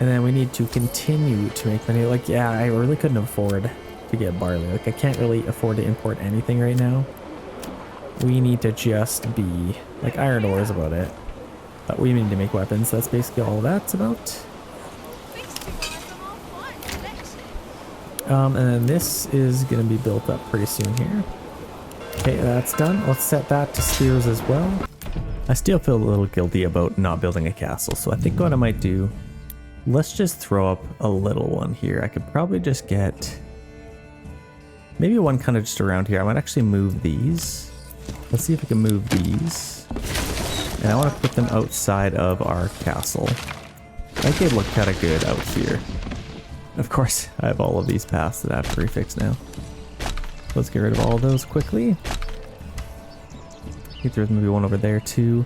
And then we need to continue to make money. Like, yeah, I really couldn't afford to get barley. Like, I can't really afford to import anything right now. We need to just be, like, iron ore is about it. But we need to make weapons. That's basically all that's about. And then this is going to be built up pretty soon here. Okay, that's done. Let's set that to spears as well. I still feel a little guilty about not building a castle, so I think what I might do, let's just throw up a little one here. I could probably just get maybe one kind of just around here. I might actually move these. Let's see if we can move these. And I want to put them outside of our castle. That could look kind of good out here. Of course, I have all of these paths that I have to prefix now. Let's get rid of all of those quickly. I think there's maybe one over there too.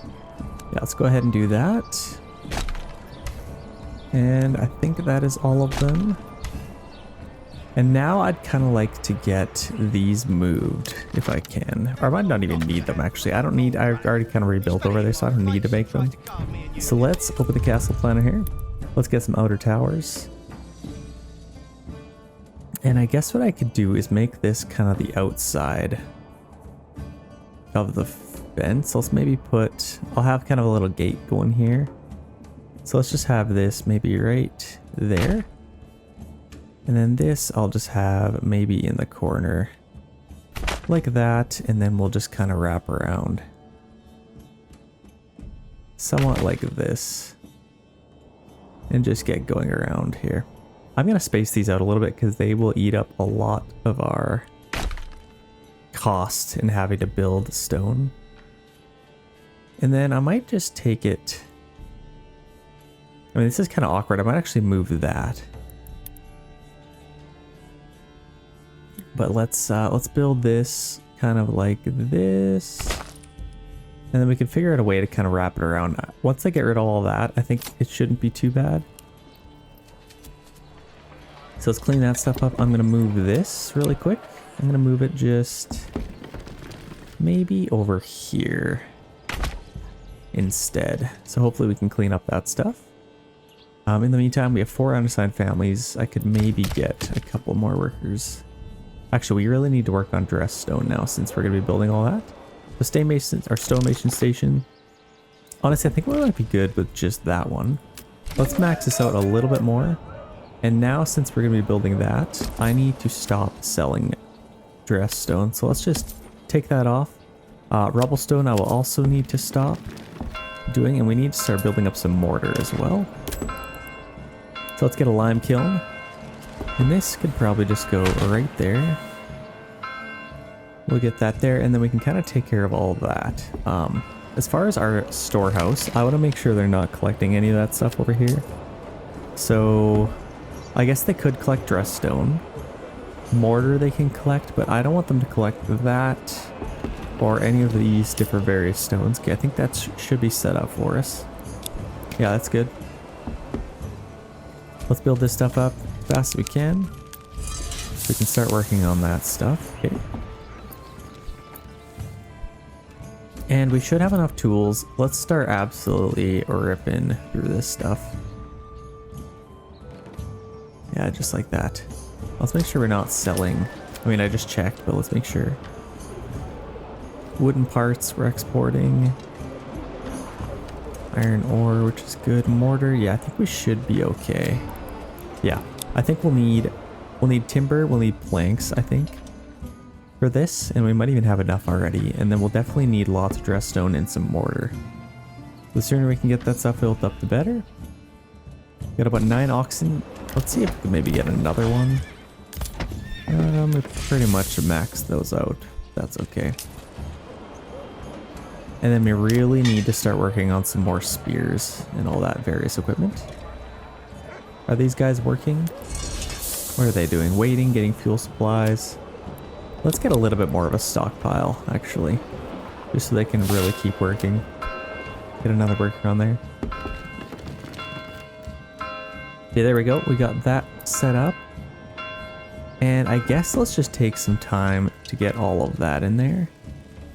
Yeah, let's go ahead and do that. And I think that is all of them. And now I'd kind of like to get these moved if I can. Or I might not even need them actually. I already kind of rebuilt over there, so I don't need to make them. So let's open the castle planner here. Let's get some outer towers. And I guess what I could do is make this kind of the outside of the fence. Let's maybe I'll have kind of a little gate going here. So let's just have this maybe right there. And then this I'll just have maybe in the corner like that, and then we'll just kind of wrap around somewhat like this and just get going around here. I'm going to space these out a little bit because they will eat up a lot of our cost in having to build stone. And then I might just take it, I mean this is kind of awkward, I might actually move that. But let's build this kind of like this. And then we can figure out a way to kind of wrap it around. Once I get rid of all that, I think it shouldn't be too bad. So let's clean that stuff up. I'm going to move this really quick. I'm going to move it just maybe over here instead. So hopefully we can clean up that stuff. In the meantime, we have 4 unassigned families. I could maybe get a couple more workers. Actually, we really need to work on dress stone now since we're going to be building all that. The stonemason station. Honestly, I think we might be good with just that one. Let's max this out a little bit more. And now since we're going to be building that, I need to stop selling dress stone. So let's just take that off. Rubble stone I will also need to stop doing, and we need to start building up some mortar as well. So let's get a lime kiln. And this could probably just go right there. We'll get that there, and then we can kind of take care of all of that. As far as our storehouse, I want to make sure they're not collecting any of that stuff over here. So I guess they could collect dress stone. Mortar they can collect, but I don't want them to collect that or any of these different various stones. Okay, I think that should be set up for us. Yeah, that's good. Let's build this stuff up as fast as we can. So we can start working on that stuff. Okay. And we should have enough tools. Let's start absolutely ripping through this stuff. Yeah, just like that. Let's make sure we're not selling. I mean, I just checked, but let's make sure. Wooden parts we're exporting. Iron ore, which is good. Mortar, yeah, I think we should be okay. Yeah, I think we'll need timber, we'll need planks, I think, for this, and we might even have enough already. And then we'll definitely need lots of dress stone and some mortar. The sooner we can get that stuff built up, the better. Got about 9 oxen. Let's see if we can maybe get another one. We pretty much maxed those out. That's okay. And then we really need to start working on some more spears and all that various equipment. Are these guys working? What are they doing? Waiting, getting fuel supplies. Let's get a little bit more of a stockpile, actually. Just so they can really keep working. Get another worker on there. Okay, there we go. We got that set up. And I guess let's just take some time to get all of that in there.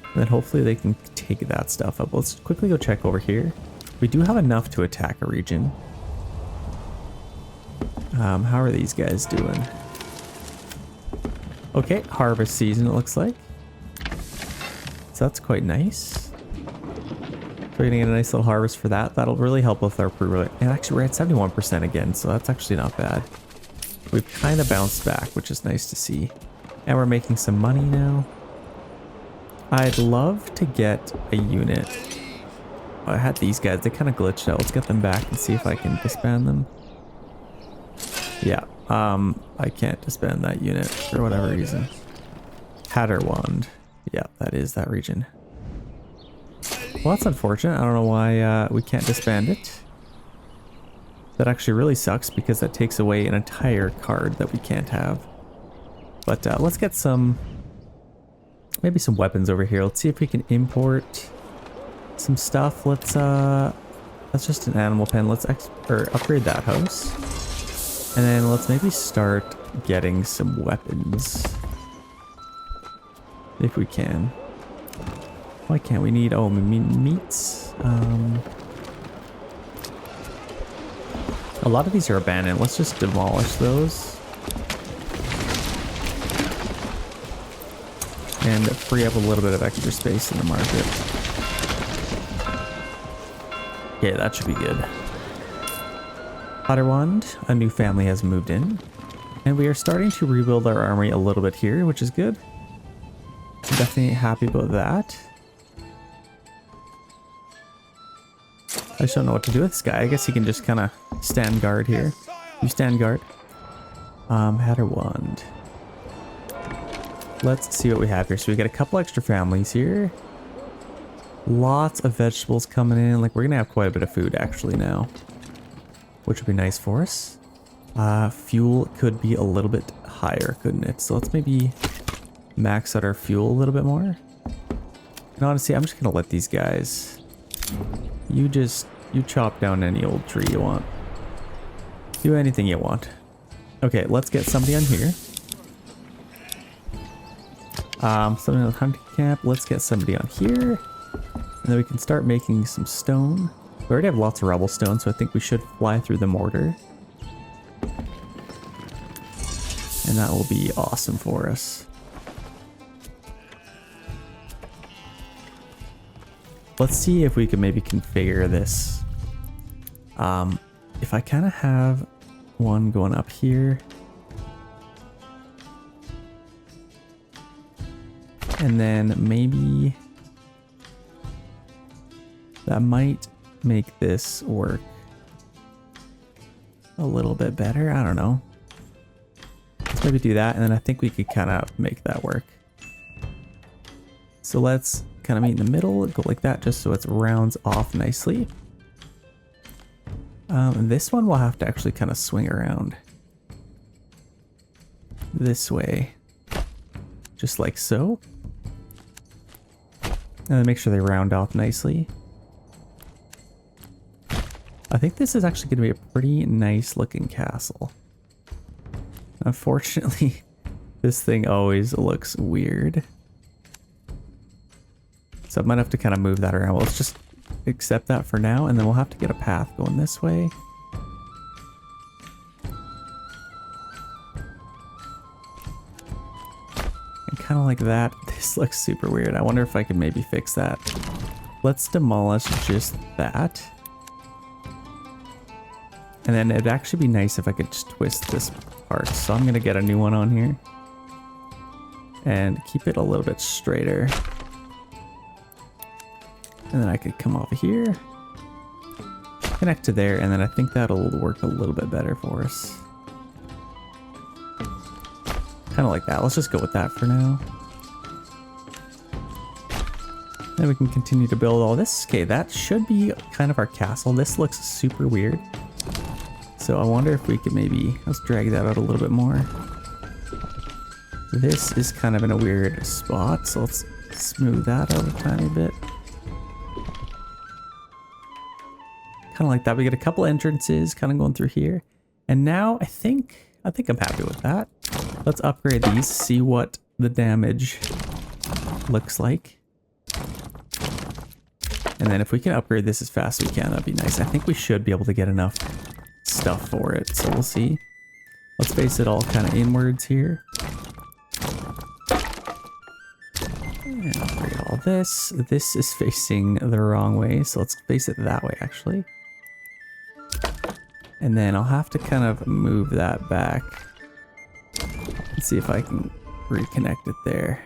And then hopefully they can take that stuff up. Let's quickly go check over here. We do have enough to attack a region. How are these guys doing? Okay, harvest season it looks like. So that's quite nice. We're gonna get a nice little harvest for that. That'll really help with our pre-release. And actually we're at 71% again, so that's actually not bad. We've kind of bounced back, which is nice to see. And we're making some money now. I'd love to get a unit. Oh, I had these guys, they kind of glitched out. Let's get them back and see if I can disband them. Yeah, I can't disband that unit for whatever reason. Hatterwand. Yeah, that is that region. Well, that's unfortunate. I don't know why we can't disband it. That actually really sucks because that takes away an entire card that we can't have. But let's get some, maybe some weapons over here. Let's see if we can import some stuff. Let's just an animal pen. Let's upgrade that house. And then let's maybe start getting some weapons. If we can. Why can't we need, oh, we need meats. A lot of these are abandoned. Let's just demolish those. And free up a little bit of extra space in the market. Okay, that should be good. Otterwand, a new family has moved in. And we are starting to rebuild our army a little bit here, which is good. I'm definitely happy about that. I just don't know what to do with this guy. I guess he can just kind of stand guard here. You stand guard. Hatterwand. Let's see what we have here. So we got a couple extra families here. Lots of vegetables coming in. Like, we're gonna have quite a bit of food actually now, which would be nice for us. Fuel could be a little bit higher, couldn't it? So let's maybe max out our fuel a little bit more. And honestly, I'm just gonna let these guys, you chop down any old tree you want. Do anything you want. Okay, let's get somebody on here. Somebody on the hunting camp. Let's get somebody on here. And then we can start making some stone. We already have lots of rubble stone, so I think we should fly through the mortar. And that will be awesome for us. Let's see if we can maybe configure this. If I kind of have one going up here. And then maybe that might make this work a little bit better. I don't know. Let's maybe do that. And then I think we could kind of make that work. So let's kind of meet in the middle and go like that just so it rounds off nicely. This one we'll have to actually kind of swing around this way, just like so. And then make sure they round off nicely. I think this is actually going to be a pretty nice looking castle. Unfortunately, this thing always looks weird. So I might have to kind of move that around. Well, let's just accept that for now, and then we'll have to get a path going this way. And kind of like that. This looks super weird. I wonder if I can maybe fix that. Let's demolish just that. And then it'd actually be nice if I could just twist this part. So I'm going to get a new one on here. And keep it a little bit straighter. And then I could come over here. Connect to there, and then I think that'll work a little bit better for us. Kind of like that. Let's just go with that for now. Then we can continue to build all this. Okay, that should be kind of our castle. This looks super weird. So I wonder if we could maybe, let's drag that out a little bit more. This is kind of in a weird spot, so let's smooth that out a tiny bit. Kind of like that. We get a couple entrances kind of going through here. And now I think I'm happy with that. Let's upgrade these, see what the damage looks like. And then if we can upgrade this as fast as we can, that'd be nice. I think we should be able to get enough stuff for it, so we'll see. Let's face it all kind of inwards here. And upgrade all this. This is facing the wrong way, so let's face it that way actually. And then I'll have to kind of move that back. Let's see if I can reconnect it there.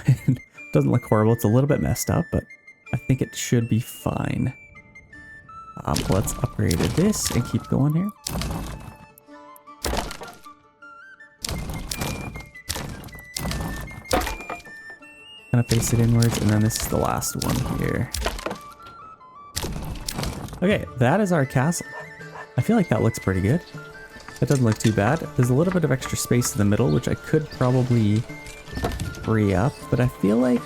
It doesn't look horrible. It's a little bit messed up, but I think it should be fine. Let's upgrade this and keep going here. Kind of face it inwards, and then this is the last one here. Okay, that is our castle. I feel like that looks pretty good. That doesn't look too bad. There's a little bit of extra space in the middle, which I could probably free up, but I feel like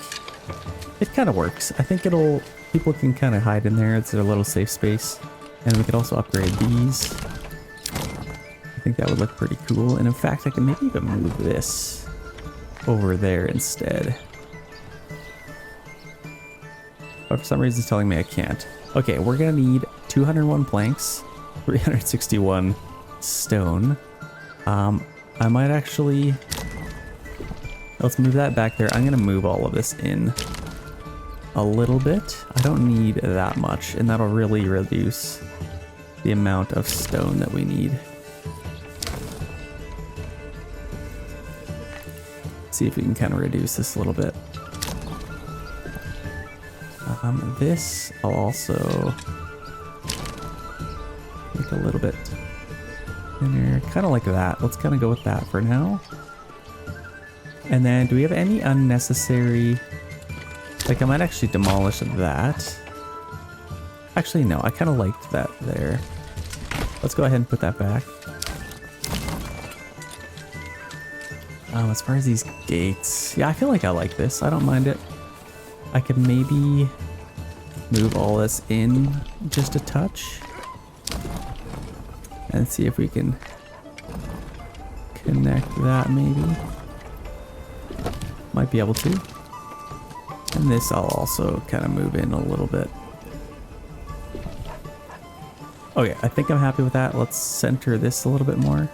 it kind of works. I think people can kind of hide in there. It's their little safe space. And we could also upgrade these. I think that would look pretty cool. And in fact, I can maybe even move this over there instead. But for some reason it's telling me I can't. Okay, we're gonna need 201 planks, 361 stone. I might actually, let's move that back there. I'm gonna move all of this in a little bit. I don't need that much, and that'll really reduce the amount of stone that we need. See if we can kind of reduce this a little bit. This I'll also make a little bit thinner, kind of like that. Let's kind of go with that for now. And then do we have any unnecessary, like I might actually demolish that. Actually no, I kind of liked that there. Let's go ahead and put that back. As far as these gates, yeah, I feel like I like this. I don't mind it. I could maybe move all this in just a touch and see if we can connect that maybe. Might be able to. And this I'll also kind of move in a little bit. Okay, I think I'm happy with that. Let's center this a little bit more.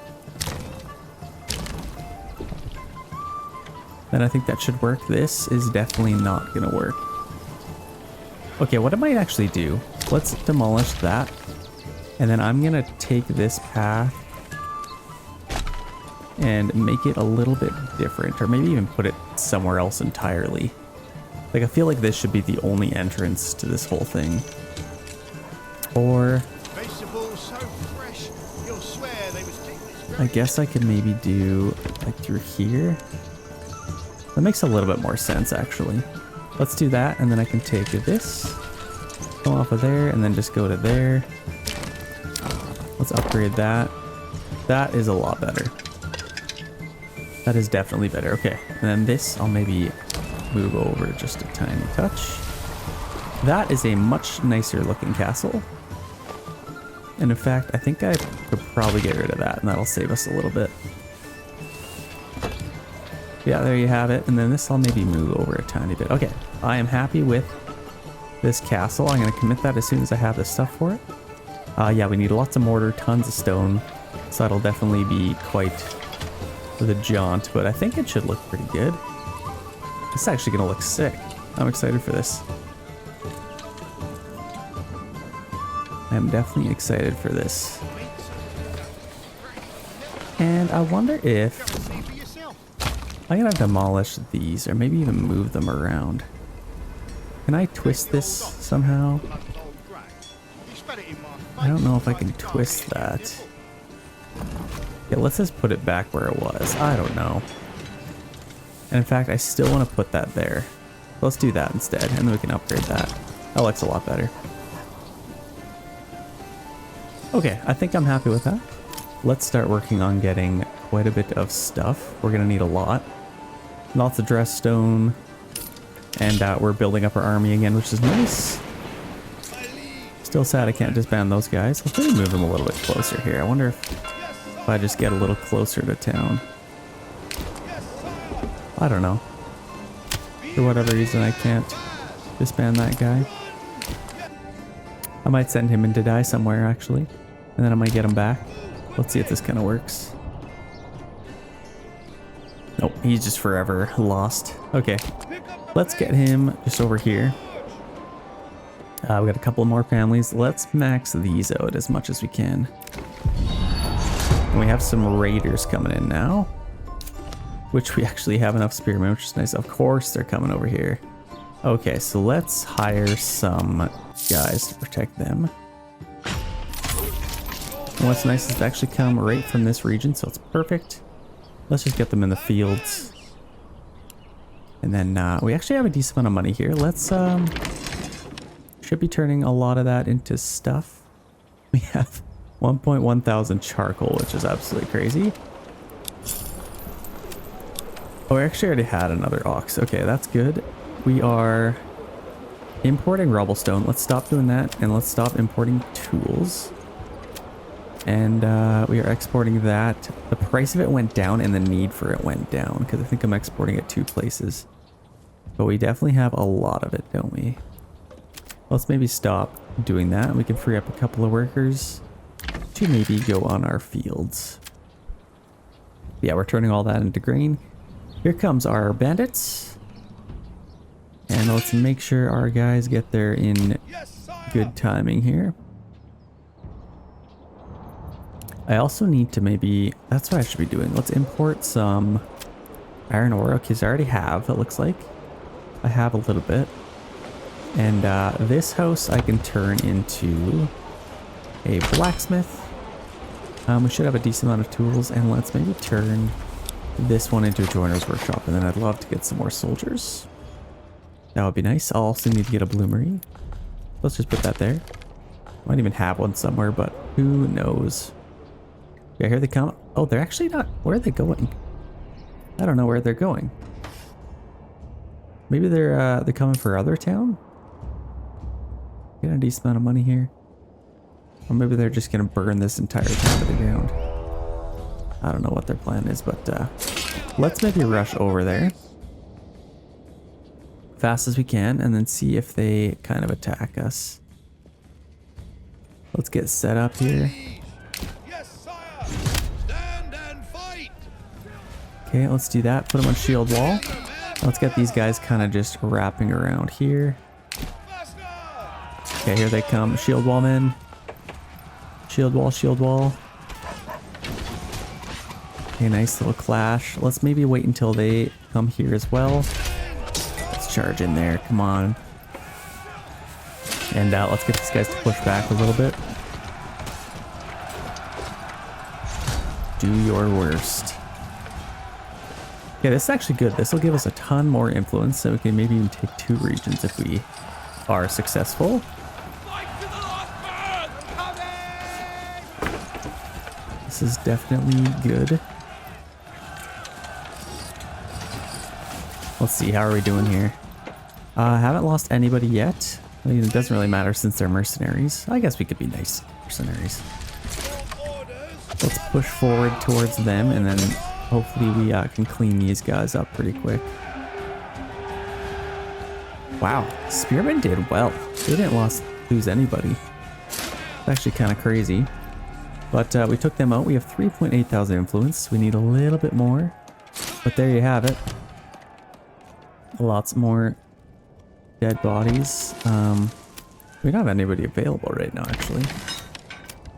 Then I think that should work. This is definitely not gonna work. Okay, what I might actually do, let's demolish that. And then I'm gonna take this path and make it a little bit different, or maybe even put it somewhere else entirely. Like I feel like this should be the only entrance to this whole thing. Or I guess I could maybe do like through here. That makes a little bit more sense actually. Let's do that, and then I can take this, go off of there, and then just go to there. Let's upgrade that. That is a lot better. That is definitely better. Okay, and then this I'll maybe move over just a tiny touch. That is a much nicer looking castle. And in fact, I think I could probably get rid of that, and that'll save us a little bit. Yeah, there you have it. And then this I'll maybe move over a tiny bit. Okay, I am happy with this castle. I'm going to commit that as soon as I have the stuff for it. Yeah, we need lots of mortar, tons of stone. So that'll definitely be quite the jaunt, but I think it should look pretty good. It's actually going to look sick. I'm excited for this. I'm definitely excited for this. And I wonder if I'm gonna demolish these, or maybe even move them around. Can I twist this somehow? I don't know if I can twist that. Yeah, let's just put it back where it was. I don't know. And in fact, I still want to put that there. Let's do that instead, and then we can upgrade that. That looks a lot better. Okay, I think I'm happy with that. Let's start working on getting quite a bit of stuff. We're gonna need a lot. Lots of dress stone. And we're building up our army again, which is nice. Still sad I can't disband those guys. Let's maybe move them a little bit closer here. I wonder if I just get a little closer to town. I don't know. For whatever reason I can't disband that guy. I might send him in to die somewhere actually. And then I might get him back. Let's see if this kind of works. Nope, he's just forever lost. Okay, let's get him just over here. We got a couple more families. Let's max these out as much as we can. And we have some raiders coming in now, which we actually have enough spearmen, which is nice. Of course they're coming over here. Okay, so let's hire some guys to protect them. And what's nice is they actually come right from this region, so it's perfect. Let's just get them in the fields. And then we actually have a decent amount of money here. Let's should be turning a lot of that into stuff. We have 1.1 thousand charcoal, which is absolutely crazy. Oh, we actually already had another ox. Okay, that's good. We are importing rubblestone. Let's stop doing that, and let's stop importing tools. And we are exporting that. The price of it went down and the need for it went down because I think I'm exporting it 2 places. But we definitely have a lot of it, don't we? Let's maybe stop doing that. We can free up a couple of workers to maybe go on our fields. Yeah, we're turning all that into grain. Here comes our bandits. And let's make sure our guys get there in good timing here. I also need to maybe, that's what I should be doing. Let's import some iron ore. Okay, so I already have, it looks like. I have a little bit. And this house I can turn into a blacksmith. We should have a decent amount of tools. And let's maybe turn this one into a joiner's workshop. And then I'd love to get some more soldiers. That would be nice. I'll also need to get a bloomery. Let's just put that there. Might even have one somewhere, but who knows. Yeah, here they come. Oh, they're actually not. Where are they going? I don't know where they're going. Maybe they're coming for other town? Get a decent amount of money here. Or maybe they're just gonna burn this entire town to the ground. I don't know what their plan is, but let's maybe rush over there fast as we can and then see if they kind of attack us. Let's get set up here. Okay, let's do that. Put them on shield wall. Let's get these guys kind of just wrapping around here. Okay, here they come. Shield wall men. Shield wall, shield wall. Okay, nice little clash. Let's maybe wait until they come here as well. Let's charge in there. Come on. And let's get these guys to push back a little bit. Do your worst. Yeah, this is actually good. This will give us a ton more influence, so we can maybe even take 2 regions if we are successful. This is definitely good. Let's see, how are we doing here? Haven't lost anybody yet. I mean, it doesn't really matter since they're mercenaries. I guess we could be nice mercenaries. Let's push forward towards them, and then hopefully we can clean these guys up pretty quick. Wow, Spearmen did well. They didn't lose anybody. It's actually kind of crazy. But we took them out. We have 3.8 thousand influence. We need a little bit more. But there you have it. Lots more dead bodies. We don't have anybody available right now, actually.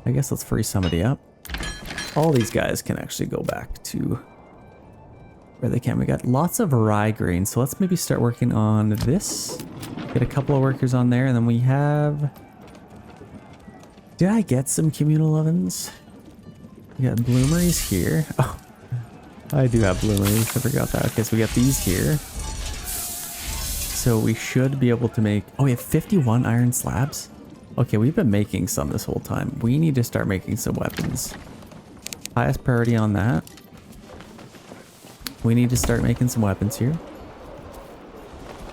I guess let's free somebody up. All these guys can actually go back to where they can. We got lots of rye grain, so let's maybe start working on this. Get a couple of workers on there, and then we have... Did I get some communal ovens? We got bloomeries here. Oh, I do have bloomeries. I forgot that. Okay, so we got these here. So we should be able to make... Oh, we have 51 iron slabs? Okay, we've been making some this whole time. We need to start making some weapons. Highest priority on that. We need to start making some weapons here.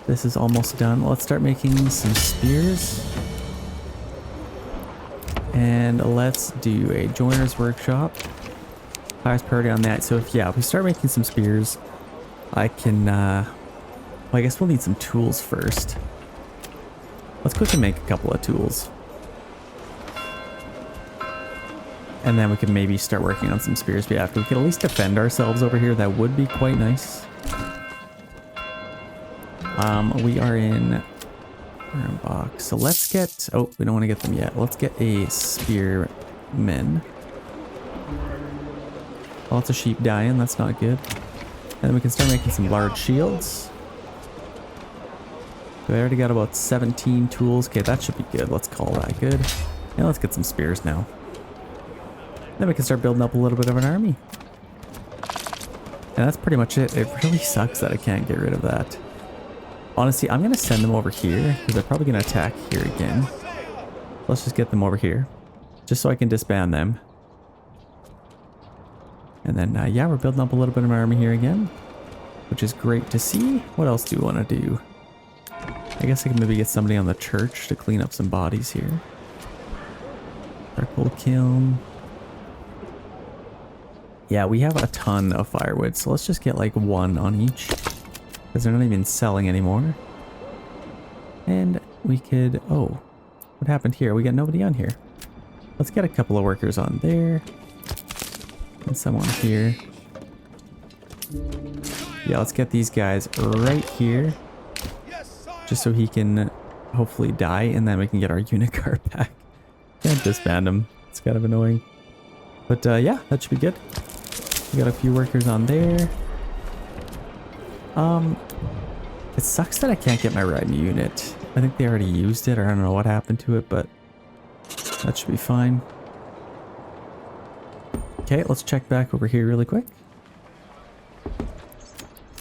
This is almost done. Let's start making some spears. And let's do a joiner's workshop. Highest priority on that. So if we start making some spears, I can, well, I guess we'll need some tools first. Let's quickly make a couple of tools. And then we can maybe start working on some spears. But yeah, if we could at least defend ourselves over here, that would be quite nice. We are in box. So let's get... Oh, we don't want to get them yet. Let's get a spearman. Lots of sheep dying. That's not good. And then we can start making some large shields. We already got about 17 tools. Okay, that should be good. Let's call that good. And let's get some spears now. Then we can start building up a little bit of an army. And that's pretty much it. It really sucks that I can't get rid of that. Honestly, I'm going to send them over here because they're probably going to attack here again. Let's just get them over here just so I can disband them. And then, yeah, we're building up a little bit of my army here again, which is great to see. What else do we want to do? I guess I can maybe get somebody on the church to clean up some bodies here. Charcoal kiln. Yeah, we have a ton of firewood, so let's just get like one on each because they're not even selling anymore. And we could, oh, what happened here? We got nobody on here. Let's get a couple of workers on there and someone here. Yeah, let's get these guys right here just so he can hopefully die and then we can get our unit card back. Can't disband him. It's kind of annoying. But yeah, that should be good. We got a few workers on there. It sucks that I can't get my riding unit. I think they already used it, or I don't know what happened to it, but that should be fine. Okay, let's check back over here really quick.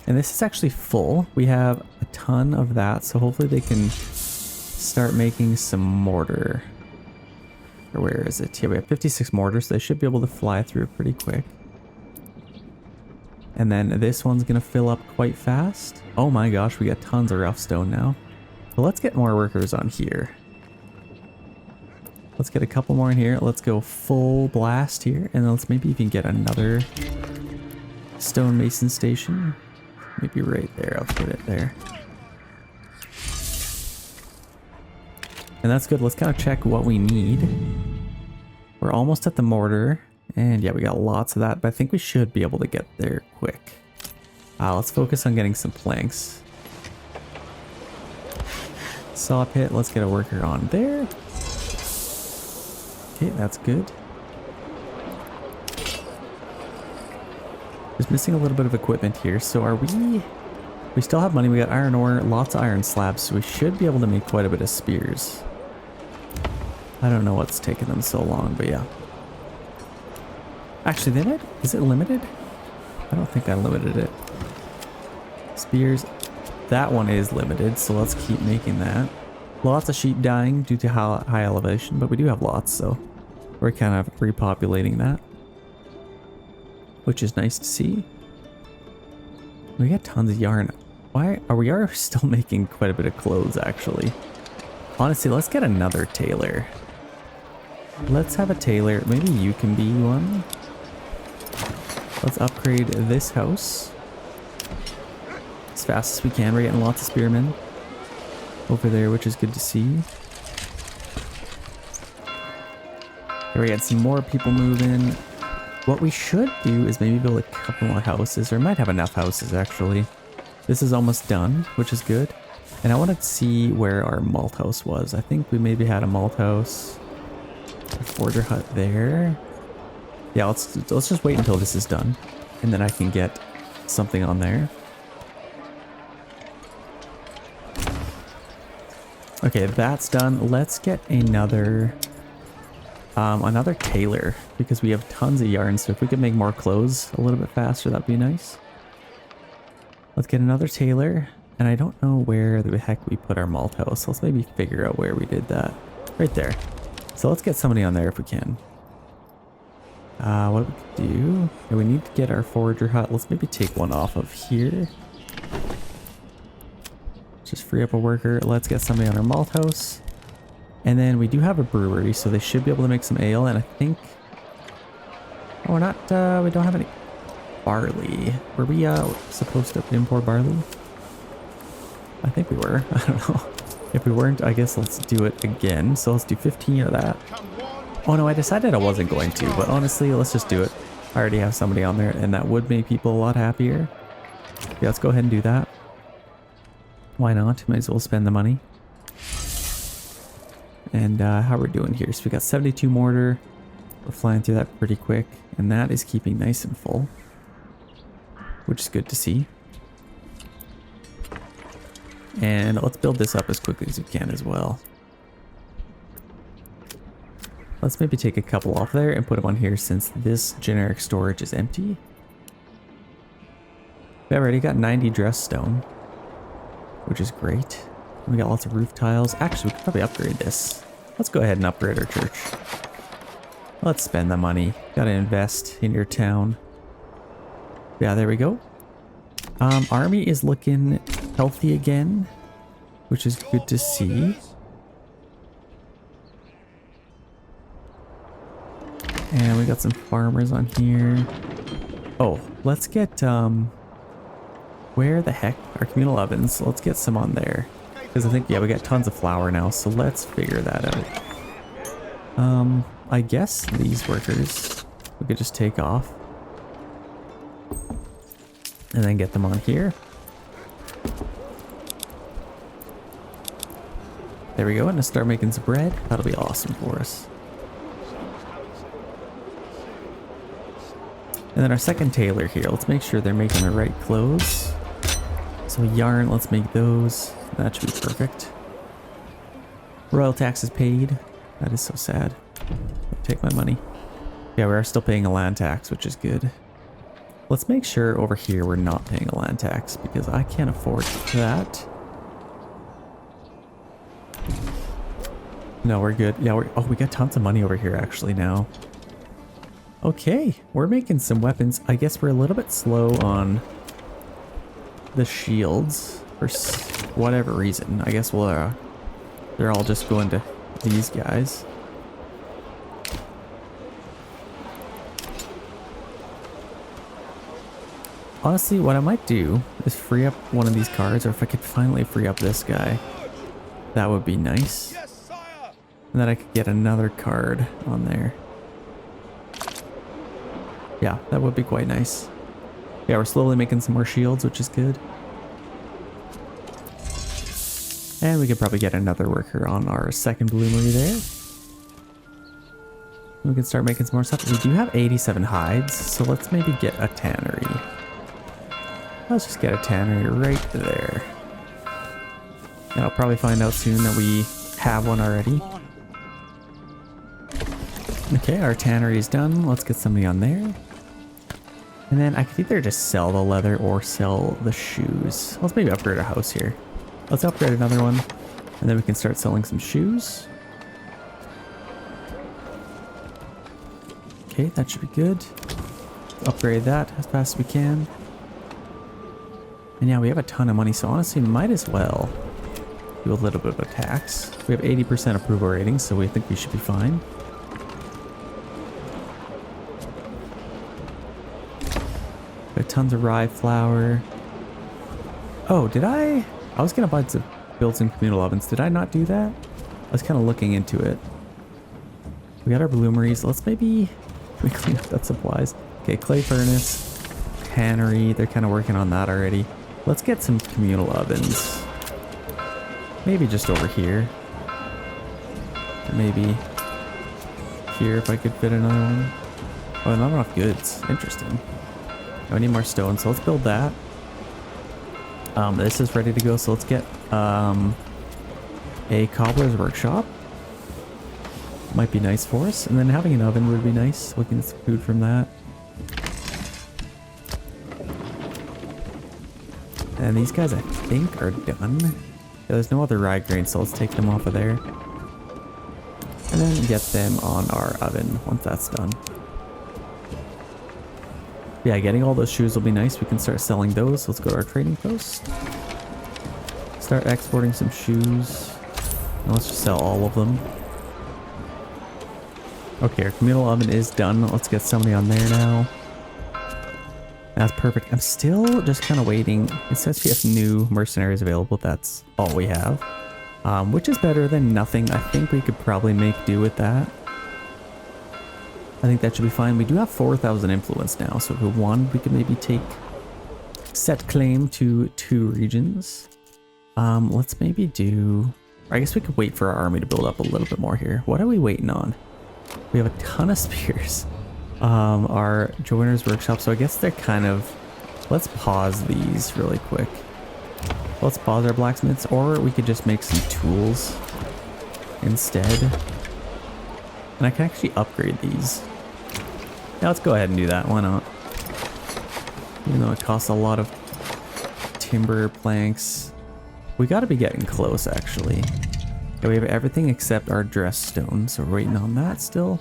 And this is actually full. We have a ton of that, so hopefully they can start making some mortar. Or where is it? Yeah, we have 56 mortars, so they should be able to fly through it pretty quick. And then this one's gonna fill up quite fast. Oh my gosh, we got tons of rough stone now. So let's get more workers on here. Let's get a couple more in here. Let's go full blast here. And then let's maybe even get another stonemason station. Maybe right there, I'll put it there. And that's good. Let's kind of check what we need. We're almost at the mortar. And yeah, we got lots of that, but I think we should be able to get there quick. Let's focus on getting some planks. Saw pit, let's get a worker on there. Okay, that's good. Just missing a little bit of equipment here. So are we still have money. We got iron ore, lots of iron slabs, so we should be able to make quite a bit of spears. I don't know what's taking them so long, but yeah. Actually, they might. Is it limited? I don't think I limited it. Spears. That one is limited, so let's keep making that. Lots of sheep dying due to high elevation, but we do have lots, so we're kind of repopulating that, which is nice to see. We got tons of yarn. Why are we still making quite a bit of clothes, actually? Honestly, let's get another tailor. Let's have a tailor. Maybe you can be one. Let's upgrade this house as fast as we can. We're getting lots of spearmen over there, which is good to see. Here we got some more people moving. What we should do is maybe build a couple more houses, or might have enough houses actually. This is almost done, which is good. And I want to see where our malt house was. I think we maybe had a malt house, a forger hut there. Yeah, let's just wait until this is done, and then I can get something on there. Okay, that's done. Let's get another tailor, because we have tons of yarn, so if we could make more clothes a little bit faster, that'd be nice. Let's get another tailor, and I don't know where the heck we put our malt house. Let's maybe figure out where we did that. Right there. So let's get somebody on there if we can. What we could do, yeah, we need to get our forager hut. Let's maybe take one off of here. Just free up a worker. Let's get somebody on our malt house. And then we do have a brewery, so they should be able to make some ale. And I think, oh, we're not, we don't have any barley. Were we supposed to import barley? I think we were. I don't know. If we weren't, I guess let's do it again. So let's do 15 of that. Oh no, I decided I wasn't going to, but honestly, let's just do it. I already have somebody on there, and that would make people a lot happier. Yeah, let's go ahead and do that. Why not? Might as well spend the money. And how we're doing here. So we got 72 mortar. We're flying through that pretty quick, and that is keeping nice and full, which is good to see. And let's build this up as quickly as we can as well. Let's maybe take a couple off there and put them on here since this generic storage is empty. We already got 90 dress stone, which is great. We got lots of roof tiles. Actually, we could probably upgrade this. Let's go ahead and upgrade our church. Let's spend the money. Gotta invest in your town. Yeah, there we go. Army is looking healthy again, which is good to see. And we got some farmers on here. Oh, let's get, where the heck are communal ovens? Let's get some on there. Because I think, yeah, we got tons of flour now, so let's figure that out. I guess these workers we could just take off. And then get them on here. There we go, and start making some bread. That'll be awesome for us. And then our second tailor here, let's make sure they're making the right clothes. So yarn, let's make those. That should be perfect. Royal taxes paid. That is so sad. Take my money. Yeah, we are still paying a land tax, which is good. Let's make sure over here we're not paying a land tax because I can't afford that. No, we're good. Yeah, oh, we got tons of money over here actually now. Okay, we're making some weapons. I guess we're a little bit slow on the shields for whatever reason. I guess we'll, they're all just going to these guys. Honestly, what I might do is free up one of these cards, or if I could finally free up this guy, that would be nice. And then I could get another card on there. Yeah, that would be quite nice. Yeah, we're slowly making some more shields, which is good. And we could probably get another worker on our second bloomery there. We can start making some more stuff. We do have 87 hides, so let's maybe get a tannery. Let's just get a tannery right there. And I'll probably find out soon that we have one already. Okay, our tannery is done. Let's get somebody on there. And then I could either just sell the leather or sell the shoes. Let's maybe upgrade our house here. Let's upgrade another one. And then we can start selling some shoes. Okay, that should be good. Upgrade that as fast as we can. And yeah, we have a ton of money, so honestly, might as well do a little bit of a tax. We have 80% approval rating, so we think we should be fine. We have tons of rye flour. Oh, did I was gonna build some communal ovens. Did I not do that? I was kind of looking into it. We got our bloomeries. Let's maybe we clean up that supplies. Okay, clay furnace, tannery. They're kind of working on that already. Let's get some communal ovens. Maybe just over here. Maybe here if I could fit another one. Oh, not enough goods. Interesting. Oh, I need more stone, so let's build that. This is ready to go, so let's get a cobbler's workshop. Might be nice for us. And then having an oven would be nice. We can get some food from that. And these guys, I think, are done. Yeah, there's no other rye grain, so let's take them off of there. And then get them on our oven once that's done. Yeah, getting all those shoes will be nice. We can start selling those. Let's go to our trading post. Start exporting some shoes. And let's just sell all of them. Okay, our communal oven is done. Let's get somebody on there now. That's perfect. I'm still just kind of waiting. It says we have new mercenaries available. That's all we have. Which is better than nothing. I think we could probably make do with that. I think that should be fine. We do have 4,000 influence now. So if we want, we could maybe set claim to 2 regions. Let's maybe do... I guess we could wait for our army to build up a little bit more here. What are we waiting on? We have a ton of spears. Our joiner's workshop, so I guess they're kind of... Let's pause these really quick. Let's pause our blacksmiths, or we could just make some tools instead. And I can actually upgrade these. Yeah, let's go ahead and do that. Why not? Even though it costs a lot of timber planks. We gotta be getting close, actually. Okay, we have everything except our dress stone, so we're waiting on that still.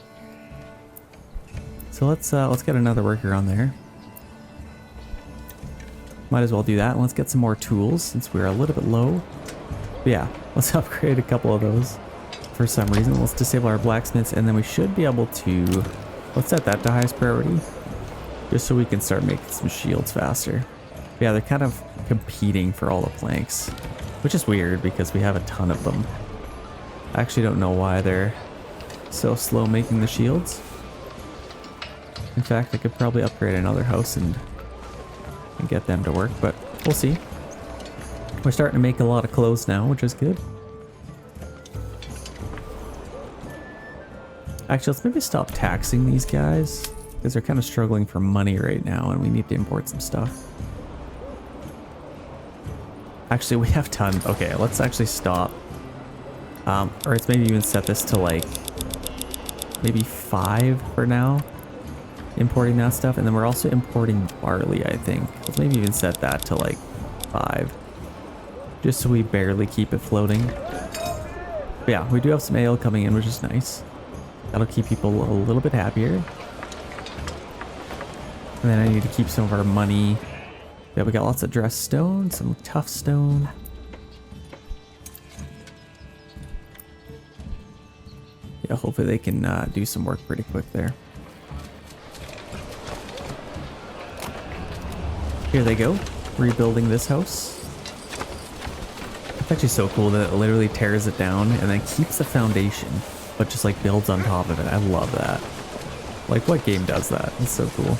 So let's get another worker on there. Might as well do that. Let's get some more tools since we're a little bit low. But yeah, let's upgrade a couple of those for some reason. Let's disable our blacksmiths and then we should be able to... Let's set that to highest priority. Just so we can start making some shields faster. But yeah, they're kind of competing for all the planks. Which is weird because we have a ton of them. I actually don't know why they're so slow making the shields. In fact, I could probably upgrade another house and get them to work, but we'll see. We're starting to make a lot of clothes now, which is good. Actually, let's maybe stop taxing these guys because they're kind of struggling for money right now and we need to import some stuff. Actually, we have tons. Okay, let's actually stop. Or let's maybe even set this to like maybe 5 for now. Importing that stuff, and then we're also importing barley, I think. Let's maybe even set that to like 5. Just so we barely keep it floating. But yeah, we do have some ale coming in, which is nice. That'll keep people a little bit happier. And then I need to keep some of our money. Yeah, we got lots of dress stone, some tough stone. Yeah, hopefully they can do some work pretty quick there. Here they go, rebuilding this house. It's actually so cool that it literally tears it down and then keeps the foundation, but just like builds on top of it. I love that. Like, what game does that? It's so cool.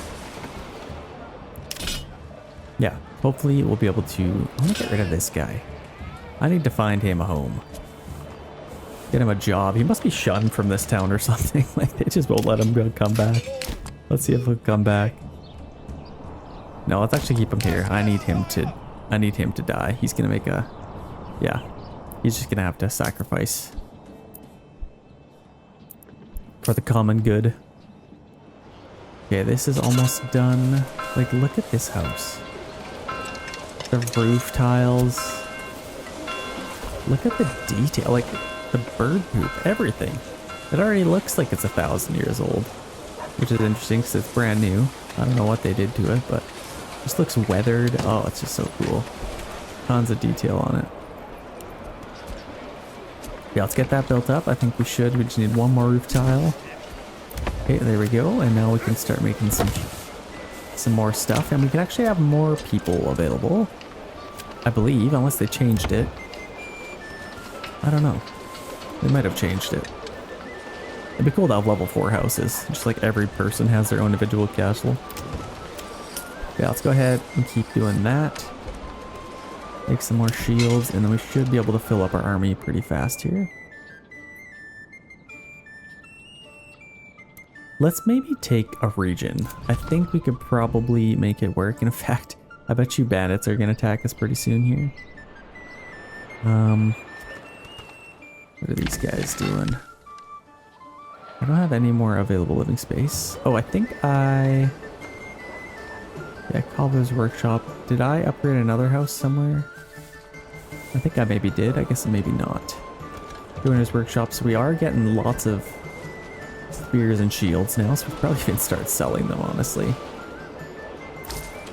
Yeah, hopefully we'll be able to... I want to get rid of this guy. I need to find him a home. Get him a job. He must be shunned from this town or something. Like, they just won't let him come back. Let's see if he'll come back. No, let's actually keep him here. I need him to die. He's gonna make a... Yeah. He's just gonna have to sacrifice. For the common good. Okay, this is almost done. Like, look at this house. The roof tiles. Look at the detail. Like, the bird poop. Everything. It already looks like it's 1,000 years old. Which is interesting because it's brand new. I don't know what they did to it, but... Just looks weathered. Oh, it's just so cool. Tons of detail on it. Yeah, let's get that built up. I think we should. We just need one more roof tile. Okay, there we go. And now we can start making some more stuff. And we can actually have more people available. I believe, unless they changed it. I don't know. They might have changed it. It'd be cool to have level 4 houses. Just like every person has their own individual castle. Yeah, let's go ahead and keep doing that. Make some more shields, and then we should be able to fill up our army pretty fast here. Let's maybe take a region. I think we could probably make it work. In fact, I bet you bandits are going to attack us pretty soon here. What are these guys doing? I don't have any more available living space. Oh, I think Yeah, Cobbler's Workshop. Did I upgrade another house somewhere? I think I maybe did. I guess maybe not. Joiner's Workshop. So we are getting lots of spears and shields now, so we probably can start selling them, honestly.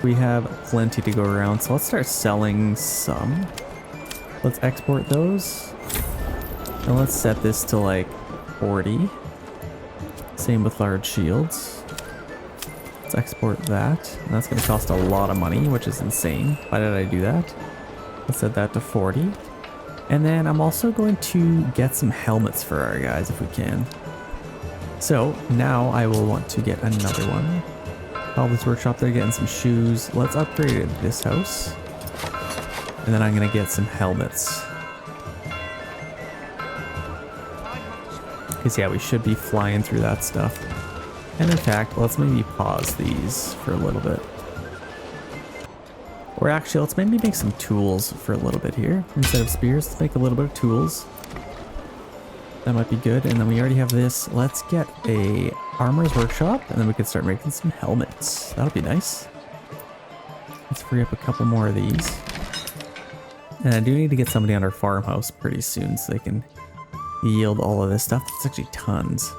We have plenty to go around, so let's start selling some. Let's export those. And let's set this to like 40. Same with large shields. Let's export that. And that's going to cost a lot of money, which is insane. Why did I do that? Let's set that to 40. And then I'm also going to get some helmets for our guys if we can. So now I will want to get another one. All this workshop, they're getting some shoes. Let's upgrade this house. And then I'm going to get some helmets. Because yeah, we should be flying through that stuff. And in fact, let's maybe pause these for a little bit. Or actually, let's maybe make some tools for a little bit here. Instead of spears, let's make a little bit of tools. That might be good. And then we already have this. Let's get a armorer's workshop, and then we can start making some helmets. That'll be nice. Let's free up a couple more of these. And I do need to get somebody on our farmhouse pretty soon so they can yield all of this stuff. That's actually tons.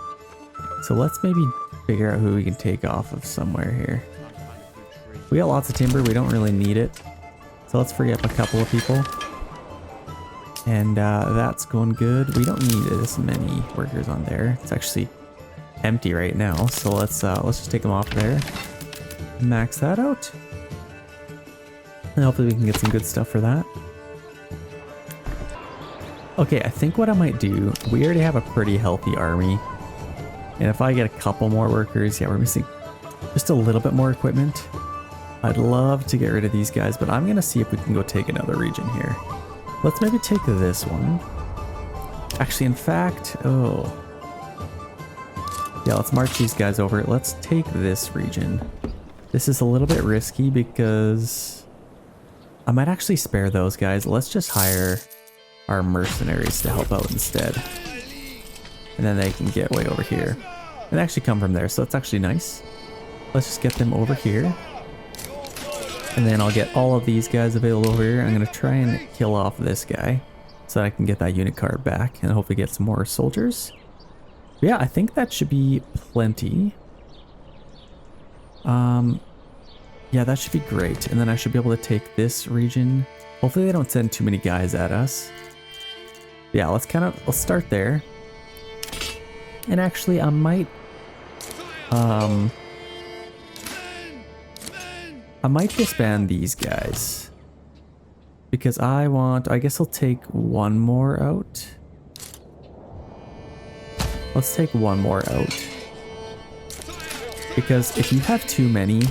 So let's maybe figure out who we can take off of somewhere here. We got lots of timber. We don't really need it. So let's free up a couple of people. And that's going good. We don't need this many workers on there. It's actually empty right now. So let's just take them off there. Max that out. And hopefully we can get some good stuff for that. Okay, I think what I might do, we already have a pretty healthy army. And if I get a couple more workers, yeah, we're missing just a little bit more equipment. I'd love to get rid of these guys, but I'm going to see if we can go take another region here. Let's maybe take this one. Actually, in fact, oh. Yeah, let's march these guys over. Let's take this region. This is a little bit risky because I might actually spare those guys. Let's just hire our mercenaries to help out instead. And then they can get way over here. And actually come from there, so that's actually nice. Let's just get them over here. And then I'll get all of these guys available over here. I'm going to try and kill off this guy so I can get that unit card back and hopefully get some more soldiers. But yeah, I think that should be plenty. Yeah, that should be great. And then I should be able to take this region. Hopefully they don't send too many guys at us. Yeah, let's start there. And actually I might disband these guys because I guess I'll take one more out. Let's take one more out because if you have too many,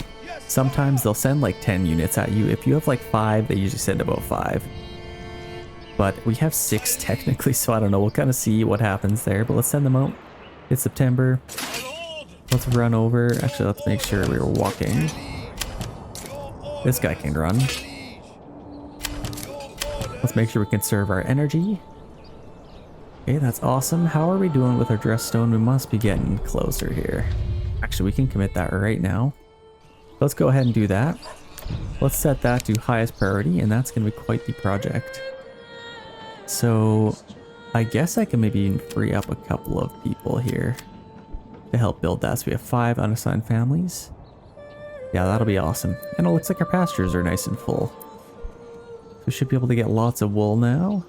sometimes they'll send like 10 units at you. If you have like 5, they usually send about 5. But we have 6 technically, so I don't know. We'll kind of see what happens there, but let's send them out. It's September. Let's run over. Actually, let's make sure we're walking. This guy can run. Let's make sure we conserve our energy. Okay, that's awesome. How are we doing with our dress stone? We must be getting closer here. Actually, we can commit that right now. Let's go ahead and do that. Let's set that to highest priority, and that's going to be quite the project. So I guess I can maybe free up a couple of people here to help build that. So we have 5 unassigned families. Yeah, that'll be awesome. And it looks like our pastures are nice and full. So we should be able to get lots of wool now.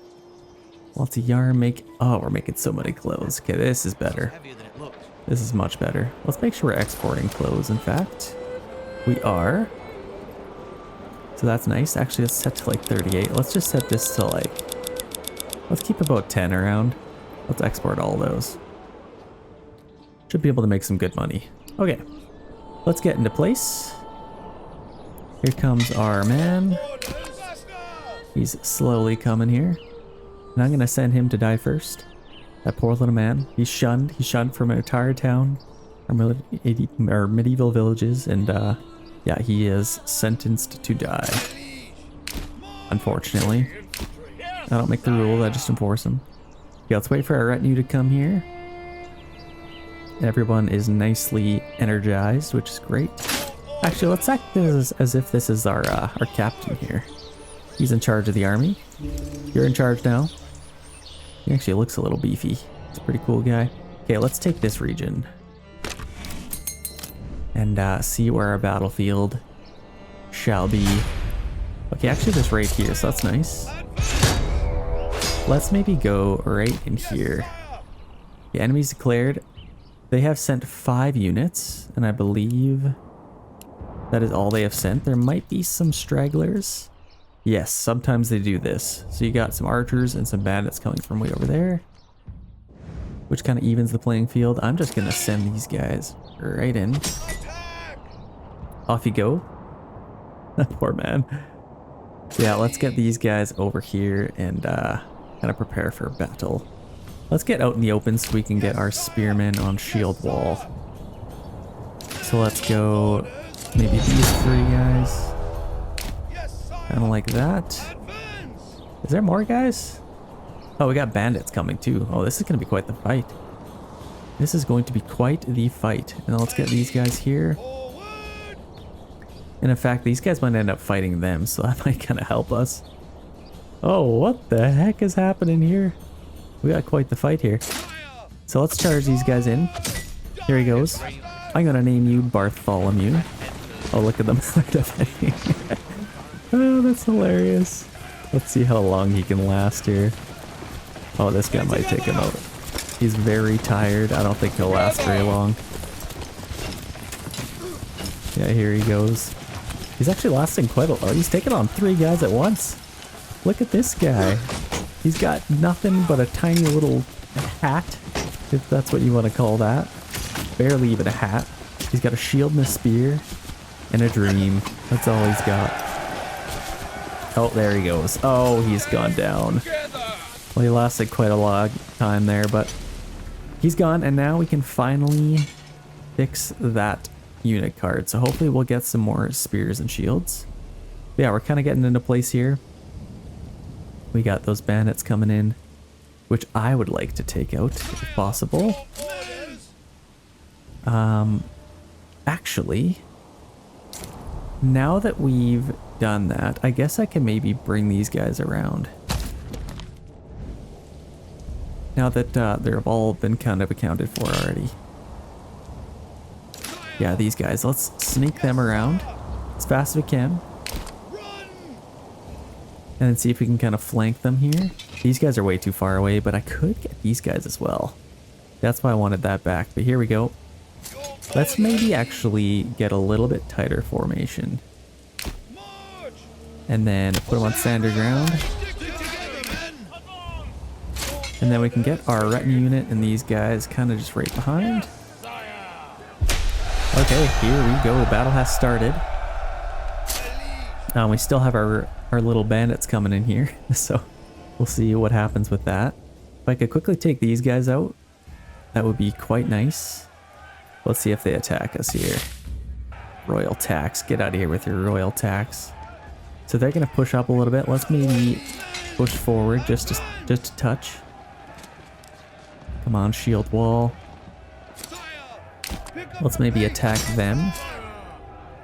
Lots of yarn. Oh, we're making so many clothes. Okay, this is better. This is much better. Let's make sure we're exporting clothes, in fact. We are. So that's nice. Actually, let's set to like 38. Let's just set this to like... Let's keep about 10 around. Let's export all those. Should be able to make some good money. Okay. Let's get into place. Here comes our man. He's slowly coming here. And I'm going to send him to die first. That poor little man. He's shunned. He's shunned from an entire town. Or medieval villages. And yeah, he is sentenced to die. Unfortunately. I don't make the rule, I just enforce them. Yeah, let's wait for our retinue to come here. Everyone is nicely energized, which is great. Actually, let's act as if this is our captain here. He's in charge of the army. You're in charge now. He actually looks a little beefy. He's a pretty cool guy. Okay, let's take this region. And see where our battlefield shall be. Okay, actually there's right here, so that's nice. Let's maybe go right in here. The enemies declared. They have sent 5 units, and I believe that is all they have sent. There might be some stragglers. Yes, sometimes they do this. So you got some archers and some bandits coming from way over there, which kind of evens the playing field. I'm just gonna send these guys right in. Off you go. Poor man. Yeah, let's get these guys over here and kind of prepare for battle. Let's get out in the open so we can get our spearmen on shield wall. So let's go maybe these 3 guys. Kind of like that. Is there more guys? Oh, we got bandits coming too. Oh, this is going to be quite the fight. This is going to be quite the fight. And then let's get these guys here. And in fact, these guys might end up fighting them, so that might kind of help us. Oh, what the heck is happening here? We got quite the fight here. So let's charge these guys in. Here he goes. I'm gonna name you Bartholomew. Oh, look at them. Oh, that's hilarious. Let's see how long he can last here. Oh, this guy might take him out. He's very tired. I don't think he'll last very long. Yeah, here he goes. He's actually lasting quite a lot. He's taking on 3 guys at once. Look at this guy. He's got nothing but a tiny little hat, if that's what you want to call that. Barely even a hat. He's got a shield and a spear and a dream. That's all he's got. Oh, there he goes. Oh, he's gone down. Well, he lasted quite a long time there, but he's gone, and now we can finally fix that unit card. So hopefully we'll get some more spears and shields. But yeah, we're kind of getting into place here. We got those bandits coming in, which I would like to take out if possible. Actually, now that we've done that, I guess I can maybe bring these guys around. Now that they've all been kind of accounted for already. Yeah, these guys, let's sneak them around as fast as we can. And then see if we can kind of flank them here. These guys are way too far away, but I could get these guys as well. That's why I wanted that back, but here we go. Let's maybe actually get a little bit tighter formation. And then put them on standard ground. And then we can get our retinue unit and these guys kind of just right behind. Okay, here we go. Battle has started. We still have our little bandits coming in here, so we'll see what happens with that. If I could quickly take these guys out, that would be quite nice. Let's see if they attack us here. Royal tax. Get out of here with your royal tax. So they're going to push up a little bit. Let's maybe push forward just a touch. Come on, shield wall. Let's maybe attack them.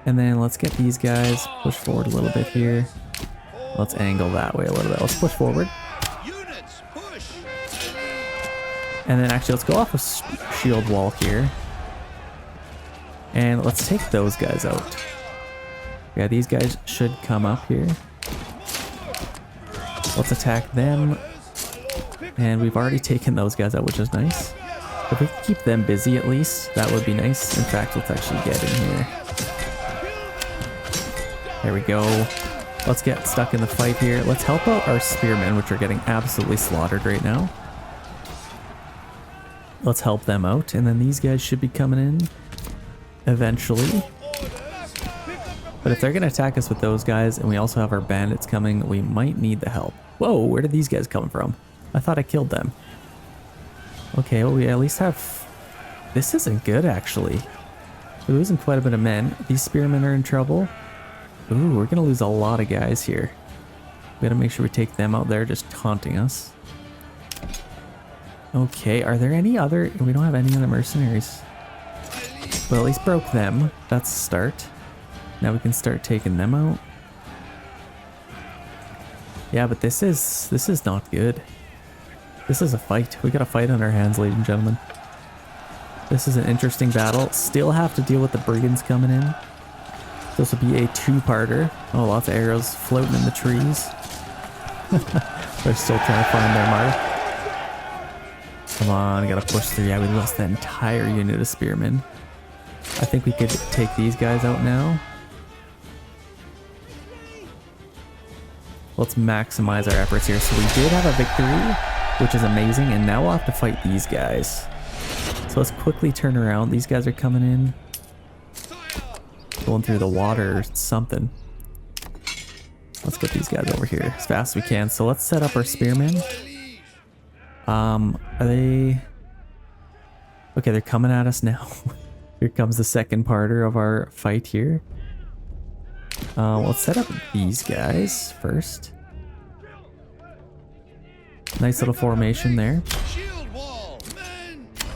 And then let's get these guys push forward a little bit here. Let's angle that way a little bit. Let's push forward. And then actually let's go off a shield wall here. And let's take those guys out. Yeah, these guys should come up here. Let's attack them. And we've already taken those guys out, which is nice. If we can keep them busy at least, that would be nice. In fact, let's actually get in here. There we go. Let's get stuck in the fight here. Let's help out our spearmen, which are getting absolutely slaughtered right now. Let's help them out, and then these guys should be coming in eventually. But if they're going to attack us with those guys, and we also have our bandits coming, we might need the help. Whoa, where did these guys come from? I thought I killed them. Okay, well, we at least have... This isn't good, actually. We're losing quite a bit of men. These spearmen are in trouble. Ooh, we're going to lose a lot of guys here. We got to make sure we take them out there just taunting us. Okay, are there any other... We don't have any other mercenaries. Well, at least broke them. That's a start. Now we can start taking them out. Yeah, but this is not good. This is a fight. We got a fight on our hands, ladies and gentlemen. This is an interesting battle. Still have to deal with the brigands coming in. This will be a two-parter. Oh, lots of arrows floating in the trees. They're still trying to find their mark. Come on, gotta push through. Yeah, we lost that entire unit of spearmen. I think we could take these guys out now. Let's maximize our efforts here. So we did have a victory, which is amazing, and now we'll have to fight these guys. So let's quickly turn around. These guys are coming in. Going through the water or something. Let's get these guys over here as fast as we can. So let's set up our spearmen. Are they... Okay, they're coming at us now. Here comes the second parter of our fight here. Let's set up these guys first. Nice little formation there.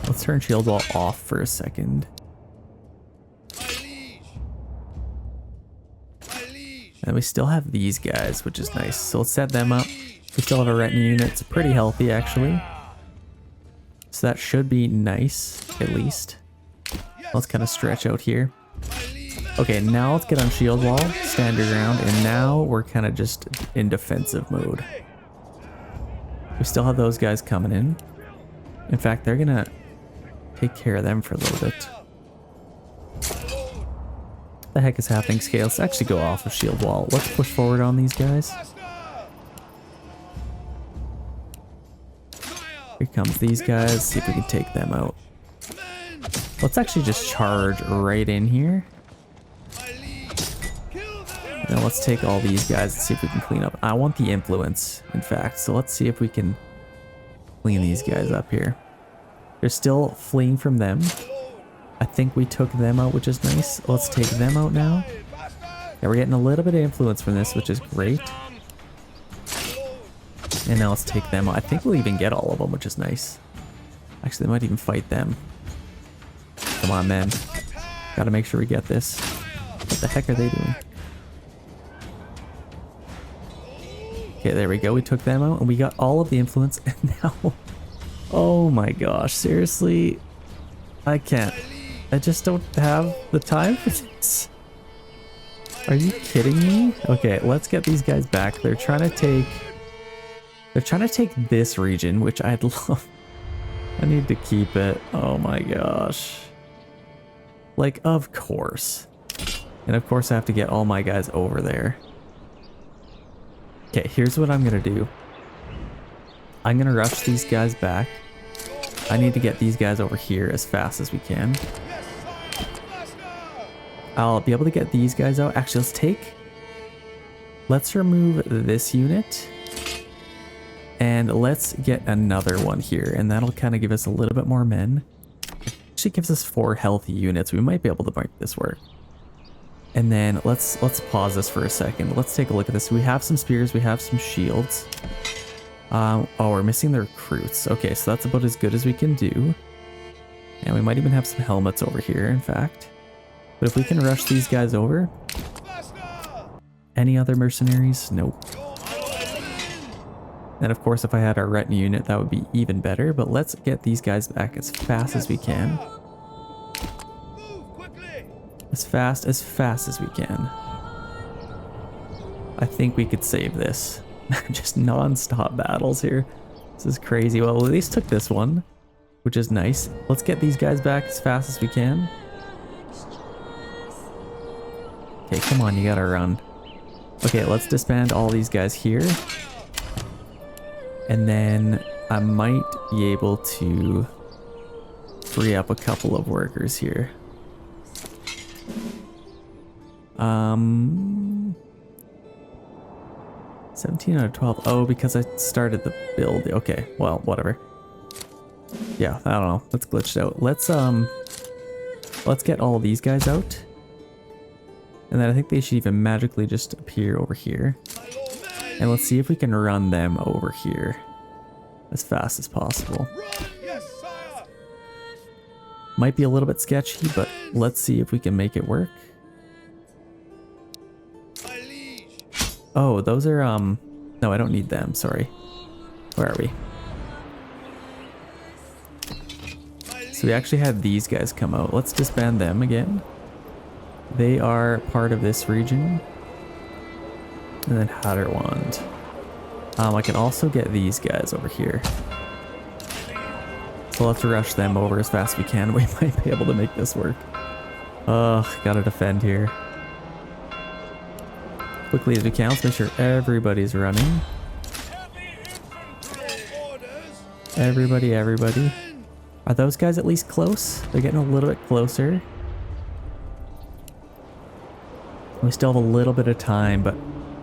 Let's turn shield wall off for a second. And we still have these guys, which is nice. So let's set them up. We still have a retinue unit. It's pretty healthy, actually. So that should be nice, at least. Let's kind of stretch out here. Okay, now let's get on shield wall, stand your ground, and now we're kind of just in defensive mode. We still have those guys coming in. In fact, they're gonna take care of them for a little bit. What the heck is happening, Scale? Let's actually go off of shield wall. Let's push forward on these guys. Here comes these guys. See if we can take them out. Let's actually just charge right in here. Now let's take all these guys and see if we can clean up. I want the influence, in fact. So let's see if we can clean these guys up here. They're still fleeing from them. I think we took them out, which is nice. Let's take them out now. Yeah, we're getting a little bit of influence from this, which is great. And now let's take them out. I think we'll even get all of them, which is nice. Actually, they might even fight them. Come on, man. Gotta make sure we get this. What the heck are they doing? Okay, there we go. We took them out and we got all of the influence. And now, oh my gosh, seriously, I can't. I just don't have the time for this. Are you kidding me? Okay, let's get these guys back. They're trying to take this region, which I'd love. I need to keep it. Oh my gosh. Like, of course. And of course I have to get all my guys over there. Okay, here's what I'm gonna do. I'm gonna rush these guys back. I need to get these guys over here as fast as we can. I'll be able to get these guys out. Actually, let's remove this unit. And let's get another one here. And that'll kind of give us a little bit more men. Actually gives us 4 healthy units. We might be able to make this work. And then let's pause this for a second. Let's take a look at this. We have some spears. We have some shields. Oh, we're missing the recruits. Okay, so that's about as good as we can do. And we might even have some helmets over here, in fact. But if we can rush these guys over. Any other mercenaries? Nope. And of course, if I had our retinue unit, that would be even better. But let's get these guys back as fast as we can. As fast as we can. I think we could save this. Just non-stop battles here. This is crazy. Well, at least took this one, which is nice. Let's get these guys back as fast as we can. Okay, come on, you gotta run. Okay, let's disband all these guys here. And then I might be able to free up a couple of workers here. 17 out of 12. Oh, because I started the build. Okay, well, whatever. Yeah, I don't know. Let's glitch out. Let's get all these guys out. And then I think they should even magically just appear over here. And let's see if we can run them over here as fast as possible. Might be a little bit sketchy, but let's see if we can make it work. Oh, those are, no, I don't need them, sorry. Where are we? So we actually had these guys come out. Let's disband them again. They are part of this region. And then Hatterwand. I can also get these guys over here. So let's rush them over as fast as we can. We might be able to make this work. Gotta defend here. Quickly as we can. Let's make sure everybody's running. Everybody. Are those guys at least close? They're getting a little bit closer. We still have a little bit of time, but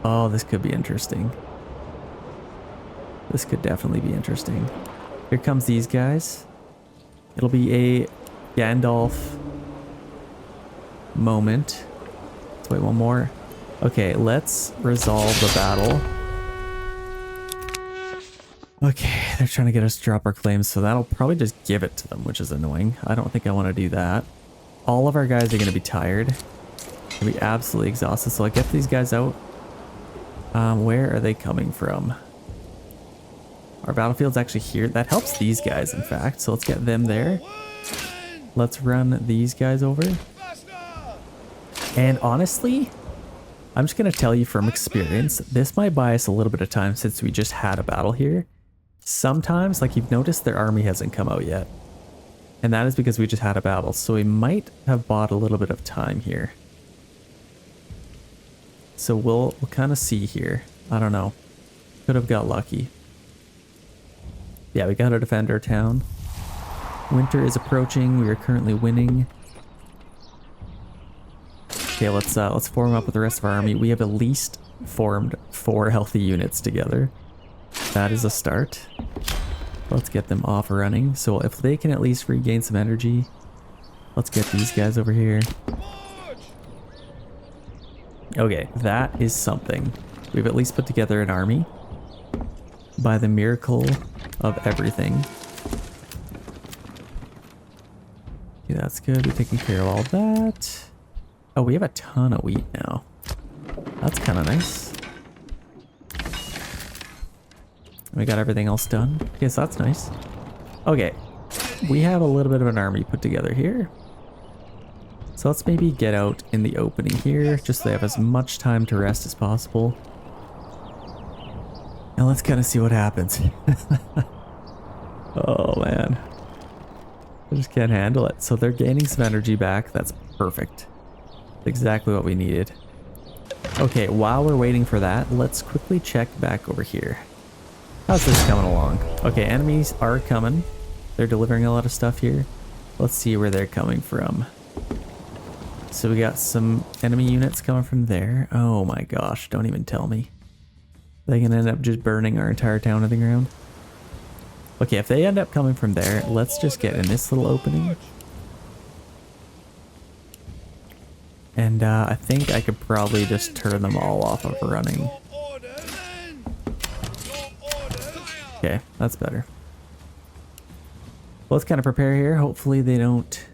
oh, this could be interesting. This could definitely be interesting. Here comes these guys. It'll be a Gandalf moment. Let's wait one more. Okay, let's resolve the battle. Okay, they're trying to get us to drop our claims, so that'll probably just give it to them, which is annoying. I don't think I want to do that. All of our guys are going to be tired. They're going to be absolutely exhausted, so I get these guys out. Where are they coming from? Our battlefield's actually here. That helps these guys, in fact. So let's get them there. Let's run these guys over. And honestly, I'm just going to tell you from experience, this might buy us a little bit of time since we just had a battle here. Sometimes, like you've noticed, their army hasn't come out yet. And that is because we just had a battle. So we might have bought a little bit of time here. So we'll kind of see here. I don't know. Could have got lucky. Yeah, we got to defend our town. Winter is approaching. We are currently winning. Okay, let's form up with the rest of our army. We have at least formed 4 healthy units together. That is a start. Let's get them off running. So if they can at least regain some energy, let's get these guys over here. Okay, that is something. We've at least put together an army by the miracle of everything. Okay, that's good. We're taking care of all that. Oh, we have a ton of wheat now. That's kind of nice. We got everything else done. Okay, so that's nice. Okay, we have a little bit of an army put together here. So let's maybe get out in the opening here, just so they have as much time to rest as possible. And let's kind of see what happens. Oh man. I just can't handle it. So they're gaining some energy back. That's perfect. That's exactly what we needed. Okay, while we're waiting for that, let's quickly check back over here. How's this coming along? Okay, enemies are coming. They're delivering a lot of stuff here. Let's see where they're coming from. So we got some enemy units coming from there. Oh my gosh, don't even tell me. They can end up just burning our entire town to the ground. Okay, if they end up coming from there, let's just get in this little opening. And I think I could probably just turn them all off of running. Okay, that's better. Well, let's kind of prepare here. Hopefully they don't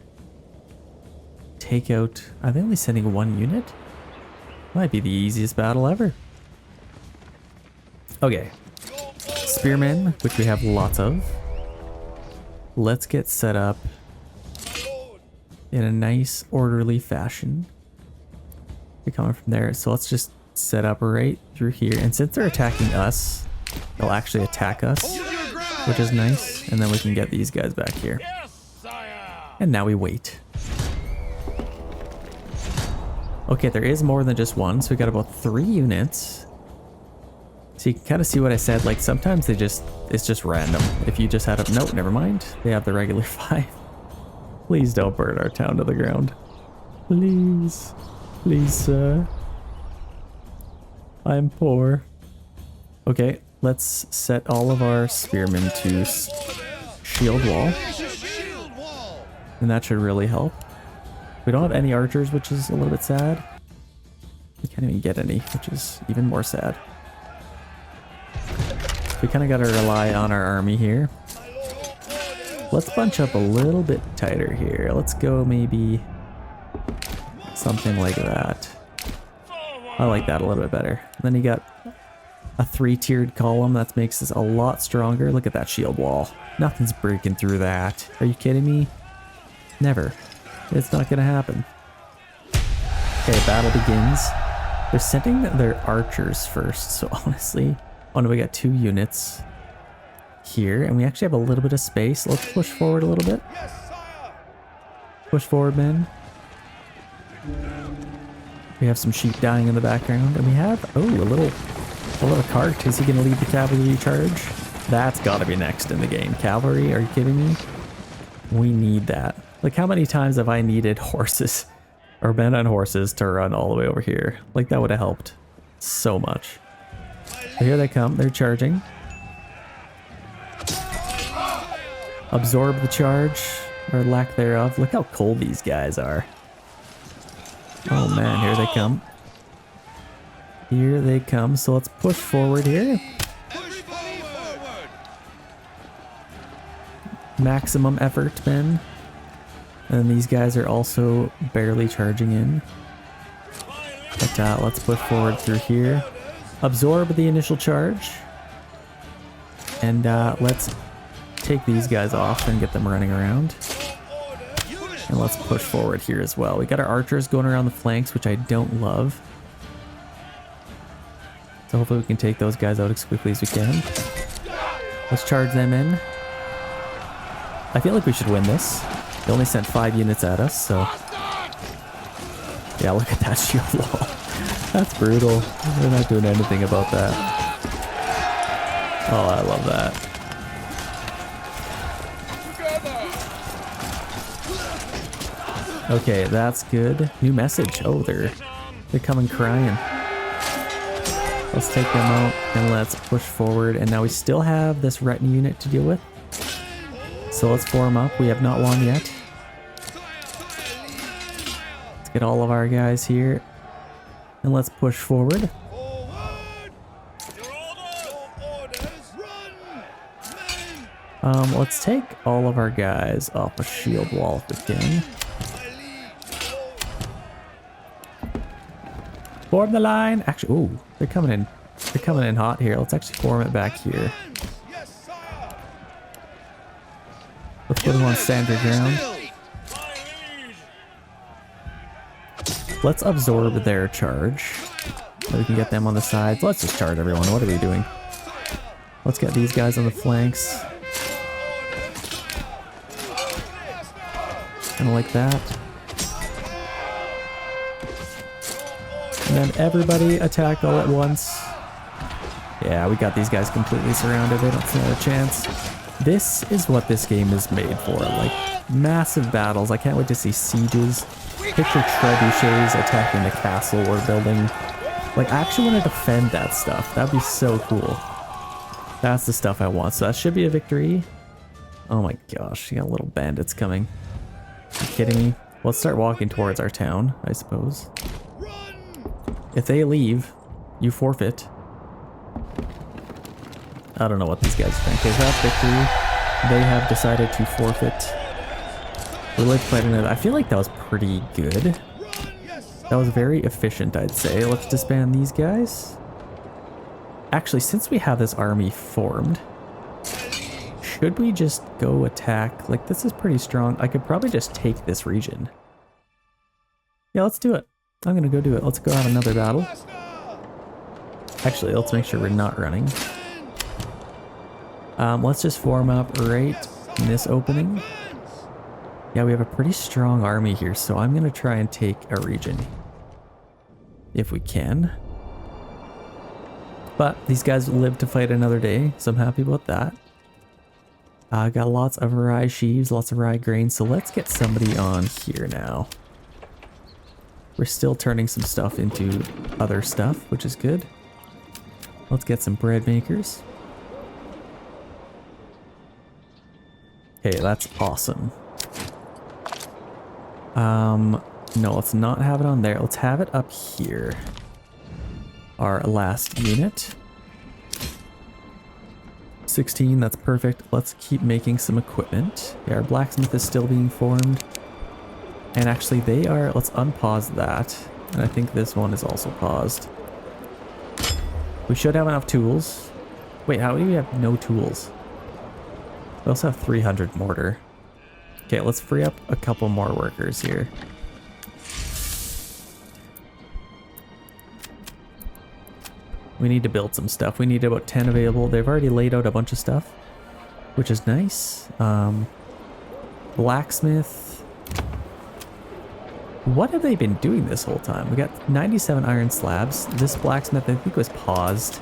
take out... Are they only sending 1 unit? Might be the easiest battle ever. Okay. Spearmen, which we have lots of. Let's get set up in a nice, orderly fashion. They're coming from there, so let's just set up right through here. And since they're attacking us, they'll actually attack us, which is nice. And then we can get these guys back here. And now we wait. Okay, there is more than just one, so we got about 3 units. So you can kind of see what I said, like sometimes it's just random. If you just had a, nope, never mind. They have the regular 5. Please don't burn our town to the ground. Please. Please, sir. I'm poor. Okay, let's set all of our spearmen to shield wall. And that should really help. We don't have any archers, which is a little bit sad. We can't even get any, which is even more sad. We kind of got to rely on our army here. Let's bunch up a little bit tighter here. Let's go maybe something like that. I like that a little bit better. And then you got a 3-tiered column that makes us a lot stronger. Look at that shield wall. Nothing's breaking through that. Are you kidding me? Never. It's not gonna happen. Okay, battle begins. They're sending their archers first, so honestly... Oh no, we got 2 units here, and we actually have a little bit of space. Let's push forward a little bit. Push forward, men. We have some sheep dying in the background, and we have, oh, a little cart. Is he gonna lead the cavalry charge? That's gotta be next in the game. Cavalry, are you kidding me? We need that. Like, how many times have I needed horses or men on horses to run all the way over here? Like, that would have helped so much. So here they come. They're charging. Absorb the charge, or lack thereof. Look how cold these guys are. Oh man, here they come. Here they come. So let's push forward here. Maximum effort, men. And these guys are also barely charging in. But let's push forward through here. absorb the initial charge. And let's take these guys off and get them running around. And let's push forward here as well. We got our archers going around the flanks, which I don't love. So hopefully we can take those guys out as quickly as we can. Let's charge them in. I feel like we should win this. They only sent 5 units at us, so... Yeah, look at that shield wall. That's brutal. We're not doing anything about that. Oh, I love that. Okay, that's good. New message. Oh, they're coming crying. Let's take them out and let's push forward. And now we still have this retinue unit to deal with. So let's form up. We have not won yet. Let's get all of our guys here. And let's push forward. Let's take all of our guys off a shield wall if we can. Form the line. Actually, ooh, they're coming in. They're coming in hot here. Let's actually form it back here. Let's put them on standard ground. Let's absorb their charge. So we can get them on the sides. Let's just charge everyone. What are we doing? Let's get these guys on the flanks. Kind of like that. And then everybody attack all at once. Yeah, we got these guys completely surrounded. They don't stand a chance. This is what this game is made for. Like, massive battles. I can't wait to see sieges. Picture trebuchets attacking the castle we're building. Like, I actually want to defend that stuff. That'd be so cool. That's the stuff I want. So that should be a victory. Oh my gosh, you got little bandits coming. Are you kidding me? Let's start walking towards our town, I suppose. If they leave, you forfeit. I don't know what these guys think. Okay, that's victory. They have decided to forfeit. We like fighting it. I feel like that was pretty good. That was very efficient, I'd say. Let's disband these guys. Actually, since we have this army formed, should we just go attack? Like, this is pretty strong. I could probably just take this region. Yeah, let's do it. I'm gonna go do it. Let's go have another battle. Actually, let's make sure we're not running. Let's just form up right in this opening. Yeah, we have a pretty strong army here, so I'm gonna try and take a region. If we can. But these guys live to fight another day, so I'm happy about that. Got lots of rye sheaves, lots of rye grain, so let's get somebody on here now. We're still turning some stuff into other stuff, which is good. Let's get some bread makers. Okay, that's awesome. No, let's not have it on there. Let's have it up here. Our last unit. 16, that's perfect. Let's keep making some equipment. Yeah, our blacksmith is still being formed. And actually they are, let's unpause that. And I think this one is also paused. We should have enough tools. Wait, how do we have no tools? We also have 300 mortar. Okay, let's free up a couple more workers here. We need to build some stuff. We need about 10 available. They've already laid out a bunch of stuff, which is nice. Blacksmith. What have they been doing this whole time? We got 97 iron slabs. This blacksmith, I think, was paused.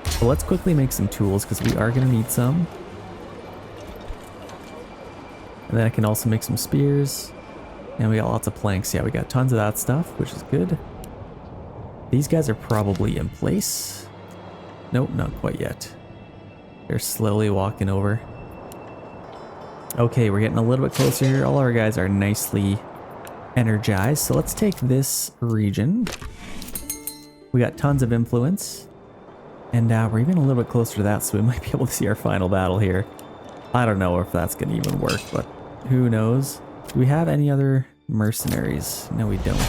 So let's quickly make some tools because we are going to need some. And then I can also make some spears. And we got lots of planks. Yeah, we got tons of that stuff, which is good. These guys are probably in place. Nope, not quite yet. They're slowly walking over. Okay, we're getting a little bit closer here. All our guys are nicely energized. So let's take this region. We got tons of influence. And we're even a little bit closer to that, so we might be able to see our final battle here. I don't know if that's going to even work, but who knows? Do we have any other mercenaries? No, we don't.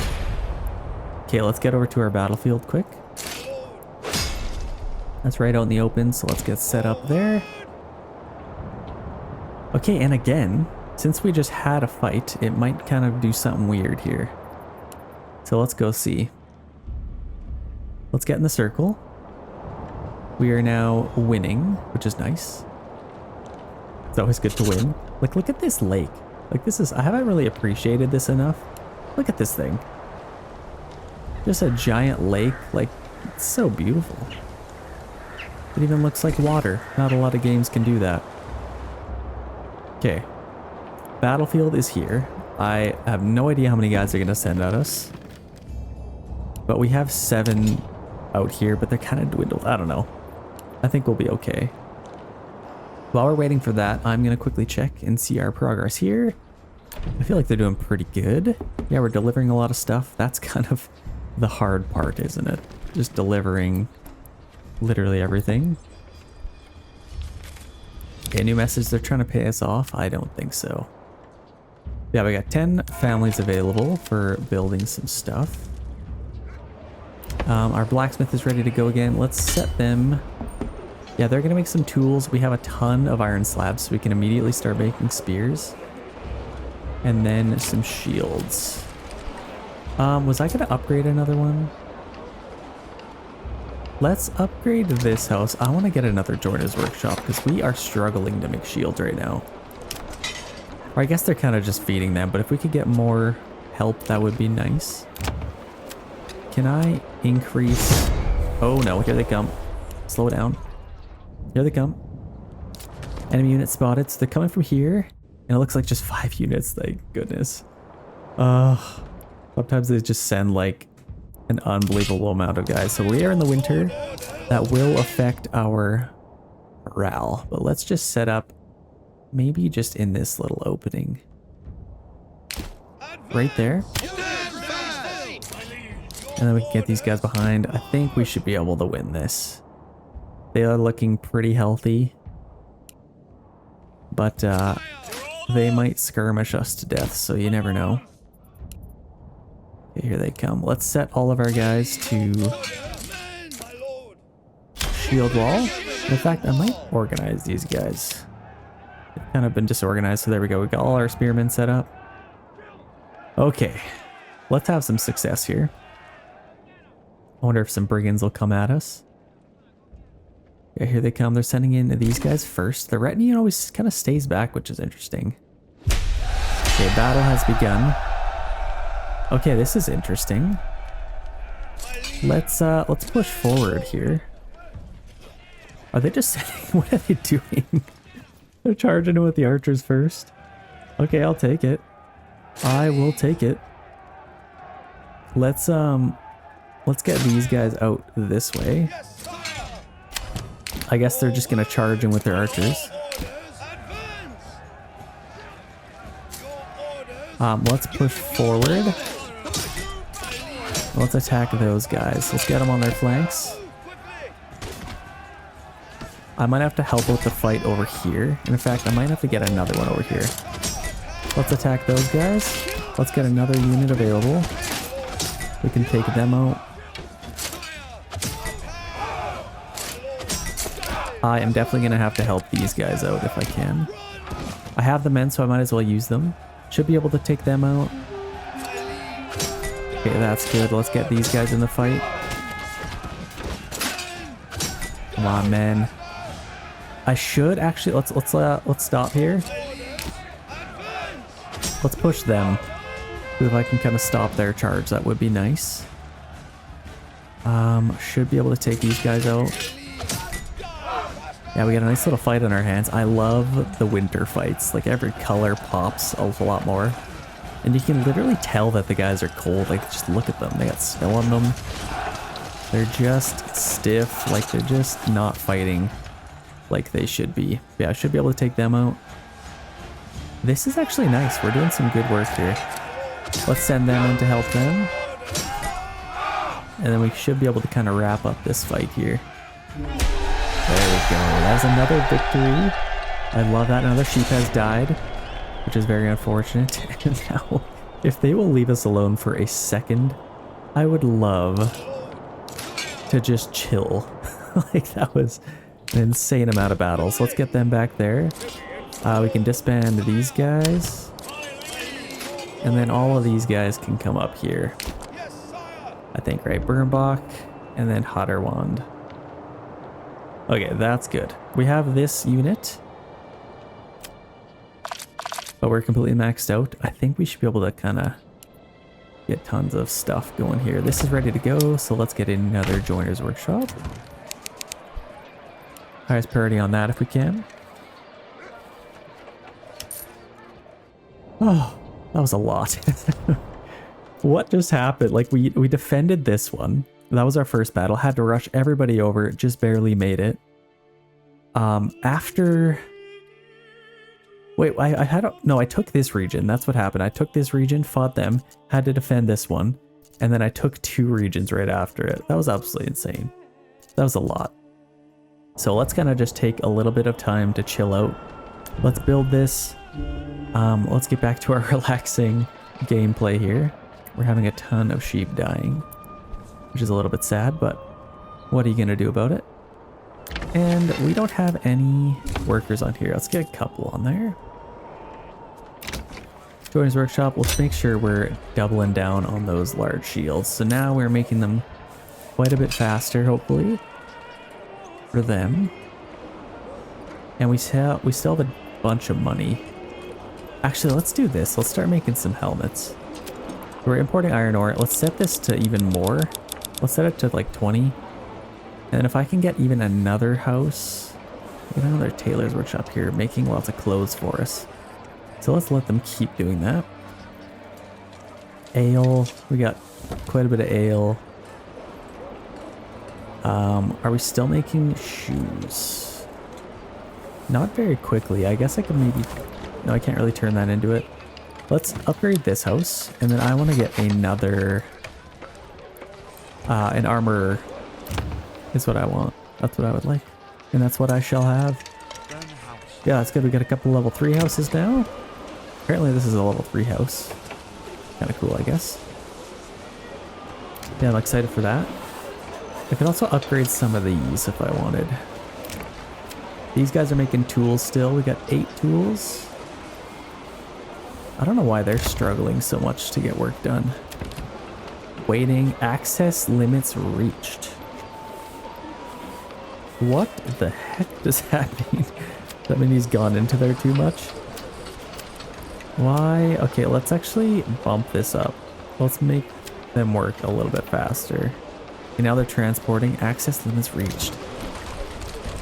Okay, let's get over to our battlefield quick. That's right out in the open, so let's get set up there. Okay, and again, since we just had a fight, it might kind of do something weird here. So let's go see. Let's get in the circle. We are now winning, which is nice. It's always good to win. Like, look at this lake. Like, this is, I haven't really appreciated this enough. Look at this thing. Just a giant lake. Like, it's so beautiful. It even looks like water. Not a lot of games can do that. Okay. Battlefield is here. I have no idea how many guys are going to send at us. But we have 7 out here, but they're kind of dwindled. I don't know. I think we'll be okay. While we're waiting for that, I'm going to quickly check and see our progress here. I feel like they're doing pretty good. Yeah, we're delivering a lot of stuff. That's kind of the hard part, isn't it? Just delivering literally everything. Okay, new message. They're trying to pay us off. I don't think so. Yeah, we got 10 families available for building some stuff. Our blacksmith is ready to go again. Let's set them. Yeah, they're going to make some tools. We have a ton of iron slabs, so we can immediately start making spears. And then some shields. Was I going to upgrade another one? Let's upgrade this house. I want to get another joiner's workshop because we are struggling to make shields right now. Or I guess they're kind of just feeding them, but if we could get more help, that would be nice. Can I increase? Oh no, here they come. Slow down. Here they come. Enemy unit spotted. So they're coming from here. And it looks like just 5 units. Thank goodness. Sometimes they just send like an unbelievable amount of guys. So we are in the winter. That will affect our morale. But let's just set up maybe just in this little opening. Right there. And then we can get these guys behind. I think we should be able to win this. They are looking pretty healthy. But they might skirmish us to death, so you never know. Okay, here they come. Let's set all of our guys to shield wall. In fact, I might organize these guys. They've kind of been disorganized, so there we go. We got all our spearmen set up. Okay, let's have some success here. I wonder if some brigands will come at us. Yeah, here they come. They're sending in these guys first. The retinue always kind of stays back, which is interesting. Okay, battle has begun. Okay, this is interesting. Let's push forward here. Are they just sending? What are they doing? They're charging in with the archers first. Okay, I'll take it. I will take it. Let's get these guys out this way. I guess they're just gonna charge in with their archers. Let's push forward. Let's attack those guys. Let's get them on their flanks. I might have to help with the fight over here. And in fact, I might have to get another one over here. Let's attack those guys. Let's get another unit available. We can take them out. I am definitely going to have to help these guys out if I can. I have the men, so I might as well use them. Should be able to take them out. Okay, that's good. Let's get these guys in the fight. Come on, men. I should actually let's stop here. Let's push them. If I can kind of stop their charge, that would be nice. Should be able to take these guys out. Yeah, we got a nice little fight on our hands. I love the winter fights. Like, every color pops a lot more. And you can literally tell that the guys are cold. Like, just look at them. They got snow on them. They're just stiff. Like, they're just not fighting like they should be. Yeah, I should be able to take them out. This is actually nice. We're doing some good work here. Let's send them in to help them. And then we should be able to kind of wrap up this fight here. There we go. That's another victory. I love that. Another sheep has died, which is very unfortunate. And now, if they will leave us alone for a second, I would love to just chill. Like, that was an insane amount of battles. Let's get them back there. We can disband these guys. And then all of these guys can come up here. I think, right? Burnbach and then Hatterwand. Okay, that's good. We have this unit. But we're completely maxed out. I think we should be able to kind of get tons of stuff going here. This is ready to go, so let's get in another joiner's workshop. Highest priority on that if we can. Oh, that was a lot. What just happened? Like, we defended this one. That was our first battle. Had to rush everybody over. Just barely made it. After... Wait, I took this region. That's what happened. I took this region, fought them, had to defend this one, and then I took 2 regions right after it. That was absolutely insane. That was a lot. So let's kind of just take a little bit of time to chill out. Let's build this. Let's get back to our relaxing gameplay here. We're having a ton of sheep dying, which is a little bit sad, but what are you gonna do about it? And we don't have any workers on here. Let's get a couple on there. Joiner's workshop. Let's make sure we're doubling down on those large shields. So now we're making them quite a bit faster, hopefully, for them. And we still have a bunch of money. Actually, let's do this. Let's start making some helmets. We're importing iron ore. Let's set this to even more. Let's set it to like 20. And if I can get even another house, get another tailor's workshop here, making lots of clothes for us. So let's let them keep doing that. Ale, we got quite a bit of ale. Are we still making shoes? Not very quickly. I guess I could maybe, no, I can't really turn that into it. Let's upgrade this house, and then I want to get another, an armor is what I want. That's what I would like. And that's what I shall have. Yeah, that's good. We got a couple level 3 houses now. Apparently this is a level 3 house. Kind of cool, I guess. Yeah, I'm excited for that. I could also upgrade some of these if I wanted. These guys are making tools still. We got 8 tools. I don't know why they're struggling so much to get work done. Waiting. Access limits reached. What the heck does that mean? Does that mean he's gone into there too much? Why? Okay, let's actually bump this up. Let's make them work a little bit faster. Okay, now they're transporting. Access limits reached.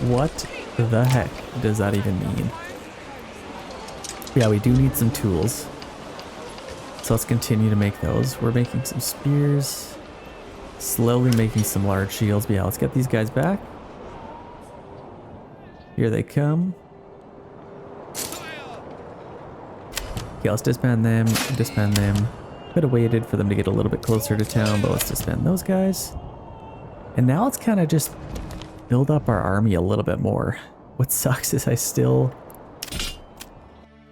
What the heck does that even mean? Yeah, we do need some tools. So let's continue to make those. We're making some spears. Slowly making some large shields. But yeah, let's get these guys back. Here they come. Okay, let's disband them. Disband them. Could have waited for them to get a little bit closer to town, but let's disband those guys. And now let's kind of just build up our army a little bit more. What sucks is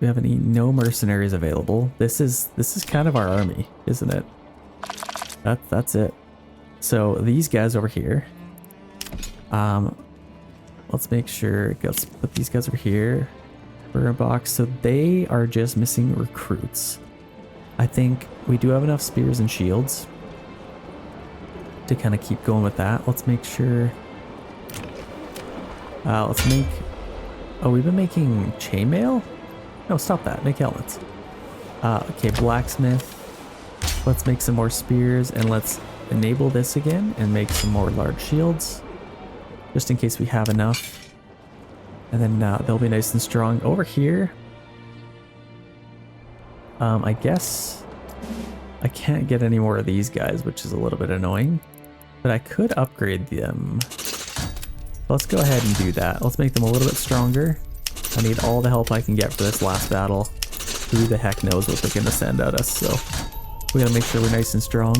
we have no mercenaries available. This is kind of our army, isn't it? That's it. So these guys over here. Let's make sure, let's put these guys over here. For a box. So they are just missing recruits. I think we do have enough spears and shields to kind of keep going with that. Let's make sure. Let's make. Oh, we've been making chainmail? No, stop that. Make helmets. Okay, blacksmith. Let's make some more spears and let's enable this again and make some more large shields. Just in case we have enough. And then they'll be nice and strong. Over here, I guess I can't get any more of these guys, which is a little bit annoying. But I could upgrade them. Let's go ahead and do that. Let's make them a little bit stronger. I need all the help I can get for this last battle. Who the heck knows what they're going to send at us, so we got to make sure we're nice and strong.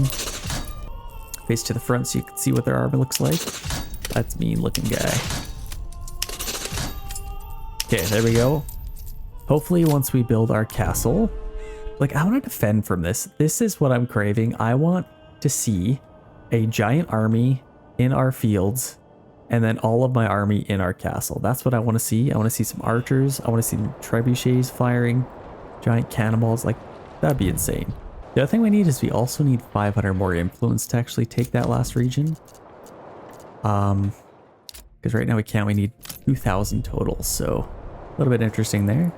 Face to the front so you can see what their armor looks like. That's mean looking guy. Okay, there we go. Hopefully once we build our castle, like I want to defend from this. This is what I'm craving. I want to see a giant army in our fields and then all of my army in our castle. That's what I want to see. I want to see some archers. I want to see trebuchets firing, giant cannonballs. Like, that'd be insane. The other thing we need is we also need 500 more influence to actually take that last region. Because right now we can't. We need 2,000 total. So a little bit interesting there.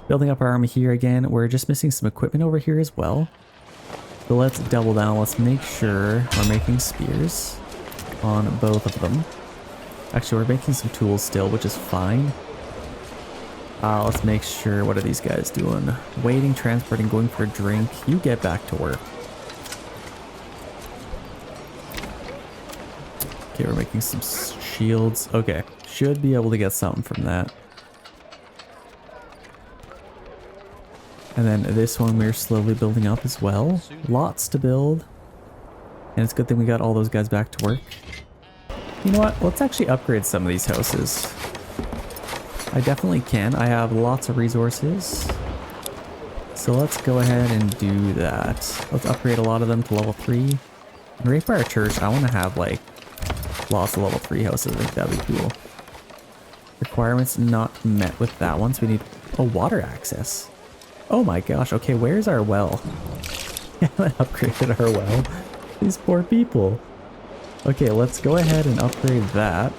Building up our army here again. We're just missing some equipment over here as well. So let's double down. Let's make sure we're making spears on both of them. Actually, we're making some tools still, which is fine. Let's make sure, what are these guys doing? Waiting, transporting, going for a drink. You get back to work. Okay, we're making some shields. Okay, should be able to get something from that. And then this one we're slowly building up as well. Lots to build. And it's a good thing we got all those guys back to work. You know what? Let's actually upgrade some of these houses. I definitely can. I have lots of resources. So let's go ahead and do that. Let's upgrade a lot of them to level 3. And right by our church, I want to have like lots of level 3 houses. I think that'd be cool. Requirements not met with that one, so we need a water access. Oh my gosh. Okay, where's our well? We haven't upgraded our well. These poor people. Okay, let's go ahead and upgrade that.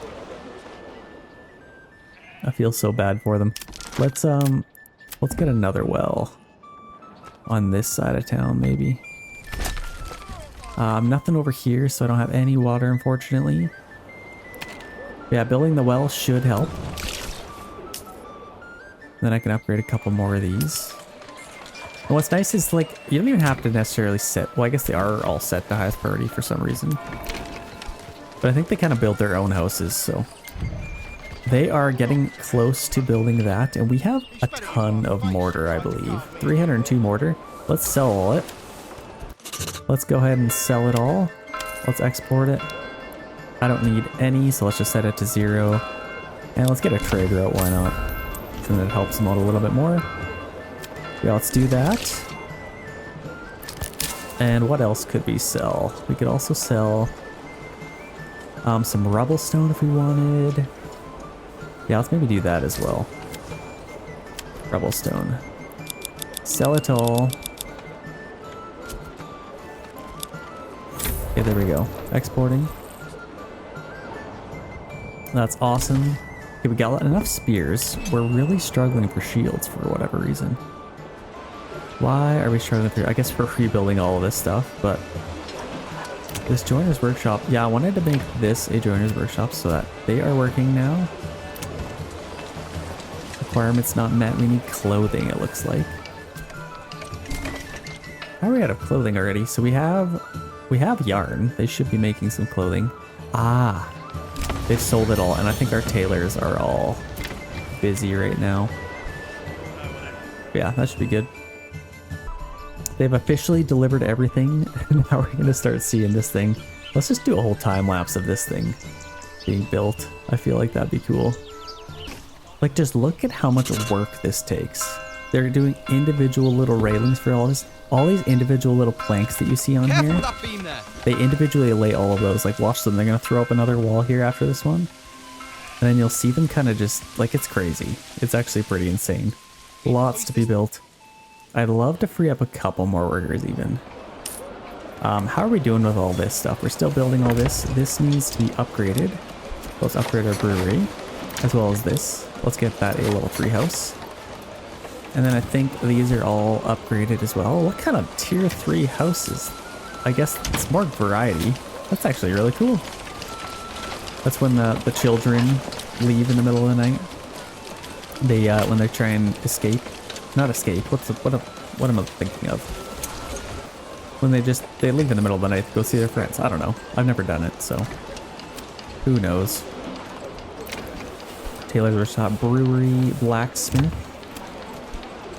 I feel so bad for them. Let's get another well on this side of town, maybe. Nothing over here, so I don't have any water, unfortunately. Yeah, building the well should help. Then I can upgrade a couple more of these. And what's nice is, like, you don't even have to necessarily set... Well, I guess they are all set to highest priority for some reason. But I think they kind of build their own houses, so... They are getting close to building that, and we have a ton of mortar, I believe. 302 mortar. Let's sell all it. Let's go ahead and sell it all. Let's export it. I don't need any, so let's just set it to 0. And let's get a trade route, why not? So that helps them out a little bit more. Yeah, let's do that. And what else could we sell? We could also sell some rubble stone if we wanted. Yeah, let's maybe do that as well. Rubble stone. Sell it all. Okay, there we go. Exporting. That's awesome. Okay, we got enough spears. We're really struggling for shields for whatever reason. Why are we struggling for... I guess we're rebuilding all of this stuff, but... This joiner's workshop... Yeah, I wanted to make this a joiner's workshop so that they are working now. Requirements not met. We need clothing, it looks like. How are we out of clothing already? So we have yarn. They should be making some clothing. Ah, they've sold it all, and I think our tailors are all busy right now. Yeah, that should be good. They've officially delivered everything. Now we're gonna start seeing this thing. Let's just do a whole time lapse of this thing being built. I feel like that'd be cool. Like, just look at how much work this takes. They're doing individual little railings for all this. All these individual little planks that you see on here, they individually lay all of those. Like, watch them. They're going to throw up another wall here after this one. And then you'll see them kind of just, like, it's crazy. It's actually pretty insane. Lots to be built. I'd love to free up a couple more workers even. How are we doing with all this stuff? We're still building all this. This needs to be upgraded. Let's upgrade our brewery, as well as this. Let's get that a level 3 house. And then I think these are all upgraded as well. What kind of tier 3 houses? I guess it's more variety. That's actually really cool. That's when the children leave in the middle of the night. They when they're trying to escape. Not escape. What am I thinking of? When they leave in the middle of the night to go see their friends. I don't know. I've never done it, so who knows. Taylor's Workshop, brewery, blacksmith.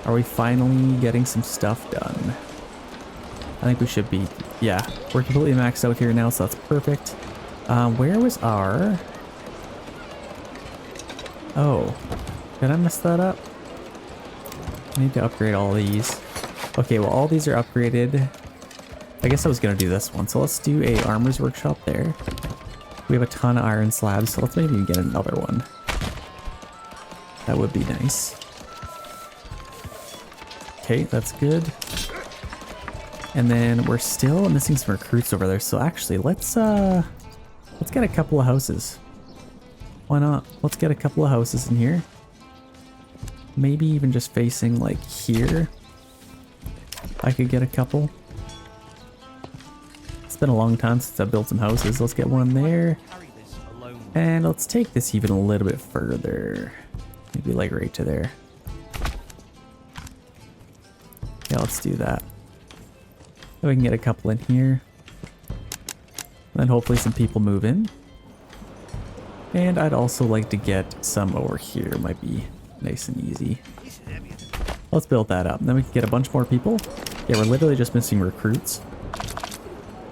Are we finally getting some stuff done? I think we should be. Yeah, we're completely maxed out here now, so that's perfect. Where was our... Oh, did I mess that up? I need to upgrade all these. Okay, well, all these are upgraded. I guess I was going to do this one, so let's do a armor's workshop there. We have a ton of iron slabs, so let's maybe get another one. That would be nice. Okay, that's good. And then we're still missing some recruits over there, so actually let's get a couple of houses. Why not? Let's get a couple of houses in here. Maybe even just facing like here. I could get a couple. It's been a long time since I built some houses. Let's get one there. And let's take this even a little bit further. Maybe like right to there. Yeah, let's do that. So we can get a couple in here. And then hopefully some people move in. And I'd also like to get some over here. Might be nice and easy. Let's build that up. And then we can get a bunch more people. Yeah, we're literally just missing recruits.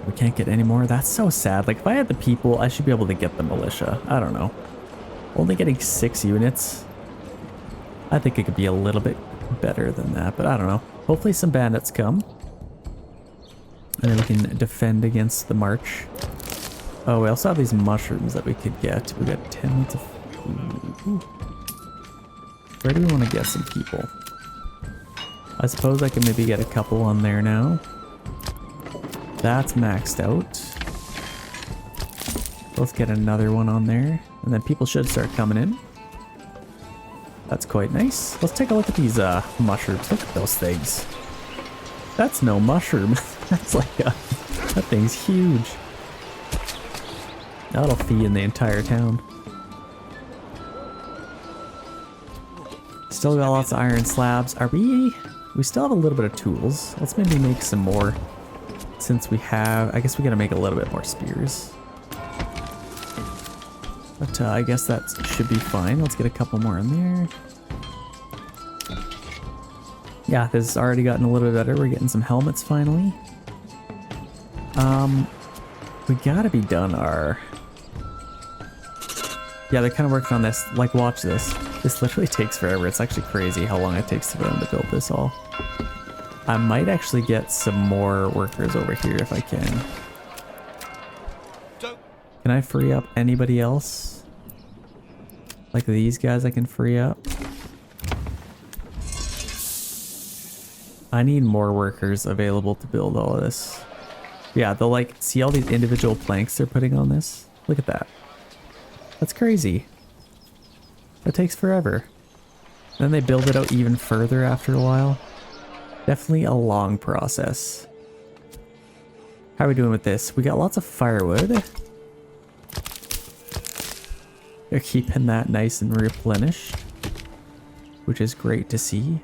We can't get any more. That's so sad. Like, if I had the people, I should be able to get the militia. I don't know. Only getting 6 units. I think it could be a little bit better than that, but I don't know. Hopefully some bandits come. And then we can defend against the march. Oh, we also have these mushrooms that we could get. We got 10 minutes of food. Where do we want to get some people? I suppose I can maybe get a couple on there now. That's maxed out. Let's get another one on there. And then people should start coming in. That's quite nice. Let's take a look at these mushrooms. Look at those things. That's no mushroom. That's like a... That thing's huge. That'll feed in the entire town. Still got lots of iron slabs. Are we... We still have a little bit of tools. Let's maybe make some more. Since we have... I guess we gotta make a little bit more spears. But I guess that should be fine. Let's get a couple more in there. Yeah, this has already gotten a little bit better. We're getting some helmets finally. We gotta be done our... Yeah, they're kind of working on this. Like, watch this. This literally takes forever. It's actually crazy how long it takes for them to build this all. I might actually get some more workers over here if I can. Can I free up anybody else? Like these guys I can free up? I need more workers available to build all of this. Yeah, they'll like, see all these individual planks they're putting on this? Look at that. That's crazy. That takes forever. Then they build it out even further after a while. Definitely a long process. How are we doing with this? We got lots of firewood. They're keeping that nice and replenished, which is great to see.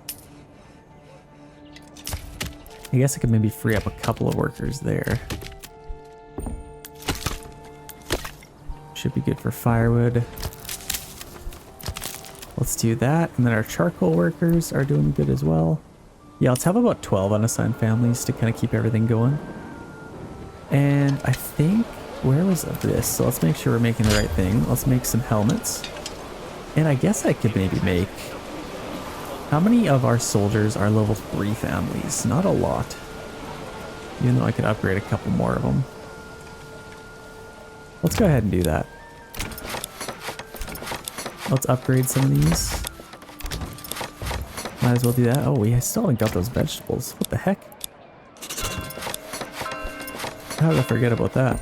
I guess I could maybe free up a couple of workers there. Should be good for firewood. Let's do that. And then our charcoal workers are doing good as well. Yeah, let's have about 12 unassigned families to kind of keep everything going. And I think, where was this? So let's make sure we're making the right thing. Let's make some helmets. And I guess I could maybe make... How many of our soldiers are level 3 families? Not a lot. Even though I could upgrade a couple more of them. Let's go ahead and do that. Let's upgrade some of these. Might as well do that. Oh, we still haven't got those vegetables. What the heck? How did I forget about that?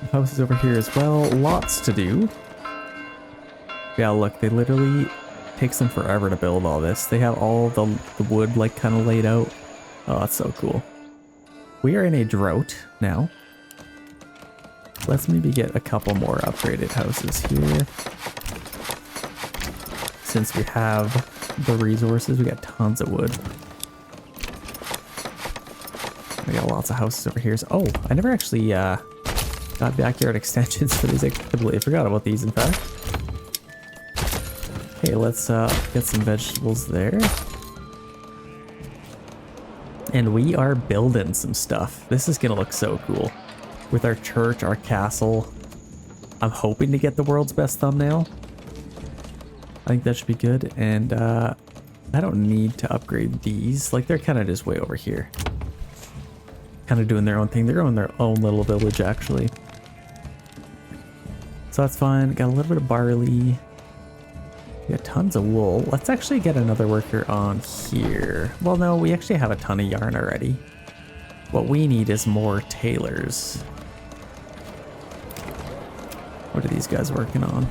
The house is over here as well. Lots to do. Yeah, look, they literally takes them forever to build all this. They have all the wood like kind of laid out. Oh, that's so cool. We are in a drought now. Let's maybe get a couple more upgraded houses here. Since we have the resources, we got tons of wood. We got lots of houses over here. So, oh, I never actually got backyard extensions for these. I completely forgot about these, in fact. Okay, let's get some vegetables there. And we are building some stuff. This is gonna look so cool. With our church, our castle. I'm hoping to get the world's best thumbnail. I think that should be good. And I don't need to upgrade these. Like, they're kind of just way over here. Kind of doing their own thing. They're on their own little village, actually. So that's fine. Got a little bit of barley. We got tons of wool. Let's actually get another worker on here. Well, no, we actually have a ton of yarn already. What we need is more tailors. What are these guys working on?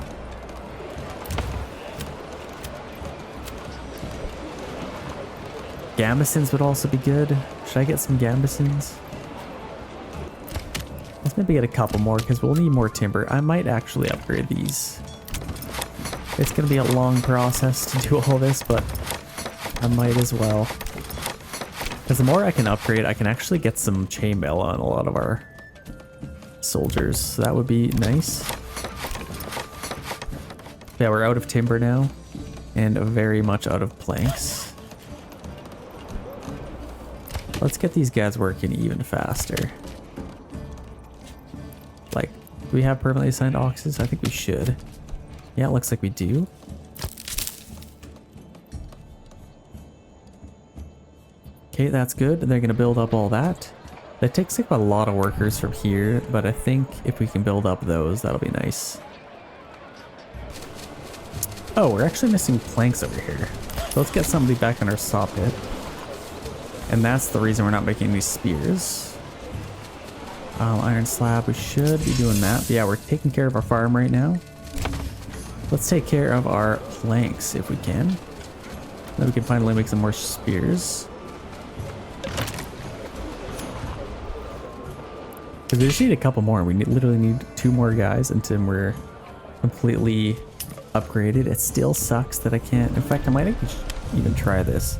Gambesons would also be good. Should I get some gambesons? Let's maybe get a couple more because we'll need more timber. I might actually upgrade these. It's going to be a long process to do all this, but I might as well. Because the more I can upgrade, I can actually get some chainmail on a lot of our soldiers. So that would be nice. Yeah, we're out of timber now. And very much out of planks. Let's get these guys working even faster. Like, do we have permanently assigned oxes? I think we should. Yeah, it looks like we do. Okay, that's good. They're going to build up all that. That takes like a lot of workers from here, but I think if we can build up those, that'll be nice. Oh, we're actually missing planks over here. So let's get somebody back on our saw pit. And that's the reason we're not making these spears. Iron slab, we should be doing that. But yeah, we're taking care of our farm right now. Let's take care of our planks if we can. Then we can finally make some more spears. Because we just need a couple more. We literally need 2 more guys until we're completely upgraded. It still sucks that I can't. In fact, I might even try this.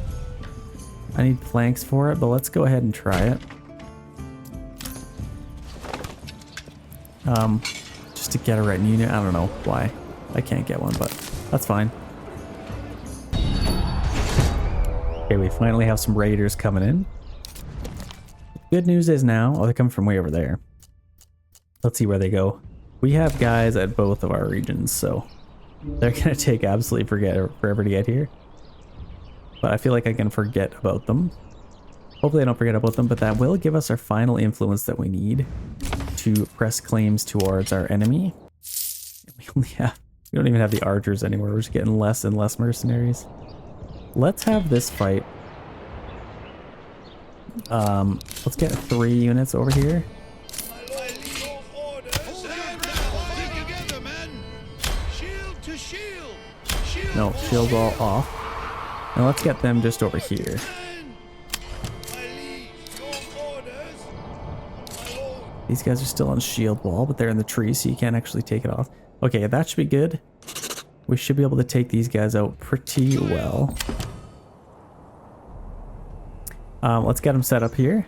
I need planks for it, but let's go ahead and try it. Just to get a red unit. I don't know why I can't get one, but that's fine. Okay, we finally have some raiders coming in. Good news is now, oh, they're coming from way over there. Let's see where they go. We have guys at both of our regions, so they're gonna take absolutely forever to get here. But I feel like I can forget about them. Hopefully I don't forget about them, but that will give us our final influence that we need to press claims towards our enemy. We don't even have the archers anymore. We're just getting less and less mercenaries. Let's have this fight. Let's get 3 units over here. No, shield wall off. And let's get them just over here. These guys are still on shield wall, but they're in the tree, so you can't actually take it off. Okay, that should be good. We should be able to take these guys out pretty well. Let's get them set up here.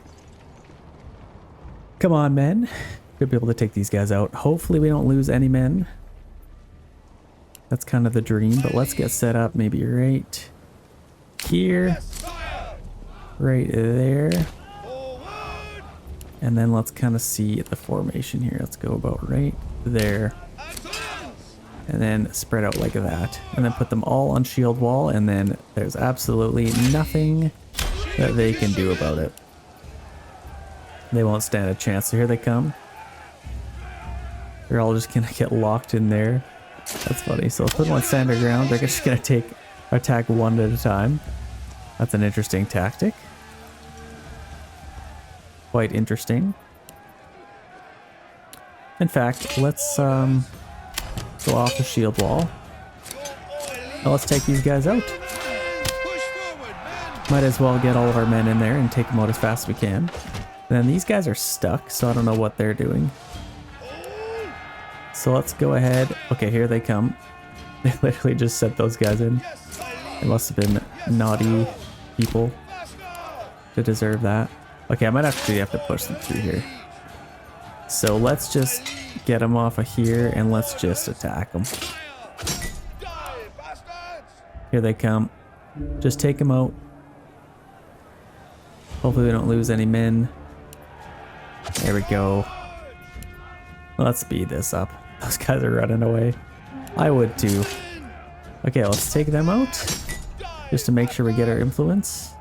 Come on, men. Should be able to take these guys out. Hopefully we don't lose any men. That's kind of the dream, but let's get set up maybe right here, right there, and then let's kind of see the formation here. Let's go about right there, and then spread out like that, and then put them all on shield wall, and then there's absolutely nothing that they can do about it. They won't stand a chance. So here they come. They're all just gonna get locked in there. That's funny. So let's put them on standard ground. They're just gonna attack one at a time. That's an interesting tactic. Quite interesting. In fact, let's go off the shield wall. Now let's take these guys out. Might as well get all of our men in there and take them out as fast as we can. And then these guys are stuck, so I don't know what they're doing. So let's go ahead. Okay, here they come. They literally just set those guys in. They must have been naughty people to deserve that. Okay, I might actually have to push them through here. So let's just get them off of here and let's just attack them. Here they come. Just take them out. Hopefully we don't lose any men. There we go. Let's speed this up. Those guys are running away. I would too. Okay, let's take them out. Just to make sure we get our influence.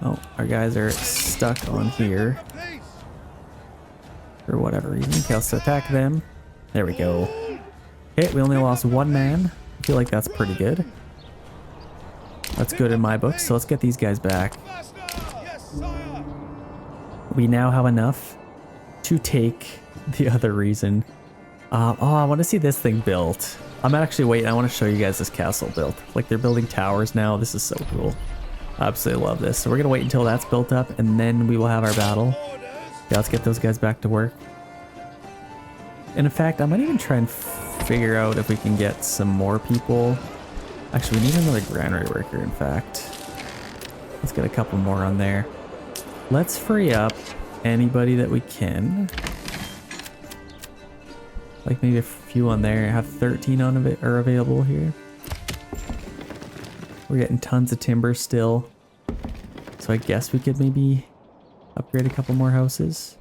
Oh, our guys are stuck on here. for whatever reason. Okay, let's attack them. There we go. Okay, we only lost one man. I feel like that's pretty good. That's good in my book, so let's get these guys back. We now have enough to take the other reason. Oh, I want to see this thing built. I'm actually waiting. I want to show you guys this castle built. Like, they're building towers now. This is so cool. I absolutely love this. So we're going to wait until that's built up, and then we will have our battle. Yeah, let's get those guys back to work. And in fact, I might even try and figure out if we can get some more people. Actually, we need another granary worker, in fact. Let's get a couple more on there. Let's free up anybody that we can. Like maybe a few on there. Have 13 on it are available here. We're getting tons of timber still. So I guess we could maybe upgrade a couple more houses.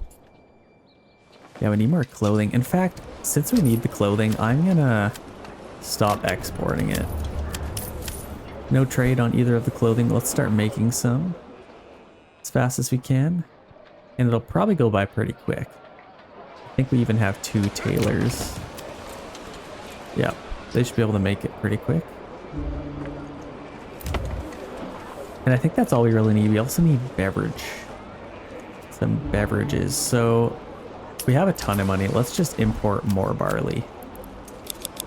Yeah, we need more clothing. In fact, since we need the clothing, I'm gonna stop exporting it. No trade on either of the clothing. Let's start making some as fast as we can. And it'll probably go by pretty quick. I think we even have 2 tailors. Yeah, they should be able to make it pretty quick. And I think that's all we really need. We also need beverage. Some beverages. So we have a ton of money. Let's just import more barley.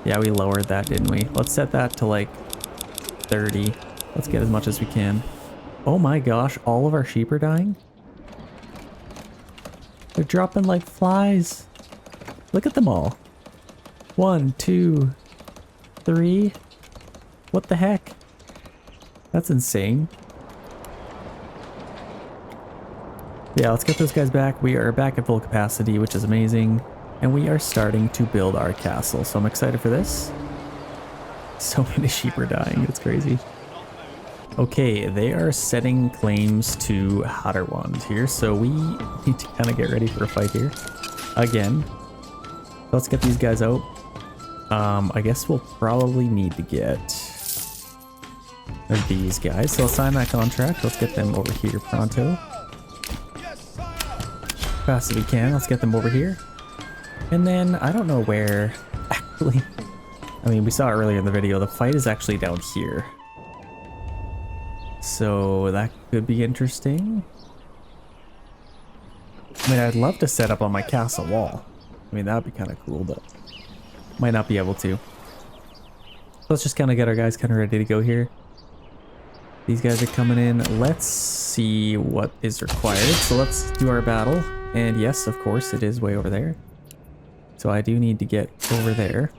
Yeah, we lowered that, didn't we? Let's set that to like 30. Let's get as much as we can. Oh my gosh, all of our sheep are dying. They're dropping like flies. Look at them all. 1, 2, 3. What the heck? That's insane. Yeah, let's get those guys back. We are back at full capacity, which is amazing. And we are starting to build our castle. So I'm excited for this. So many sheep are dying. It's crazy. Okay, they are setting claims to Hatterwand here. So we need to kind of get ready for a fight here. Again. Let's get these guys out. I guess we'll probably need to get these guys. So I'll sign that contract. Let's get them over here pronto. Fast as we can. Let's get them over here. And then I don't know where actually. I mean, we saw it earlier in the video. The fight is actually down here. So that could be interesting. I mean, I'd love to set up on my castle wall. I mean, that would be kind of cool, but might not be able to. Let's just kind of get our guys kind of ready to go here. These guys are coming in. Let's see what is required. So let's do our battle. And yes, of course, it is way over there. So I do need to get over there.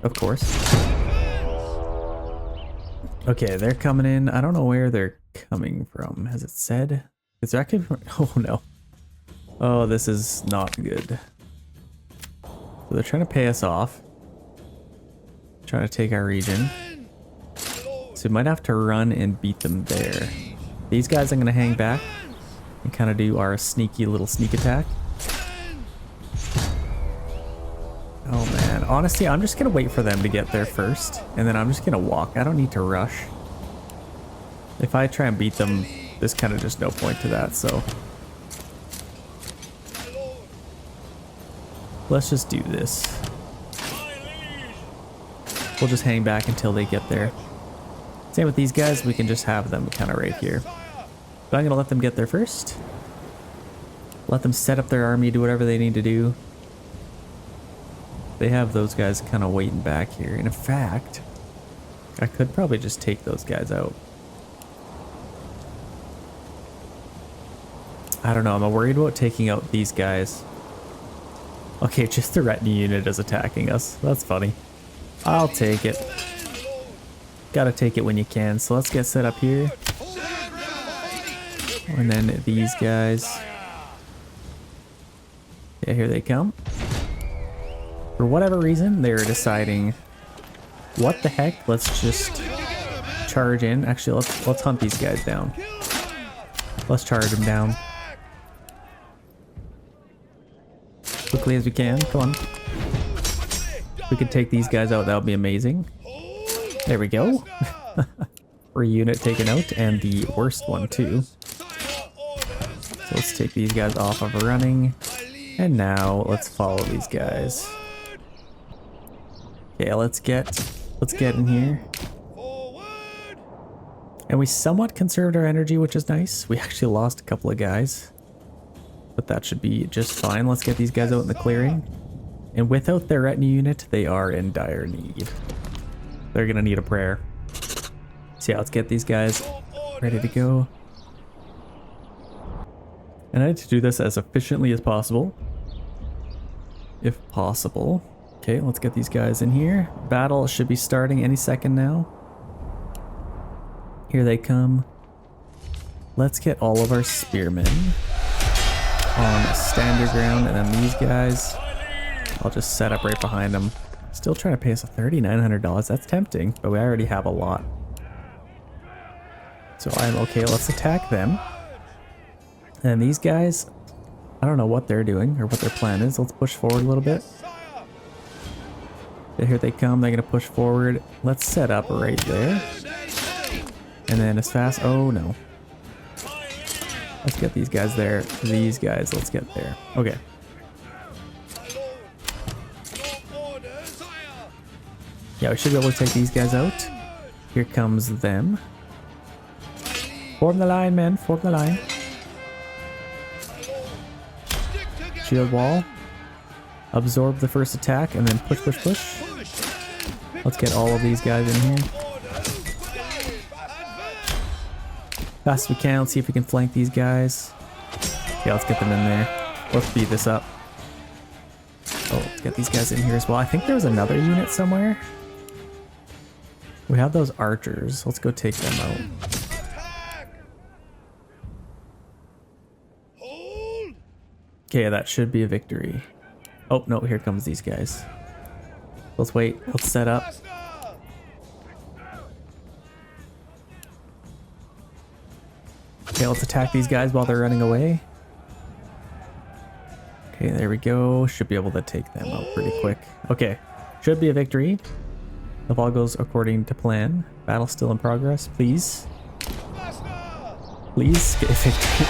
Of course. Okay, they're coming in. I don't know where they're coming from. Has it said? Is there actually from? Oh no. Oh, this is not good. So they're trying to pay us off. Trying to take our region. So we might have to run and beat them there. These guys I'm going to hang back and kind of do our sneaky little sneak attack. Oh man, honestly, I'm just going to wait for them to get there first. And then I'm just going to walk. I don't need to rush. If I try and beat them, there's kind of just no point to that, so. Let's just do this. We'll just hang back until they get there. Same with these guys, we can just have them kind of right here. But I'm going to let them get there first. Let them set up their army, do whatever they need to do. They have those guys kind of waiting back here. And in fact, I could probably just take those guys out. I don't know, I'm worried about taking out these guys. Okay, just the retinue unit is attacking us. That's funny. I'll take it. Gotta take it when you can. So let's get set up here. And then these guys. Yeah, here they come. For whatever reason, they're deciding, what the heck? Let's just charge in. Actually, let's hunt these guys down. Let's charge them down. Quickly as we can. Come on. If we could take these guys out, that would be amazing. There we go. Free unit taken out, and the worst one too. So let's Let's take these guys off of running. And now let's follow these guys. Okay, let's get in here. And we somewhat conserved our energy, which is nice. We actually lost a couple of guys, but that should be just fine. Let's get these guys out in the clearing. And without their retinue unit, they are in dire need. They're gonna need a prayer. So yeah, let's get these guys ready to go. And I had to do this as efficiently as possible, if possible. Okay, let's get these guys in here. Battle should be starting any second now. Here they come. Let's get all of our spearmen on standard ground, and then these guys, I'll just set up right behind them. Still trying to pay us $3,900. That's tempting, but we already have a lot. So I'm okay. Let's attack them. And these guys, I don't know what they're doing or what their plan is. Let's push forward a little bit. Here they come. They're going to push forward. Let's set up right there. And then as fast... Oh, no. Let's get these guys there. These guys, let's get there. Okay. Yeah, we should be able to take these guys out. Here comes them. Form the line, men. Form the line. Shield wall. Absorb the first attack and then push, push, push. Let's get all of these guys in here. Fast as we can. Let's see if we can flank these guys. Yeah, let's get them in there. Let's speed this up. Oh, let's get these guys in here as well. I think there was another unit somewhere. We have those archers. Let's go take them out. Okay, that should be a victory. Oh, no, here comes these guys. Let's wait. Let's set up. Okay, let's attack these guys while they're running away. Okay, there we go. Should be able to take them out pretty quick. Okay, should be a victory. If all goes according to plan. Battle still in progress, please. Please get a victory.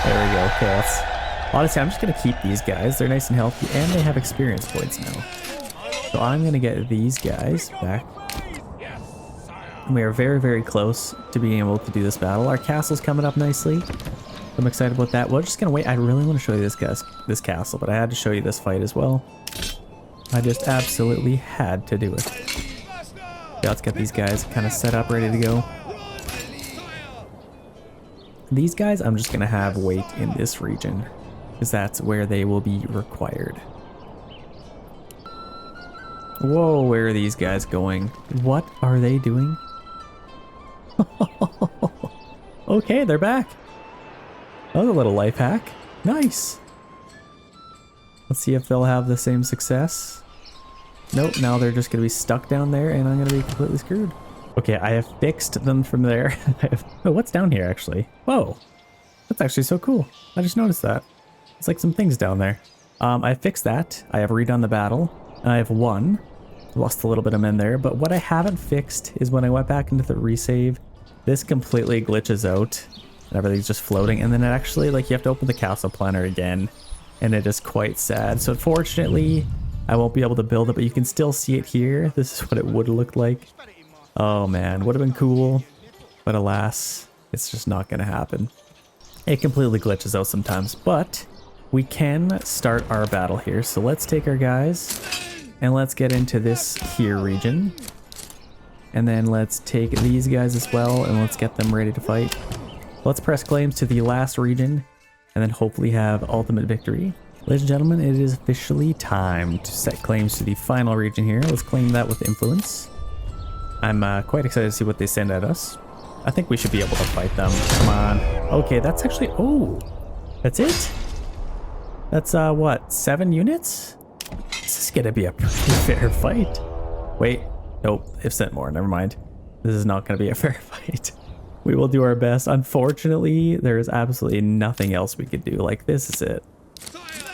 There we go. Okay, let's... Honestly, I'm just going to keep these guys. They're nice and healthy, and they have experience points now. So I'm going to get these guys back. And we are very, very close to being able to do this battle. Our castle's coming up nicely. I'm excited about that. We're just going to wait. I really want to show you this castle, but I had to show you this fight as well. I just absolutely had to do it. Yeah, let's get these guys kind of set up, ready to go. These guys, I'm just going to have wait in this region, because that's where they will be required. Whoa, where are these guys going? What are they doing? Okay, they're back. That was a little life hack. Nice. Let's see if they'll have the same success. Nope, now they're just going to be stuck down there, and I'm going to be completely screwed. Okay, I have fixed them from there. Oh, what's down here, actually? Whoa, that's actually so cool. I just noticed that. It's like some things down there. I fixed that. I have redone the battle. I have won. Lost a little bit of men there, but what I haven't fixed is when I went back into the resave, this completely glitches out and everything's just floating, and then it actually, like, you have to open the castle planner again, and it is quite sad. So unfortunately, I won't be able to build it, but you can still see it here. This is what it would look like. Oh man, would have been cool, but alas, it's just not gonna happen. It completely glitches out sometimes, but we can start our battle here. So let's take our guys and let's get into this here region. And then let's take these guys as well and let's get them ready to fight. Let's press claims to the last region and then hopefully have ultimate victory. Ladies and gentlemen, it is officially time to set claims to the final region here. Let's claim that with influence. I'm quite excited to see what they send at us. I think we should be able to fight them. Come on. Okay, that's actually... Oh, that's it? That's, what, 7 units? This is gonna be a pretty fair fight. Wait. Nope, they've sent more. Never mind. This is not gonna be a fair fight. We will do our best. Unfortunately, there is absolutely nothing else we could do. Like, this is it.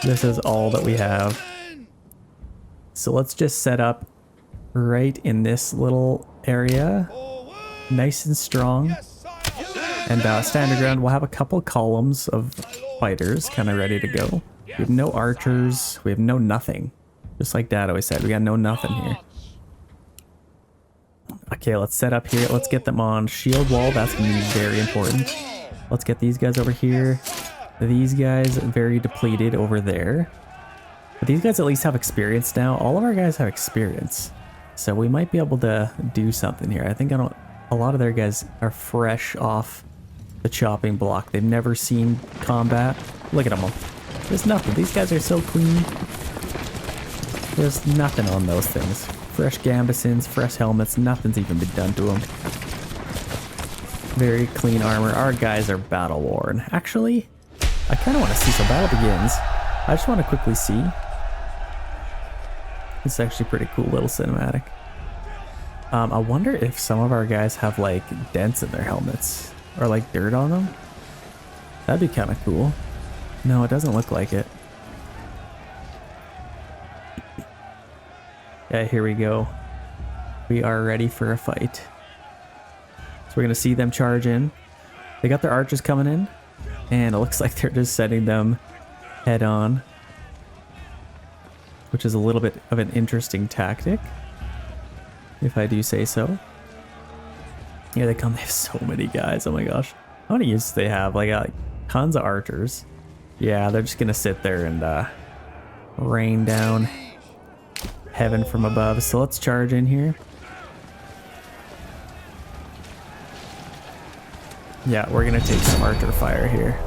This is all that we have. So let's just set up right in this little area. Nice and strong. And standard ground, we'll have a couple columns of fighters kind of ready to go. We have no archers. We have no nothing. Just like Dad always said, we got no nothing here. Okay, let's set up here. Let's get them on shield wall. That's going to be very important. Let's get these guys over here. These guys very depleted over there. But these guys at least have experience now. All of our guys have experience. So we might be able to do something here. I think a lot of their guys are fresh off the chopping block. They've never seen combat. Look at them all. There's nothing. These guys are so clean. There's nothing on those things. Fresh gambesons, fresh helmets. Nothing's even been done to them. Very clean armor. Our guys are battle worn. Actually, I kind of want to see. So battle begins. I just want to quickly see. It's actually pretty cool little cinematic. I wonder if some of our guys have like dents in their helmets or like dirt on them. That'd be kind of cool. No, it doesn't look like it. Yeah, here we go. We are ready for a fight. So we're gonna see them charge in. They got their archers coming in, and it looks like they're just setting them head on, which is a little bit of an interesting tactic, if I do say so. Yeah, they come. They have so many guys. Oh my gosh. How many units do they have? Like tons of archers. Yeah, they're just gonna sit there and rain down heaven from above. So let's charge in here. Yeah, we're gonna take some archer fire here.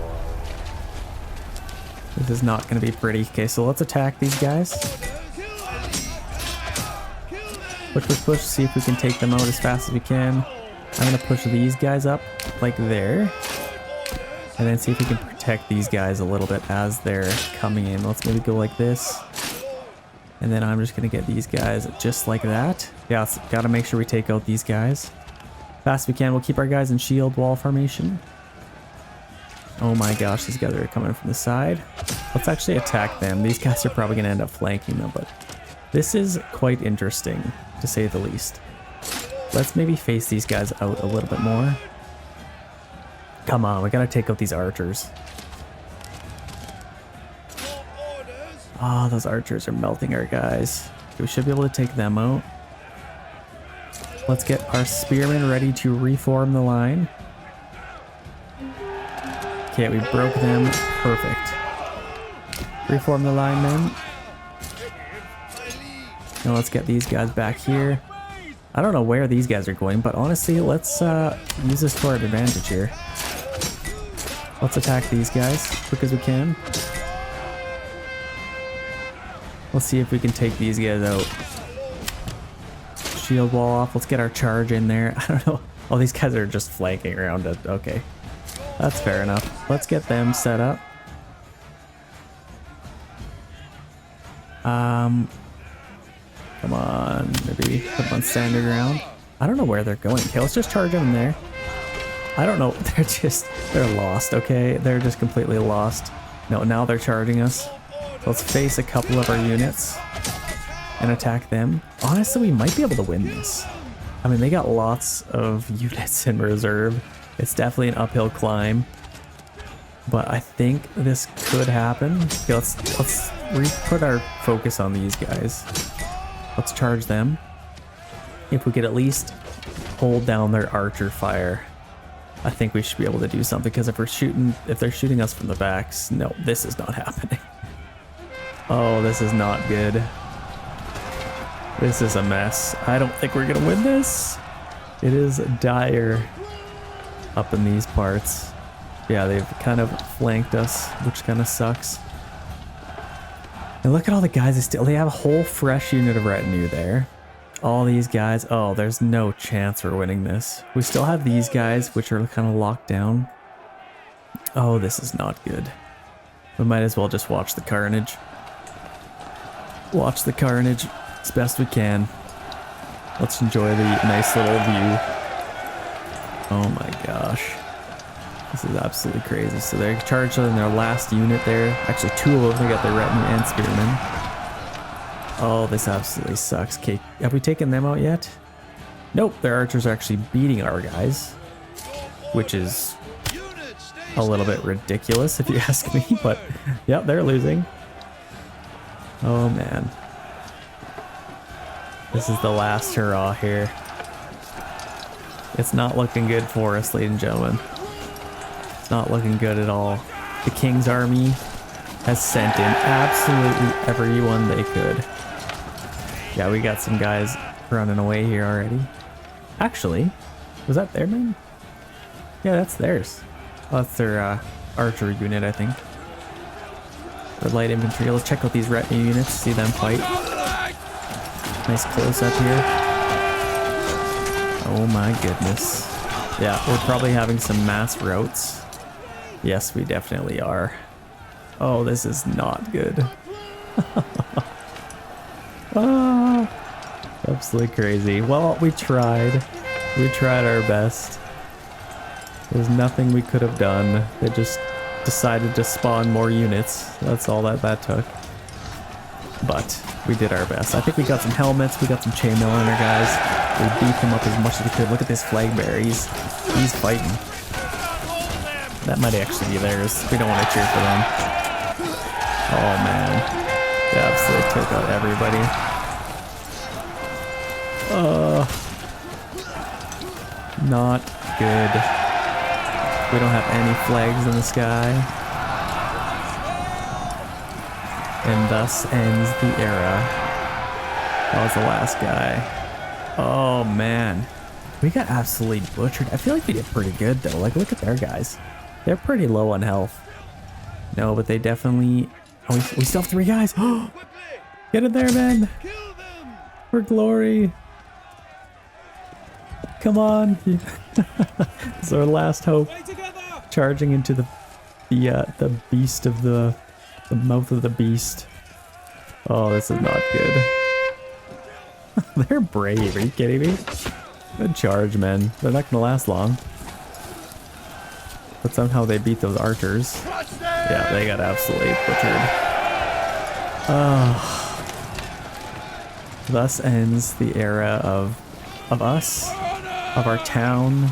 This is not gonna be pretty. Okay, so let's attack these guys. Push, push, push. See if we can take them out as fast as we can. I'm gonna push these guys up like there. And then see if we can protect these guys a little bit as they're coming in. Let's maybe go like this. And then I'm just gonna get these guys just like that. Yeah, gotta make sure we take out these guys. Fast as we can. We'll keep our guys in shield wall formation. Oh my gosh, these guys are coming from the side. Let's actually attack them. These guys are probably gonna end up flanking them, but this is quite interesting, to say the least. Let's maybe face these guys out a little bit more. Come on, we gotta take out these archers. Oh, those archers are melting our guys. Okay, we should be able to take them out. Let's get our spearmen ready to reform the line. Okay, we broke them. Perfect. Reform the line then. Now let's get these guys back here. I don't know where these guys are going, but honestly, let's use this to our advantage here. Let's attack these guys as quick as we can. Let's see if we can take these guys out. Shield wall off. Let's get our charge in there. I don't know. Oh, these guys are just flanking around it. Okay. That's fair enough. Let's get them set up. Come on. Maybe put them on standard ground. I don't know where they're going. Okay, let's just charge them there. I don't know. They're lost, okay? They're just completely lost. No, now they're charging us. Let's face a couple of our units and attack them. Honestly, we might be able to win this. I mean, they got lots of units in reserve. It's definitely an uphill climb, but I think this could happen. Okay, let's put our focus on these guys. Let's charge them. If we could at least hold down their archer fire, I think we should be able to do something, because if they're shooting us from the backs, no, this is not happening. Oh, this is not good. This is a mess. I don't think we're gonna win this. It is dire up in these parts. Yeah, they've kind of flanked us, which kind of sucks. And look at all the guys. They have a whole fresh unit of retinue there. All these guys. Oh, there's no chance we're winning this. We still have these guys, which are kind of locked down. Oh, this is not good. We might as well just watch the carnage. Watch the carnage as best we can. Let's enjoy the nice little view. Oh my gosh. This is absolutely crazy. So they're charged in their last unit there. Actually, two of them. They got their retinue and spearmen. Oh, this absolutely sucks. Okay, have we taken them out yet? Nope, their archers are actually beating our guys, which is a little bit ridiculous if you ask me, but yep, they're losing. Oh man. This is the last hurrah here. It's not looking good for us, ladies and gentlemen. It's not looking good at all. The King's army has sent in absolutely everyone they could. Yeah, we got some guys running away here already. Actually, was that their man? Yeah, that's theirs. Oh, that's their archer unit, I think. Or light infantry. Let's check out these retinue units, see them fight. Nice close up here. Oh my goodness. Yeah, we're probably having some mass routes. Yes, we definitely are. Oh, this is not good. Ah, absolutely crazy. Well, we tried. We tried our best. There's nothing we could have done. They just decided to spawn more units. That's all that took. But we did our best. I think we got some helmets. We got some chainmail on our guys. We beat them up as much as we could. Look at this flag bearer. He's fighting. That might actually be theirs. We don't want to cheer for them. Oh man. They absolutely took out everybody. Not good. We don't have any flags in the sky. And thus ends the era. That was the last guy. Oh man. We got absolutely butchered. I feel like we did pretty good though. Like, look at their guys. They're pretty low on health. No, but they definitely... Oh, we still have 3 guys. Get in there, man. For glory. Come on. It's our last hope. Charging into the beast of the mouth of the beast. Oh, this is not good. They're brave. Are you kidding me? Good charge, man. They're not gonna last long. But somehow they beat those archers. Yeah, they got absolutely butchered. Thus ends the era of us, of our town,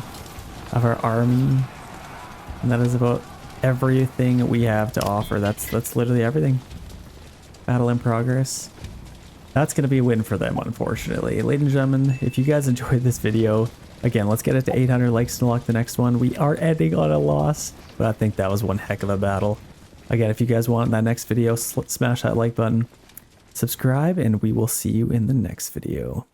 of our army. And that is about everything we have to offer. That's literally everything. Battle in progress. That's going to be a win for them, unfortunately. Ladies and gentlemen, if you guys enjoyed this video, again, let's get it to 800 likes to unlock the next one. We are ending on a loss, but I think that was one heck of a battle. Again, if you guys want that next video, smash that like button, subscribe, and we will see you in the next video.